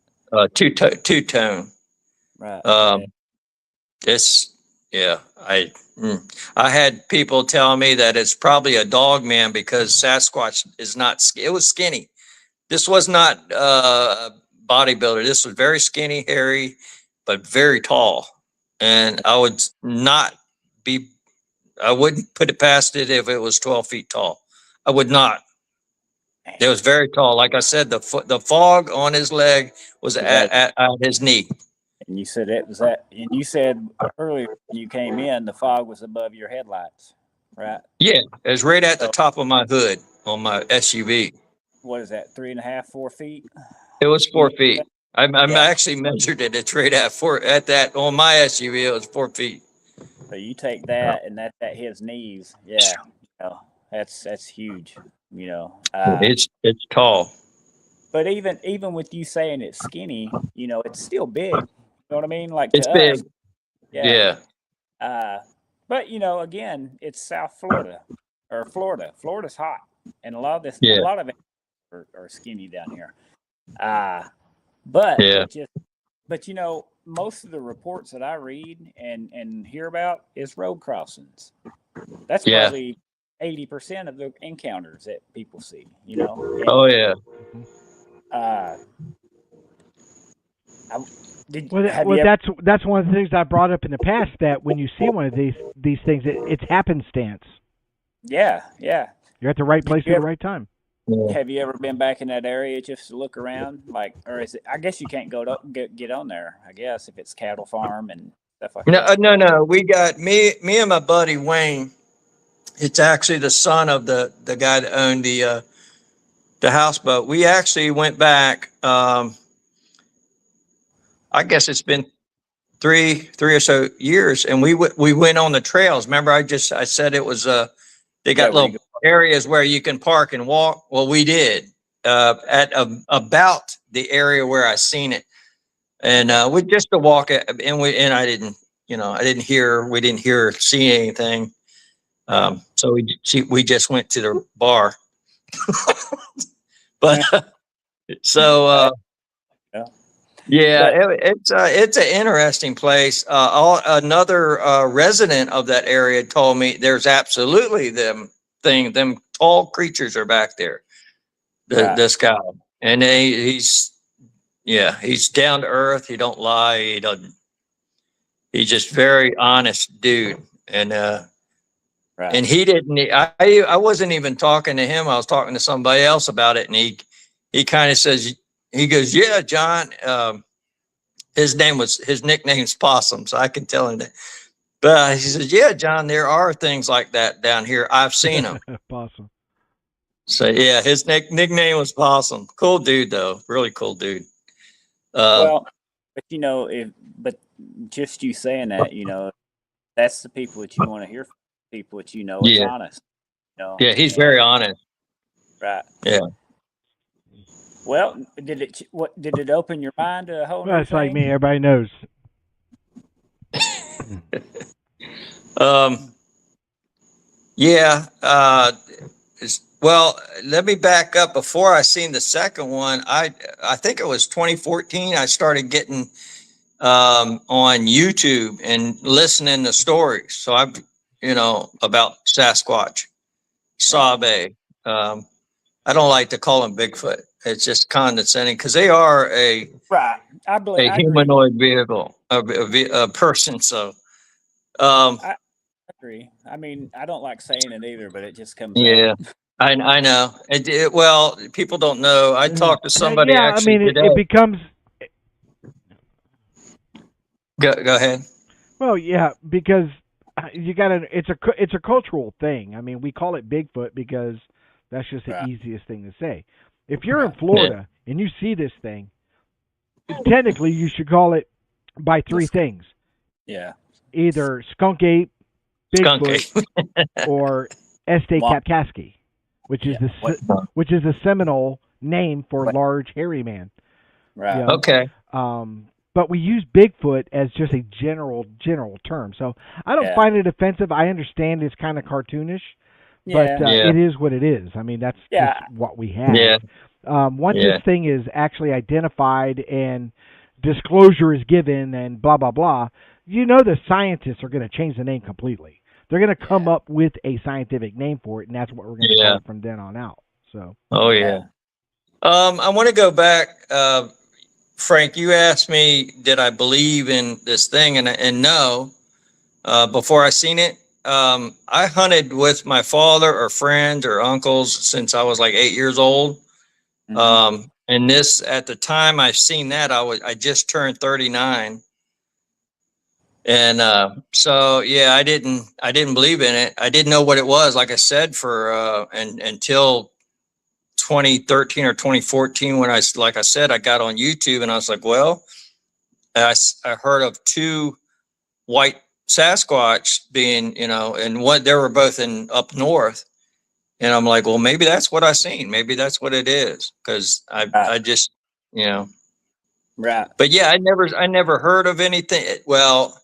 Speaker 7: Two-tone.
Speaker 2: Right.
Speaker 7: I had people tell me that it's probably a dog man because Sasquatch is not, it was skinny. This was not a bodybuilder. This was very skinny, hairy, but very tall. And I wouldn't put it past it if it was 12 feet tall. I would not. It was very tall. Like I said, the fog on his leg was at his knee.
Speaker 2: And you said it was that, and you said earlier when you came in, the fog was above your headlights, right?
Speaker 7: Yeah, it was right at the top of my hood on my SUV.
Speaker 2: What is that, 3.5, 4 feet?
Speaker 7: It was 4 feet. I actually measured it. It's right at that on my SUV. It was 4 feet.
Speaker 2: So you take that, and that his knees. Yeah, that's huge.
Speaker 7: It's tall.
Speaker 2: But even with you saying it's skinny, it's still big. You know what I mean? Like,
Speaker 7: it's big. Yeah.
Speaker 2: But again, it's South Florida or Florida. Florida's hot, and a lot of it are skinny down here. But most of the reports that I read and hear about is road crossings. That's probably 80% of the encounters that people see.
Speaker 7: Oh yeah.
Speaker 3: That's one of the things I brought up in the past, that when you see one of these things, it's happenstance.
Speaker 2: Yeah.
Speaker 3: You're at the right place at the right time.
Speaker 2: Have you ever been back in that area just to look around? Or is it? I guess you can't get on there. I guess if it's cattle farm and stuff like that.
Speaker 7: No. We got me and my buddy Wayne. It's actually the son of the guy that owned the houseboat. We actually went back. I guess it's been three or so years, and we went on the trails. Remember, I said it was they got little areas where you can park and walk. Well, we did at about the area where I seen it, and we just to walk it, and I didn't see anything. So we just went to the bar. But so it's an interesting place. Another resident of that area told me there's absolutely them tall creatures are back there. This guy, and he's down to earth. He don't lie. He's just very honest dude. And and he didn't. I wasn't even talking to him. I was talking to somebody else about it, and he kind of says, he goes, "Yeah, John." His nickname's Possum, so I can tell him that. But he says, "Yeah, John, there are things like that down here. I've seen them."
Speaker 3: Possum.
Speaker 7: So yeah, his nickname was Possum. Cool dude though, really cool dude.
Speaker 2: Well, but but just you saying that, that's the people that you want to hear from. People that it's
Speaker 7: Yeah,
Speaker 2: honest.
Speaker 7: yeah, he's
Speaker 2: And
Speaker 7: very honest.
Speaker 2: right.
Speaker 7: Yeah.
Speaker 2: Well, did it open your mind to a whole new
Speaker 3: That's like
Speaker 2: thing?
Speaker 3: me. Everybody knows.
Speaker 7: Yeah. Well, let me back up. Before I seen the second one, I think it was 2014. I started getting on YouTube and listening to stories. So I've about Sasquatch, Sabe. I don't like to call them Bigfoot. It's just condescending because they are a
Speaker 2: Right. I agree.
Speaker 7: humanoid vehicle, a person. So,
Speaker 2: I agree. I mean, I don't like saying it either, but it just comes
Speaker 7: yeah,
Speaker 2: out.
Speaker 7: I know. Well, people don't know. I talked to somebody
Speaker 3: Yeah, I
Speaker 7: actually
Speaker 3: mean,
Speaker 7: today.
Speaker 3: it becomes.
Speaker 7: Go ahead.
Speaker 3: Well, yeah, because you got to. It's a cultural thing. I mean, we call it Bigfoot because that's just the
Speaker 2: Right.
Speaker 3: easiest thing to say. If you're in Florida and you see this thing, technically you should call it by three things:
Speaker 2: Yeah.
Speaker 3: either skunk ape,
Speaker 7: Skunk
Speaker 3: Bigfoot, or Este Kapkaski, which is the Seminole name for large hairy man.
Speaker 2: Right.
Speaker 3: You know?
Speaker 7: Okay.
Speaker 3: But we use Bigfoot as just a general term. So I don't find it offensive. I understand it's kind of cartoonish, but it is what it is. I mean, that's just what we have.
Speaker 7: Yeah.
Speaker 3: Once this thing is actually identified and disclosure is given and blah, blah, blah, the scientists are going to change the name completely. They're going to come up with a scientific name for it, and that's what we're going to call it from then on out. So.
Speaker 7: Oh, yeah. I want to go back. Frank, you asked me, did I believe in this thing? And no, before I seen it, I hunted with my father or friends or uncles since I was like 8 years old.
Speaker 2: Mm-hmm.
Speaker 7: And this, at the time I seen that, I just turned 39. And, so yeah, I didn't believe in it. I didn't know what it was. Like I said, until 2013 or 2014, when like I said, I got on YouTube and I was like, well, I heard of two white Sasquatch being, and they were both up north. And I'm like, well, maybe that's what I seen. Maybe that's what it is. Cause I just,
Speaker 2: right.
Speaker 7: But yeah, I never heard of anything. Well,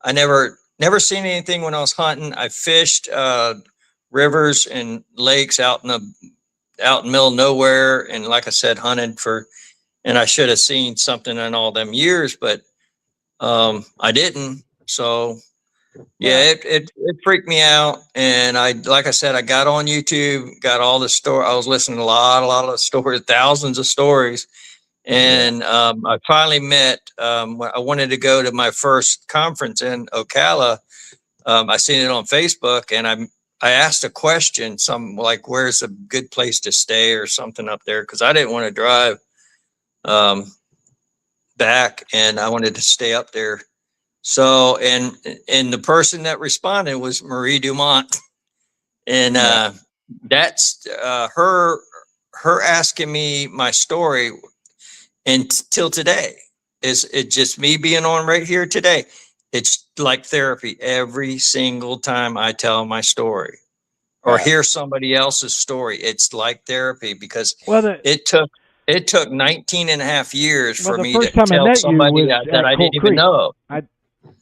Speaker 7: I never seen anything when I was hunting. I fished, rivers and lakes out in the middle of nowhere. And like I said, hunted and I should have seen something in all them years, but, I didn't. So yeah, it freaked me out. And like I said, I got on YouTube, got all the story. I was listening to a lot of stories, thousands of stories. And, I finally met, I wanted to go to my first conference in Ocala. I seen it on Facebook and I asked a question, where's a good place to stay or something up there? Cause I didn't want to drive, back and I wanted to stay up there. So, and the person that responded was Marie Dumont. And, that's, her asking me my story until today. Is it just me being on right here today? It's like therapy every single time I tell my story or hear somebody else's story. It's like therapy because it took 19 and a half years for me to tell somebody that I didn't even know.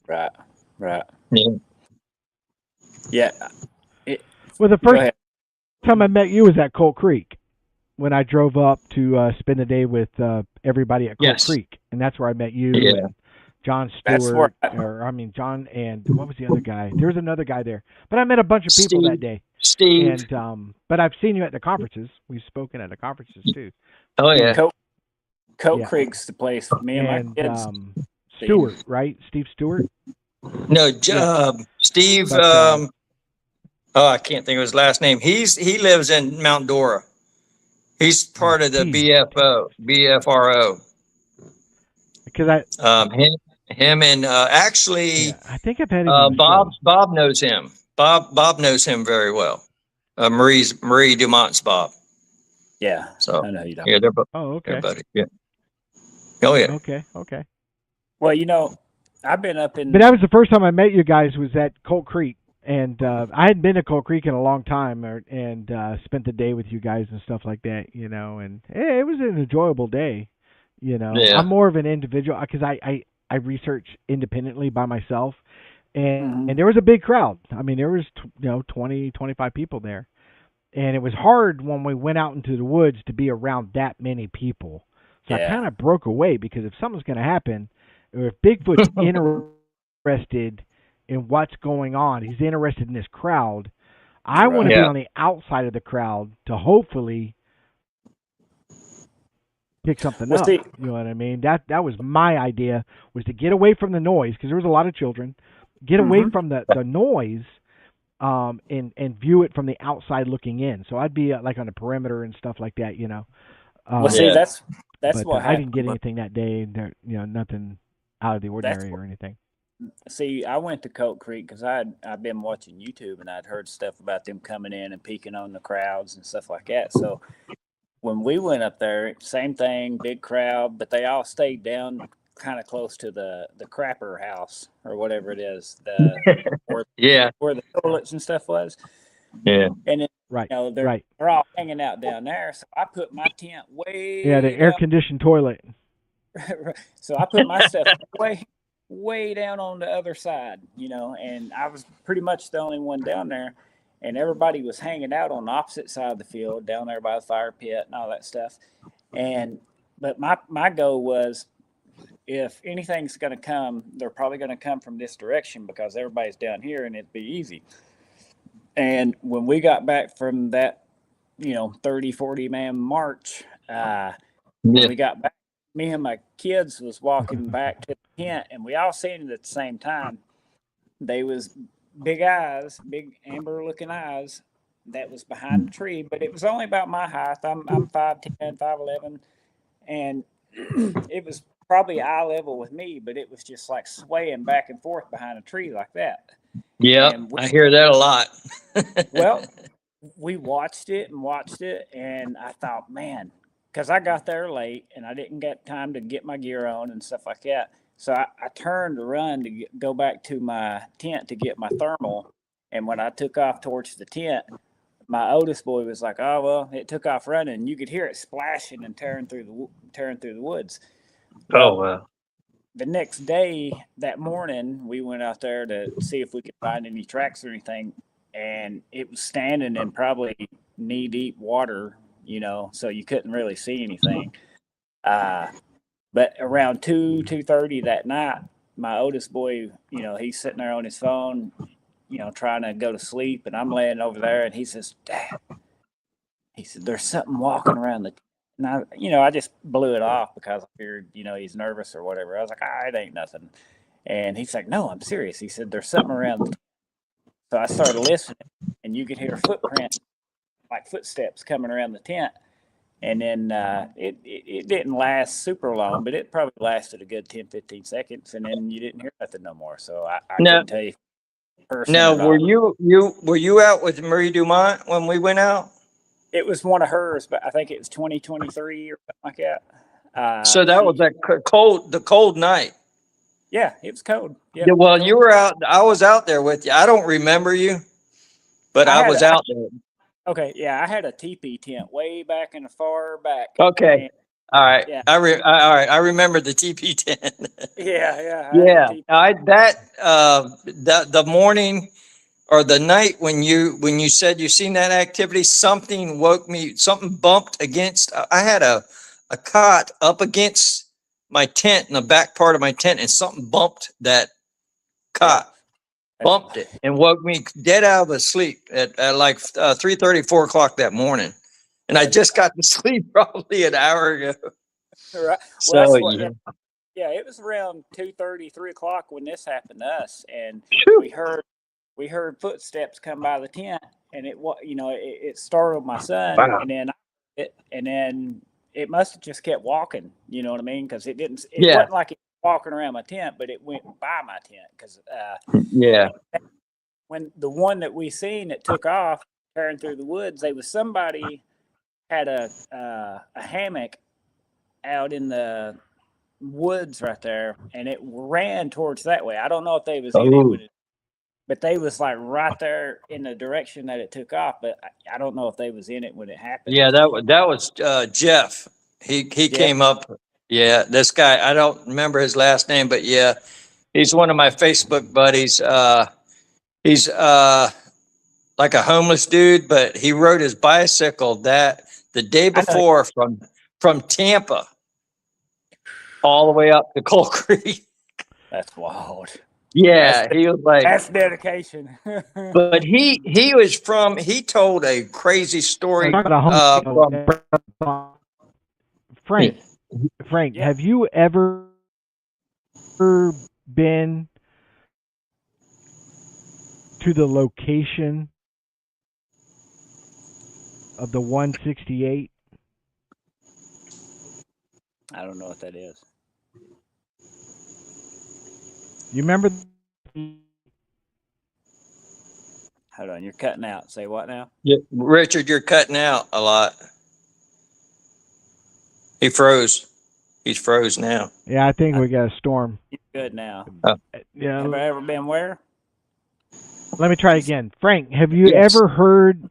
Speaker 2: Right.
Speaker 3: Yeah. The first time I met you was at Colt Creek when I drove up to spend the day with everybody at Colt Creek. And that's where I met you and John Stewart. John and what was the other guy? There was another guy there. But I met a bunch of people that day.
Speaker 7: Steve.
Speaker 3: And but I've seen you at the conferences. We've spoken at the conferences too.
Speaker 7: Oh, yeah.
Speaker 2: Colt Creek's the place for me and my kids.
Speaker 3: Stewart, right? Steve Stewart?
Speaker 7: No, Steve. But, I can't think of his last name. He lives in Mount Dora. He's part of the BFRO.
Speaker 3: Because
Speaker 7: him and actually,
Speaker 3: I think I've had him.
Speaker 7: Bob knows him. Bob knows him very well. Marie Dumont's Bob.
Speaker 2: Yeah.
Speaker 7: So
Speaker 2: I know you don't.
Speaker 7: yeah,
Speaker 3: Oh, okay.
Speaker 7: they're buddy. Yeah. Oh yeah.
Speaker 3: Okay. Okay.
Speaker 2: Well, I've been up in.
Speaker 3: But that was the first time I met you guys was at Colt Creek, and I hadn't been to Colt Creek in a long time, and spent the day with you guys and stuff like that, and it was an enjoyable day.
Speaker 7: Yeah.
Speaker 3: I'm more of an individual because I research independently by myself, and there was a big crowd. I mean, there was 20, 25 people there, and it was hard when we went out into the woods to be around that many people. So I kind of broke away because if something's going to happen, or if Bigfoot's interested in what's going on, he's interested in this crowd, I want to be on the outside of the crowd to hopefully pick something up. You know what I mean? That was my idea, was to get away from the noise, because there was a lot of children, get away from the noise, and view it from the outside looking in. So I'd be like on the perimeter and stuff like that,
Speaker 2: Well, see, that's
Speaker 3: but
Speaker 2: what
Speaker 3: I didn't
Speaker 2: happened.
Speaker 3: get anything that day. There, nothing out of the ordinary or anything.
Speaker 2: See, I went to Colt Creek because I'd been watching YouTube and I'd heard stuff about them coming in and peeking on the crowds and stuff like that. So when we went up there, same thing, big crowd, but they all stayed down kind of close to the crapper house or whatever it is, where the toilets and stuff was.
Speaker 7: Yeah.
Speaker 2: And then,
Speaker 3: Right.
Speaker 2: They're all hanging out down there. So I put my tent way
Speaker 3: the air conditioned toilet.
Speaker 2: So I put my stuff way down on the other side, and I was pretty much the only one down there, and everybody was hanging out on the opposite side of the field down there by the fire pit and all that stuff. But my goal was, if anything's going to come, they're probably going to come from this direction because everybody's down here and it'd be easy. And when we got back from that, 30, 40 man march, when we got back, me and my kids was walking back to the tent, and we all seen it at the same time. They was big eyes, big amber looking eyes that was behind the tree, but it was only about my height. I'm 5'10", 5'11", and it was probably eye level with me, but it was just like swaying back and forth behind a tree like that.
Speaker 7: Yeah, I hear that a lot.
Speaker 2: Well, we watched it, and I thought, man, because I got there late and I didn't get time to get my gear on and stuff like that. So I turned to run to go back to my tent to get my thermal. And when I took off towards the tent, my oldest boy was like, "Oh well," it took off running. You could hear it splashing and tearing through the woods.
Speaker 7: Oh wow!
Speaker 2: The next day, that morning, we went out there to see if we could find any tracks or anything, and it was standing in probably knee-deep water, so you couldn't really see anything. But around 2:30 that night, my oldest boy, he's sitting there on his phone, trying to go to sleep, and I'm laying over there, and he says, "Dad," he said, "there's something walking around the." And I just blew it off because I figured, he's nervous or whatever. I was like, it ain't nothing. And he's like, "No, I'm serious." He said, "There's something around the tent." So I started listening, and you could hear footprints, like footsteps coming around the tent. And then it didn't last super long, but it probably lasted a good 10, 15 seconds. And then you didn't hear nothing no more. So I couldn't tell you.
Speaker 7: Now, were you out with Marie Dumont when we went out?
Speaker 2: It was one of hers, but I think it was 2023 or something like that.
Speaker 7: So that was the cold night.
Speaker 2: Yeah, it was cold. Yep.
Speaker 7: Yeah, well, you were out. I was out there with you. I don't remember you, but I was out there.
Speaker 2: Okay, yeah, I had a teepee tent way back in the far back.
Speaker 7: Okay, all right.
Speaker 2: Yeah.
Speaker 7: All right. I remember the TP tent.
Speaker 2: Yeah.
Speaker 7: The morning or the night when you said you seen that activity, something woke me. Something bumped against. I had a cot up against my tent in the back part of my tent, and something bumped that cot. Bumped it and woke me dead out of sleep at like 3:30, 4 o'clock that morning. And I just got to sleep probably an hour ago.
Speaker 2: Right.
Speaker 7: So,
Speaker 2: yeah, it was around 2:30, 3 o'clock when this happened to us. And we heard footsteps come by the tent, and it startled my son. Wow. And then it must have just kept walking, you know what I mean? Because it wasn't like it walking around my tent, but it went by my tent because when the one that we seen that took off tearing through the woods, there was somebody had a hammock out in the woods right there, and it ran towards that way. I don't know if they was in it
Speaker 4: Oh,
Speaker 2: when it, but they was like right there in the direction that it took off. But I don't know if they was in it when it happened.
Speaker 7: Yeah, that was Jeff. He
Speaker 2: Jeff?
Speaker 7: came up. Yeah, this guy. I don't remember his last name, but yeah, he's one of my Facebook buddies. He's like a homeless dude, but he rode his bicycle that the day
Speaker 2: I know.
Speaker 7: before from Tampa all the way up to Coal Creek.
Speaker 2: That's wild.
Speaker 7: Yeah, he was like,
Speaker 2: That's dedication.
Speaker 7: but he was from. He told a crazy story.
Speaker 3: Talk about a
Speaker 7: From
Speaker 3: Frank,
Speaker 2: Yeah.
Speaker 3: have you ever been to the location of the 168?
Speaker 2: I don't know what that is.
Speaker 3: You remember?
Speaker 2: Hold on, you're cutting out. Say what now?
Speaker 7: Yeah, Richard, you're cutting out a lot. He froze. He's froze now.
Speaker 3: Yeah, I think we got a storm.
Speaker 2: You're good now.
Speaker 3: Yeah,
Speaker 2: Have I ever been where?
Speaker 3: let me try again. Frank, have you
Speaker 7: Yes.
Speaker 3: ever heard?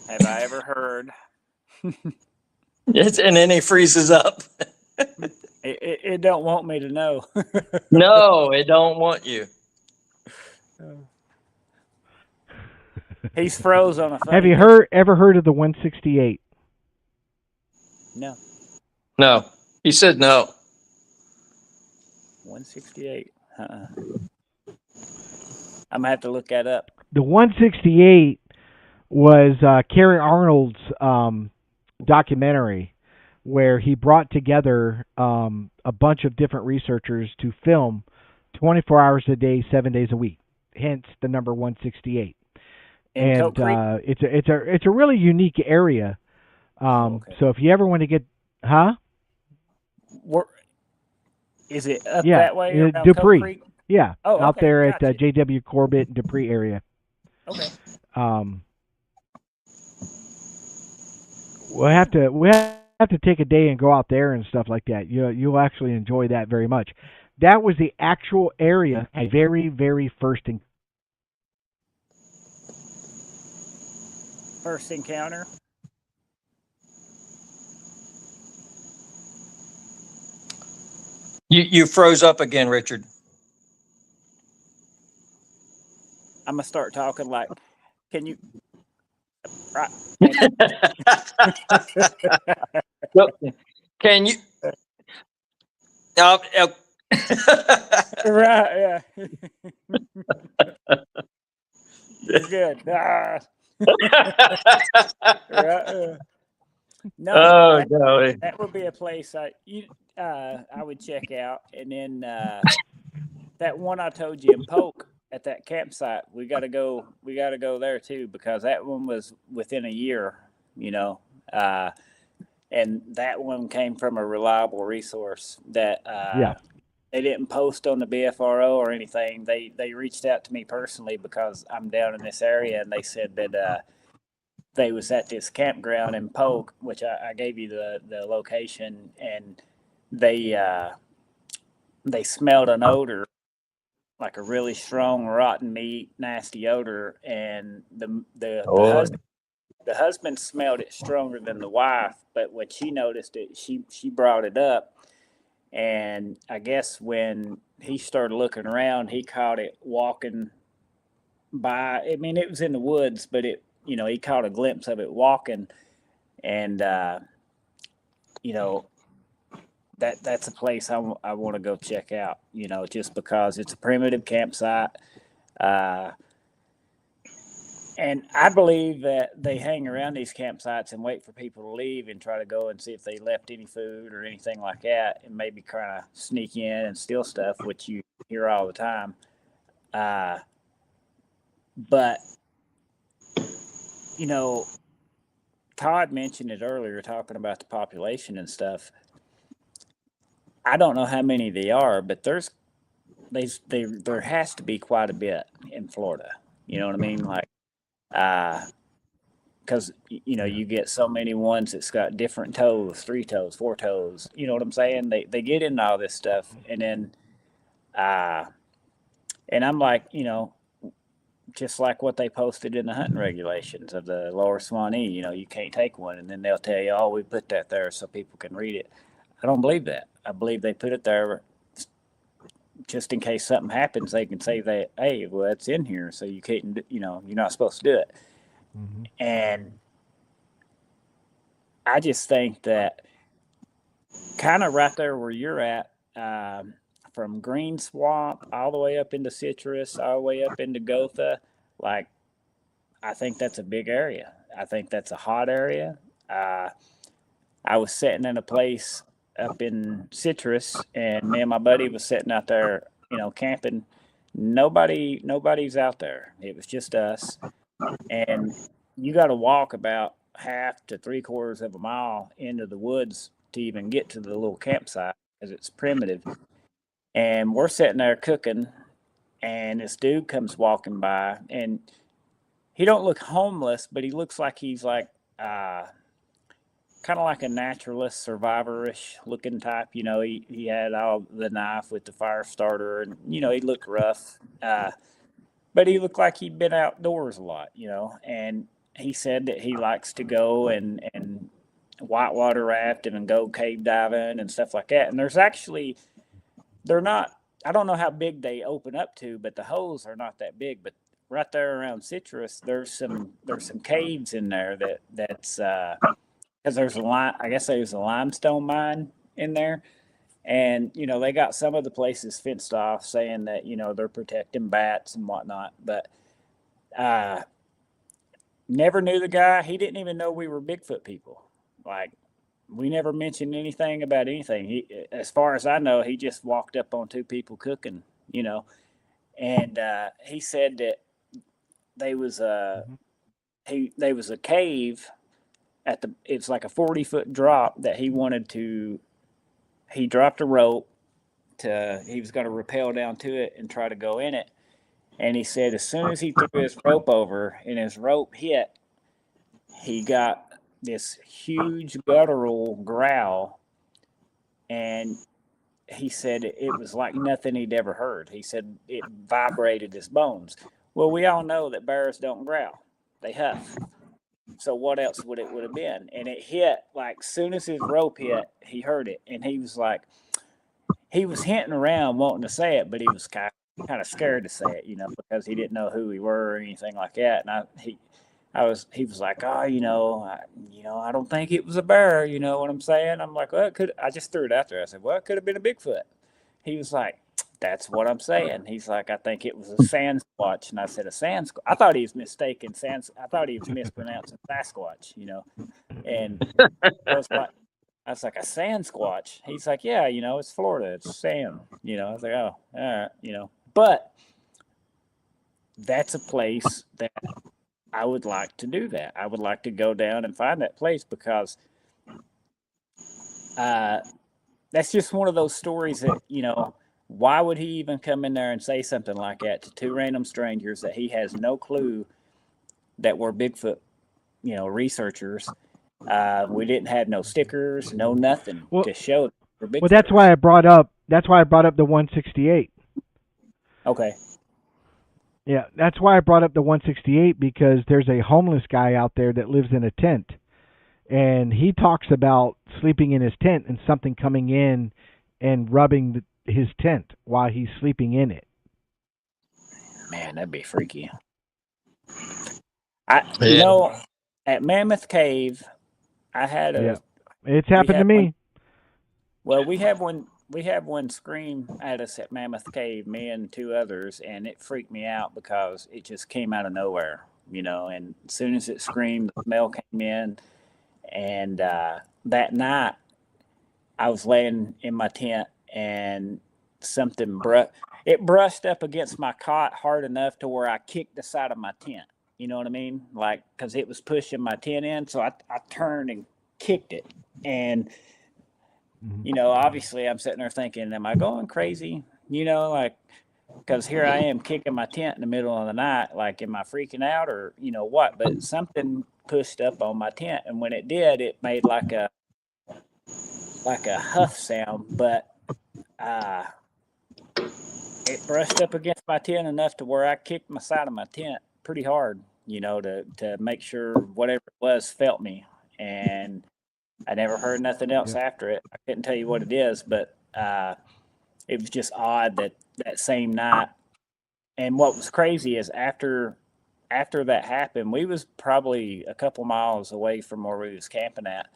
Speaker 2: Have I ever heard?
Speaker 7: It's, and then he freezes up.
Speaker 2: It don't want me to know.
Speaker 7: No, it don't want you.
Speaker 2: He's froze on a phone.
Speaker 3: Have you ever heard of the 168?
Speaker 2: No.
Speaker 7: No, he said no.
Speaker 2: 168. I'm gonna have to look that up.
Speaker 3: The 168 was Kerry Arnold's documentary, where he brought together a bunch of different researchers to film 24 hours a day, 7 days a week. Hence the number 168.
Speaker 2: In Coal
Speaker 3: And
Speaker 2: Creek?
Speaker 3: it's a really unique area.
Speaker 2: Okay.
Speaker 3: So if you ever want to get,
Speaker 2: Is it up
Speaker 3: Yeah,
Speaker 2: that way? around Coal
Speaker 3: Dupree.
Speaker 2: Creek?
Speaker 3: Yeah,
Speaker 2: Oh,
Speaker 3: out
Speaker 2: okay,
Speaker 3: there at
Speaker 2: gotcha.
Speaker 3: J.W. Corbett and Dupree area.
Speaker 2: Okay.
Speaker 3: We have to take a day and go out there and stuff like that. You'll actually enjoy that very much. That was the actual area, a very, very first
Speaker 2: First encounter.
Speaker 7: You froze up again, Richard.
Speaker 2: I'm gonna start talking like, can you? Right.
Speaker 7: Can you? Oh,
Speaker 2: Right. Yeah. You're good. Ah. Right. No.
Speaker 7: Oh,
Speaker 2: that-
Speaker 7: no.
Speaker 2: That would be a place I would check out, and then that one I told you in Polk at that campsite, we got to go there too, because that one was within a year, and that one came from a reliable resource that
Speaker 3: Yeah.
Speaker 2: they didn't post on the BFRO or anything. They reached out to me personally because I'm down in this area, and they said that they was at this campground in Polk, which I gave you the location, and they smelled an odor, like a really strong rotten meat, nasty odor, and the husband smelled it stronger than the wife, but when she noticed it, she brought it up, and I guess when he started looking around, he caught it walking by. I mean, it was in the woods, but he caught a glimpse of it walking, and that's a place I want to go check out. Just because it's a primitive campsite, and I believe that they hang around these campsites and wait for people to leave and try to go and see if they left any food or anything like that, and maybe kind of sneak in and steal stuff, which you hear all the time. But Todd mentioned it earlier, talking about the population and stuff. I don't know how many they are, but there has to be quite a bit in Florida. You know what I mean? Like, Because you get so many ones that's got different toes, 3 toes, 4 toes. You know what I'm saying? They get into all this stuff, and then and I'm like, just like what they posted in the hunting regulations of the lower Swanee, you can't take one, and then they'll tell you, oh, we put that there so people can read it. I don't believe that. I believe they put it there just in case something happens. They can say that, hey, well, it's in here, so you can't, you're not supposed to do it.
Speaker 3: Mm-hmm.
Speaker 2: And I just think that kind of right there where you're at, from Green Swamp all the way up into Citrus, all the way up into Gotha, like, I think that's a big area. I think that's a hot area. I was sitting in a place up in Citrus, and me and my buddy was sitting out there, camping. Nobody's out there. It was just us. And you got to walk about half to 3/4 of a mile into the woods to even get to the little campsite, because it's primitive. And we're sitting there cooking, and this dude comes walking by, and he don't look homeless, but he looks like he's like kind of like a naturalist, survivor-ish looking type. He had all the knife with the fire starter, and he looked rough, but he looked like he'd been outdoors a lot. And he said that he likes to go and whitewater rafting and go cave diving and stuff like that. And they're not, I don't know how big they open up to, but the holes are not that big. But right there around Citrus, there's some caves in there that's because I guess there's a limestone mine in there. And, they got some of the places fenced off, saying that, they're protecting bats and whatnot. But never knew the guy. He didn't even know we were Bigfoot people. Like, we never mentioned anything about anything. As far as I know, he just walked up on 2 people cooking, And he said that there was a cave it's like a 40-foot drop that he dropped a rope he was going to rappel down to it and try to go in it. And he said as soon as he threw his rope over and his rope hit, he got this huge guttural growl. And he said it was like nothing he'd ever heard. He said it vibrated his bones. Well, we all know that bears don't growl. They huff. So what else would it have been? And it hit, like, soon as his rope hit, he heard it. And he was like, he was hinting around wanting to say it, but he was kind of scared to say it, because he didn't know who we were or anything like that. And he was like, oh, I don't think it was a bear. You know what I'm saying? I'm like, well, I just threw it out there. I said, well, it could have been a Bigfoot. He was like, that's what I'm saying. He's like, I think it was a Sasquatch. And I said, a Sasquatch? I thought he was mistaken. I thought he was mispronouncing Sasquatch, And I was like, a Sasquatch. He's like, yeah, it's Florida. It's sand. I was like, oh, all right, But that's a place that I would like to do that. I would like to go down and find that place, because that's just one of those stories that, why would he even come in there and say something like that to 2 random strangers that he has no clue that we're Bigfoot, researchers? We didn't have no stickers, no nothing to show we're Bigfoot.
Speaker 3: Well, that's why I brought up the 168.
Speaker 2: Okay.
Speaker 3: Yeah, that's why I brought up the 168, because there's a homeless guy out there that lives in a tent, and he talks about sleeping in his tent and something coming in and rubbing his tent while he's sleeping in it.
Speaker 2: Man, that'd be freaky. At Mammoth Cave, I had
Speaker 3: it's happened to me.
Speaker 2: We have one scream at us at Mammoth Cave, me and 2 others, and it freaked me out because it just came out of nowhere, and as soon as it screamed, the smell came in. And that night, I was laying in my tent, and something brushed up against my cot hard enough to where I kicked the side of my tent. You know what I mean? Like, because it was pushing my tent in, so I turned and kicked it. And obviously I'm sitting there thinking, am I going crazy? Like, because here I am kicking my tent in the middle of the night. Like, am I freaking out or what? But something pushed up on my tent, and when it did, it made like a huff sound, but uh, it brushed up against my tent enough to where I kicked my side of my tent pretty hard, to make sure whatever it was felt me. And I never heard nothing else after it. I couldn't tell you what it is, but it was just odd that same night. And what was crazy is after that happened, we was probably a couple miles away from where we was camping at.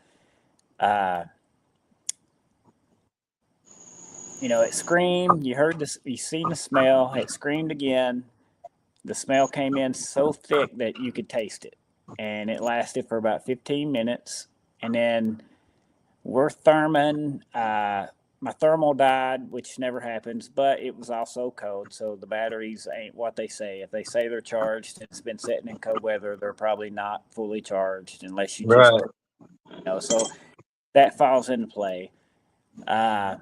Speaker 2: It screamed. You heard this. You seen the smell. It screamed again. The smell came in so thick that you could taste it, and it lasted for about 15 minutes. And then we're therming. My thermal died, which never happens, but it was also cold. So the batteries ain't what they say. If they say they're charged, it's been sitting in cold weather, they're probably not fully charged unless you just, so that falls into play. My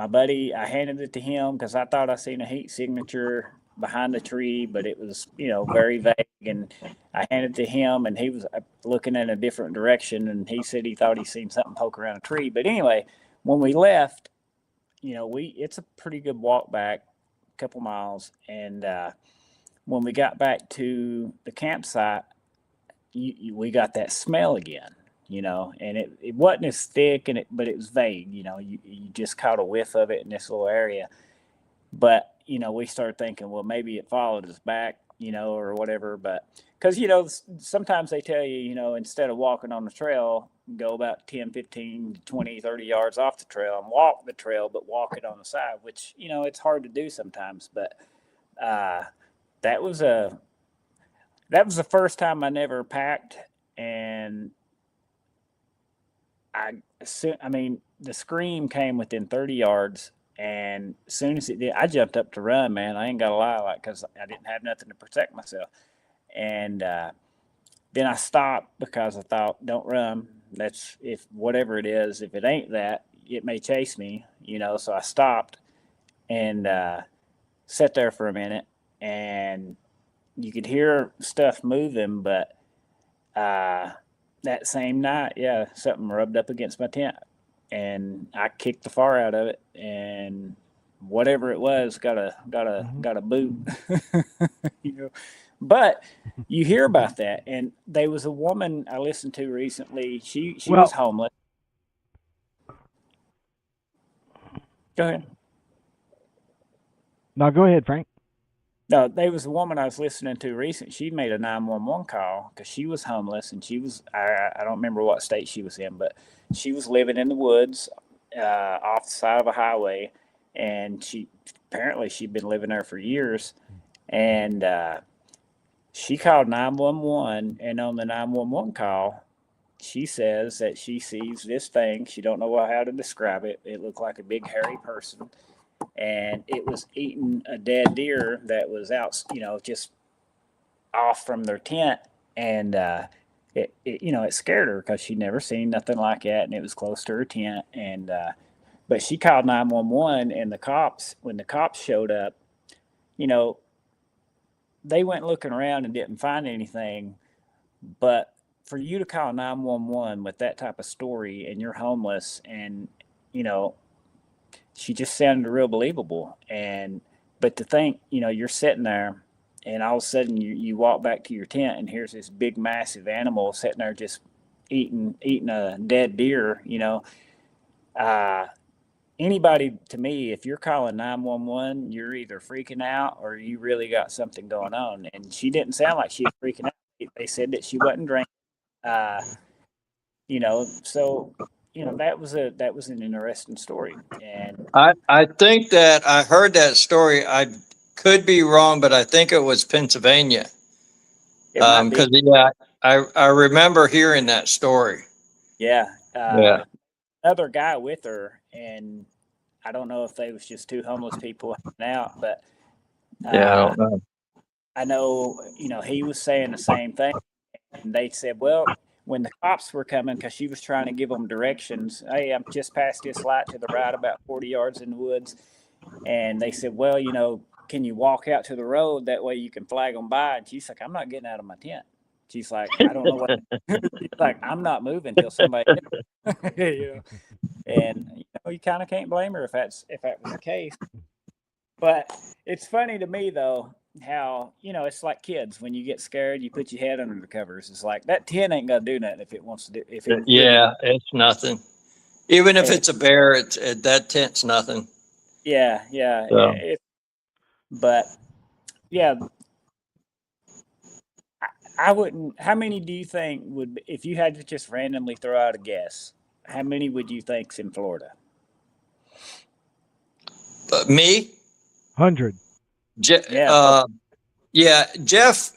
Speaker 2: buddy, I handed it to him because I thought I seen a heat signature behind the tree, but it was, very vague. And I handed it to him, and he was looking in a different direction, and he said he thought he seen something poke around a tree. But anyway, when we left, it's a pretty good walk back, a couple miles. And when we got back to the campsite, we got that smell again. And it wasn't as thick, but it was vague. You just caught a whiff of it in this little area. But, we started thinking, well, maybe it followed us back, or whatever. But because, sometimes they tell you, instead of walking on the trail, go about 10, 15, 20, 30 yards off the trail and walk the trail, but walk it on the side, which, it's hard to do sometimes. But that was the first time I never packed. And the scream came within 30 yards, and as soon as it did, I jumped up to run, man. I ain't gonna lie, because I didn't have nothing to protect myself. And then I stopped because I thought, don't run. That's, if whatever it is, if it ain't that, it may chase me, so I stopped and sat there for a minute, and you could hear stuff moving, but that same night, something rubbed up against my tent, and I kicked the far out of it, and whatever it was got a boot. But you hear about that, and there was a woman I listened to recently. She was homeless. Go ahead.
Speaker 3: No, go ahead, Frank.
Speaker 2: No, there was a woman I was listening to recently. She made a 911 call because she was homeless, and she was, I don't remember what state she was in, but she was living in the woods off the side of a highway, and apparently she'd been living there for years, and she called 911, and on the 911 call, she says that she sees this thing. She don't know how to describe it. It looked like a big hairy person, and it was eating a dead deer that was out, just off from their tent. And it scared her because she'd never seen nothing like that, and it was close to her tent. And but she called 911, and when the cops showed up, they went looking around and didn't find anything. But for you to call 911 with that type of story, and you're homeless, and she just sounded real believable. But to think, you're sitting there, and all of a sudden you walk back to your tent, and here's this big massive animal sitting there just eating a dead deer. Anybody, to me, if you're calling 911, you're either freaking out or you really got something going on. And she didn't sound like she was freaking out. They said that she wasn't drinking. So that was an interesting story. And
Speaker 7: I think that I heard that story. I could be wrong, but I think it was Pennsylvania. Because I remember hearing that story.
Speaker 2: Another guy with her, and I don't know if they was just two homeless people hanging out, but
Speaker 7: I don't know.
Speaker 2: I know, he was saying the same thing, and they said, well, when the cops were coming, because she was trying to give them directions, hey, I'm just past this light to the right, about 40 yards in the woods, and they said, well, can you walk out to the road? That way you can flag them by. And she's like, I'm not getting out of my tent. She's like, I don't know what. She's like, I'm not moving until somebody. You know? And you kind of can't blame her if that was the case. But it's funny to me though how it's like kids. When you get scared, you put your head under the covers. It's like that tent ain't gonna do nothing if it wants to do. If it
Speaker 7: Yeah, it's nothing. Even if it's a bear, that tent's nothing.
Speaker 2: yeah.
Speaker 7: So.
Speaker 2: But yeah, I wouldn't. How many do you think would, if you had to just randomly throw out a guess, how many would you think's in Florida?
Speaker 7: Me?
Speaker 3: 100.
Speaker 7: Yeah, Jeff.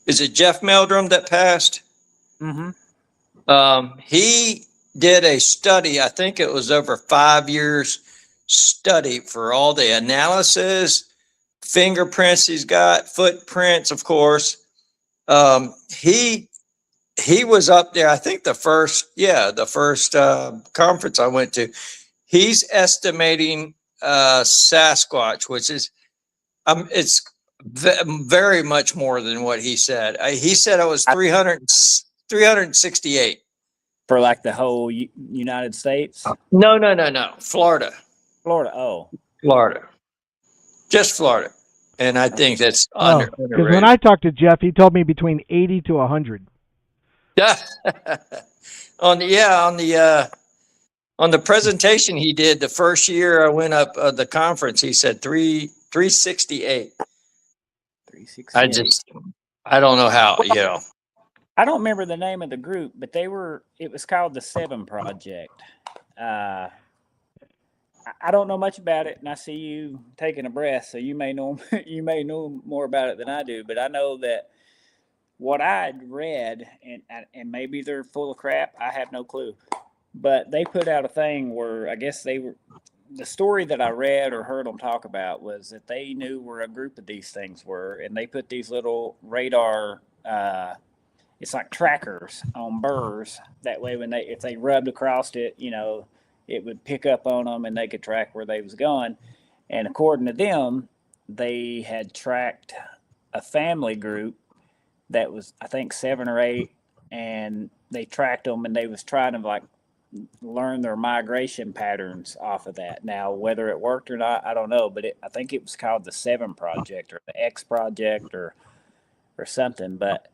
Speaker 7: Is it Jeff Meldrum that passed?
Speaker 2: Mm-hmm.
Speaker 7: He did a study. I think it was over 5 years study for all the analysis, fingerprints he's got, footprints, of course. He was up there. I think the first conference I went to. He's estimating Sasquatch, which is it's very much more than what he said. He said it was 368
Speaker 2: for like the whole United States.
Speaker 7: No, Florida.
Speaker 2: Oh,
Speaker 7: Florida, just Florida, and I think that's
Speaker 3: Because when I talked to Jeff, he told me between 80 to 100.
Speaker 7: on the presentation he did the first year I went up the conference, he said 368.
Speaker 2: 368.
Speaker 7: I don't know how,
Speaker 2: I don't remember the name of the group, but it was called the 7 Project. I don't know much about it, and I see you taking a breath, so you may know more about it than I do. But I know that what I'd read, and maybe they're full of crap. I have no clue. But they put out a thing where I guess the story that I read or heard them talk about was that they knew where a group of these things were, and they put these little radar. It's like trackers on burrs. That way, if they rubbed across it, it would pick up on them and they could track where they was going. And according to them, they had tracked a family group that was, I think, 7 or 8, and they tracked them and they was trying to like learn their migration patterns off of that. Now, whether it worked or not, I don't know, but I think it was called the 7 Project or the X Project or something. But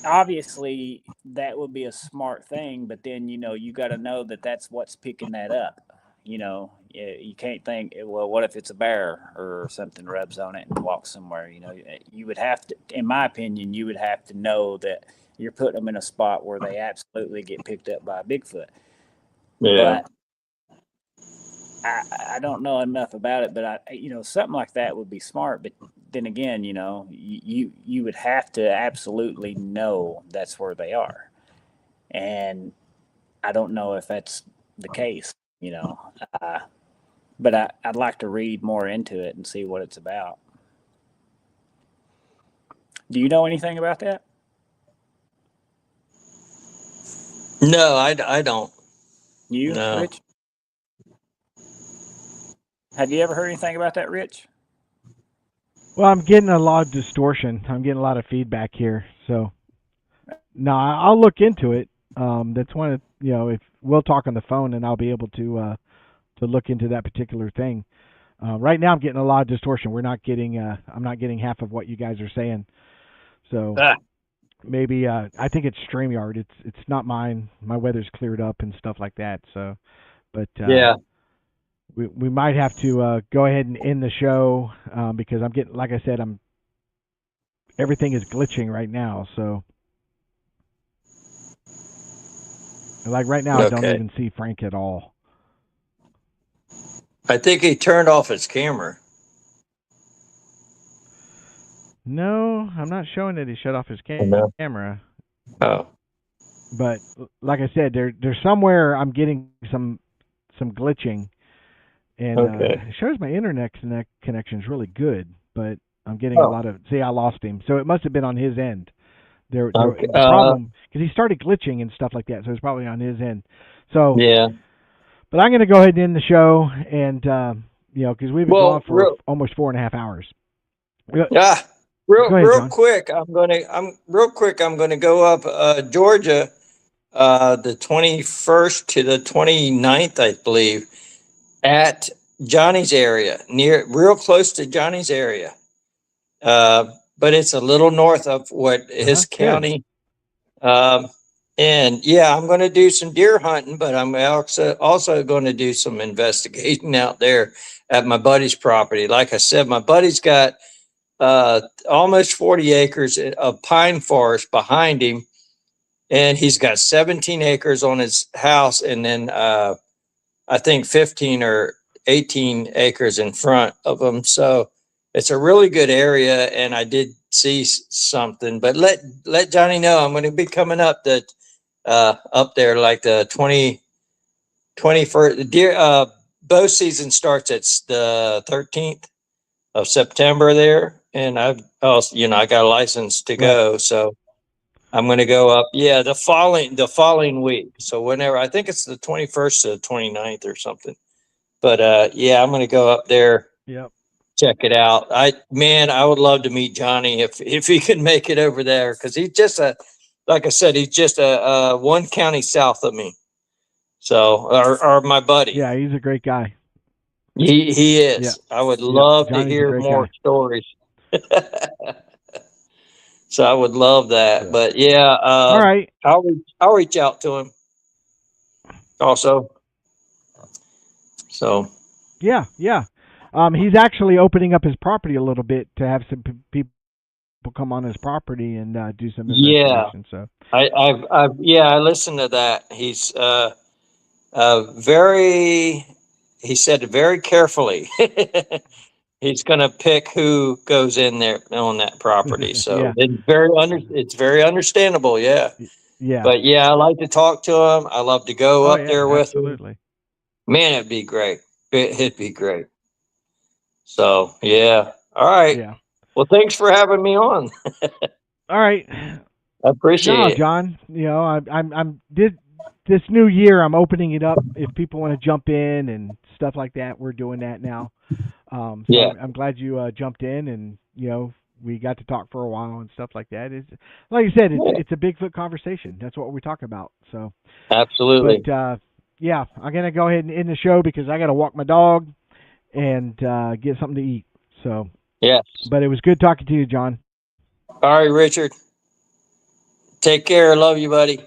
Speaker 2: obviously that would be a smart thing, but then you got to know that that's what's picking that up. You can't think, well, what if it's a bear or something rubs on it and walks somewhere? You would have to, in my opinion, you would have to know that you're putting them in a spot where they absolutely get picked up by a Bigfoot.
Speaker 7: Yeah.
Speaker 2: But I don't know enough about it, but something like that would be smart. But then again, you would have to absolutely know that's where they are, and I don't know if that's the case. But I'd like to read more into it and see what it's about. Do you know anything about that?
Speaker 7: No, I don't.
Speaker 2: You,
Speaker 7: No.
Speaker 2: Rich? Have you ever heard anything about that, Rich?
Speaker 3: Well, I'm getting a lot of distortion. I'm getting a lot of feedback here. So, no, I'll look into it. That's one of, if we'll talk on the phone and I'll be able to look into that particular thing. Right now I'm getting a lot of distortion. I'm not getting half of what you guys are saying. So maybe, I think it's StreamYard. It's not mine. My weather's cleared up and stuff like that. So, but,
Speaker 7: yeah.
Speaker 3: We might have to go ahead and end the show because I'm getting, like I said, everything is glitching right now. So, like right now, I don't even see Frank at all.
Speaker 7: I think he turned off his camera.
Speaker 3: No, I'm not showing that he shut off his camera.
Speaker 7: Oh.
Speaker 3: But like I said, there's somewhere I'm getting some glitching. And it shows my internet connection is really good, but I'm getting a lot of. See, I lost him, so it must have been on his end.
Speaker 7: Okay.
Speaker 3: The problem, because he started glitching and stuff like that, so it's probably on his end. So
Speaker 7: Yeah.
Speaker 3: but I'm going to go ahead and end the show, and because we've been
Speaker 7: Well,
Speaker 3: going for almost 4.5 hours.
Speaker 7: Yeah,
Speaker 3: Go ahead,
Speaker 7: real
Speaker 3: John.
Speaker 7: quick. I'm gonna go up Georgia, the 21st to the 29th, I believe, at Johnny's area, real close to Johnny's area. But it's a little north of what his
Speaker 3: Good.
Speaker 7: county. And yeah, I'm going to do some deer hunting, but I'm also going to do some investigating out there at my buddy's property. Like I said, my buddy's got almost 40 acres of pine forest behind him, and he's got 17 acres on his house, and then I think 15 or 18 acres in front of him. So it's a really good area, and I did see something. But let Johnny know I'm going to be coming up up there like the 21st. Deer bow season starts at the 13th of September there, and I've also, I got a license to go, so I'm going to go up. Yeah, the following week. So whenever, I think it's the 21st to the 29th or something. But yeah, I'm going to go up there.
Speaker 3: Yep.
Speaker 7: Check it out. I would love to meet Johnny if he could make it over there, because he's just like I said, he's just a one county south of me. So, or my buddy.
Speaker 3: Yeah, he's a great guy.
Speaker 7: He is.
Speaker 3: Yeah.
Speaker 7: I would love to
Speaker 3: Johnny's a
Speaker 7: hear
Speaker 3: great
Speaker 7: more
Speaker 3: guy.
Speaker 7: stories. So I would love that.
Speaker 3: Yeah.
Speaker 7: But yeah,
Speaker 3: All right.
Speaker 7: I'll reach out to him also. So
Speaker 3: Yeah. He's actually opening up his property a little bit to have some people come on his property and do some investigation. So
Speaker 7: I listened to that. He's he said very carefully. He's going to pick who goes in there on that property. So
Speaker 3: Yeah.
Speaker 7: it's very understandable. Yeah.
Speaker 3: Yeah.
Speaker 7: But yeah, I like to talk to him. I love to go up there with him.
Speaker 3: Absolutely.
Speaker 7: Man, it'd be great. It'd be great. So yeah. All right.
Speaker 3: Yeah.
Speaker 7: Well, thanks for having me on.
Speaker 3: All right.
Speaker 7: I appreciate it.
Speaker 3: John, I'm this new year, I'm opening it up. If people want to jump in and stuff like that, we're doing that now.
Speaker 7: Yeah.
Speaker 3: I'm glad you jumped in, and we got to talk for a while and stuff like that. It's, like you said, it's a Bigfoot conversation. That's what we talk about. So
Speaker 7: Absolutely.
Speaker 3: But yeah, I'm gonna go ahead and end the show because I got to walk my dog and get something to eat. So
Speaker 7: yes.
Speaker 3: But it was good talking to you, John.
Speaker 7: All right, Richard. Take care. Love you, buddy.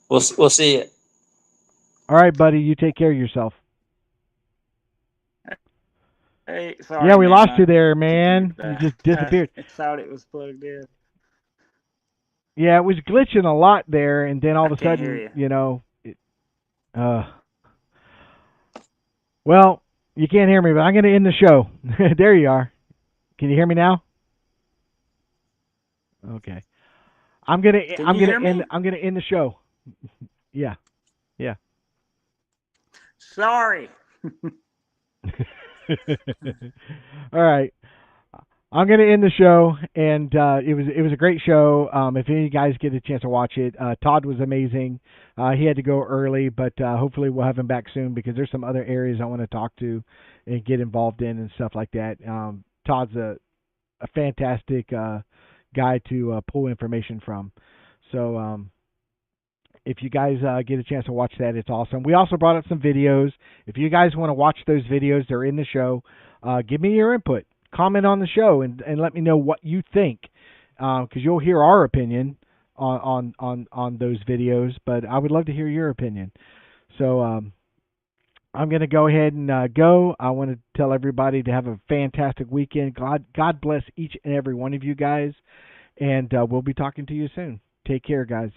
Speaker 7: We'll see you.
Speaker 3: All right, buddy. You take care of yourself.
Speaker 2: Hey, sorry.
Speaker 3: Yeah, we
Speaker 2: man,
Speaker 3: lost you there, man. You just disappeared.
Speaker 2: I thought it was plugged in.
Speaker 3: Yeah, it was glitching a lot there, and then all of a
Speaker 2: can't
Speaker 3: sudden,
Speaker 2: hear
Speaker 3: well, you can't hear me, but I'm going to end the show. There you are. Can you hear me now? Okay. I'm going to end the show. Yeah.
Speaker 2: Sorry.
Speaker 3: All right. I'm going to end the show, and it was a great show. If any of you guys get a chance to watch it, Todd was amazing. He had to go early, but hopefully we'll have him back soon because there's some other areas I want to talk to and get involved in and stuff like that. Todd's a fantastic guy to pull information from. So if you guys get a chance to watch that, it's awesome. We also brought up some videos. If you guys want to watch those videos, they're in the show. Give me your input. Comment on the show and let me know what you think, because you'll hear our opinion on those videos, but I would love to hear your opinion. So I'm going to go ahead and go. I want to tell everybody to have a fantastic weekend. God bless each and every one of you guys, and we'll be talking to you soon. Take care, guys.